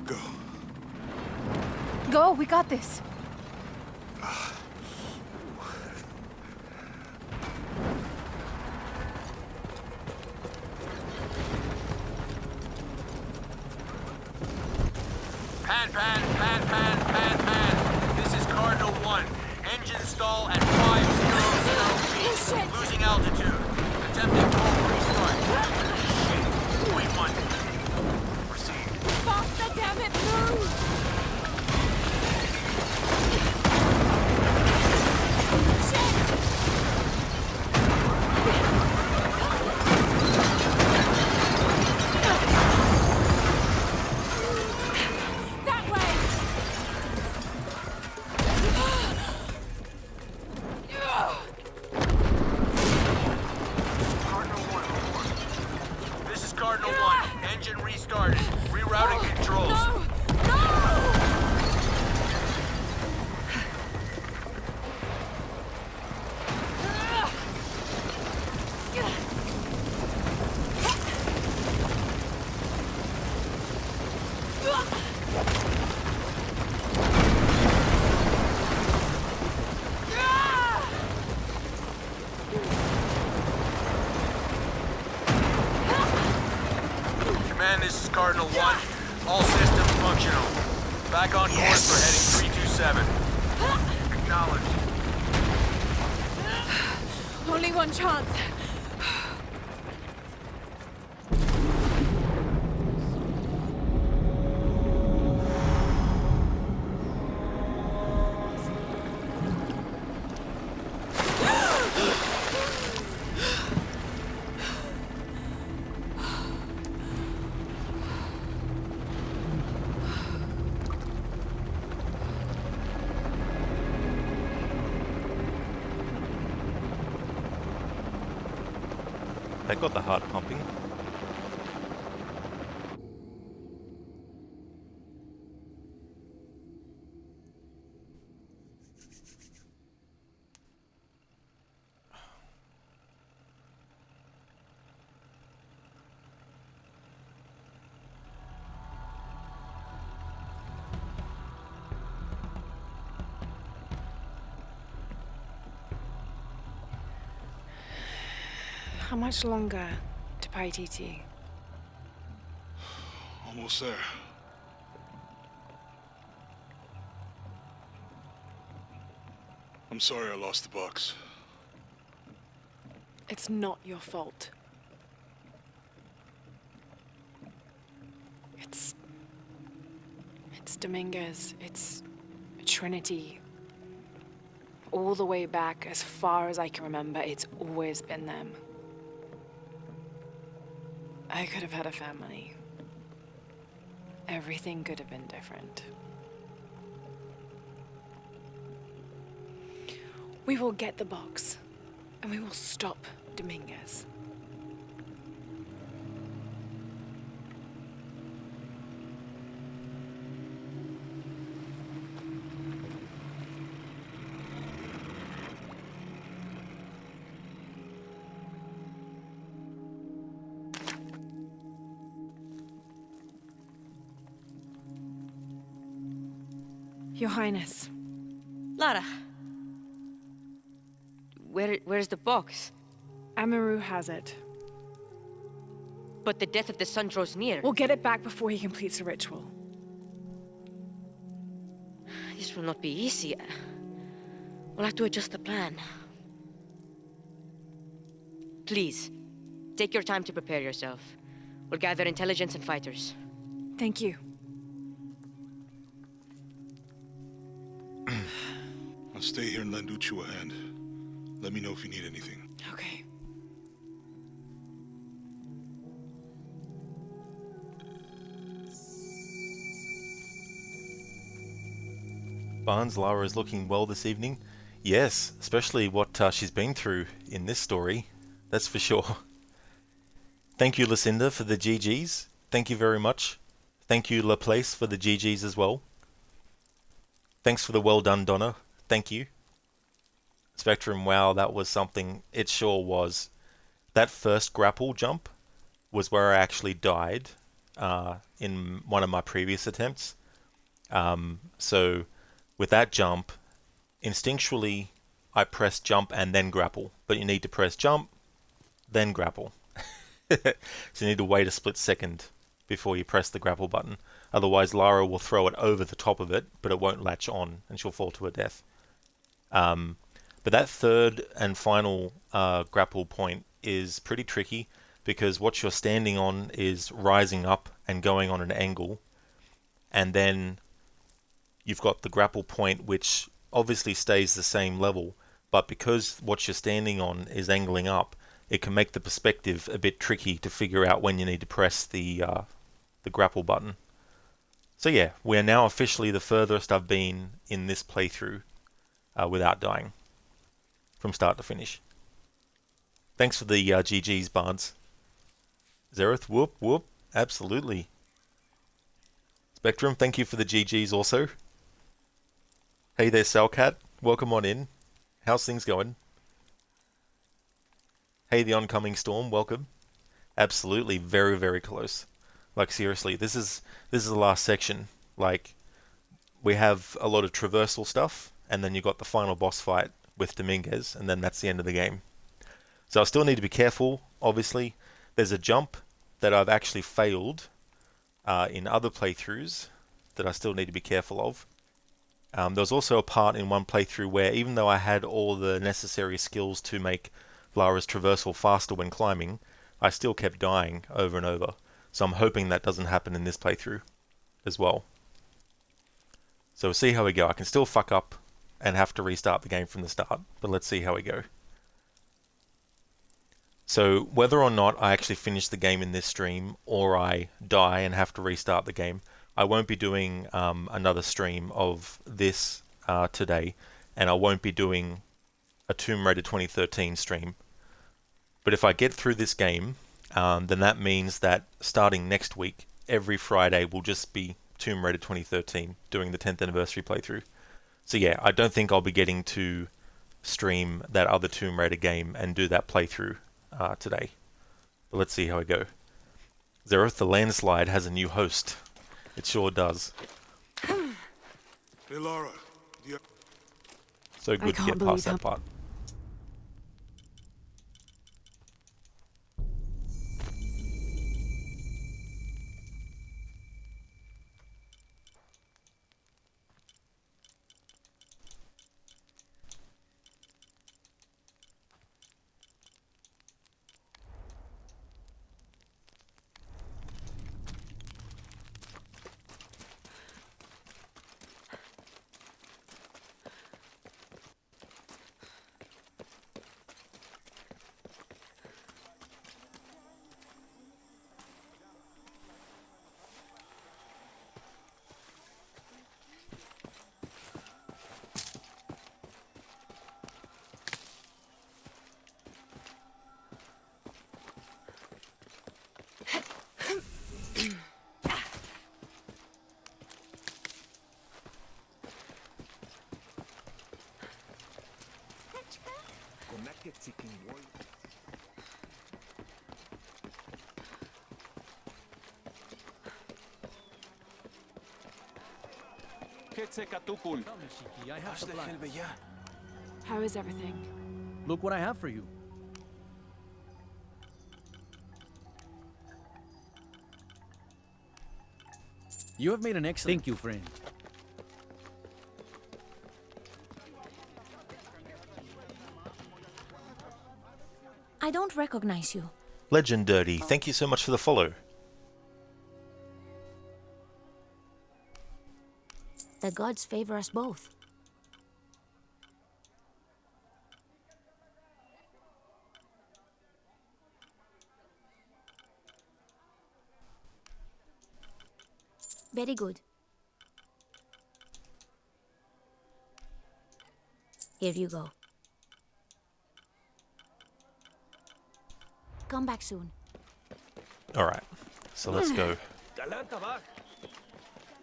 Go. Go, we got this. Pan. This is Cardinal 1. Engine stall at 500 feet. Losing altitude. Attempting full restart. Shit. Point 1. Proceed. Faster, damn it, move! This is Cardinal 1. All systems functional. Back on course for heading 327. Acknowledged. Only one chance. They got the heart pumping. How much longer to Paititi? Almost there. I'm sorry I lost the box. It's not your fault. It's Dominguez. It's Trinity. All the way back, as far as I can remember, it's always been them. I could have had a family. Everything could have been different. We will get the box, and we will stop Dominguez. Your Highness. Lara. Where's the box? Amaru has it. But the death of the sun draws near. We'll get it back before he completes the ritual. This will not be easy. We'll have to adjust the plan. Please, take your time to prepare yourself. We'll gather intelligence and fighters. Thank you. I'll stay here and lend Uchu a hand. Let me know if you need anything. Okay. Barnes, Lara is looking well this evening. Yes, especially what she's been through in this story. That's for sure. Thank you, Lucinda, for the GGs. Thank you very much. Thank you, Laplace, for the GGs as well. Thanks for the well done, Donna. Thank you. Spectrum, wow, that was something. It sure was. That first grapple jump was where I actually died in one of my previous attempts. So with that jump, instinctually I press jump and then grapple, but you need to press jump, then grapple. So you need to wait a split second before you press the grapple button. Otherwise Lara will throw it over the top of it, but it won't latch on and she'll fall to her death. But that third and final grapple point is pretty tricky because what you're standing on is rising up and going on an angle, and then you've got the grapple point which obviously stays the same level, but because what you're standing on is angling up, it can make the perspective a bit tricky to figure out when you need to press the grapple button. So yeah, we're now officially the furthest I've been in this playthrough without dying, from start to finish. Thanks for the GGs, Barnes. Zereth, whoop, whoop, absolutely. Spectrum, thank you for the GGs also. Hey there, Salcat, welcome on in. How's things going? Hey, the oncoming storm, welcome. Absolutely, very, very close. Like seriously, this is the last section. Like, we have a lot of traversal stuff, and then you've got the final boss fight with Dominguez, and then that's the end of the game. So I still need to be careful, obviously. There's a jump that I've actually failed in other playthroughs that I still need to be careful of. There was also a part in one playthrough where even though I had all the necessary skills to make Lara's traversal faster when climbing, I still kept dying over and over. So I'm hoping that doesn't happen in this playthrough as well. So we'll see how we go. I can still fuck up and have to restart the game from the start, but let's see how we go. So whether or not I actually finish the game in this stream or I die and have to restart the game, I won't be doing another stream of this today, and I won't be doing a Tomb Raider 2013 stream. But if I get through this game, then that means that starting next week, every Friday will just be Tomb Raider 2013, doing the 10th anniversary playthrough. So yeah, I don't think I'll be getting to stream that other Tomb Raider game and do that playthrough today. But let's see how we go. Zereth, the landslide has a new host. It sure does. Hey, Lara. So good to get past that part. I have supplies. How is everything? Look what I have for you. You have made an excellent... Thank you, friend. I don't recognize you. Legend Dirty, thank you so much for the follow. The gods favor us both. Very good. Here you go. Come back soon. Alright, so let's go.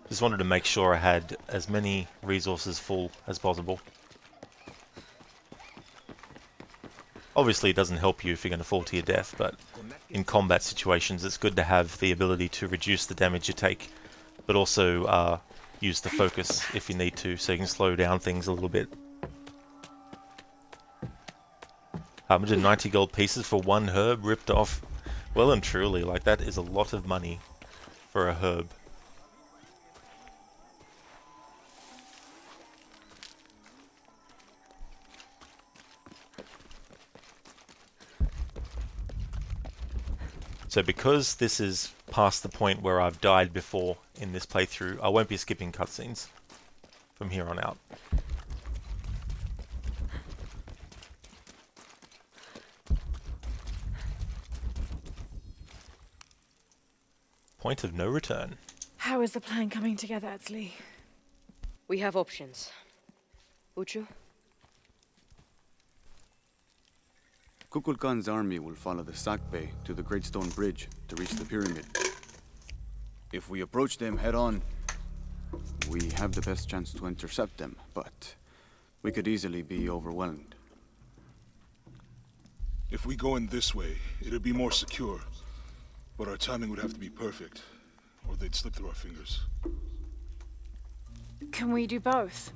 Just wanted to make sure I had as many resources full as possible. Obviously it doesn't help you if you're going to fall to your death, but in combat situations it's good to have the ability to reduce the damage you take, but also use the focus if you need to, so you can slow down things a little bit. 190 gold pieces for one herb ripped off. Well and truly, like that is a lot of money for a herb. So because this is past the point where I've died before in this playthrough, I won't be skipping cutscenes from here on out. Point of no return. How is the plan coming together, Edsley? We have options. Uchu? Kukulkan's army will follow the Sakbe to the Great Stone Bridge to reach the pyramid. If we approach them head-on, we have the best chance to intercept them, but we could easily be overwhelmed. If we go in this way, it'd be more secure. But our timing would have to be perfect, or they'd slip through our fingers. Can we do both?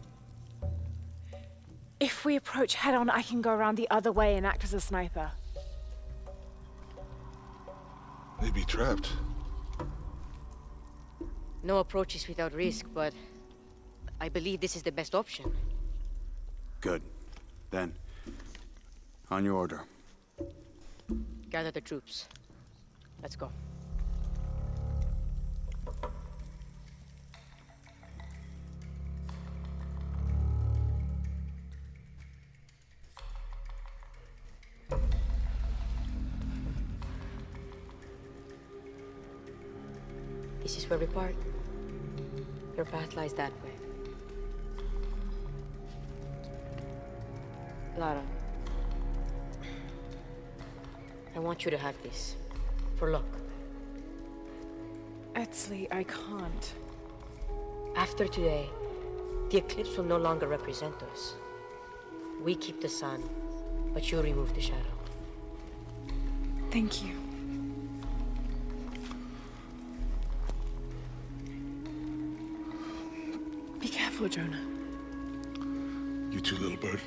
If we approach head-on, I can go around the other way and act as a sniper. They'd be trapped. No approach is without risk, but I believe this is the best option. Good. Then, on your order. Gather the troops. Let's go. This is where we part. Your path lies that way. Lara, I want you to have this. For luck. Edsley, I can't. After today, the eclipse will no longer represent us. We keep the sun, but you remove the shadow. Thank you. Be careful, Jonah. You too, little bird.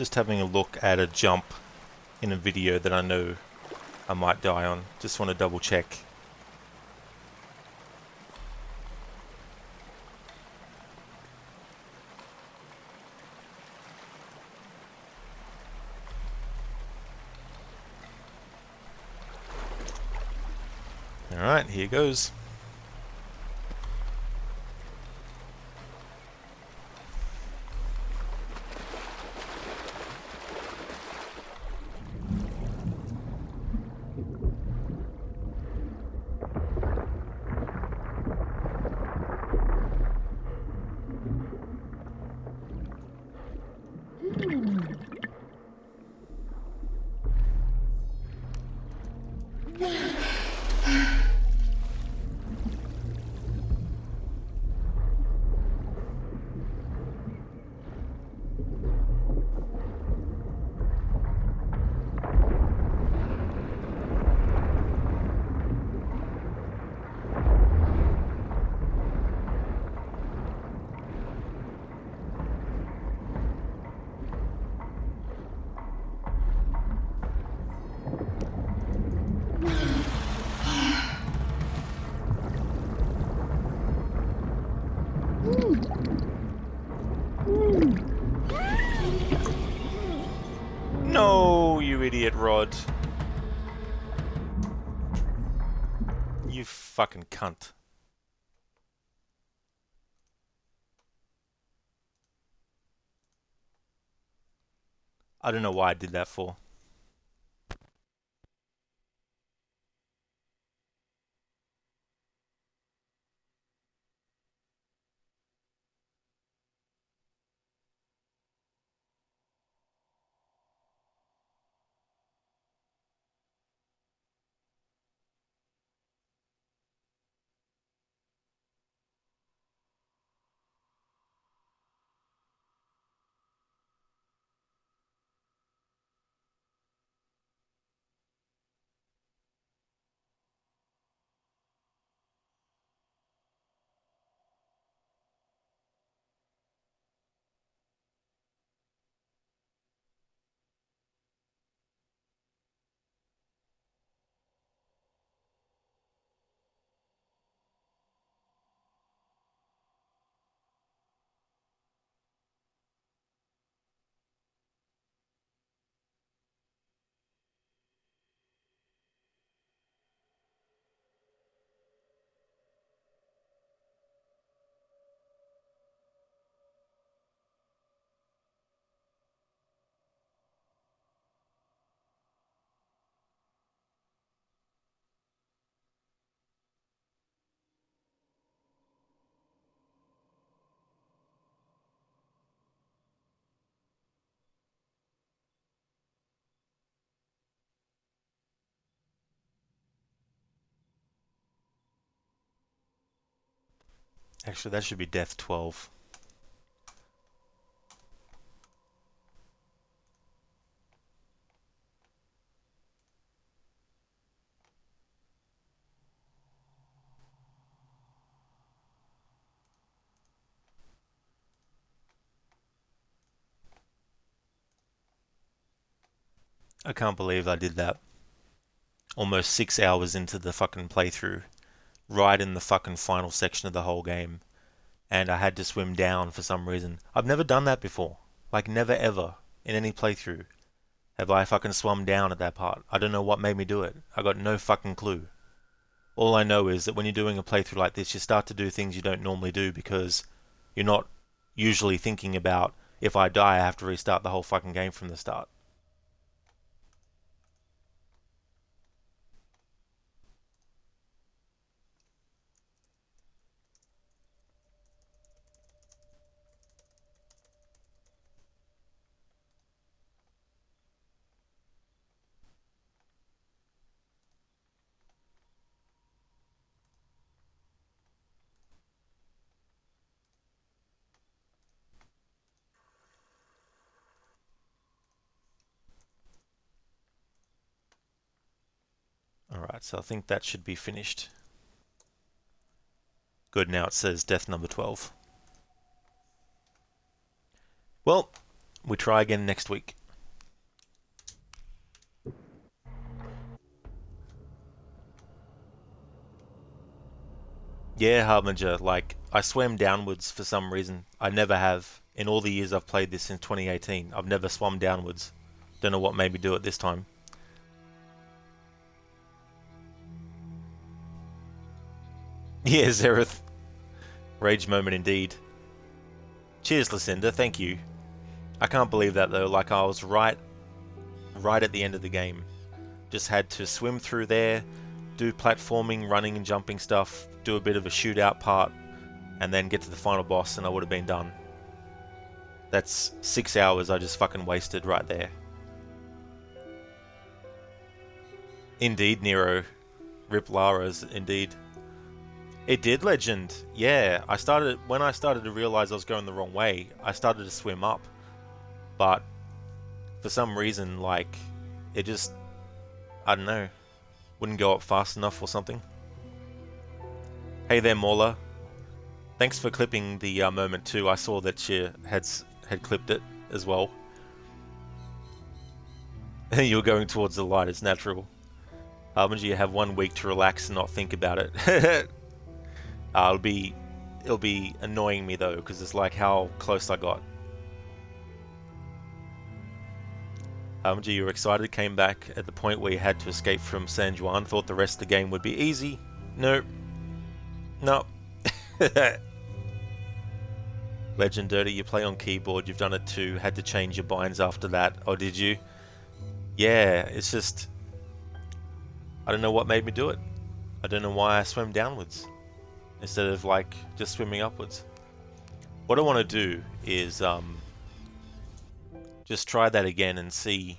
Just having a look at a jump in a video that I know I might die on. Just want to double check. Alright, here goes. No, you idiot, Rod. You fucking cunt. I don't know why I did that for. Actually, that should be death 12. I can't believe I did that. Almost 6 hours into the fucking playthrough. Right in the fucking final section of the whole game. And I had to swim down for some reason. I've never done that before. Like, never ever. In any playthrough. Have I fucking swum down at that part. I don't know what made me do it. I got no fucking clue. All I know is that when you're doing a playthrough like this, you start to do things you don't normally do because you're not usually thinking about, if I die, I have to restart the whole fucking game from the start. Alright, so I think that should be finished. Good, now it says death number 12. Well, we try again next week. Yeah, Harbinger, like, I swam downwards for some reason. I never have. In all the years I've played this since 2018, I've never swum downwards. Don't know what made me do it this time. Yeah, Zereth. Rage moment indeed. Cheers, Lucinda, thank you. I can't believe that though, like I was right at the end of the game. Just had to swim through there, do platforming, running and jumping stuff, do a bit of a shootout part, and then get to the final boss and I would have been done. That's 6 hours I just fucking wasted right there. Indeed, Nero. Rip Lara's, indeed. It did, Legend. Yeah, when I started to realize I was going the wrong way, I started to swim up. But for some reason, like, it just, I don't know, wouldn't go up fast enough or something. Hey there, Mauler. Thanks for clipping the moment too. I saw that she had clipped it as well. You were going towards the light, it's natural. Harbinger, you have 1 week to relax and not think about it. It'll be annoying me though, because it's like how close I got. Harbinger, you were excited, came back at the point where you had to escape from San Juan, thought the rest of the game would be easy. Nope. No. Legend Dirty, you play on keyboard, you've done it too, had to change your binds after that, or did you? Yeah, it's just, I don't know what made me do it. I don't know why I swam downwards instead of like just swimming upwards. What I want to do is just try that again and see.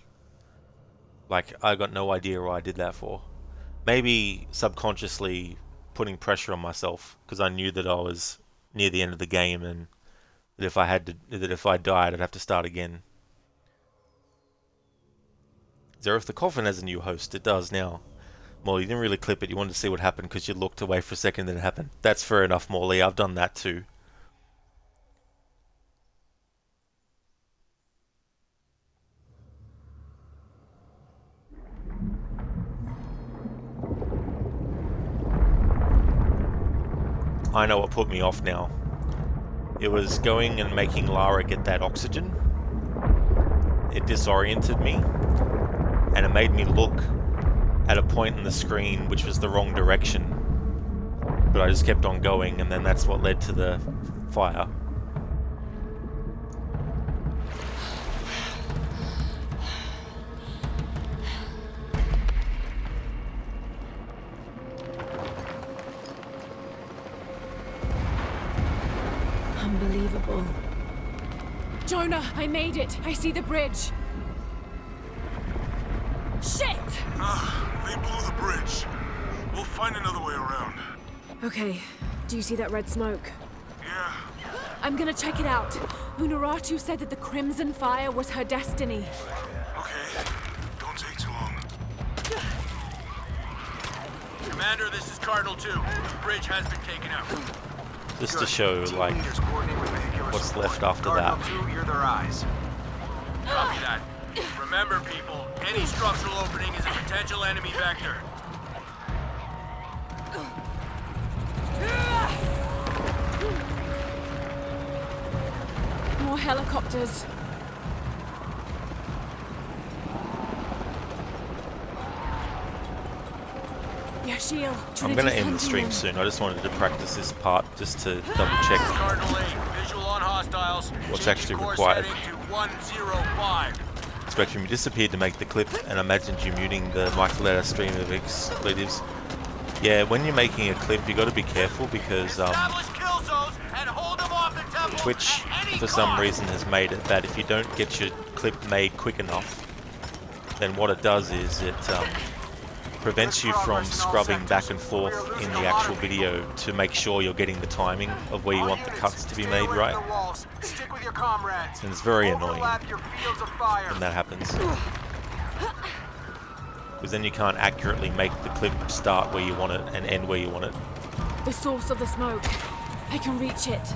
Like, I got no idea what I did that for. Maybe subconsciously putting pressure on myself because I knew that I was near the end of the game and that if I died I'd have to start again. Zereth, the coffin has a new host. It does now. Morley, you didn't really clip it. You wanted to see what happened because you looked away for a second and it happened. That's fair enough, Morley. I've done that too. I know what put me off now. It was going and making Lara get that oxygen. It disoriented me. And it made me look at a point in the screen which was the wrong direction. But I just kept on going, and then that's what led to the fire. Unbelievable. Jonah, I made it! I see the bridge! Shit! They blew the bridge. We'll find another way around. Okay, do you see that red smoke? Yeah. I'm gonna check it out. Unuratu said that the Crimson Fire was her destiny. Okay, don't take too long. Commander, this is Cardinal 2. The bridge has been taken out. Just to show, like, what's left after that. You're their eyes. Copy that. Remember, people, any structural opening is a potential enemy vector. More helicopters. Yashiel, I'm gonna end the stream soon. I just wanted to practice this part just to double check Cardinal 8, visual on hostiles. what's actually required. To 105. Spectrum, you disappeared to make the clip, and I imagined you muting the Micheletta stream of expletives. Yeah, when you're making a clip, you got to be careful because Twitch, for some reason, has made it that if you don't get your clip made quick enough, then what it does is it prevents you from scrubbing back and forth in the actual video to make sure you're getting the timing of where you want the cuts to be made right. And it's very annoying when that happens. Because then you can't accurately make the clip start where you want it and end where you want it. The source of the smoke. I can reach it.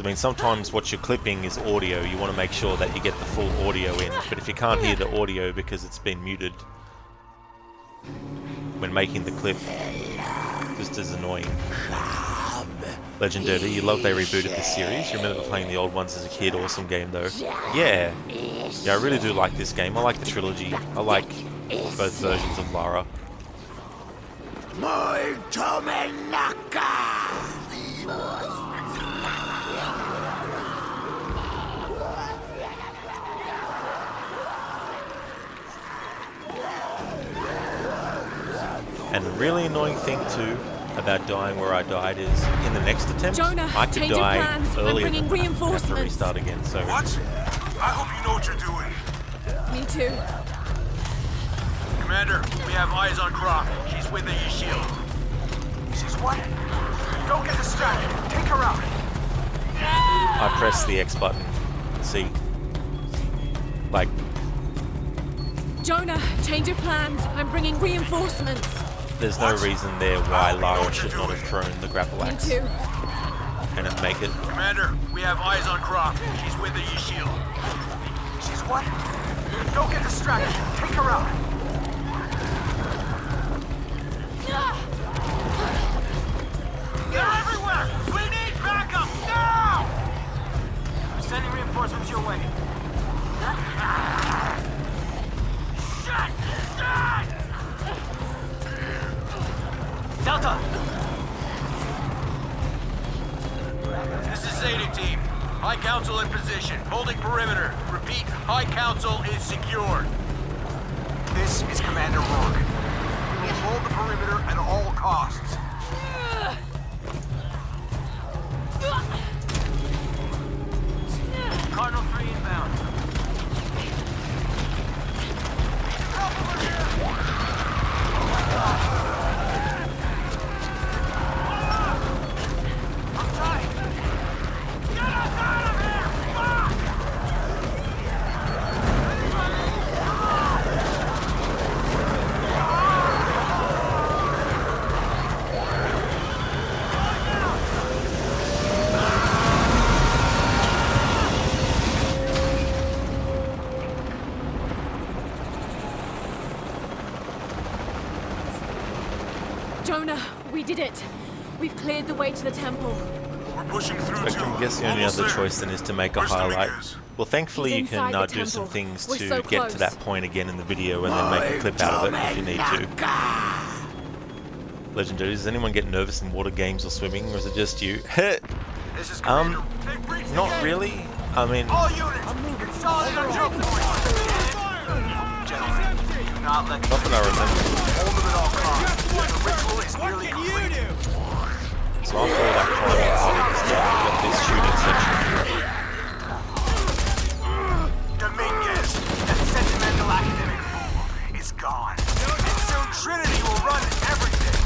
I mean, sometimes what you're clipping is audio. You want to make sure that you get the full audio in. But if you can't hear the audio because it's been muted when making the clip, just as annoying. Legend Dirty, you love they rebooted this series. You remember playing the old ones as a kid? Awesome game though. Yeah, I really do like this game. I like the trilogy. I like both versions of Lara. And the really annoying thing too about dying where I died is in the next attempt, Jonah, I could change die your plans. I'm earlier bringing than that. Have to reinforcements. restart again. So What? I hope you know what you're doing. Me too. Commander, we have eyes on Croft. She's with the shield. She's what? Don't get distracted. Take her out. I press the X button. See, like, Jonah, change your plans. I'm bringing reinforcements. there's no reason there why Lara should not have thrown the grapple axe. Me too. And it make it. Commander, we have eyes on Croft. She's with the shield. She's what? Don't get distracted. Take her out. They're everywhere! We need backup now! I'm sending reinforcements your way. Shit! Shit! Delta! This is Zeta Team. High Council in position, holding perimeter. Repeat, High Council is secure. This is Commander Rourke. We will hold the perimeter at all costs. Cardinal 3 inbound. Help over here! Oh my God! I'm tight! Get us out of here! Jonah, we did it. We've cleared the way to the temple. We're pushing through I guess the only other choice then is to make a highlight. Well, thankfully you can inside the do some temple. things We're to so get close. to that point again in the video and then make a clip out of it if you need to. Legendary, does anyone get nervous in water games or swimming, or is it just you? Not really. I mean, All units, consolidate on choke points. Gentlemen, do not let not that I remember. hold them at all costs. The ritual is nearly complete. So after all that climbing part of this stuff, we've got this shooting section. Dominguez, that sentimental academic fool, is gone. And soon Trinity will run everything.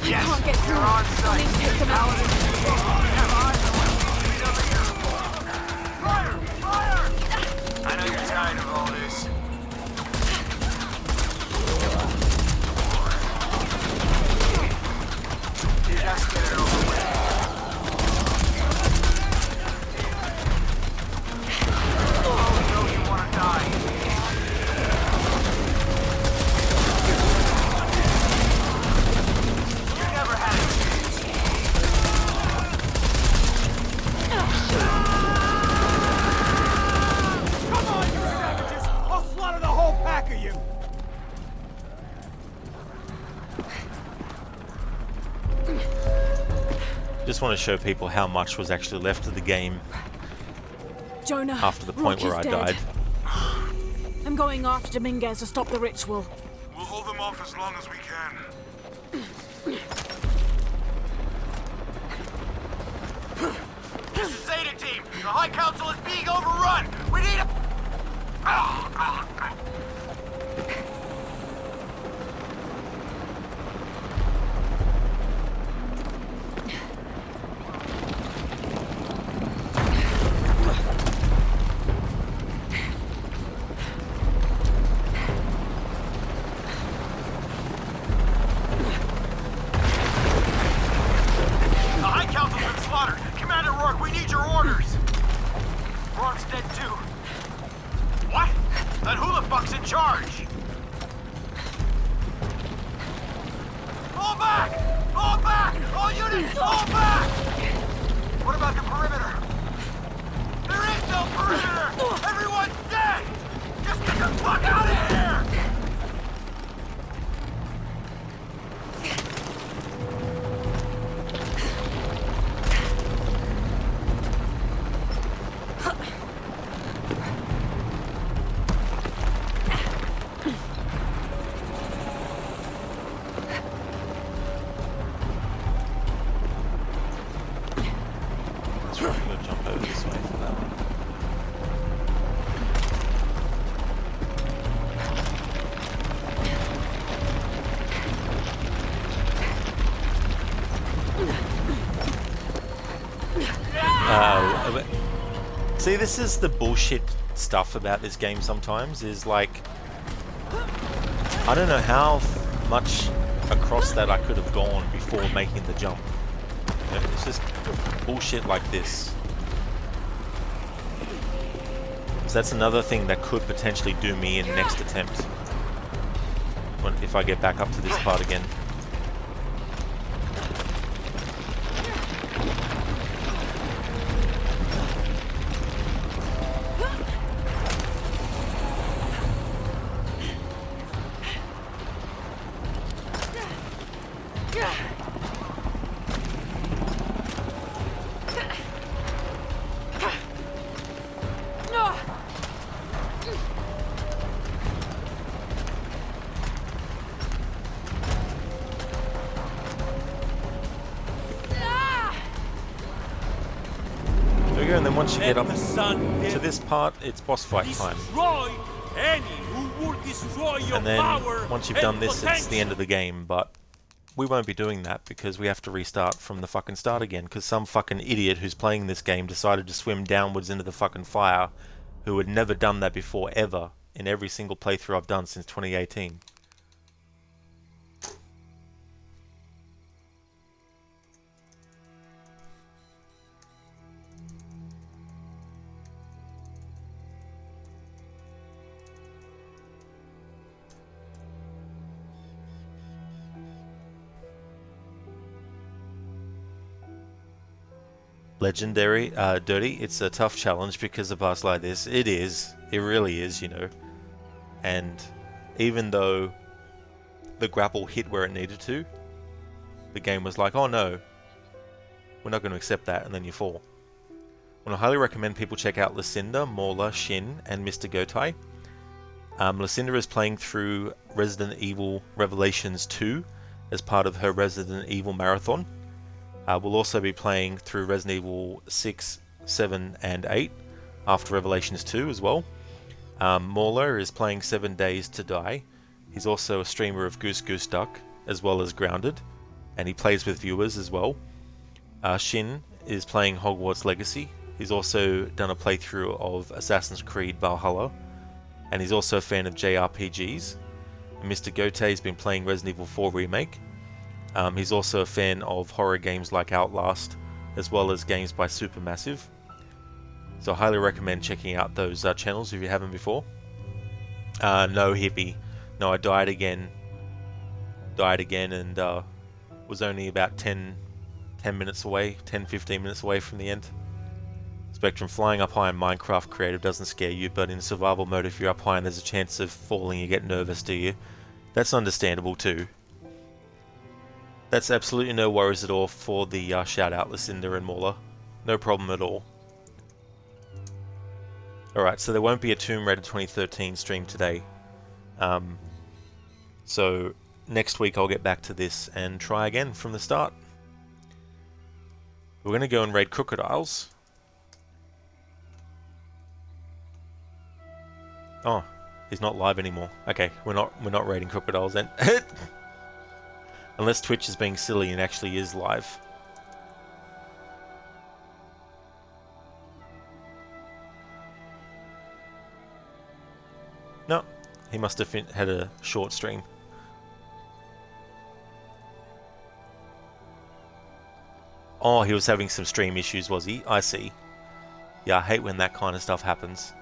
I can't get through. You're on I site. need to take them out. Have eyes on what's moving over here. Fire! Fire! I know you're tired of all this. Just get it over with. Oh, no, you want to die. You never had a chance. Come on, you savages! I'll slaughter the whole pack of you! Just want to show people how much was actually left of the game Jonah, after the point Rourke where I is dead. died. I'm going after Dominguez to stop the ritual. We'll hold them off as long as we can. This is Zeta Team. The High Council is being overrun. We need a... The High Council's been All units, fall back! What about the perimeter? There is no perimeter! Everyone's dead! Just get the fuck out of here! See, this is the bullshit stuff about this game sometimes, is like, I don't know how much across that I could have gone before making the jump. You know, it's just bullshit like this. So that's another thing that could potentially do me in next attempt, if I get back up to this part again. And then once you get up to this part, it's boss fight time. And then once you've done this, it's the end of the game, but we won't be doing that because we have to restart from the fucking start again, because some fucking idiot who's playing this game decided to swim downwards into the fucking fire, who had never done that before ever in every single playthrough I've done since 2018. Legendary, Dirty, it's a tough challenge because of parts like this. It is. It really is, you know. And even though the grapple hit where it needed to, the game was like, oh no, we're not going to accept that, and then you fall. Well, I highly recommend people check out Lucinda, Mauler, Shin, and Mr. Gotai. Lucinda is playing through Resident Evil Revelations 2 as part of her Resident Evil marathon. We'll also be playing through Resident Evil 6, 7, and 8 after Revelations 2 as well. Mauler is playing 7 Days to Die. He's also a streamer of Goose Goose Duck as well as Grounded, and he plays with viewers as well. Shin is playing Hogwarts Legacy. He's also done a playthrough of Assassin's Creed Valhalla, and he's also a fan of JRPGs. And Mr. Gote's been playing Resident Evil 4 Remake. He's also a fan of horror games like Outlast, as well as games by Supermassive. So I highly recommend checking out those channels if you haven't before. No, Hippie. No, I died again. And was only about 10 minutes away, 10-15 minutes away from the end. Spectrum, flying up high in Minecraft Creative doesn't scare you, but in survival mode, if you're up high and there's a chance of falling, you get nervous, do you? That's understandable too. That's absolutely no worries at all for the shout out, Lucinda and Mauler. No problem at all. Alright, so there won't be a Tomb Raider 2013 stream today. So next week I'll get back to this and try again from the start. We're going to go and raid crocodiles. Oh, he's not live anymore. Okay, we're not raiding crocodiles then. Unless Twitch is being silly and actually is live. No, he must have had a short stream. Oh, he was having some stream issues, was he? I see. Yeah, I hate when that kind of stuff happens.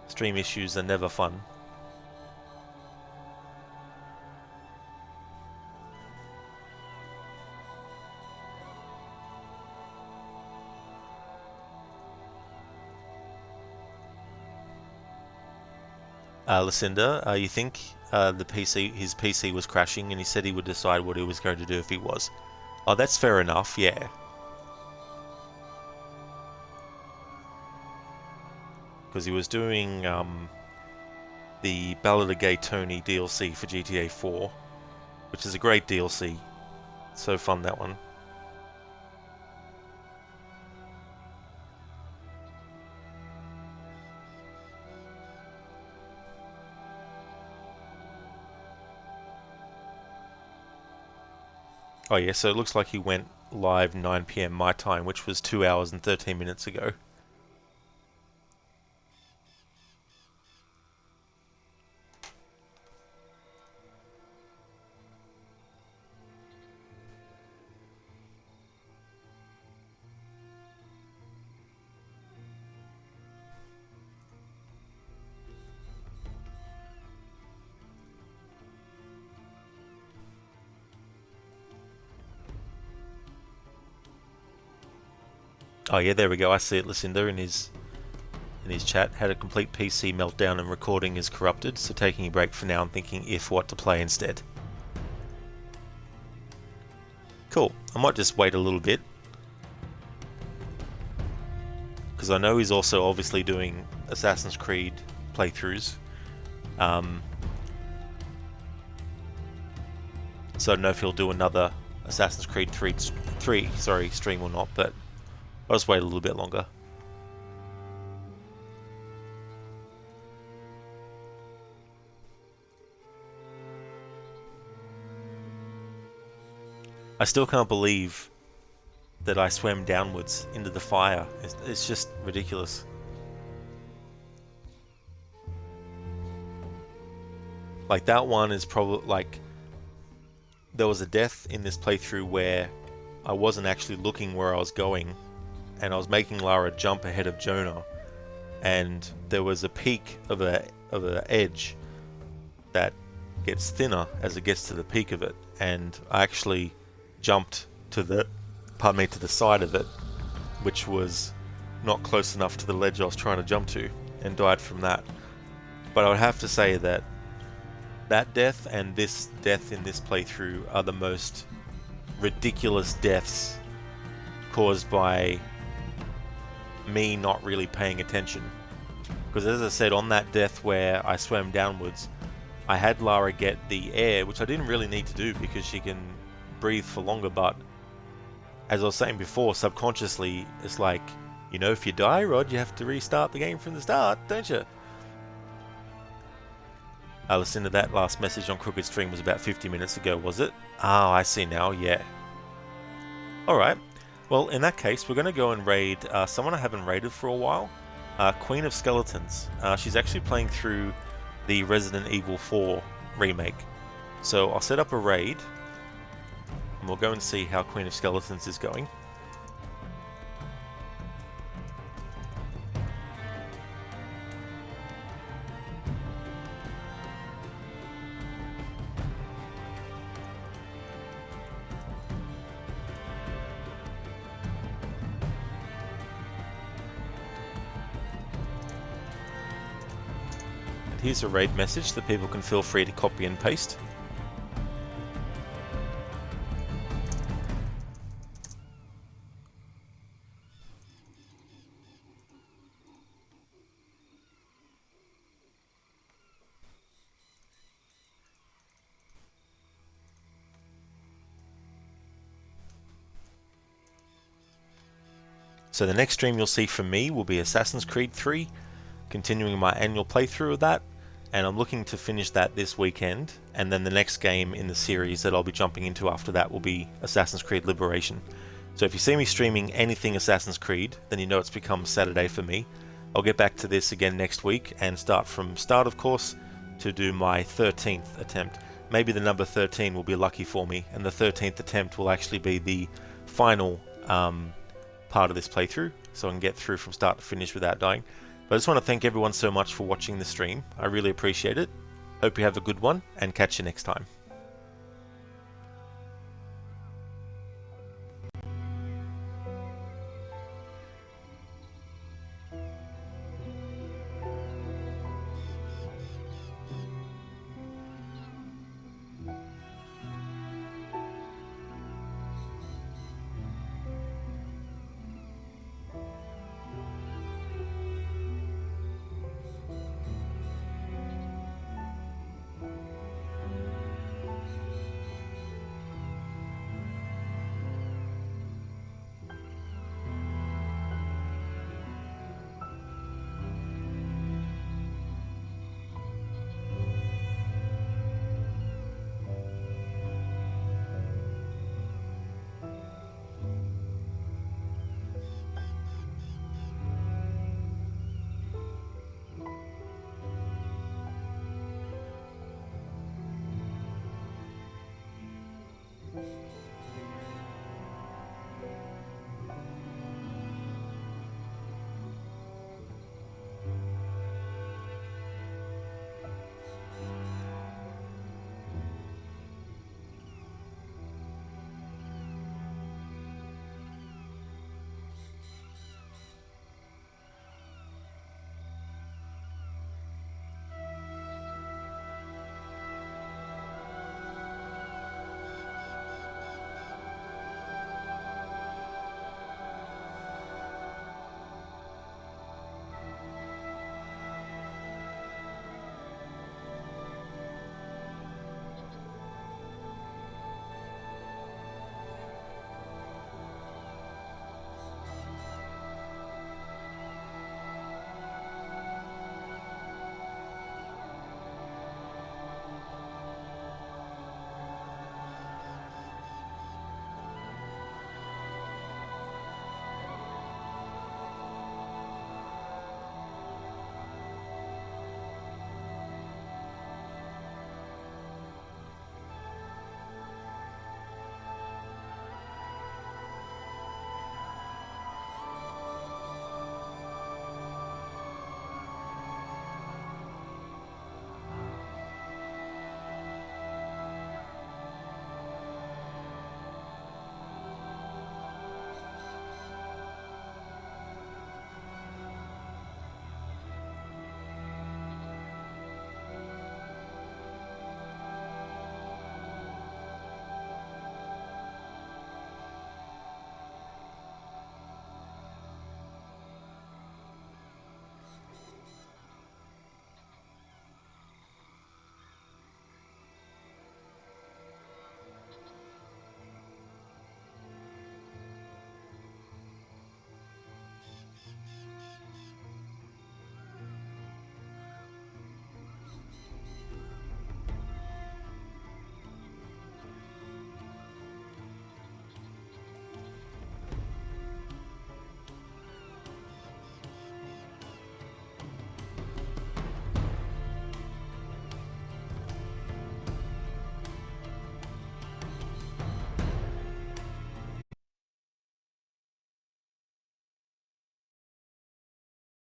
Stream issues are never fun. Lucinda, you think his PC was crashing, and he said he would decide what he was going to do if he was. Oh, that's fair enough, yeah. Because he was doing the Ballad of Gay Tony DLC for GTA 4, which is a great DLC. So fun, that one. Oh yeah, so it looks like he went live 9 PM my time, which was 2 hours and 13 minutes ago. Oh yeah, there we go. I see it. Lucinda in his chat had a complete PC meltdown and recording is corrupted, so taking a break for now and thinking if what to play instead. Cool. I might just wait a little bit, because I know he's also obviously doing Assassin's Creed playthroughs. So I don't know if he'll do another Assassin's Creed 3 stream or not, but I'll just wait a little bit longer. I still can't believe that I swam downwards into the fire. It's just ridiculous. Like, that one is probably, like, there was a death in this playthrough where I wasn't actually looking where I was going, and I was making Lara jump ahead of Jonah, and there was a peak of a edge that gets thinner as it gets to the peak of it, and I actually jumped to the side of it, which was not close enough to the ledge I was trying to jump to, and died from that. But I would have to say that that death and this death in this playthrough are the most ridiculous deaths caused by me not really paying attention. Because as I said, on that death where I swam downwards, I had Lara get the air, which I didn't really need to do because she can breathe for longer, but as I was saying before, subconsciously it's like, you know, if you die, Rod, you have to restart the game from the start, don't you? Listen to that last message on Crooked Stream was about 50 minutes ago, was it? Ah, I see now, yeah. Alright, well, in that case, we're going to go and raid someone I haven't raided for a while, Queen of Skeletons. She's actually playing through the Resident Evil 4 remake. So I'll set up a raid, and we'll go and see how Queen of Skeletons is going. Here's a raid message that people can feel free to copy and paste. So the next stream you'll see from me will be Assassin's Creed 3, continuing my annual playthrough of that. And I'm looking to finish that this weekend, and then the next game in the series that I'll be jumping into after that will be Assassin's Creed Liberation. So if you see me streaming anything Assassin's Creed, then you know it's become Saturday for me. I'll get back to this again next week and start from start, of course, to do my 13th attempt. Maybe the number 13 will be lucky for me, and the 13th attempt will actually be the final part of this playthrough, so I can get through from start to finish without dying. But I just want to thank everyone so much for watching the stream. I really appreciate it. Hope you have a good one, and catch you next time.